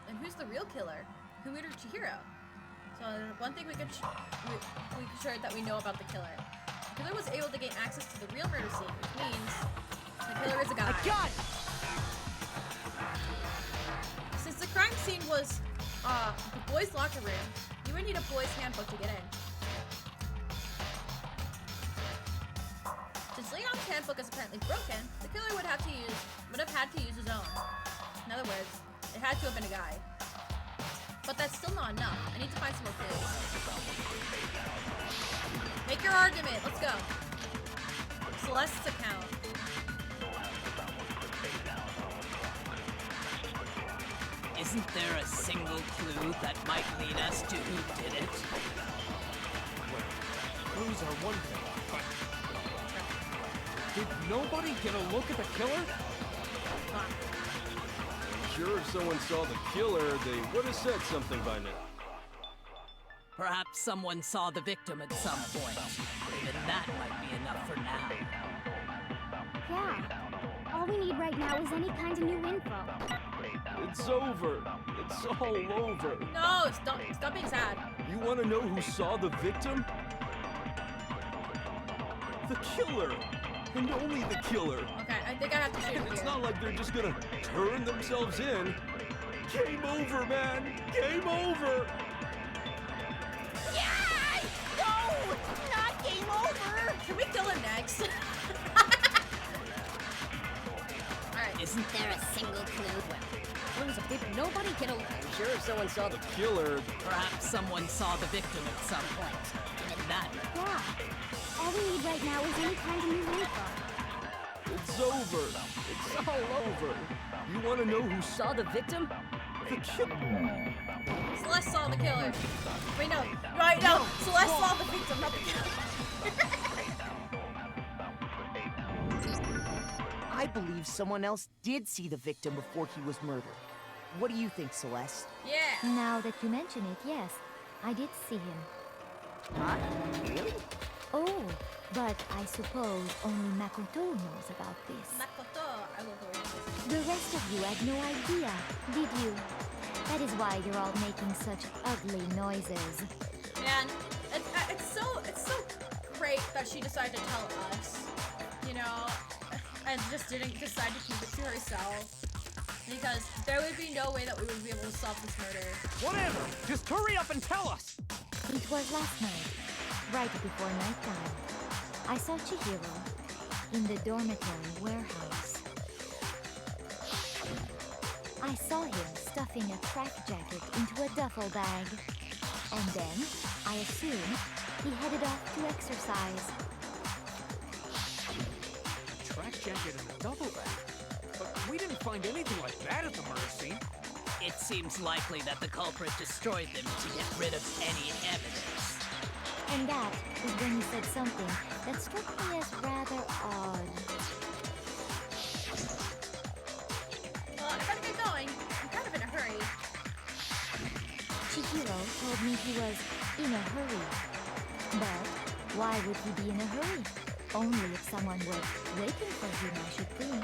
then who's the real killer? Who murdered Chihiro? So one thing we could sure that we know about the killer. The killer was able to gain access to the real murder scene, which means the killer is a guy. I got it! Since the crime scene was the boys' locker room, you would need a boys' handbook to get in. Since Leon's handbook is apparently broken, the killer would have had to use his own. In other words, it had to have been a guy. But that's still not enough. I need to find some more clues. Make your argument. Let's go. Celeste's account. Isn't there a single clue that might lead us to who did it? Clues are one thing, but... Did nobody get a look at the killer? Sure, if someone saw the killer, they would have said something by now. Perhaps someone saw the victim at some point. Even that might be enough for now. Yeah. All we need right now is any kind of new info. It's over. It's all over. No, stop being sad. You want to know who saw the victim? The killer. And only the killer. Okay, I think I have to shoot him It's here. not like they're just gonna turn themselves in. Game over, man. Game over. Yeah! No! Not game over! Can we kill him next? Alright. Isn't there a single clue? Did nobody get a... I'm sure if someone saw the killer... Perhaps someone saw the victim at some point. Even that. Yeah. All we need right now is any kind of new info. It's over. It's all over. You want to know who saw the victim? The killer. Celeste! Celeste saw the killer. Wait, no. Right, no. Celeste saw the victim, not the killer. I believe someone else did see the victim before he was murdered. What do you think, Celeste? Yeah. Now that you mention it, yes, I did see him. Huh? Really? Oh, but I suppose only Makoto knows about this. Makoto, I love the way it is. The rest of you had no idea, did you? That is why you're all making such ugly noises. Man, it's so great that she decided to tell us, you know, and just didn't decide to keep it to herself. Because there would be no way that we would be able to solve this murder. Whatever! Just hurry up and tell us! It was last night, right before nighttime. I saw Chihiro in the dormitory warehouse. I saw him stuffing a track jacket into a duffel bag. And then, I assume, he headed off to exercise. A track jacket and a duffel bag? But we didn't find anything like that at the murder scene. It seems likely that the culprit destroyed them to get rid of any evidence. And that is when he said something that struck me as rather odd. Well, I gotta get going. I'm kind of in a hurry. Chihiro told me he was in a hurry. But why would he be in a hurry? Only if someone were waiting for him, I should think.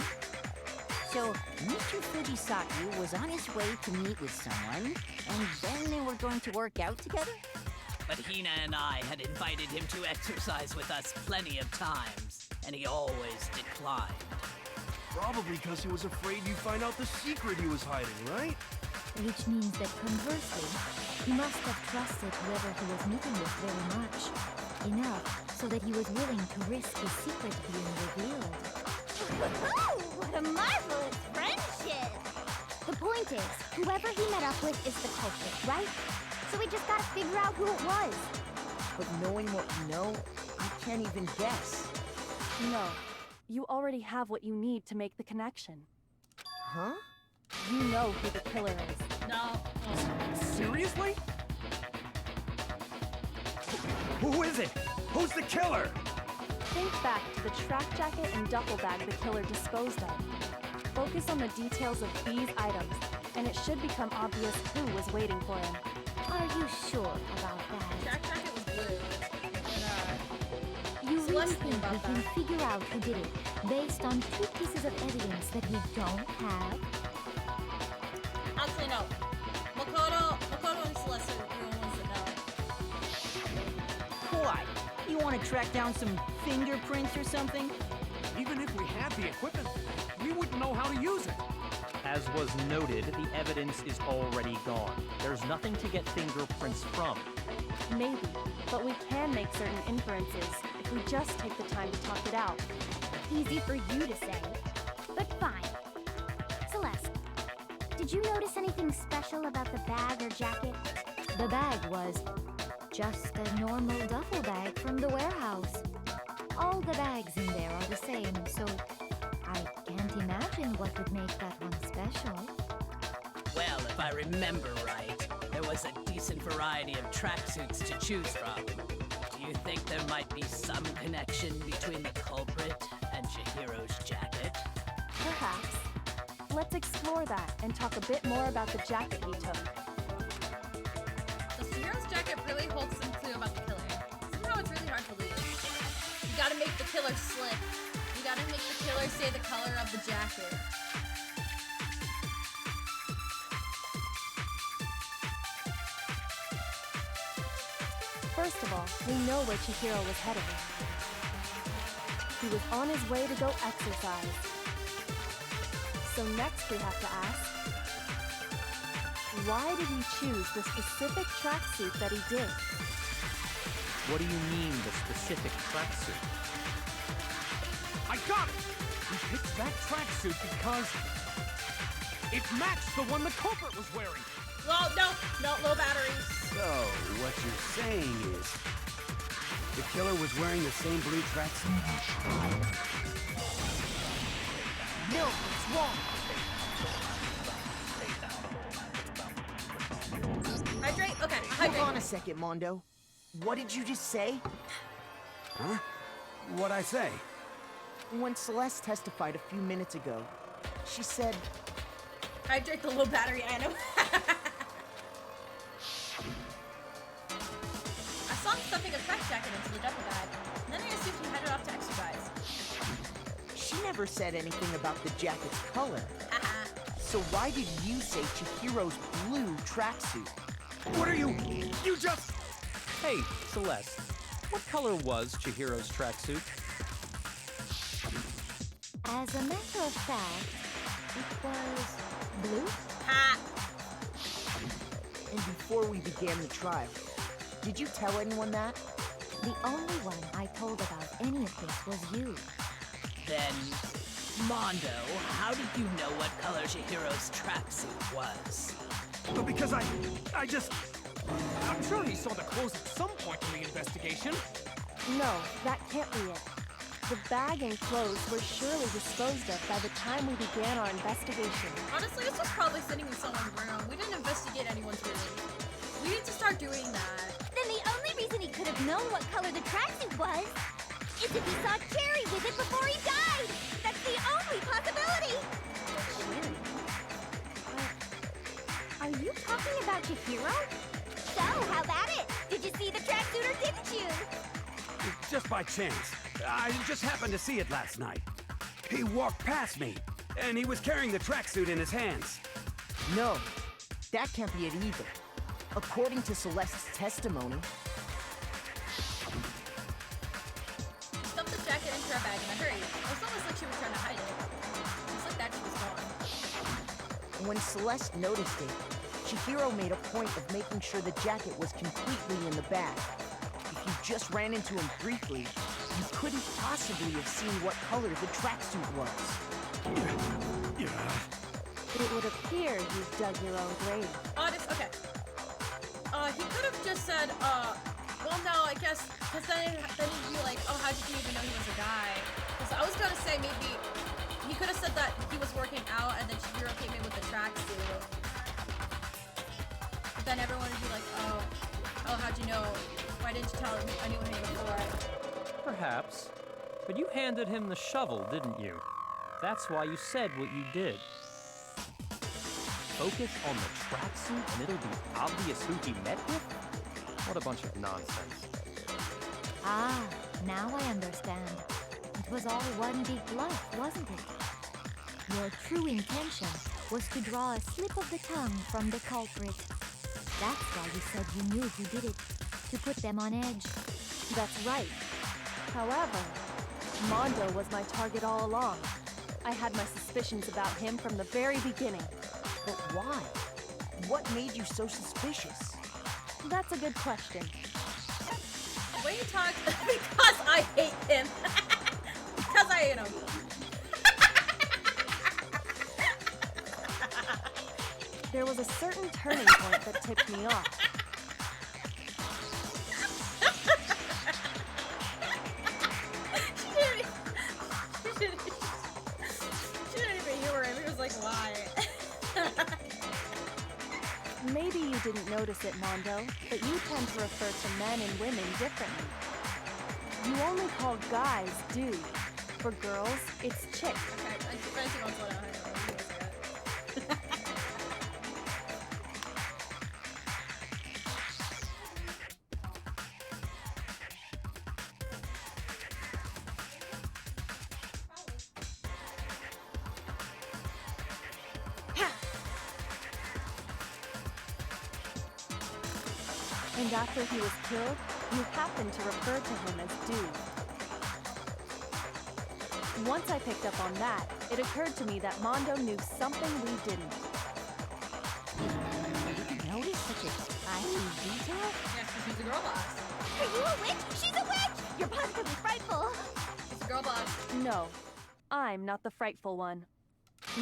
So, Mr. Fujisaki was on his way to meet with someone, and then they were going to work out together? But Hina and I had invited him to exercise with us plenty of times, and he always declined. Probably because he was afraid you'd find out the secret he was hiding, right? Which means that conversely, he must have trusted whoever he was meeting with very much. Enough so that he was willing to risk his secret being revealed. Oh, what a marvelous friendship! The point is, whoever he met up with is the culprit, right? So we just gotta figure out who it was. But knowing what we know, I can't even guess. No, you already have what you need to make the connection. Huh? You know who the killer is. No. Seriously? Who is it? Who's the killer? Think back to the track jacket and duffel bag the killer disposed of. Focus on the details of these items, and it should become obvious who was waiting for him. Are you sure about that? Track jacket was blue. And, You really Celeste knew think we about can that. figure out who did it based on 2 pieces of evidence that we don't have? actually, no. Makoto and Celeste are the only ones that know. Why? You want to track down some fingerprints or something? Even if we had the equipment, we wouldn't know how to use it. As was noted, the evidence is already gone. There's nothing to get fingerprints from. Maybe, but we can make certain inferences if we just take the time to talk it out. Easy for you to say, but fine. Celeste, did you notice anything special about the bag or jacket? The bag was just a normal duffel bag from the warehouse. All the bags in there are the same, so I can't imagine what would make that one special. Well, if I remember right, there was a decent variety of tracksuits to choose from. Do you think there might be some connection between the culprit and Chihiro's jacket? Perhaps. Let's explore that and talk a bit more about the jacket he took. Does Chihiro's jacket really hold some clue about the killer? Somehow it's really hard to lose. You gotta make the killer slick. You gotta make the killer say the color of the jacket. First of all, we know where Chihiro was headed. He was on his way to go exercise. So next we have to ask, why did he choose the specific tracksuit that he did? What do you mean, the specific tracksuit? I got it! We picked that tracksuit because it matched the one the culprit was wearing. Well, no, low batteries. So, what you're saying is, the killer was wearing the same blue tracksuit? No, it's wrong. Hydrate. second, Mondo. What did you just say? Huh? What'd I say? When Celeste testified a few minutes ago, she said... Hydrate the low battery item. I saw him stuffing a track jacket into the duffel bag, and then I assumed he headed off to exercise. She never said anything about the jacket's color. So why did you say Chihiro's blue tracksuit? What are you? You just... Hey, Celeste. What color was Chihiro's tracksuit? As a matter of fact, it was blue. Ha! And before we began the trial, did you tell anyone that? The only one I told about any of this was you. Then, Mondo, how did you know what color Chihiro's tracksuit was? Because I just... I'm sure he saw the clothes at some point in the investigation. No, that can't be it. The bag and clothes were surely disposed of by the time we began our investigation. Honestly, this was probably sitting in someone's room. We didn't investigate anyone's room. We need to start doing that. Then the only reason he could have known what color the tracksuit was is if he saw Cherry with it before he died. That's the only possibility. Cherry? Are you talking about Chihiro? So, how about it? Did you see the tracksuit or didn't you? Just by chance. I just happened to see it last night. He walked past me, and he was carrying the tracksuit in his hands. No, that can't be it either. According to Celeste's testimony... Stuffed the jacket into her bag in a hurry. It was almost like she was trying to hide it. Just like that, she was gone. When Celeste noticed it, Chihiro made a point of making sure the jacket was completely in the bag. If you just ran into him briefly, you couldn't possibly have seen what color the tracksuit was. It would appear you've dug your own grave. Honest, okay. He could have just said, well, no, I guess, because then he'd be like, oh, how did you even know he was a guy? Because I was gonna say maybe he could have said that he was working out and then Chihiro came in with the tracksuit. But then everyone would be like, oh, how'd you know? Why didn't you tell anyone before? Perhaps. But you handed him the shovel, didn't you? That's why you said what you did. Focus on the tracksuit and it'll be obvious who he met with? What a bunch of nonsense. Ah, now I understand. It was all one big bluff, wasn't it? Your true intention was to draw a slip of the tongue from the culprit. That's why you said you knew who did it, to put them on edge. That's right. However, Mondo was my target all along. I had my suspicions about him from the very beginning. But why? What made you so suspicious? That's a good question. The way you talk, because I hate him. Because I hate him. There was a certain turning point that tipped me off. She didn't even humor him. He was like, why? Maybe you didn't notice it, Mondo, but you tend to refer to men and women differently. You only call guys dude. For girls, it's chick. Okay, I think I'll slow down. And after he was killed, you happened to refer to him as dude. Once I picked up on that, it occurred to me that Mondo knew something we didn't. You notice such a tiny detail? Yes, she's a girl boss. Are you a witch? She's a witch! You're positively frightful! She's a girl boss. No, I'm not the frightful one.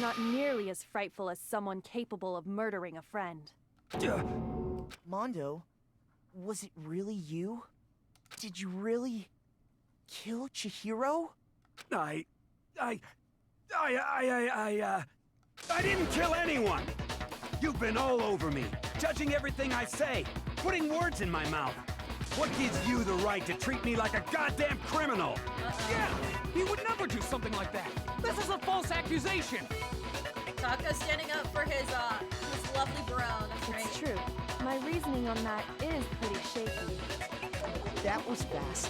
Not nearly as frightful as someone capable of murdering a friend. Mondo, was it really you? Did you really kill Chihiro? I didn't kill anyone! You've been all over me, judging everything I say. putting words in my mouth. What gives you the right to treat me like a goddamn criminal? Yeah, he would never do something like that. This is a false accusation. Taka's standing up for his lovely bro. That's right. It's true. My reasoning on that is pretty shaky. That was fast.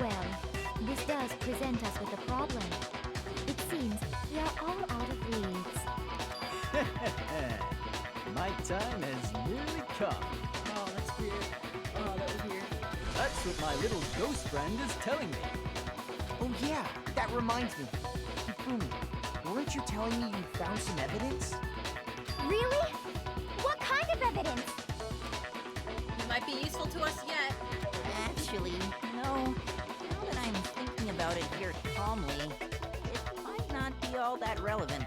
Well, this does present us with a problem. It seems we are all out of leads. My time has nearly come. Oh, that's weird. Oh, that was weird. That's what my little ghost friend is telling me. Oh yeah, that reminds me. Hifumi, weren't you telling me you found some evidence? Really? What kind of evidence? It might be useful to us yet. Actually, now that I'm thinking about it here calmly, it might not be all that relevant.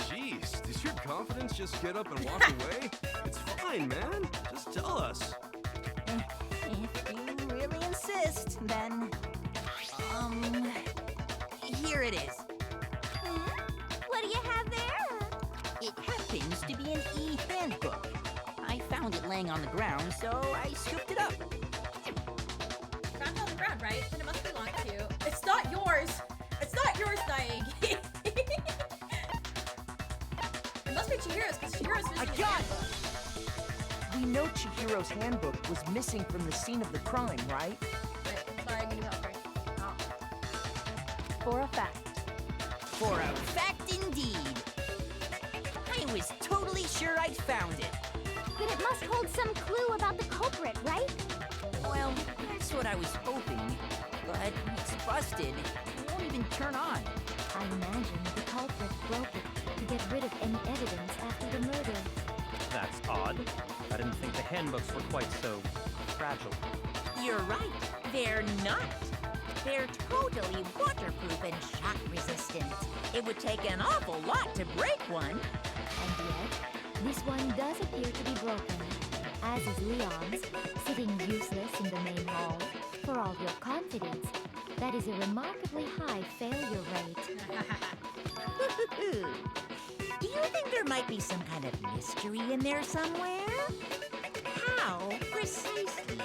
Jeez, does your confidence just get up and walk away? It's fine, man. Just tell us. If you really insist, then... here it is. What do you have there? It happens to be an e-handbook. I found it laying on the ground, so I scooped it up. Found it on the ground, right? Then it must belong to you. It's not yours! It's not yours, Naegi! It must be Chihiro's, because Chihiro's missing his handbook. We know Chihiro's handbook was missing from the scene of the crime, right? Wait, Naegi, help her. Oh. For a fact. For a fact indeed. I was totally sure I'd found it. Then it must hold some clue about the culprit, right? Well, that's what I was hoping. But it's busted. It won't even turn on. I imagine the culprit broke it to get rid of any evidence after the murder. That's odd. I didn't think the handbooks were quite so fragile. You're right. They're not. They're totally waterproof and shock resistant. It would take an awful lot to break one. And yet, this one does appear to be broken, as is Leon's, sitting useless in the main hall. For all your confidence, that is a remarkably high failure rate. Do you think there might be some kind of mystery in there somewhere? How precisely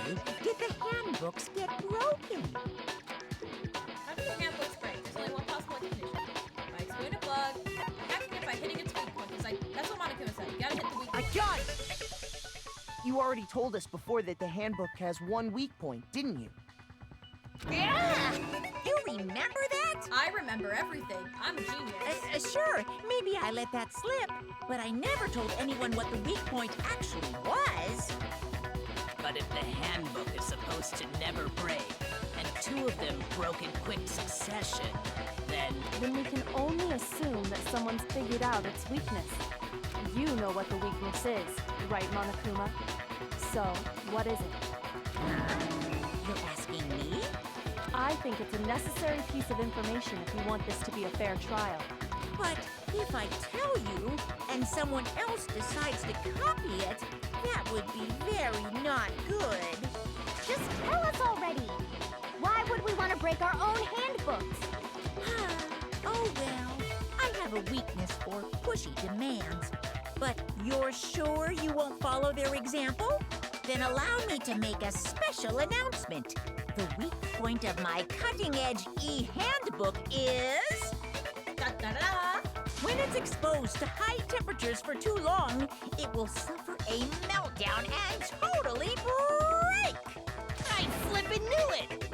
did the handbooks get broken? How do the handbooks break? There's only one possible explanation. By exploiting a bug, by hacking it by hitting its weak point, because that's what Monokuma said. You gotta hit the weak point. I got it! You already told us before that the handbook has one weak point, didn't you? Yeah! You remember that? I remember everything. I'm a genius. Sure, maybe I let that slip, but I never told anyone what the weak point actually was. But if the handbook is supposed to never break, and two of them broke in quick succession, then we can only assume that someone's figured out its weakness. You know what the weakness is, right, Monokuma? So, what is it? You're asking me? I think it's a necessary piece of information if you want this to be a fair trial. But if I tell you, and someone else decides to copy it, that would be very not good. Just tell us already! Why would we want to break our own handbooks? Oh well, I have a weakness for pushy demands. But you're sure you won't follow their example? Then allow me to make a special announcement. The weak point of my cutting-edge e-handbook is... Da-da-da! When it's exposed to high temperatures for too long, it will suffer a meltdown and totally break! I flippin' knew it!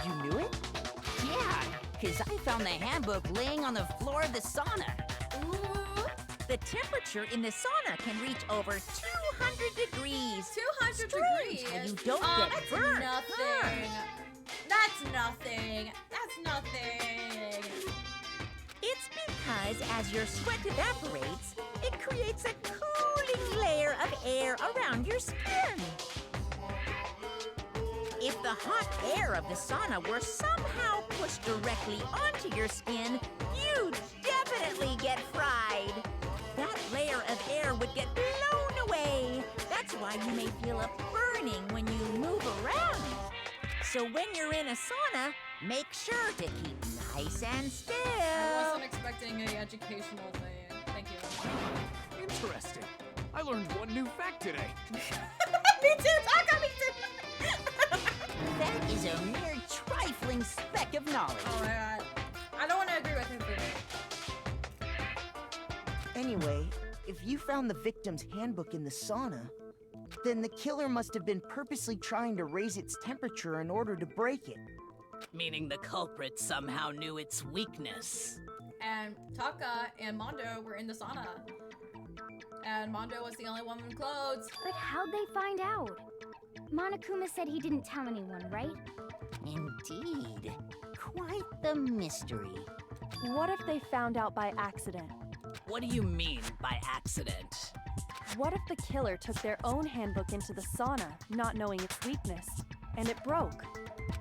You knew it? Yeah, because I found the handbook laying on the floor of the sauna. Ooh. The temperature in the sauna can reach over 200 degrees. 200 Strange degrees? how you don't get that's burned. nothing. That's nothing. That's nothing. It's because as your sweat evaporates, it creates a cooling layer of air around your skin. If the hot air of the sauna were somehow pushed directly onto your skin, you'd definitely get fried. That layer of air would get blown away. That's why you may feel a burning when you move around. So when you're in a sauna, make sure to keep nice and still. I wasn't expecting an educational thing. Thank you. Interesting. I learned one new fact today. Me too, Taka, me too! That is a mere trifling speck of knowledge. Oh my god. I don't want to agree with him. Anyway, if you found the victim's handbook in the sauna, then the killer must have been purposely trying to raise its temperature in order to break it. Meaning the culprit somehow knew its weakness. And Taka and Mondo were in the sauna. And Mondo was the only one with clothes. But how'd they find out? Monokuma said he didn't tell anyone, right? Indeed. Quite the mystery. What if they found out by accident? What do you mean by accident? What if the killer took their own handbook into the sauna, not knowing its weakness, and it broke?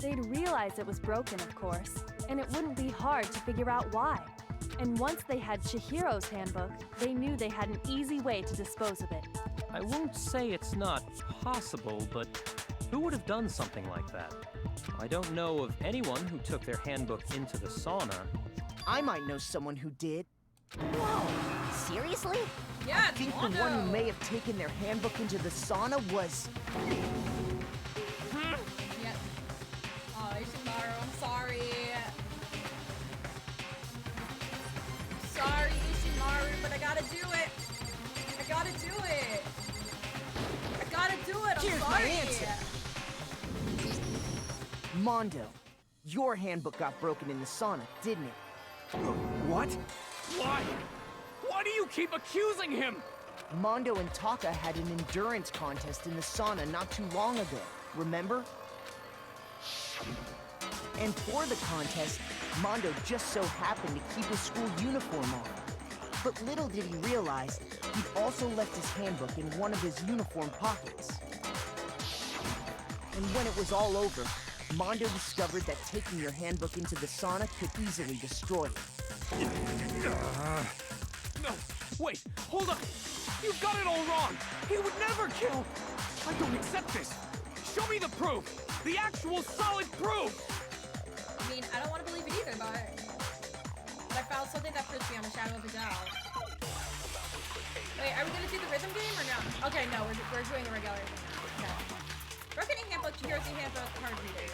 They'd realize it was broken, of course, and it wouldn't be hard to figure out why. And once they had Chihiro's handbook, they knew they had an easy way to dispose of it. I won't say it's not possible, but who would have done something like that? I don't know of anyone who took their handbook into the sauna. I might know someone who did. Whoa! Seriously? Yeah, I think the one who may have taken their handbook into the sauna was... Yeah. Oh, Ishimaru, I'm sorry. Sorry, Ishimaru, but I gotta do it. I gotta do it. I gotta do it. I'm Here's sorry. my answer. Mondo, your handbook got broken in the sauna, didn't it? What? Why? Why do you keep accusing him? Mondo and Taka had an endurance contest in the sauna not too long ago, remember? And for the contest, Mondo just so happened to keep his school uniform on. But little did he realize, he'd also left his handbook in one of his uniform pockets. And when it was all over, Mondo discovered that taking your handbook into the sauna could easily destroy it. No, wait, hold up. You've got it all wrong. He would never kill. I don't accept this. Show me the proof. The actual solid proof. I mean, I don't want to believe it either, but I found something that proves beyond a shadow of a doubt. Wait, are we gonna do the rhythm game or no? Okay, no, we're doing a regular thing now. Okay. Broken handbook, Chihiro's handbook, card reader.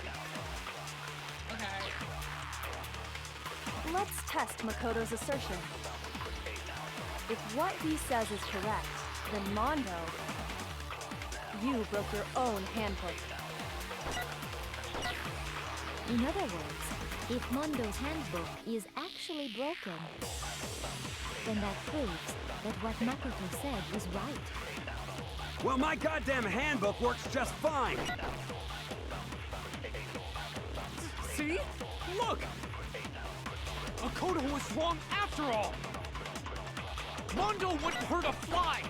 Okay. Let's test Makoto's assertion. If what he says is correct, then Mondo, you broke your own handbook. In other words, if Mondo's handbook is actually broken, then that proves that what Makoto said was right. Well, my goddamn handbook works just fine. See? Look! Makoto was wrong after all! Mondo wouldn't hurt a fly!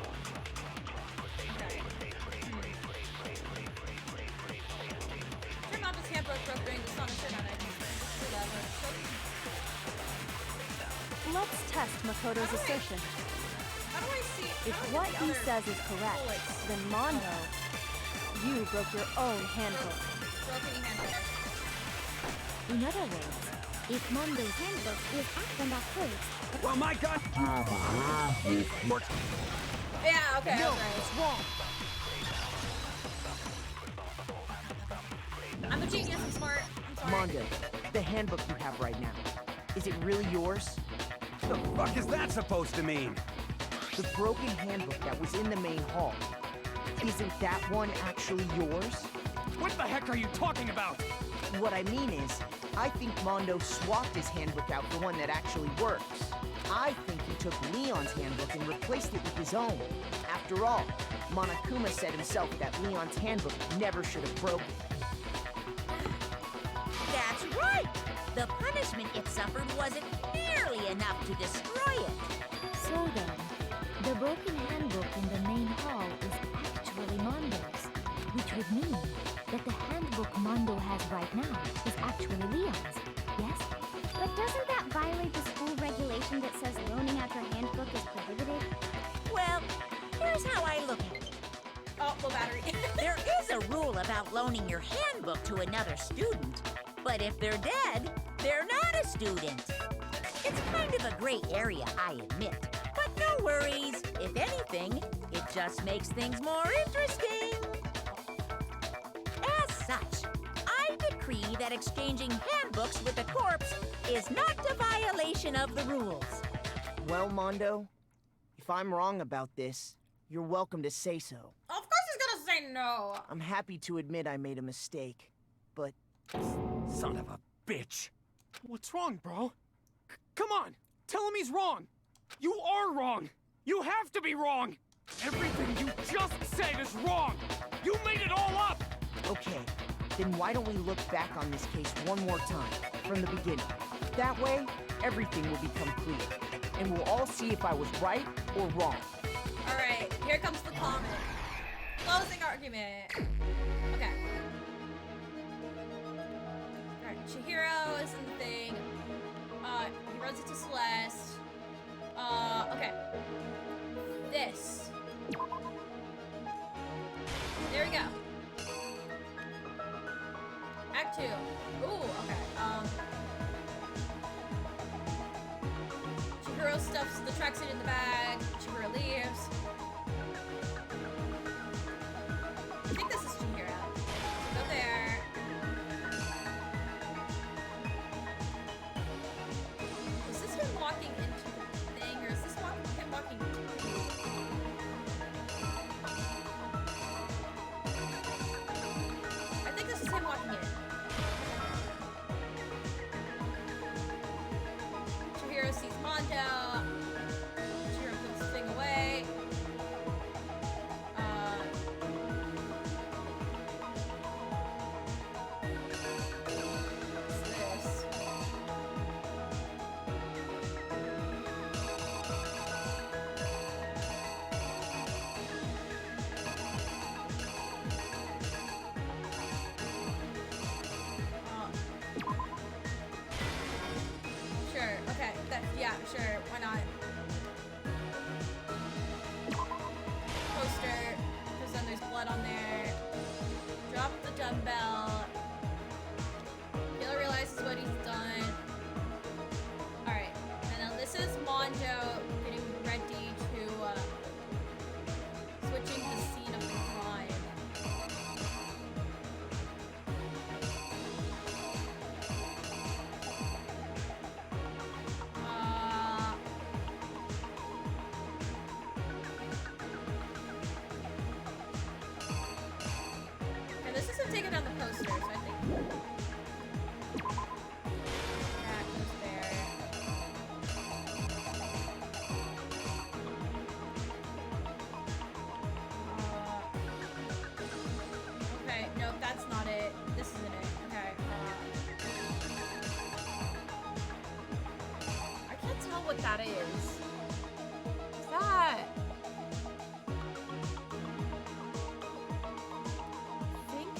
Your mom's handbook broke during the sauna shit on it. Let's test Makoto's assertion. How do I see? If what he says is correct, then Mondo, you broke your own handbook. Broken handbook. In other words, if Mondo's handbook is then that proves. Well, my god. Yeah, okay, No, okay. it's wrong. I'm a genius, I'm smart. I'm sorry. Mondo, the handbook you have right now, is it really yours? The fuck is that supposed to mean? The broken handbook that was in the main hall, isn't that one actually yours? What the heck are you talking about? What I mean is, I think Mondo swapped his handbook out for one that actually works. I think he took Leon's handbook and replaced it with his own. After all, Monokuma said himself that Leon's handbook never should have broken. That's right! The punishment it suffered wasn't nearly enough to destroy it. So then, the broken handbook in the main hall is actually Mondo's, which would mean that the handbook Mondo has right now is actually Leon's, yes? But doesn't that violate the school regulation that says loaning out your handbook is prohibited? Well, here's how I look at it. Oh, low battery. There is a rule about loaning your handbook to another student, but if they're dead, they're not a student. It's kind of a gray area, I admit. But no worries. If anything, it just makes things more interesting. such, I decree that exchanging handbooks with a corpse is not a violation of the rules. Well, Mondo, if I'm wrong about this, you're welcome to say so. Of course he's gonna say no. I'm happy to admit I made a mistake, but... Son of a bitch. What's wrong, bro? Come on, tell him he's wrong. You are wrong. You have to be wrong. Everything you just said is wrong. You made it all up. Okay, then why don't we look back on this case one more time, from the beginning. That way, everything will become clear, and we'll all see if I was right or wrong. Alright, here comes the comment. Closing argument. Okay. Alright, Chihiro is in the thing. He runs into Celeste. Okay. This. There we go. Act 2. Ooh, okay. Chihiro stuffs the tracksuit in the bag. Chihiro leaves. I think this is Chihiro. Go there. Is this him walking into the thing, or is this him walking to the I think this is him walking in. Chihiro sees Mondo. Chihiro puts the thing away. What's this? Sure, okay, yeah, sure, why not? Poster, because then there's blood on there. Drop the dumbbell. Killer realizes what he's done. Alright, and now this is Mondo getting ready to, switching the scene of the crime. Okay, this is him taking down the poster, so I think that goes there. Okay, no, that's not it. This isn't it. Okay. I can't tell what that is. What's that? I think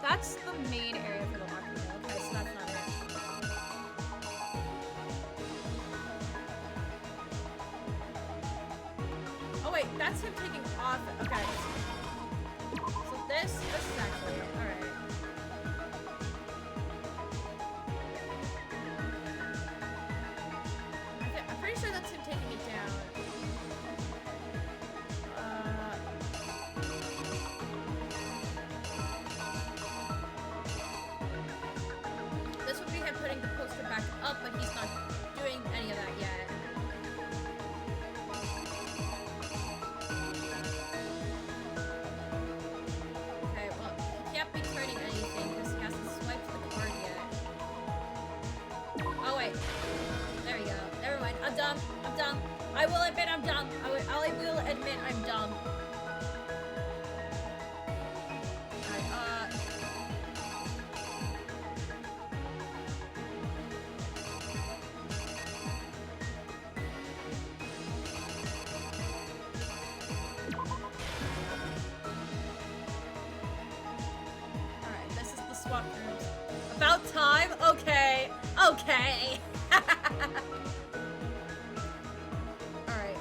that's the main area for the MAKOOTO. Okay, so that's not it. Oh wait, that's him taking off. Okay. So this is actually it. Alright. I'm pretty sure that's him taking it down. This would be him putting the poster back up, but he's not doing any of that yet. Okay, well, he can't be turning anything because he hasn't swiped the card yet. Oh wait, there we go. Never mind. I'm dumb. I'm dumb. I will admit I'm dumb. I will admit I'm dumb. Alright, Alright, this is the swap rooms. About time? Okay. Okay. Alright.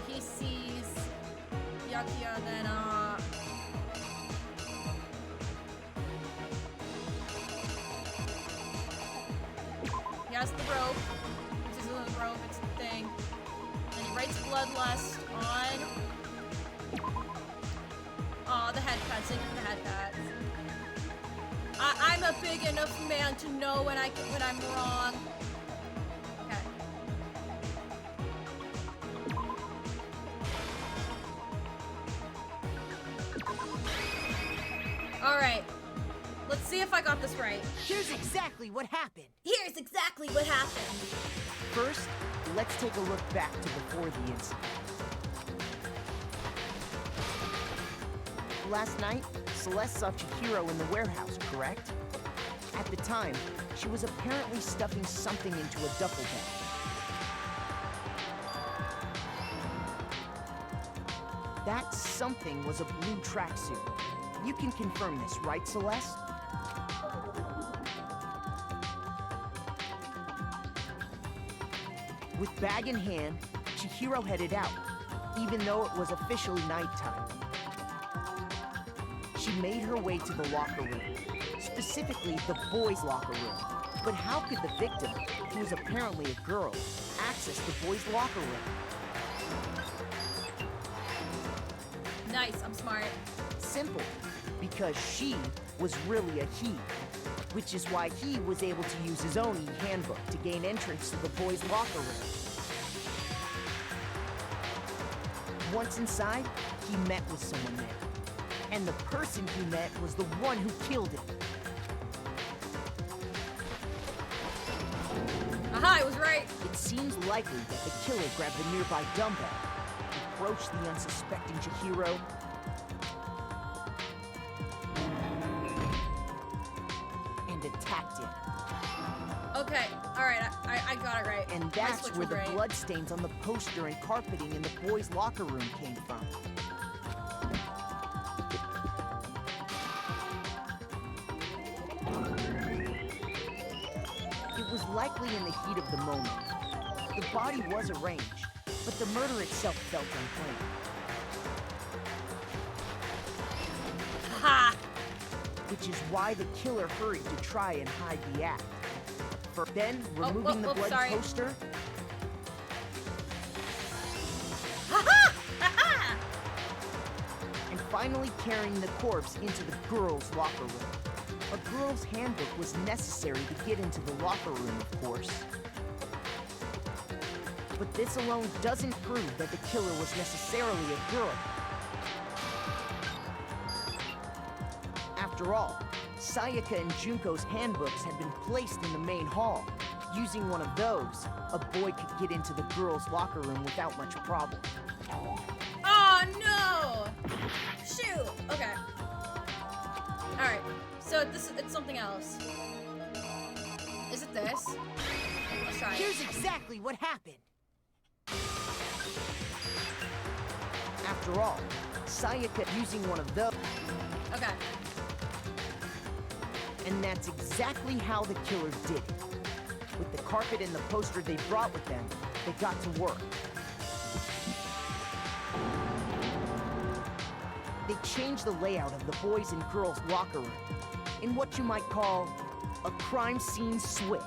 He sees Yakia, then he has the rope. Which is a little rope, it's the thing. bloodlust on the head pats. Thank you for the head pats. I'm a big enough man to know when I'm wrong. Okay. All right. Let's see if I got this right. Here's exactly what happened. Here's exactly what happened. First, let's take a look back to before the incident. Last night, Celeste saw Chihiro in the warehouse, correct? At the time, she was apparently stuffing something into a duffel bag. That something was a blue tracksuit. You can confirm this, right, Celeste? With bag in hand, Chihiro headed out, even though it was officially nighttime. She made her way to the locker room, specifically the boys' locker room. But how could the victim, who was apparently a girl, access the boys' locker room? Nice, I'm smart. Simple, because she was really a he, which is why he was able to use his own e-handbook to gain entrance to the boys' locker room. Once inside, he met with someone there. And the person he met was the one who killed him. Aha, I was right. It seems likely that the killer grabbed the nearby dumbbell, approached the unsuspecting Chihiro, and attacked him. Okay, alright, I got it right. And that's where the bloodstains on the poster and carpeting in the boys' locker room came from. It was likely in the heat of the moment. The body was arranged, but the murder itself felt unplanned. Ha! Which is why the killer hurried to try and hide the act. Then, removing the blood poster. And finally carrying the corpse into the girls' locker room. A girl's handbook was necessary to get into the locker room, of course. But this alone doesn't prove that the killer was necessarily a girl. After all, Sayaka and Junko's handbooks had been placed in the main hall. Using one of those, a boy could get into the girls' locker room without much problem. Oh no! Shoot! Okay. Alright, so it's something else. Is it this? Let's try it. Here's exactly what happened. After all, Sayaka using one of those. Okay. And that's exactly how the killer did it. With the carpet and the poster they brought with them, they got to work. They changed the layout of the boys' and girls' locker room in what you might call a crime scene switch.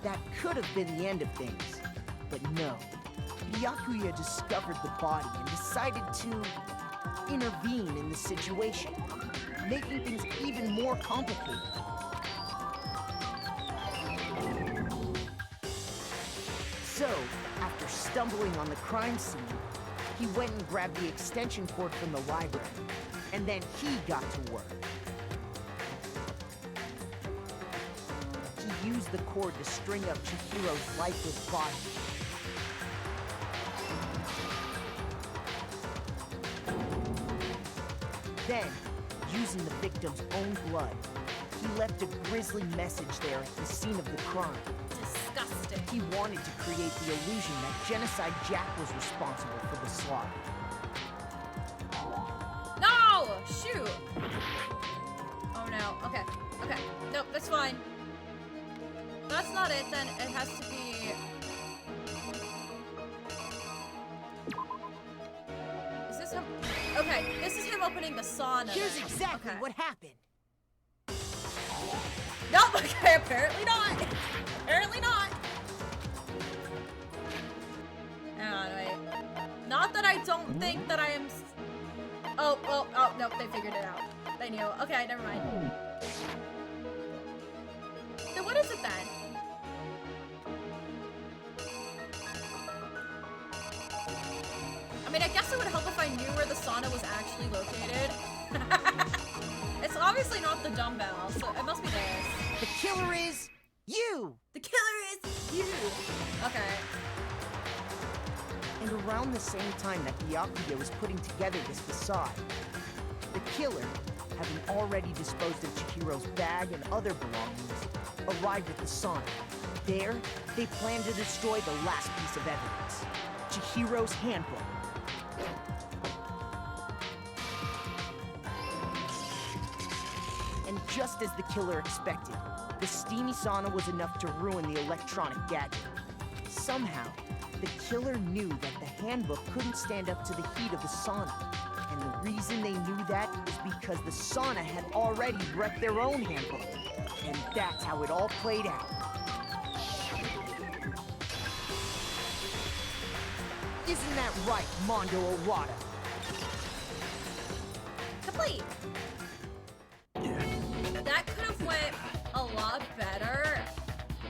That could have been the end of things, but no. Byakuya discovered the body and decided to intervene in the situation, making things even more complicated. So, after stumbling on the crime scene, he went and grabbed the extension cord from the library, and then he got to work. He used the cord to string up Chihiro's lifeless body. Then, using the victim's own blood, he left a grisly message there at the scene of the crime. Disgusting. He wanted to create the illusion that Genocide Jack was responsible for the slaughter. No! Shoot! Oh no. Okay. Okay. Nope, that's fine. If that's not it, then it has to be... Is this him? Okay, this is him opening the sauna. Here's exactly what happened. Nope, okay, apparently not. Apparently not. don't think that I am... Oh, no, they figured it out. They knew. Okay, never mind. Then what is it then? I mean, I guess it would help if I knew where the sauna was actually located. It's obviously not the dumbbell, so it must be this. The killer is you! The killer is you! Okay. And around the same time that Byakuya was putting together this facade, the killer, having already disposed of Chihiro's bag and other belongings, arrived at the sauna. There, they planned to destroy the last piece of evidence, Chihiro's handbook. And just as the killer expected, the steamy sauna was enough to ruin the electronic gadget. Somehow, the killer knew that the handbook couldn't stand up to the heat of the sauna. And the reason they knew that is because the sauna had already wrecked their own handbook. And that's how it all played out. Isn't that right, Mondo Owada? Complete! That could have went a lot better.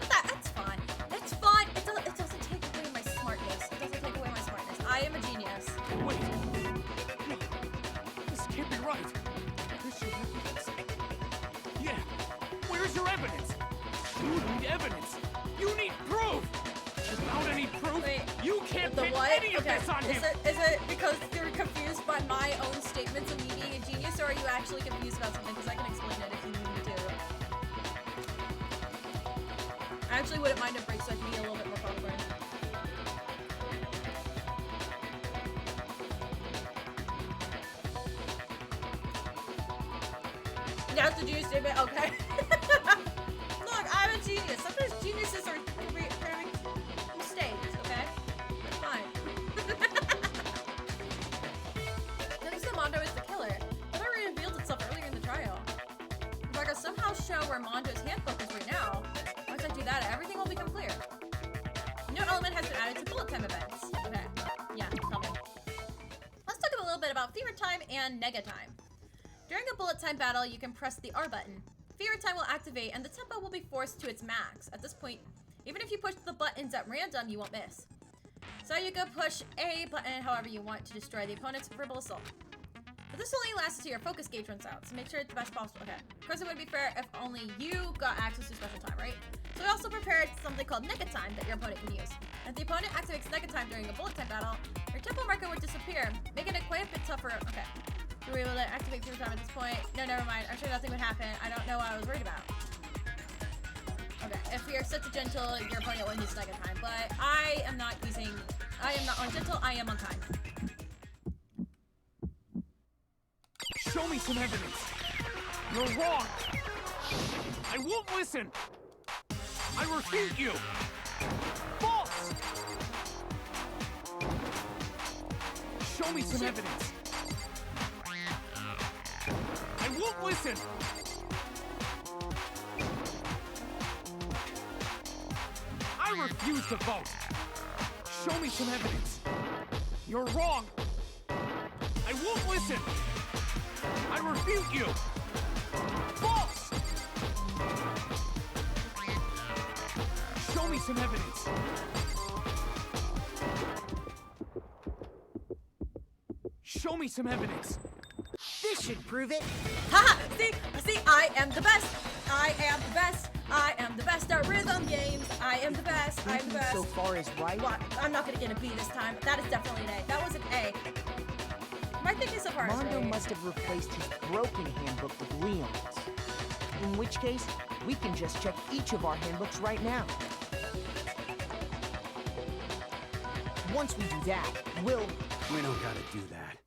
But that's fine. It's fine. It doesn't take away my smartness. It doesn't take away my smartness. I am a genius. Wait. No. This can't be right. This should have evidence. Yeah. Where's your evidence? You need evidence. You need proof. Without any proof, wait, you can't the pin what? any of Okay. this on him. Is it because you're confused by my own statements of me being a genius, or are you actually confused about something? Because I can explain it if you need me to. I actually wouldn't mind a break so I can be a little bit more popcorn. That's the genius statement? Okay. Look, I'm a genius. Sometimes geniuses are very mistakes, okay? That's fine. Notice that Mondo is the killer. That already revealed itself earlier in the trial. If I could somehow show where Mondo's handbook is right now, once I do that, everything will become clear. New element has been added to bullet time events. Okay. Yeah, tell me. Let's talk a little bit about fever time and nega time. During a bullet time battle, you can press the R button. Fever time will activate and the tempo will be forced to its max. At this point, even if you push the buttons at random, you won't miss. So you can push A button however you want to destroy the opponent's verbal assault. But this only lasts until your focus gauge runs out, so make sure it's the best possible. Okay. Of course, it would be fair if only you got access to special time, right? So we also prepared something called nega time that your opponent can use. If the opponent activates nega time during a bullet time battle, your tempo marker would disappear, making it quite a bit tougher. Okay. Were we able to activate fever time at this point? No, never mind. I'm sure nothing would happen. I don't know what I was worried about. Okay, if you're set to gentle, your opponent will use nega time, but I am not on gentle, I am on time. Show me some evidence. You're wrong. I won't listen. I refute you. False. Show me some evidence. I won't listen. I refuse to vote. Show me some evidence. You're wrong. I won't listen. I refute you. False. Show me some evidence. Show me some evidence. This should prove it. Haha! See, I am the best. I am the best. I am the best at rhythm games. I am the best. I'm the best. So far as right. What? I'm not gonna get a B this time. That is definitely an A. That was an A. My thinking so far is Mondo right. must have replaced his broken handbook with Leon's. In which case, we can just check each of our handbooks right now. Once we do that, we'll... We don't gotta do that.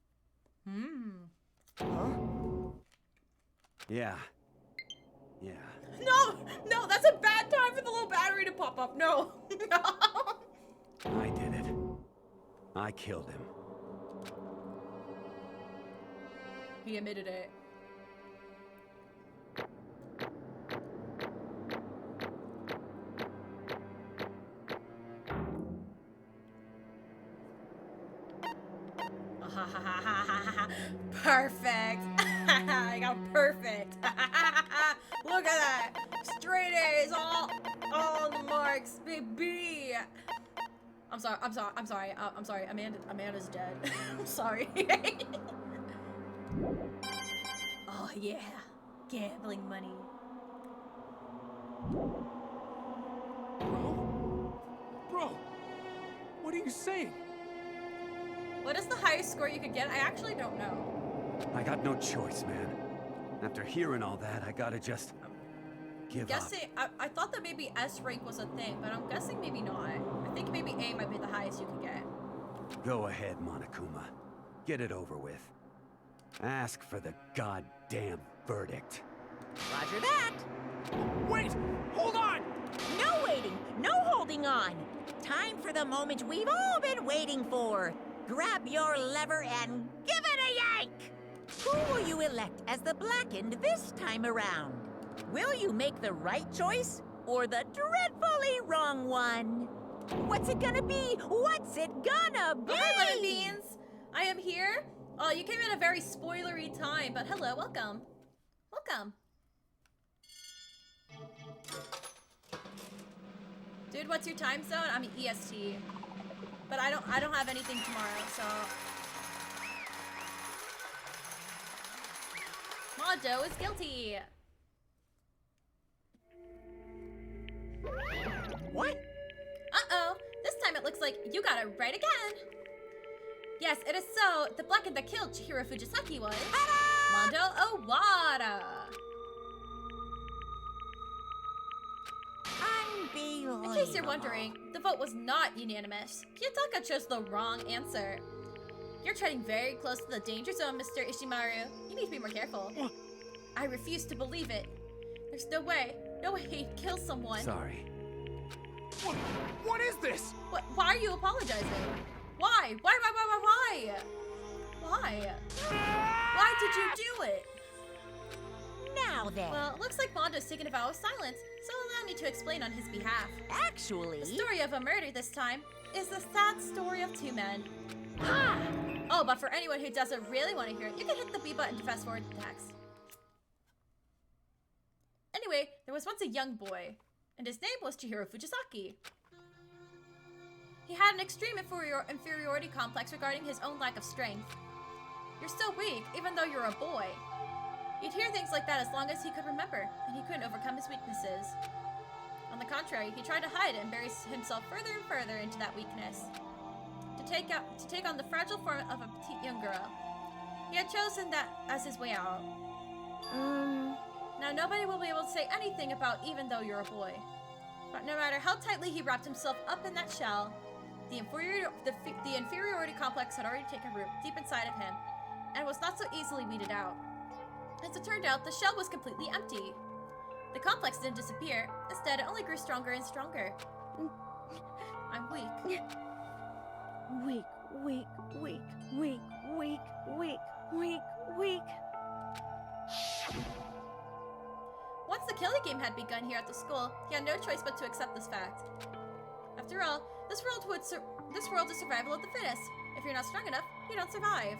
Huh? Yeah. No, that's a bad time for the little battery to pop up. No. I did it. I killed him. He admitted it. Perfect. I got perfect. Look at that. Straight A's, all on the marks, baby. I'm sorry. Amanda's dead. I'm sorry. Oh yeah, gambling money. Bro, what are you saying? What is the highest score you could get? I actually don't know. I got no choice, man. After hearing all that, I gotta just give up. I thought that maybe S rank was a thing, but I'm guessing maybe not. I think maybe A might be the highest you could get. Go ahead, Monokuma. Get it over with. Ask for the goddamn verdict. Roger that. Wait! Hold on! No waiting, no holding on. Time for the moment we've all been waiting for. Grab your lever and give it a yank! Who will you elect as the Blackened this time around? Will you make the right choice or the dreadfully wrong one? What's it gonna be? What's it gonna be? Oh, hi, Lemon Beans! I am here. Oh, you came at a very spoilery time, but hello, welcome. Welcome. Dude, what's your time zone? I'm EST. But I don't have anything tomorrow, so Mondo is guilty. What? Uh-oh. This time it looks like you got it right again. Yes, it is so. The Blackened that killed Chihiro Fujisaki was Mondo Owada. Unbelievable. In case you're wondering, the vote was not unanimous. Kiyotaka chose the wrong answer. You're treading very close to the danger zone, Mr. Ishimaru. You need to be more careful. I refuse to believe it. There's no way he'd kill someone. Sorry. What is this? Why are you apologizing? Why? Why? Why did you do it? Now then. Well, it looks like Mondo's taken a vow of silence, so allow me to explain on his behalf. Actually... The story of a murder this time is the sad story of two men. Ha! Oh, but for anyone who doesn't really want to hear it, you can hit the B button to fast forward the text. Anyway, there was once a young boy, and his name was Chihiro Fujisaki. He had an extreme inferiority complex regarding his own lack of strength. You're still weak, even though you're a boy. He'd hear things like that as long as he could remember, and he couldn't overcome his weaknesses. On the contrary, he tried to hide it and bury himself further and further into that weakness. To take on the fragile form of a petite young girl. He had chosen that as his way out. Now nobody will be able to say anything about even though you're a boy. But no matter how tightly he wrapped himself up in that shell, the inferiority complex had already taken root deep inside of him, and was not so easily weeded out. As it turned out, the shell was completely empty. The complex didn't disappear. Instead, it only grew stronger and stronger. I'm weak. Weak. Once the killing game had begun here at the school, he had no choice but to accept this fact. After all, this world is survival of the fittest. If you're not strong enough, you don't survive.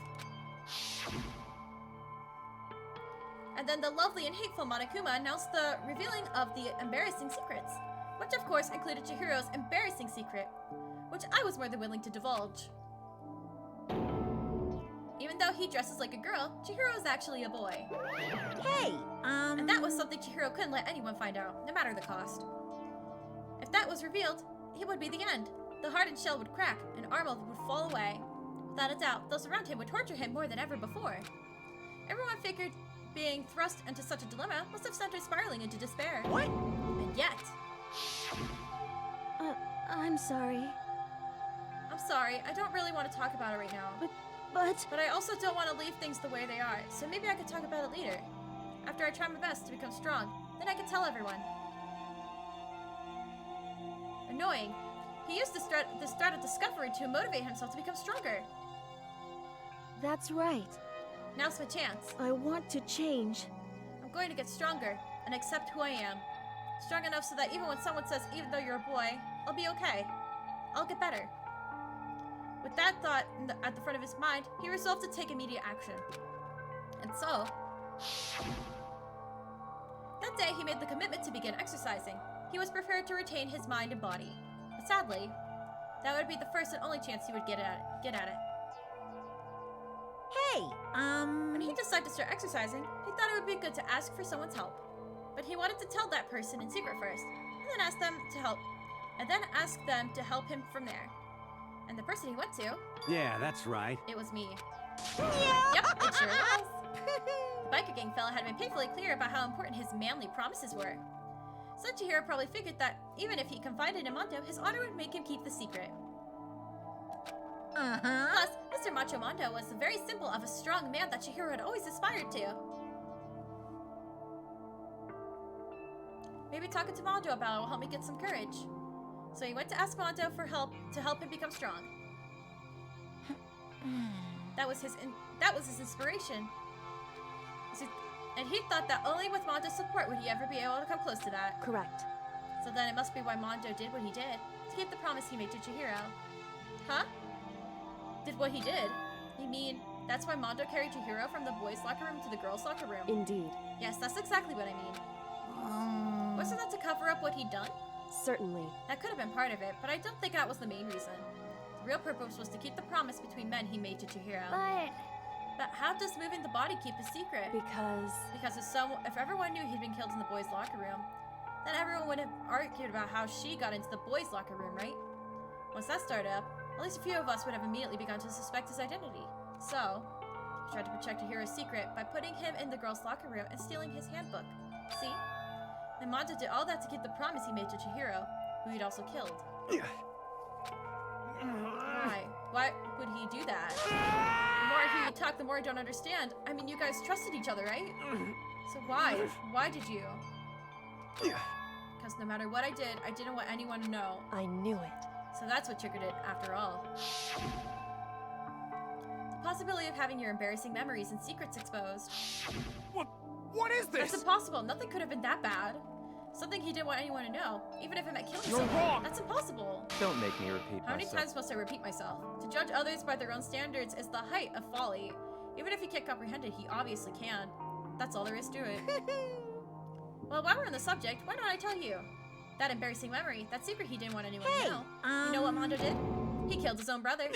And then the lovely and hateful Monokuma announced the revealing of the embarrassing secrets, which of course included Chihiro's embarrassing secret, which I was more than willing to divulge. Even though he dresses like a girl, Chihiro is actually a boy. Hey, And that was something Chihiro couldn't let anyone find out, no matter the cost. If that was revealed, it would be the end. The hardened shell would crack, and Armel would fall away. Without a doubt, those around him would torture him more than ever before. Everyone figured being thrust into such a dilemma must have sent her spiraling into despair. What? And yet... I'm sorry. I'm sorry, I don't really want to talk about it right now. But I also don't want to leave things the way they are, so maybe I could talk about it later. After I try my best to become strong, then I can tell everyone. Annoying. He used this threat of discovery to motivate himself to become stronger. That's right. Now's my chance. I want to change. I'm going to get stronger and accept who I am. Strong enough so that even when someone says, even though you're a boy, I'll be okay. I'll get better. With that thought at the front of his mind, he resolved to take immediate action. And so, that day he made the commitment to begin exercising. He was prepared to retain his mind and body. But sadly, that would be the first and only chance he would get at it. Hey, When he decided to start exercising, he thought it would be good to ask for someone's help. But he wanted to tell that person in secret first, and then ask them to help him from there. And the person he went to, Yeah, that's right. it was me. Yep, it sure was. The biker gang fella had been painfully clear about how important his manly promises were. So Chihiro probably figured that even if he confided in Mondo, his honor would make him keep the secret. Plus, Mr. Macho Mondo was the very symbol of a strong man that Chihiro had always aspired to. Maybe talking to Mondo about it will help me get some courage. So he went to ask Mondo for help to help him become strong. That was his inspiration. And he thought that only with Mondo's support would he ever be able to come close to that. Correct. So then it must be why Mondo did what he did, to keep the promise he made to Chihiro. Huh? Did what he did? You mean that's why Mondo carried Chihiro from the boys' locker room to the girls' locker room? Indeed. Yes, that's exactly what I mean. Wasn't that to cover up what he'd done? Certainly. That could have been part of it, but I don't think that was the main reason. The real purpose was to keep the promise between men he made to Chihiro. But how does moving the body keep a secret? Because if everyone knew he'd been killed in the boys' locker room, then everyone would have argued about how she got into the boys' locker room, right? Once that started up, at least a few of us would have immediately begun to suspect his identity. So, he tried to protect Chihiro's secret by putting him in the girls' locker room and stealing his handbook. See? And Mondo did all that to keep the promise he made to Chihiro, who he'd also killed. Why? Why would he do that? The more I hear you talk, the more I don't understand. I mean, you guys trusted each other, right? So why? Why did you? Because no matter what I did, I didn't want anyone to know. I knew it. So that's what triggered it, after all. The possibility of having your embarrassing memories and secrets exposed. What is this? That's impossible. Nothing could have been that bad. Something he didn't want anyone to know, even if it meant killing You're someone. wrong. That's impossible. Don't make me repeat How many myself. times must I repeat myself? To judge others by their own standards is the height of folly. Even if he can't comprehend it, he obviously can. That's all there is to it. Well, while we're on the subject, why don't I tell you? That embarrassing memory, that secret he didn't want anyone to know. You know what Mondo did? He killed his own brother.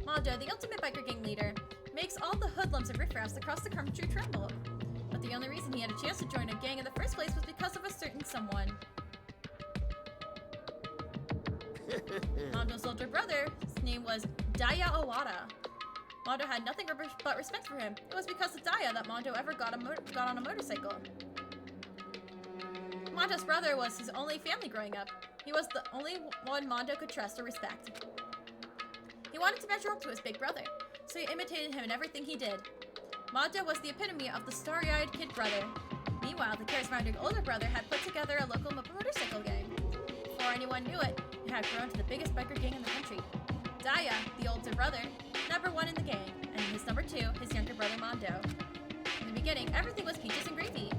Mondo, the ultimate biker gang leader, makes all the hoodlums and riffraffs across the country tremble. But the only reason he had a chance to join a gang in the first place was because of a certain someone. Mondo's older brother, his name was Daya Owada. Mondo had nothing but respect for him. It was because of Daya that Mondo ever got on a motorcycle. Mondo's brother was his only family growing up. He was the only one Mondo could trust or respect. He wanted to measure up to his big brother, so he imitated him in everything he did. Mondo was the epitome of the starry-eyed kid brother. Meanwhile, the charismatic older brother had put together a local motorcycle gang. Before anyone knew it, it had grown to the biggest biker gang in the country. Daya, the older brother, number one in the gang, and his number two, his younger brother Mondo. In the beginning, everything was peaches and gravy.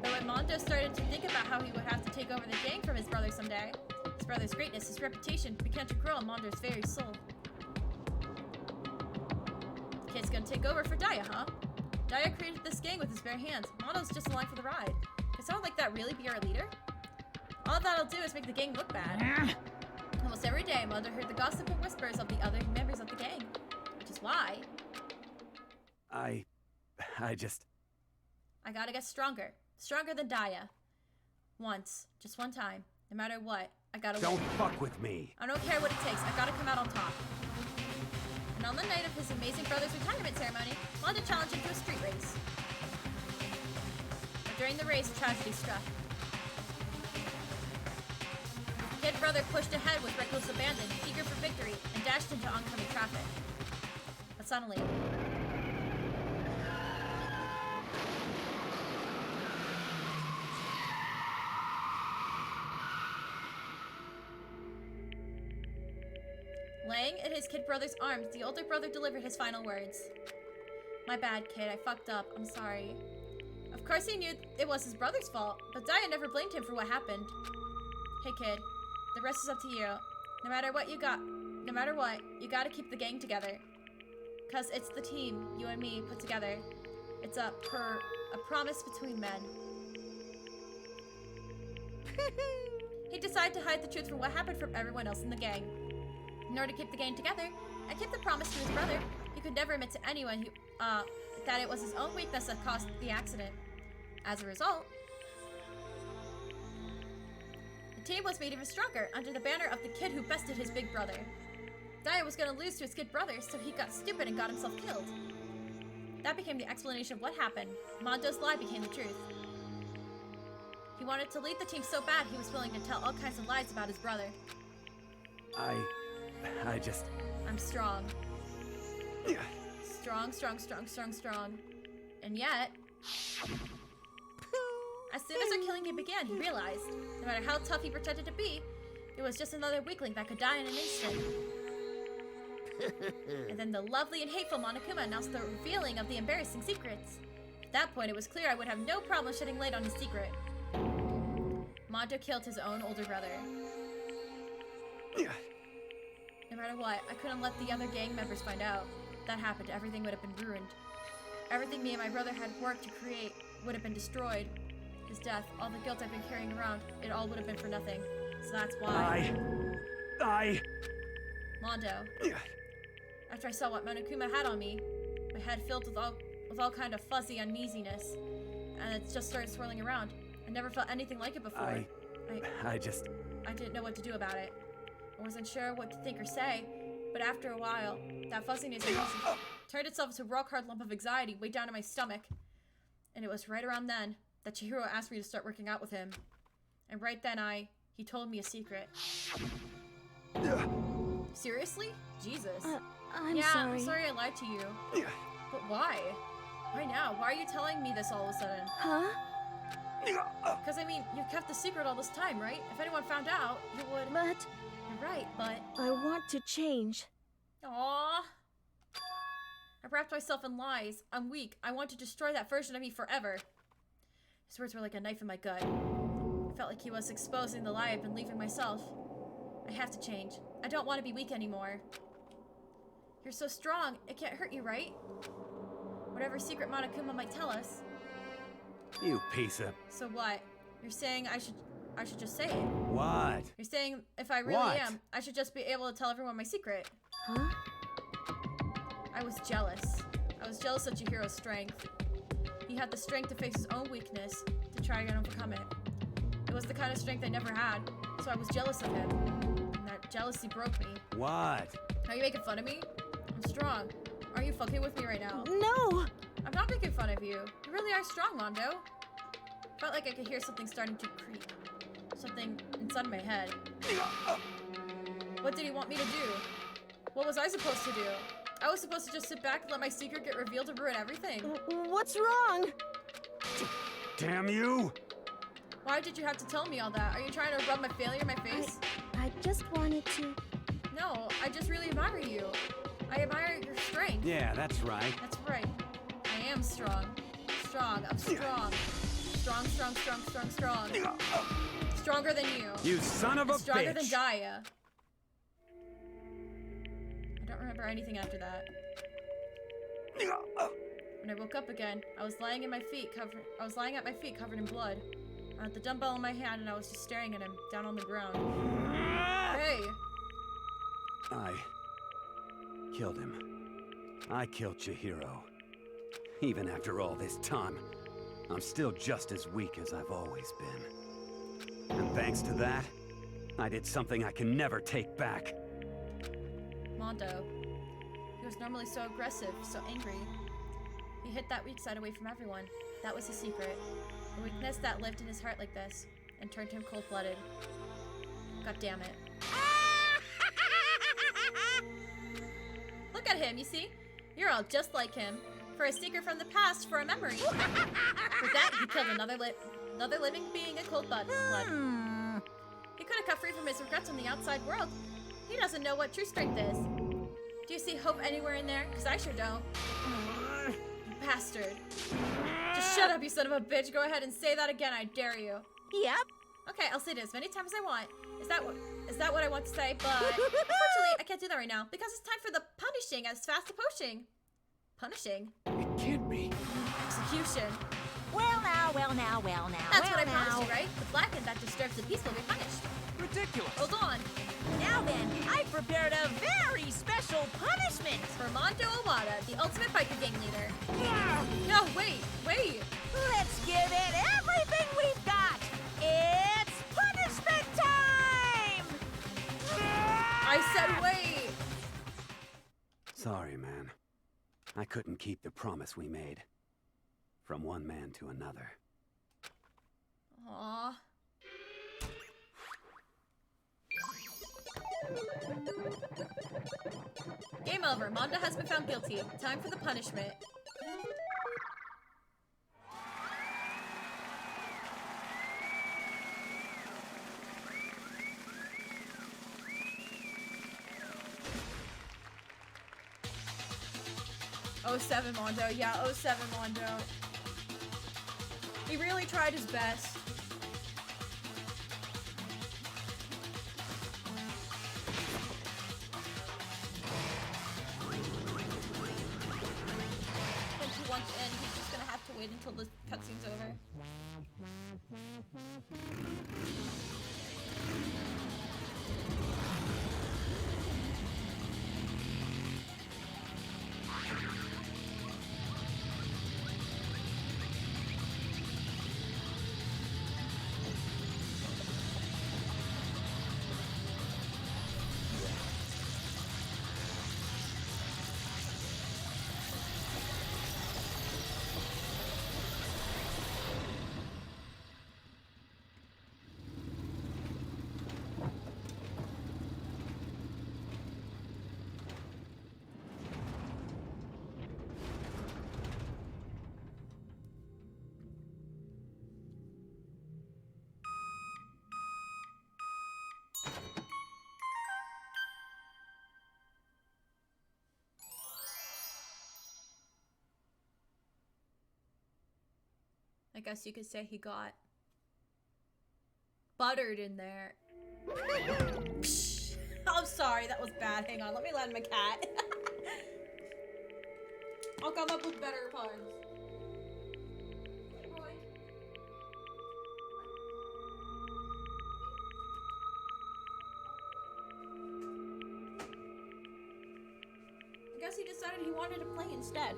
But when Mondo started to think about how he would have to take over the gang from his brother someday, his brother's greatness, his reputation, began to grow in Mondo's very soul. The kid's gonna take over for Daya, huh? Daya created this gang with his bare hands. Mondo's just along for the ride. Could someone like that really be our leader? All that'll do is make the gang look bad. Almost every day, Mondo heard the gossip and whispers of the other members of the gang. Which is why... I gotta get stronger. Stronger than Daya. Once. Just one time. No matter what, I gotta Don't win. fuck with me. I don't care what it takes. I gotta come out on top. And on the night of his amazing brother's retirement ceremony, Mondo challenged him to a street race. But during the race, tragedy struck. Kid brother pushed ahead with reckless abandon, eager for victory, and dashed into oncoming traffic. But suddenly... Laying in his kid brother's arms, the older brother delivered his final words. My bad, kid. I fucked up. I'm sorry. Of course he knew it was his brother's fault, but Daya never blamed him for what happened. Hey kid, the rest is up to you. No matter what, you gotta keep the gang together. Cause it's the team, you and me, put together. It's a promise between men. He decided to hide the truth from what happened from everyone else in the gang. In order to keep the gang together and keep the promise to his brother, he could never admit to anyone that it was his own weakness that caused the accident. As a result, the team was made even stronger under the banner of the kid who bested his big brother. Daya was gonna lose to his kid brother, so he got stupid and got himself killed. That became the explanation of what happened. Mondo's lie became the truth. He wanted to lead the team so bad he was willing to tell all kinds of lies about his brother. I'm strong. Strong. And yet, as soon as our killing game began, he realized, no matter how tough he pretended to be, it was just another weakling that could die in an instant. And then the lovely and hateful Monokuma announced the revealing of the embarrassing secrets. At that point, it was clear I would have no problem shedding light on his secret. Mondo killed his own older brother. No matter what, I couldn't let the other gang members find out. If that happened, everything would have been ruined. Everything me and my brother had worked to create would have been destroyed. His death, all the guilt I've been carrying around, it all would have been for nothing. So that's why... Mondo. After I saw what Monokuma had on me, my head filled with all kind of fuzzy uneasiness, and it just started swirling around. I never felt anything like it before. I didn't know what to do about it. I wasn't sure what to think or say, but after a while, that fuzziness turned itself into a rock-hard lump of anxiety way down in my stomach. And it was right around then that Chihiro asked me to start working out with him. And right then he told me a secret. Seriously? Jesus. I'm sorry. I'm sorry I lied to you. But why? Why now? Why are you telling me this all of a sudden? Huh? Because, I mean, you've kept the secret all this time, right? If anyone found out, you would... But... You're right, but... I want to change. Aww. I wrapped myself in lies. I'm weak. I want to destroy that version of me forever. His words were like a knife in my gut. I felt like he was exposing the lie I've been leaving myself. I have to change. I don't want to be weak anymore. You're so strong. It can't hurt you, right? Whatever secret Monokuma might tell us. You piece of... So what? You're saying I should just say it? What? You're saying if I really am, I should just be able to tell everyone my secret? Huh? I was jealous. I was jealous of Chihiro's strength. He had the strength to face his own weakness, to try and overcome it. It was the kind of strength I never had, so I was jealous of him. And that jealousy broke me. What? Are you making fun of me? I'm strong. Are you fucking with me right now? No! I'm not making fun of you. You really are strong, Mondo. Felt like I could hear something starting to creak. Something inside my head. What did he want me to do? What was I supposed to do? I was supposed to just sit back and let my secret get revealed and ruin everything. What's wrong? Damn you! Why did you have to tell me all that? Are you trying to rub my failure in my face? I just wanted to... No, I just really admire you. I admire your strength. Yeah, that's right. That's right. I am strong. Strong. I'm strong. Strong. Stronger than you. You son of a bitch! Stronger than Daya. I don't remember anything after that. When I woke up again, I was lying at my feet covered in blood. I had the dumbbell in my hand and I was just staring at him down on the ground. Hey! I killed him. I killed Chihiro. Even after all this time, I'm still just as weak as I've always been. And thanks to that, I did something I can never take back. Mondo. He was normally so aggressive, so angry. He hid that weak side away from everyone. That was his secret. A weakness that lived in his heart like this, and turned him cold-blooded. God damn it. Look at him, you see? You're all just like him. For a secret from the past, for a memory. For that, he killed another living being in cold blood. He could have cut free from his regrets on the outside world. He doesn't know what true strength is. Do you see hope anywhere in there? Because I sure don't. You bastard. Just shut up, you son of a bitch. Go ahead and say that again, I dare you. Yep, Okay, I'll say it as many times as I want. Is that what I want to say? But unfortunately, I can't do that right now because it's time for the punishing as fast approaching. Punishing? It can't be. Execution. Well now, well now, well now. That's well what I promised now. you, right? The blackened that disturbs the peace will be punished. Ridiculous. Hold on. Now then, I prepared a very special punishment For Mondo Owada, the ultimate biker gang leader. No, wait. Let's give it everything we've got. It's punishment time! I said wait. Sorry, man. I couldn't keep the promise we made. From one man to another. Aww. Game over. Mondo has been found guilty. Time for the punishment. Oh, 07 Mondo. Yeah, 07 Mondo. He really tried his best. Once in, he's just gonna have to wait until the cutscene's over. I guess you could say he got buttered in there. I'm sorry, that was bad. Hang on, let me land my cat. I'll come up with better puns. I guess he decided he wanted to play instead.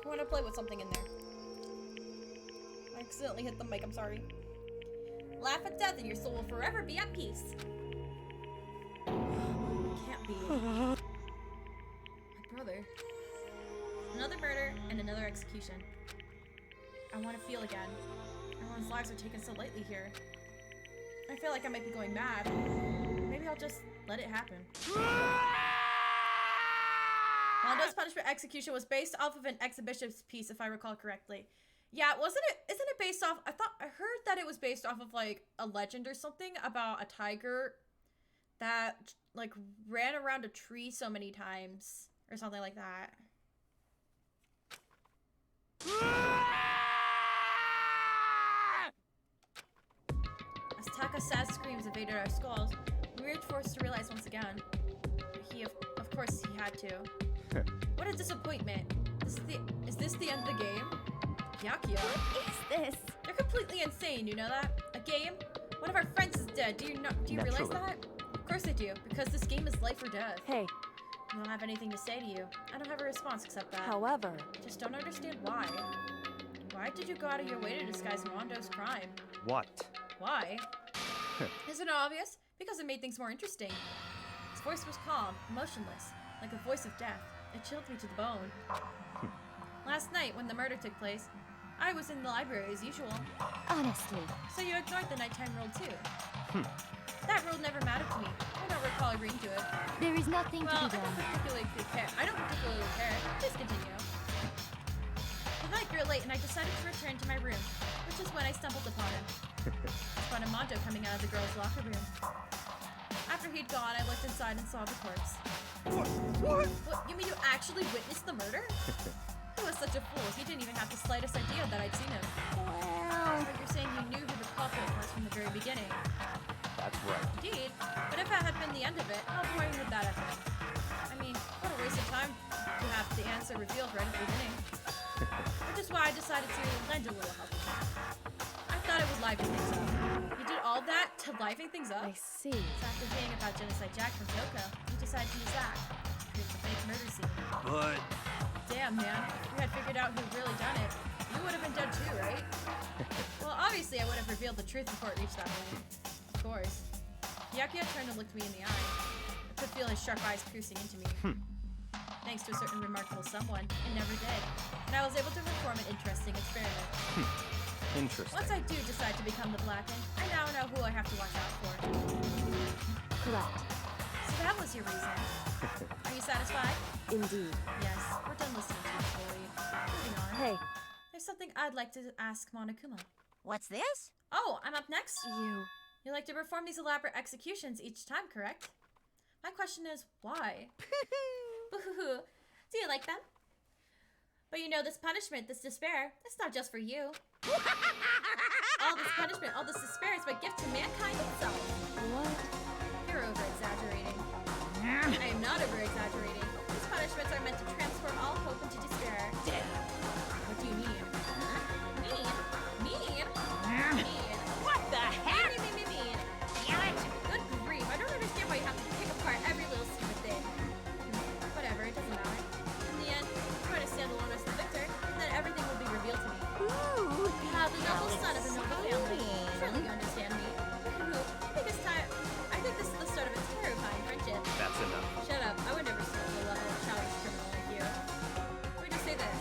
I want to play with something in there. I accidentally hit the mic, I'm sorry. Laugh at death and your soul will forever be at peace. Can't be. My brother. Another murder and another execution. I want to feel again. Everyone's lives are taken so lightly here. I feel like I might be going mad. Maybe I'll just let it happen. Mondo's punishment execution was based off of an exhibitionist piece, if I recall correctly. Yeah, isn't it based off, I heard that it was based off of like a legend or something about a tiger that like ran around a tree so many times or something like that. As Taka's sad screams evaded our skulls, we were forced to realize once again. Of course he had to. What a disappointment. Is this the end of the game? Yakio. What is this? They're completely insane, you know that? A game? One of our friends is dead. Do you realize that? Of course I do, because this game is life or death. Hey. I don't have anything to say to you. I don't have a response except that. However. Just don't understand why. Why did you go out of your way to disguise Mondo's crime? What? Why? Isn't it obvious? Because it made things more interesting. His voice was calm, emotionless, like the voice of death. It chilled me to the bone. Last night, when the murder took place, I was in the library as usual. Honestly. So you ignored the nighttime rule too. That rule never mattered to me. I don't recall agreeing to it. There is nothing to be done. I don't particularly care. Please continue. The night grew late and I decided to return to my room, which is when I stumbled upon him. I spotted Mondo coming out of the girls' locker room. After he'd gone, I looked inside and saw the corpse. What? You mean you actually witnessed the murder? He was such a fool. He didn't even have the slightest idea that I'd seen him. Well... So you're saying you knew who the beginning. That's right. Indeed. But if that had been the end of it, how boring would that have been? I mean, what a waste of time to have the answer revealed right at the beginning. Which is why I decided to lend a little help. I thought it would liven things up. You did all that to liven things up? I see. So after hearing about Genocide Jack from Toko, you decided to use that to create the fake murder scene. But... Damn, man. If you had figured out who'd really done it, you would have been dead too, right? Well, obviously I would have revealed the truth before it reached that point. Of course. Byakuya turned and looked me in the eye. I could feel his sharp eyes piercing into me. Thanks to a certain remarkable someone, it never did. And I was able to perform an interesting experiment. Interesting. Once I do decide to become the Blackened, I now know who I have to watch out for. Correct. So that was your reason. Are you satisfied? Indeed. Yes, we're done listening to your story. Moving on. Hey. There's something I'd like to ask Monokuma. What's this? Oh, I'm up next? You like to perform these elaborate executions each time, correct? My question is, why? Boo-hoo-hoo. Do you like them? But you know, this punishment, this despair, it's not just for you. All this punishment, all this despair is my gift to mankind itself. What? You're over-exaggerating. I am not over-exaggerating. These punishments are meant to transform all hope into despair. What do you mean? Mean? Mean? Mean? What the heck? Mean. Damn it! Good grief, I don't understand why you have to pick apart every little stupid thing. Whatever, it doesn't matter. In the end, I'm going to stand alone as the victor, and then everything will be revealed to me. Ooh, The noble son of a noble family. Surely you understand me. I think this is the start of a terrifying friendship. That's enough. Shut up, I would never stoop to the level of a childish criminal like you. Let me just say this.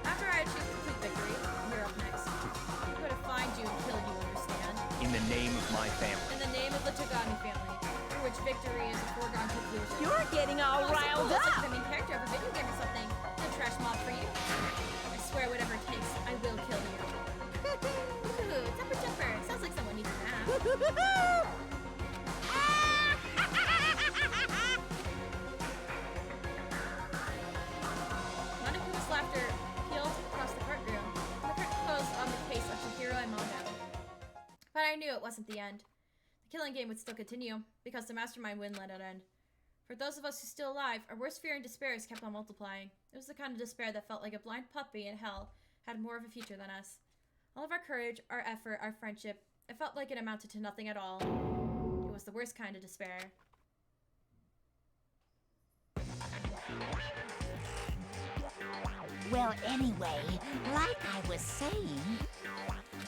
After I achieve complete victory, you're up next. I'm going to find you and kill you, understand? In the name of my family. In the name of the Tagami family, for which victory is a foregone conclusion. You're getting all riled It's up! like the main character of a video game or something. No trash mob for you. I swear whatever it takes, I will kill you. Ooh, temper jumper. Sounds like someone needs a nap. Monokuma's laughter peeled across the courtroom, and the curtain closed on the case of Chihiro and Mono. But I knew it wasn't the end. The killing game would still continue, because the mastermind wouldn't let it end. For those of us who are still alive, our worst fear and despair has kept on multiplying. It was the kind of despair that felt like a blind puppy in hell had more of a future than us. All of our courage, our effort, our friendship, it felt like it amounted to nothing at all. It was the worst kind of despair. Well, anyway, like I was saying,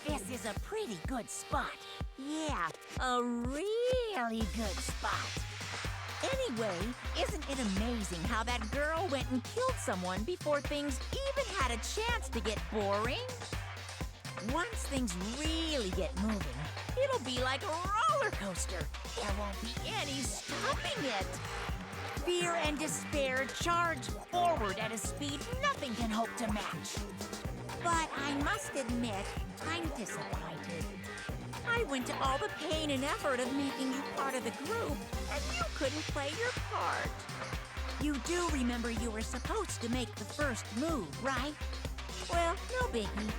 this is a pretty good spot. Yeah, a really good spot. Anyway, isn't it amazing how that girl went and killed someone before things even had a chance to get boring? Once things really get moving, it'll be like a roller coaster. There won't be any stopping it. Fear and despair charge forward at a speed nothing can hope to match. But I must admit, I'm disappointed. I went to all the pain and effort of making you part of the group, and you couldn't play your part. You do remember you were supposed to make the first move, right? Well, no biggie.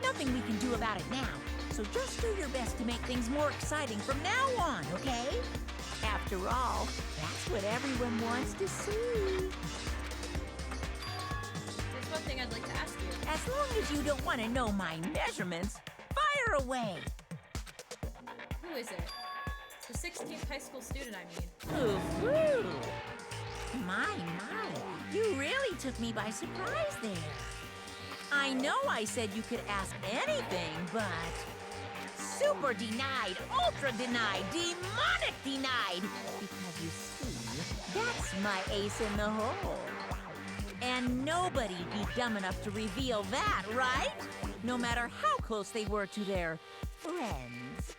Nothing we can do about it now, so just do your best to make things more exciting from now on, okay? After all, that's what everyone wants to see. There's one thing I'd like to ask you. As long as you don't want to know my measurements, fire away. Who is it? The 16th high school student, I mean. Ooh, my, you really took me by surprise there. I know I said you could ask anything, but... Super denied, ultra denied, demonic denied! Because you see, that's my ace in the hole. And nobody'd be dumb enough to reveal that, right? No matter how close they were to their friends.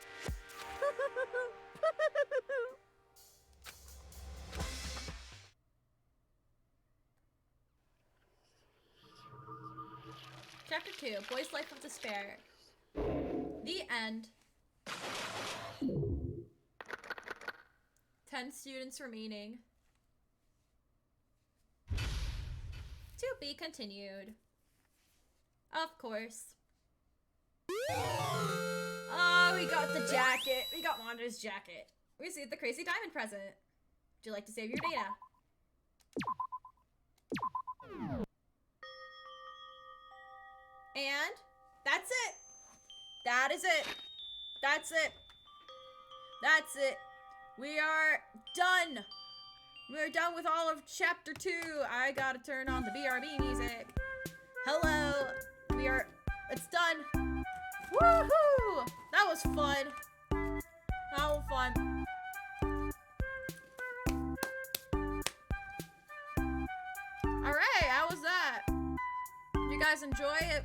Chapter 2, Boy's Life of Despair. The end. 10 students remaining. To be continued. Of course. Oh, we got the jacket. got Wanda's jacket. We received the crazy diamond present. Would you like to save your data? And that's it. That is it. That's it. That's it. We are done. We're done with all of chapter 2. I gotta turn on the BRB music. Hello. It's done. Woohoo! That was fun. That was fun. Alright, how was that? Did you guys enjoy it?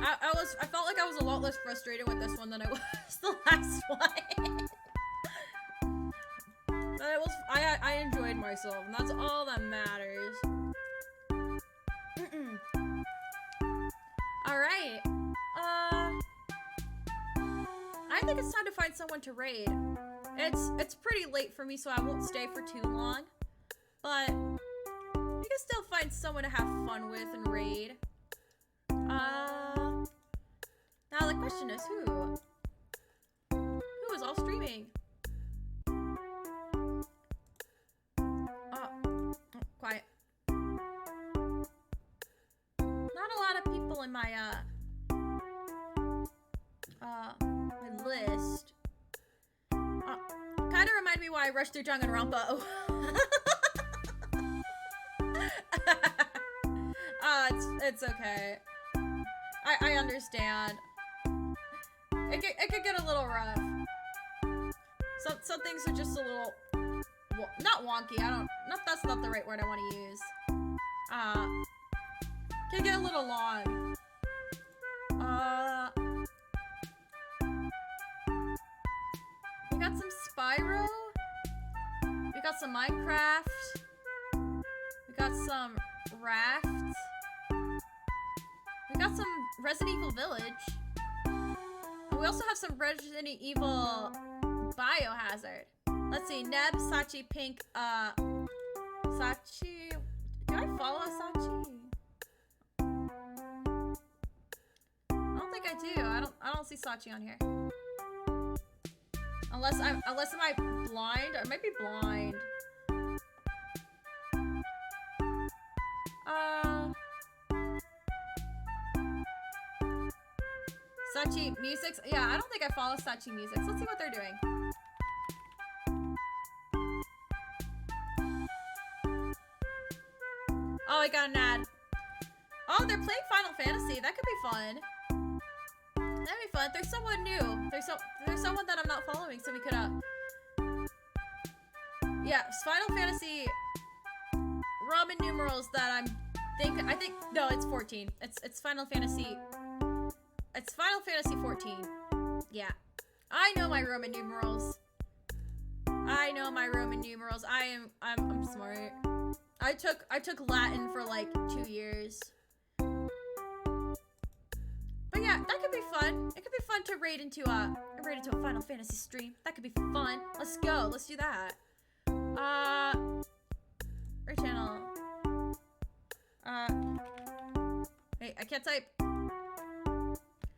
I felt like I was a lot less frustrated with this one than I was the last one. But I enjoyed myself, and that's all that matters. Alright. I think it's time to find someone to raid. It's pretty late for me, so I won't stay for too long. But you can still find someone to have fun with and raid. Now the question is who? Who is all streaming? Oh, quiet. Not a lot of people in my my list. Kind of remind me why I rushed through Danganronpa. It's okay. I understand. It could get a little rough. Some things are just a little, not wonky. That's not the right word I want to use. Can get a little long. We got some Spyro. We got some Minecraft. We got some Raft. We got some Resident Evil Village. And we also have some Resident Evil Biohazard. Let's see, Neb, Sachi, Pink, Sachi. Do I follow Sachi? I don't think I do. I don't see Sachi on here. Unless am I blind? I might be blind. Sachi Musics? Yeah, I don't think I follow Sachi Musics. Let's see what they're doing. Oh, I got an ad. Oh, they're playing Final Fantasy. That could be fun. That'd be fun. There's someone new. There's someone that I'm not following, so we could yeah, Final Fantasy Roman numerals that I think no, it's 14. It's Final Fantasy. It's Final Fantasy 14. Yeah. I know my Roman numerals. I know my Roman numerals. I'm smart. I took Latin for like 2 years. But yeah, that could be fun. It could be fun to raid into a Final Fantasy stream. That could be fun. Let's go. Let's do that. Raid channel. Hey, I can't type.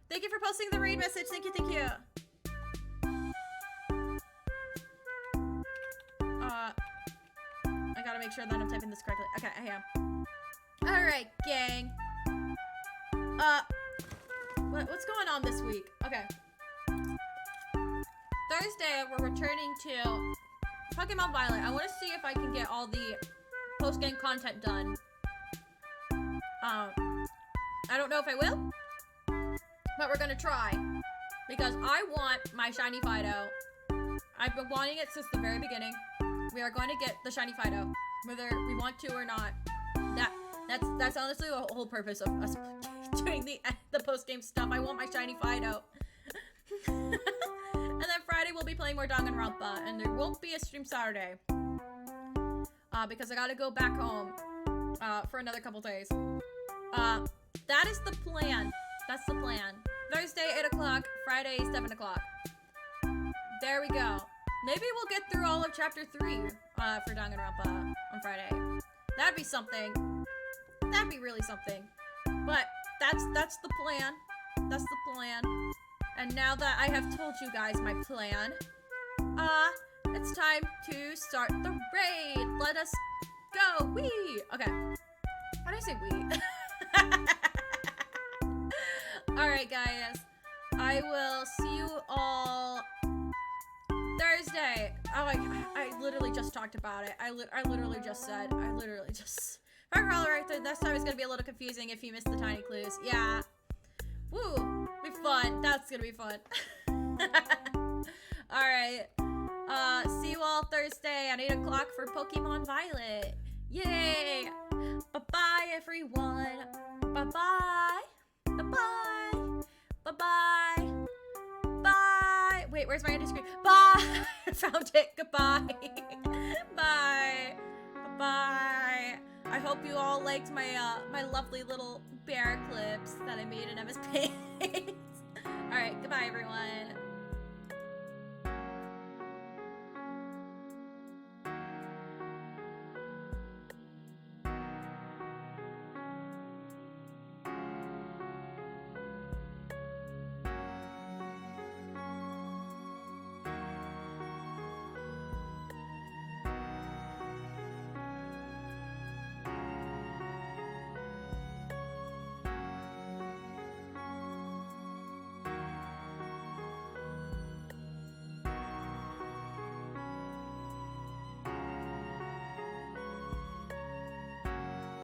Thank you for posting the raid message. Thank you, thank you. I gotta make sure that I'm typing this correctly. Okay, I am. Alright, gang. What's going on this week? Okay. Thursday, we're returning to Pokemon Violet. I want to see if I can get all the post-game content done. I don't know if I will, but we're gonna try. Because I want my shiny Fido. I've been wanting it since the very beginning. We are going to get the shiny Fido, whether we want to or not. That's honestly the whole purpose of us doing the post-game stuff. I want my shiny Fido. And then Friday we'll be playing more Danganronpa, and there won't be a stream Saturday. Because I gotta go back home for another couple days. That is the plan. That's the plan. Thursday, 8 o'clock. Friday, 7 o'clock. There we go. Maybe we'll get through all of Chapter 3 for Danganronpa on Friday. That'd be something. That'd be really something. But that's the plan. That's the plan. And now that I have told you guys my plan, it's time to start the raid. Let us go. Wee. Okay. Why did I say wee? Alright, guys. I will see you all Thursday. Oh, I literally just talked about it. I literally just said. Firecrawler right there. This time it's gonna be a little confusing if you missed the tiny clues. Yeah. Woo. Be fun. That's gonna be fun. Alright. See you all Thursday at 8 o'clock for Pokemon Violet. Yay! Bye-bye, everyone. Bye-bye. Bye-bye. Bye-bye. Bye. Wait, where's my end screen? Bye. Found it. Goodbye. Bye. Bye. I hope you all liked my my lovely little bear clips that I made in MS Paint. All right. Goodbye, everyone.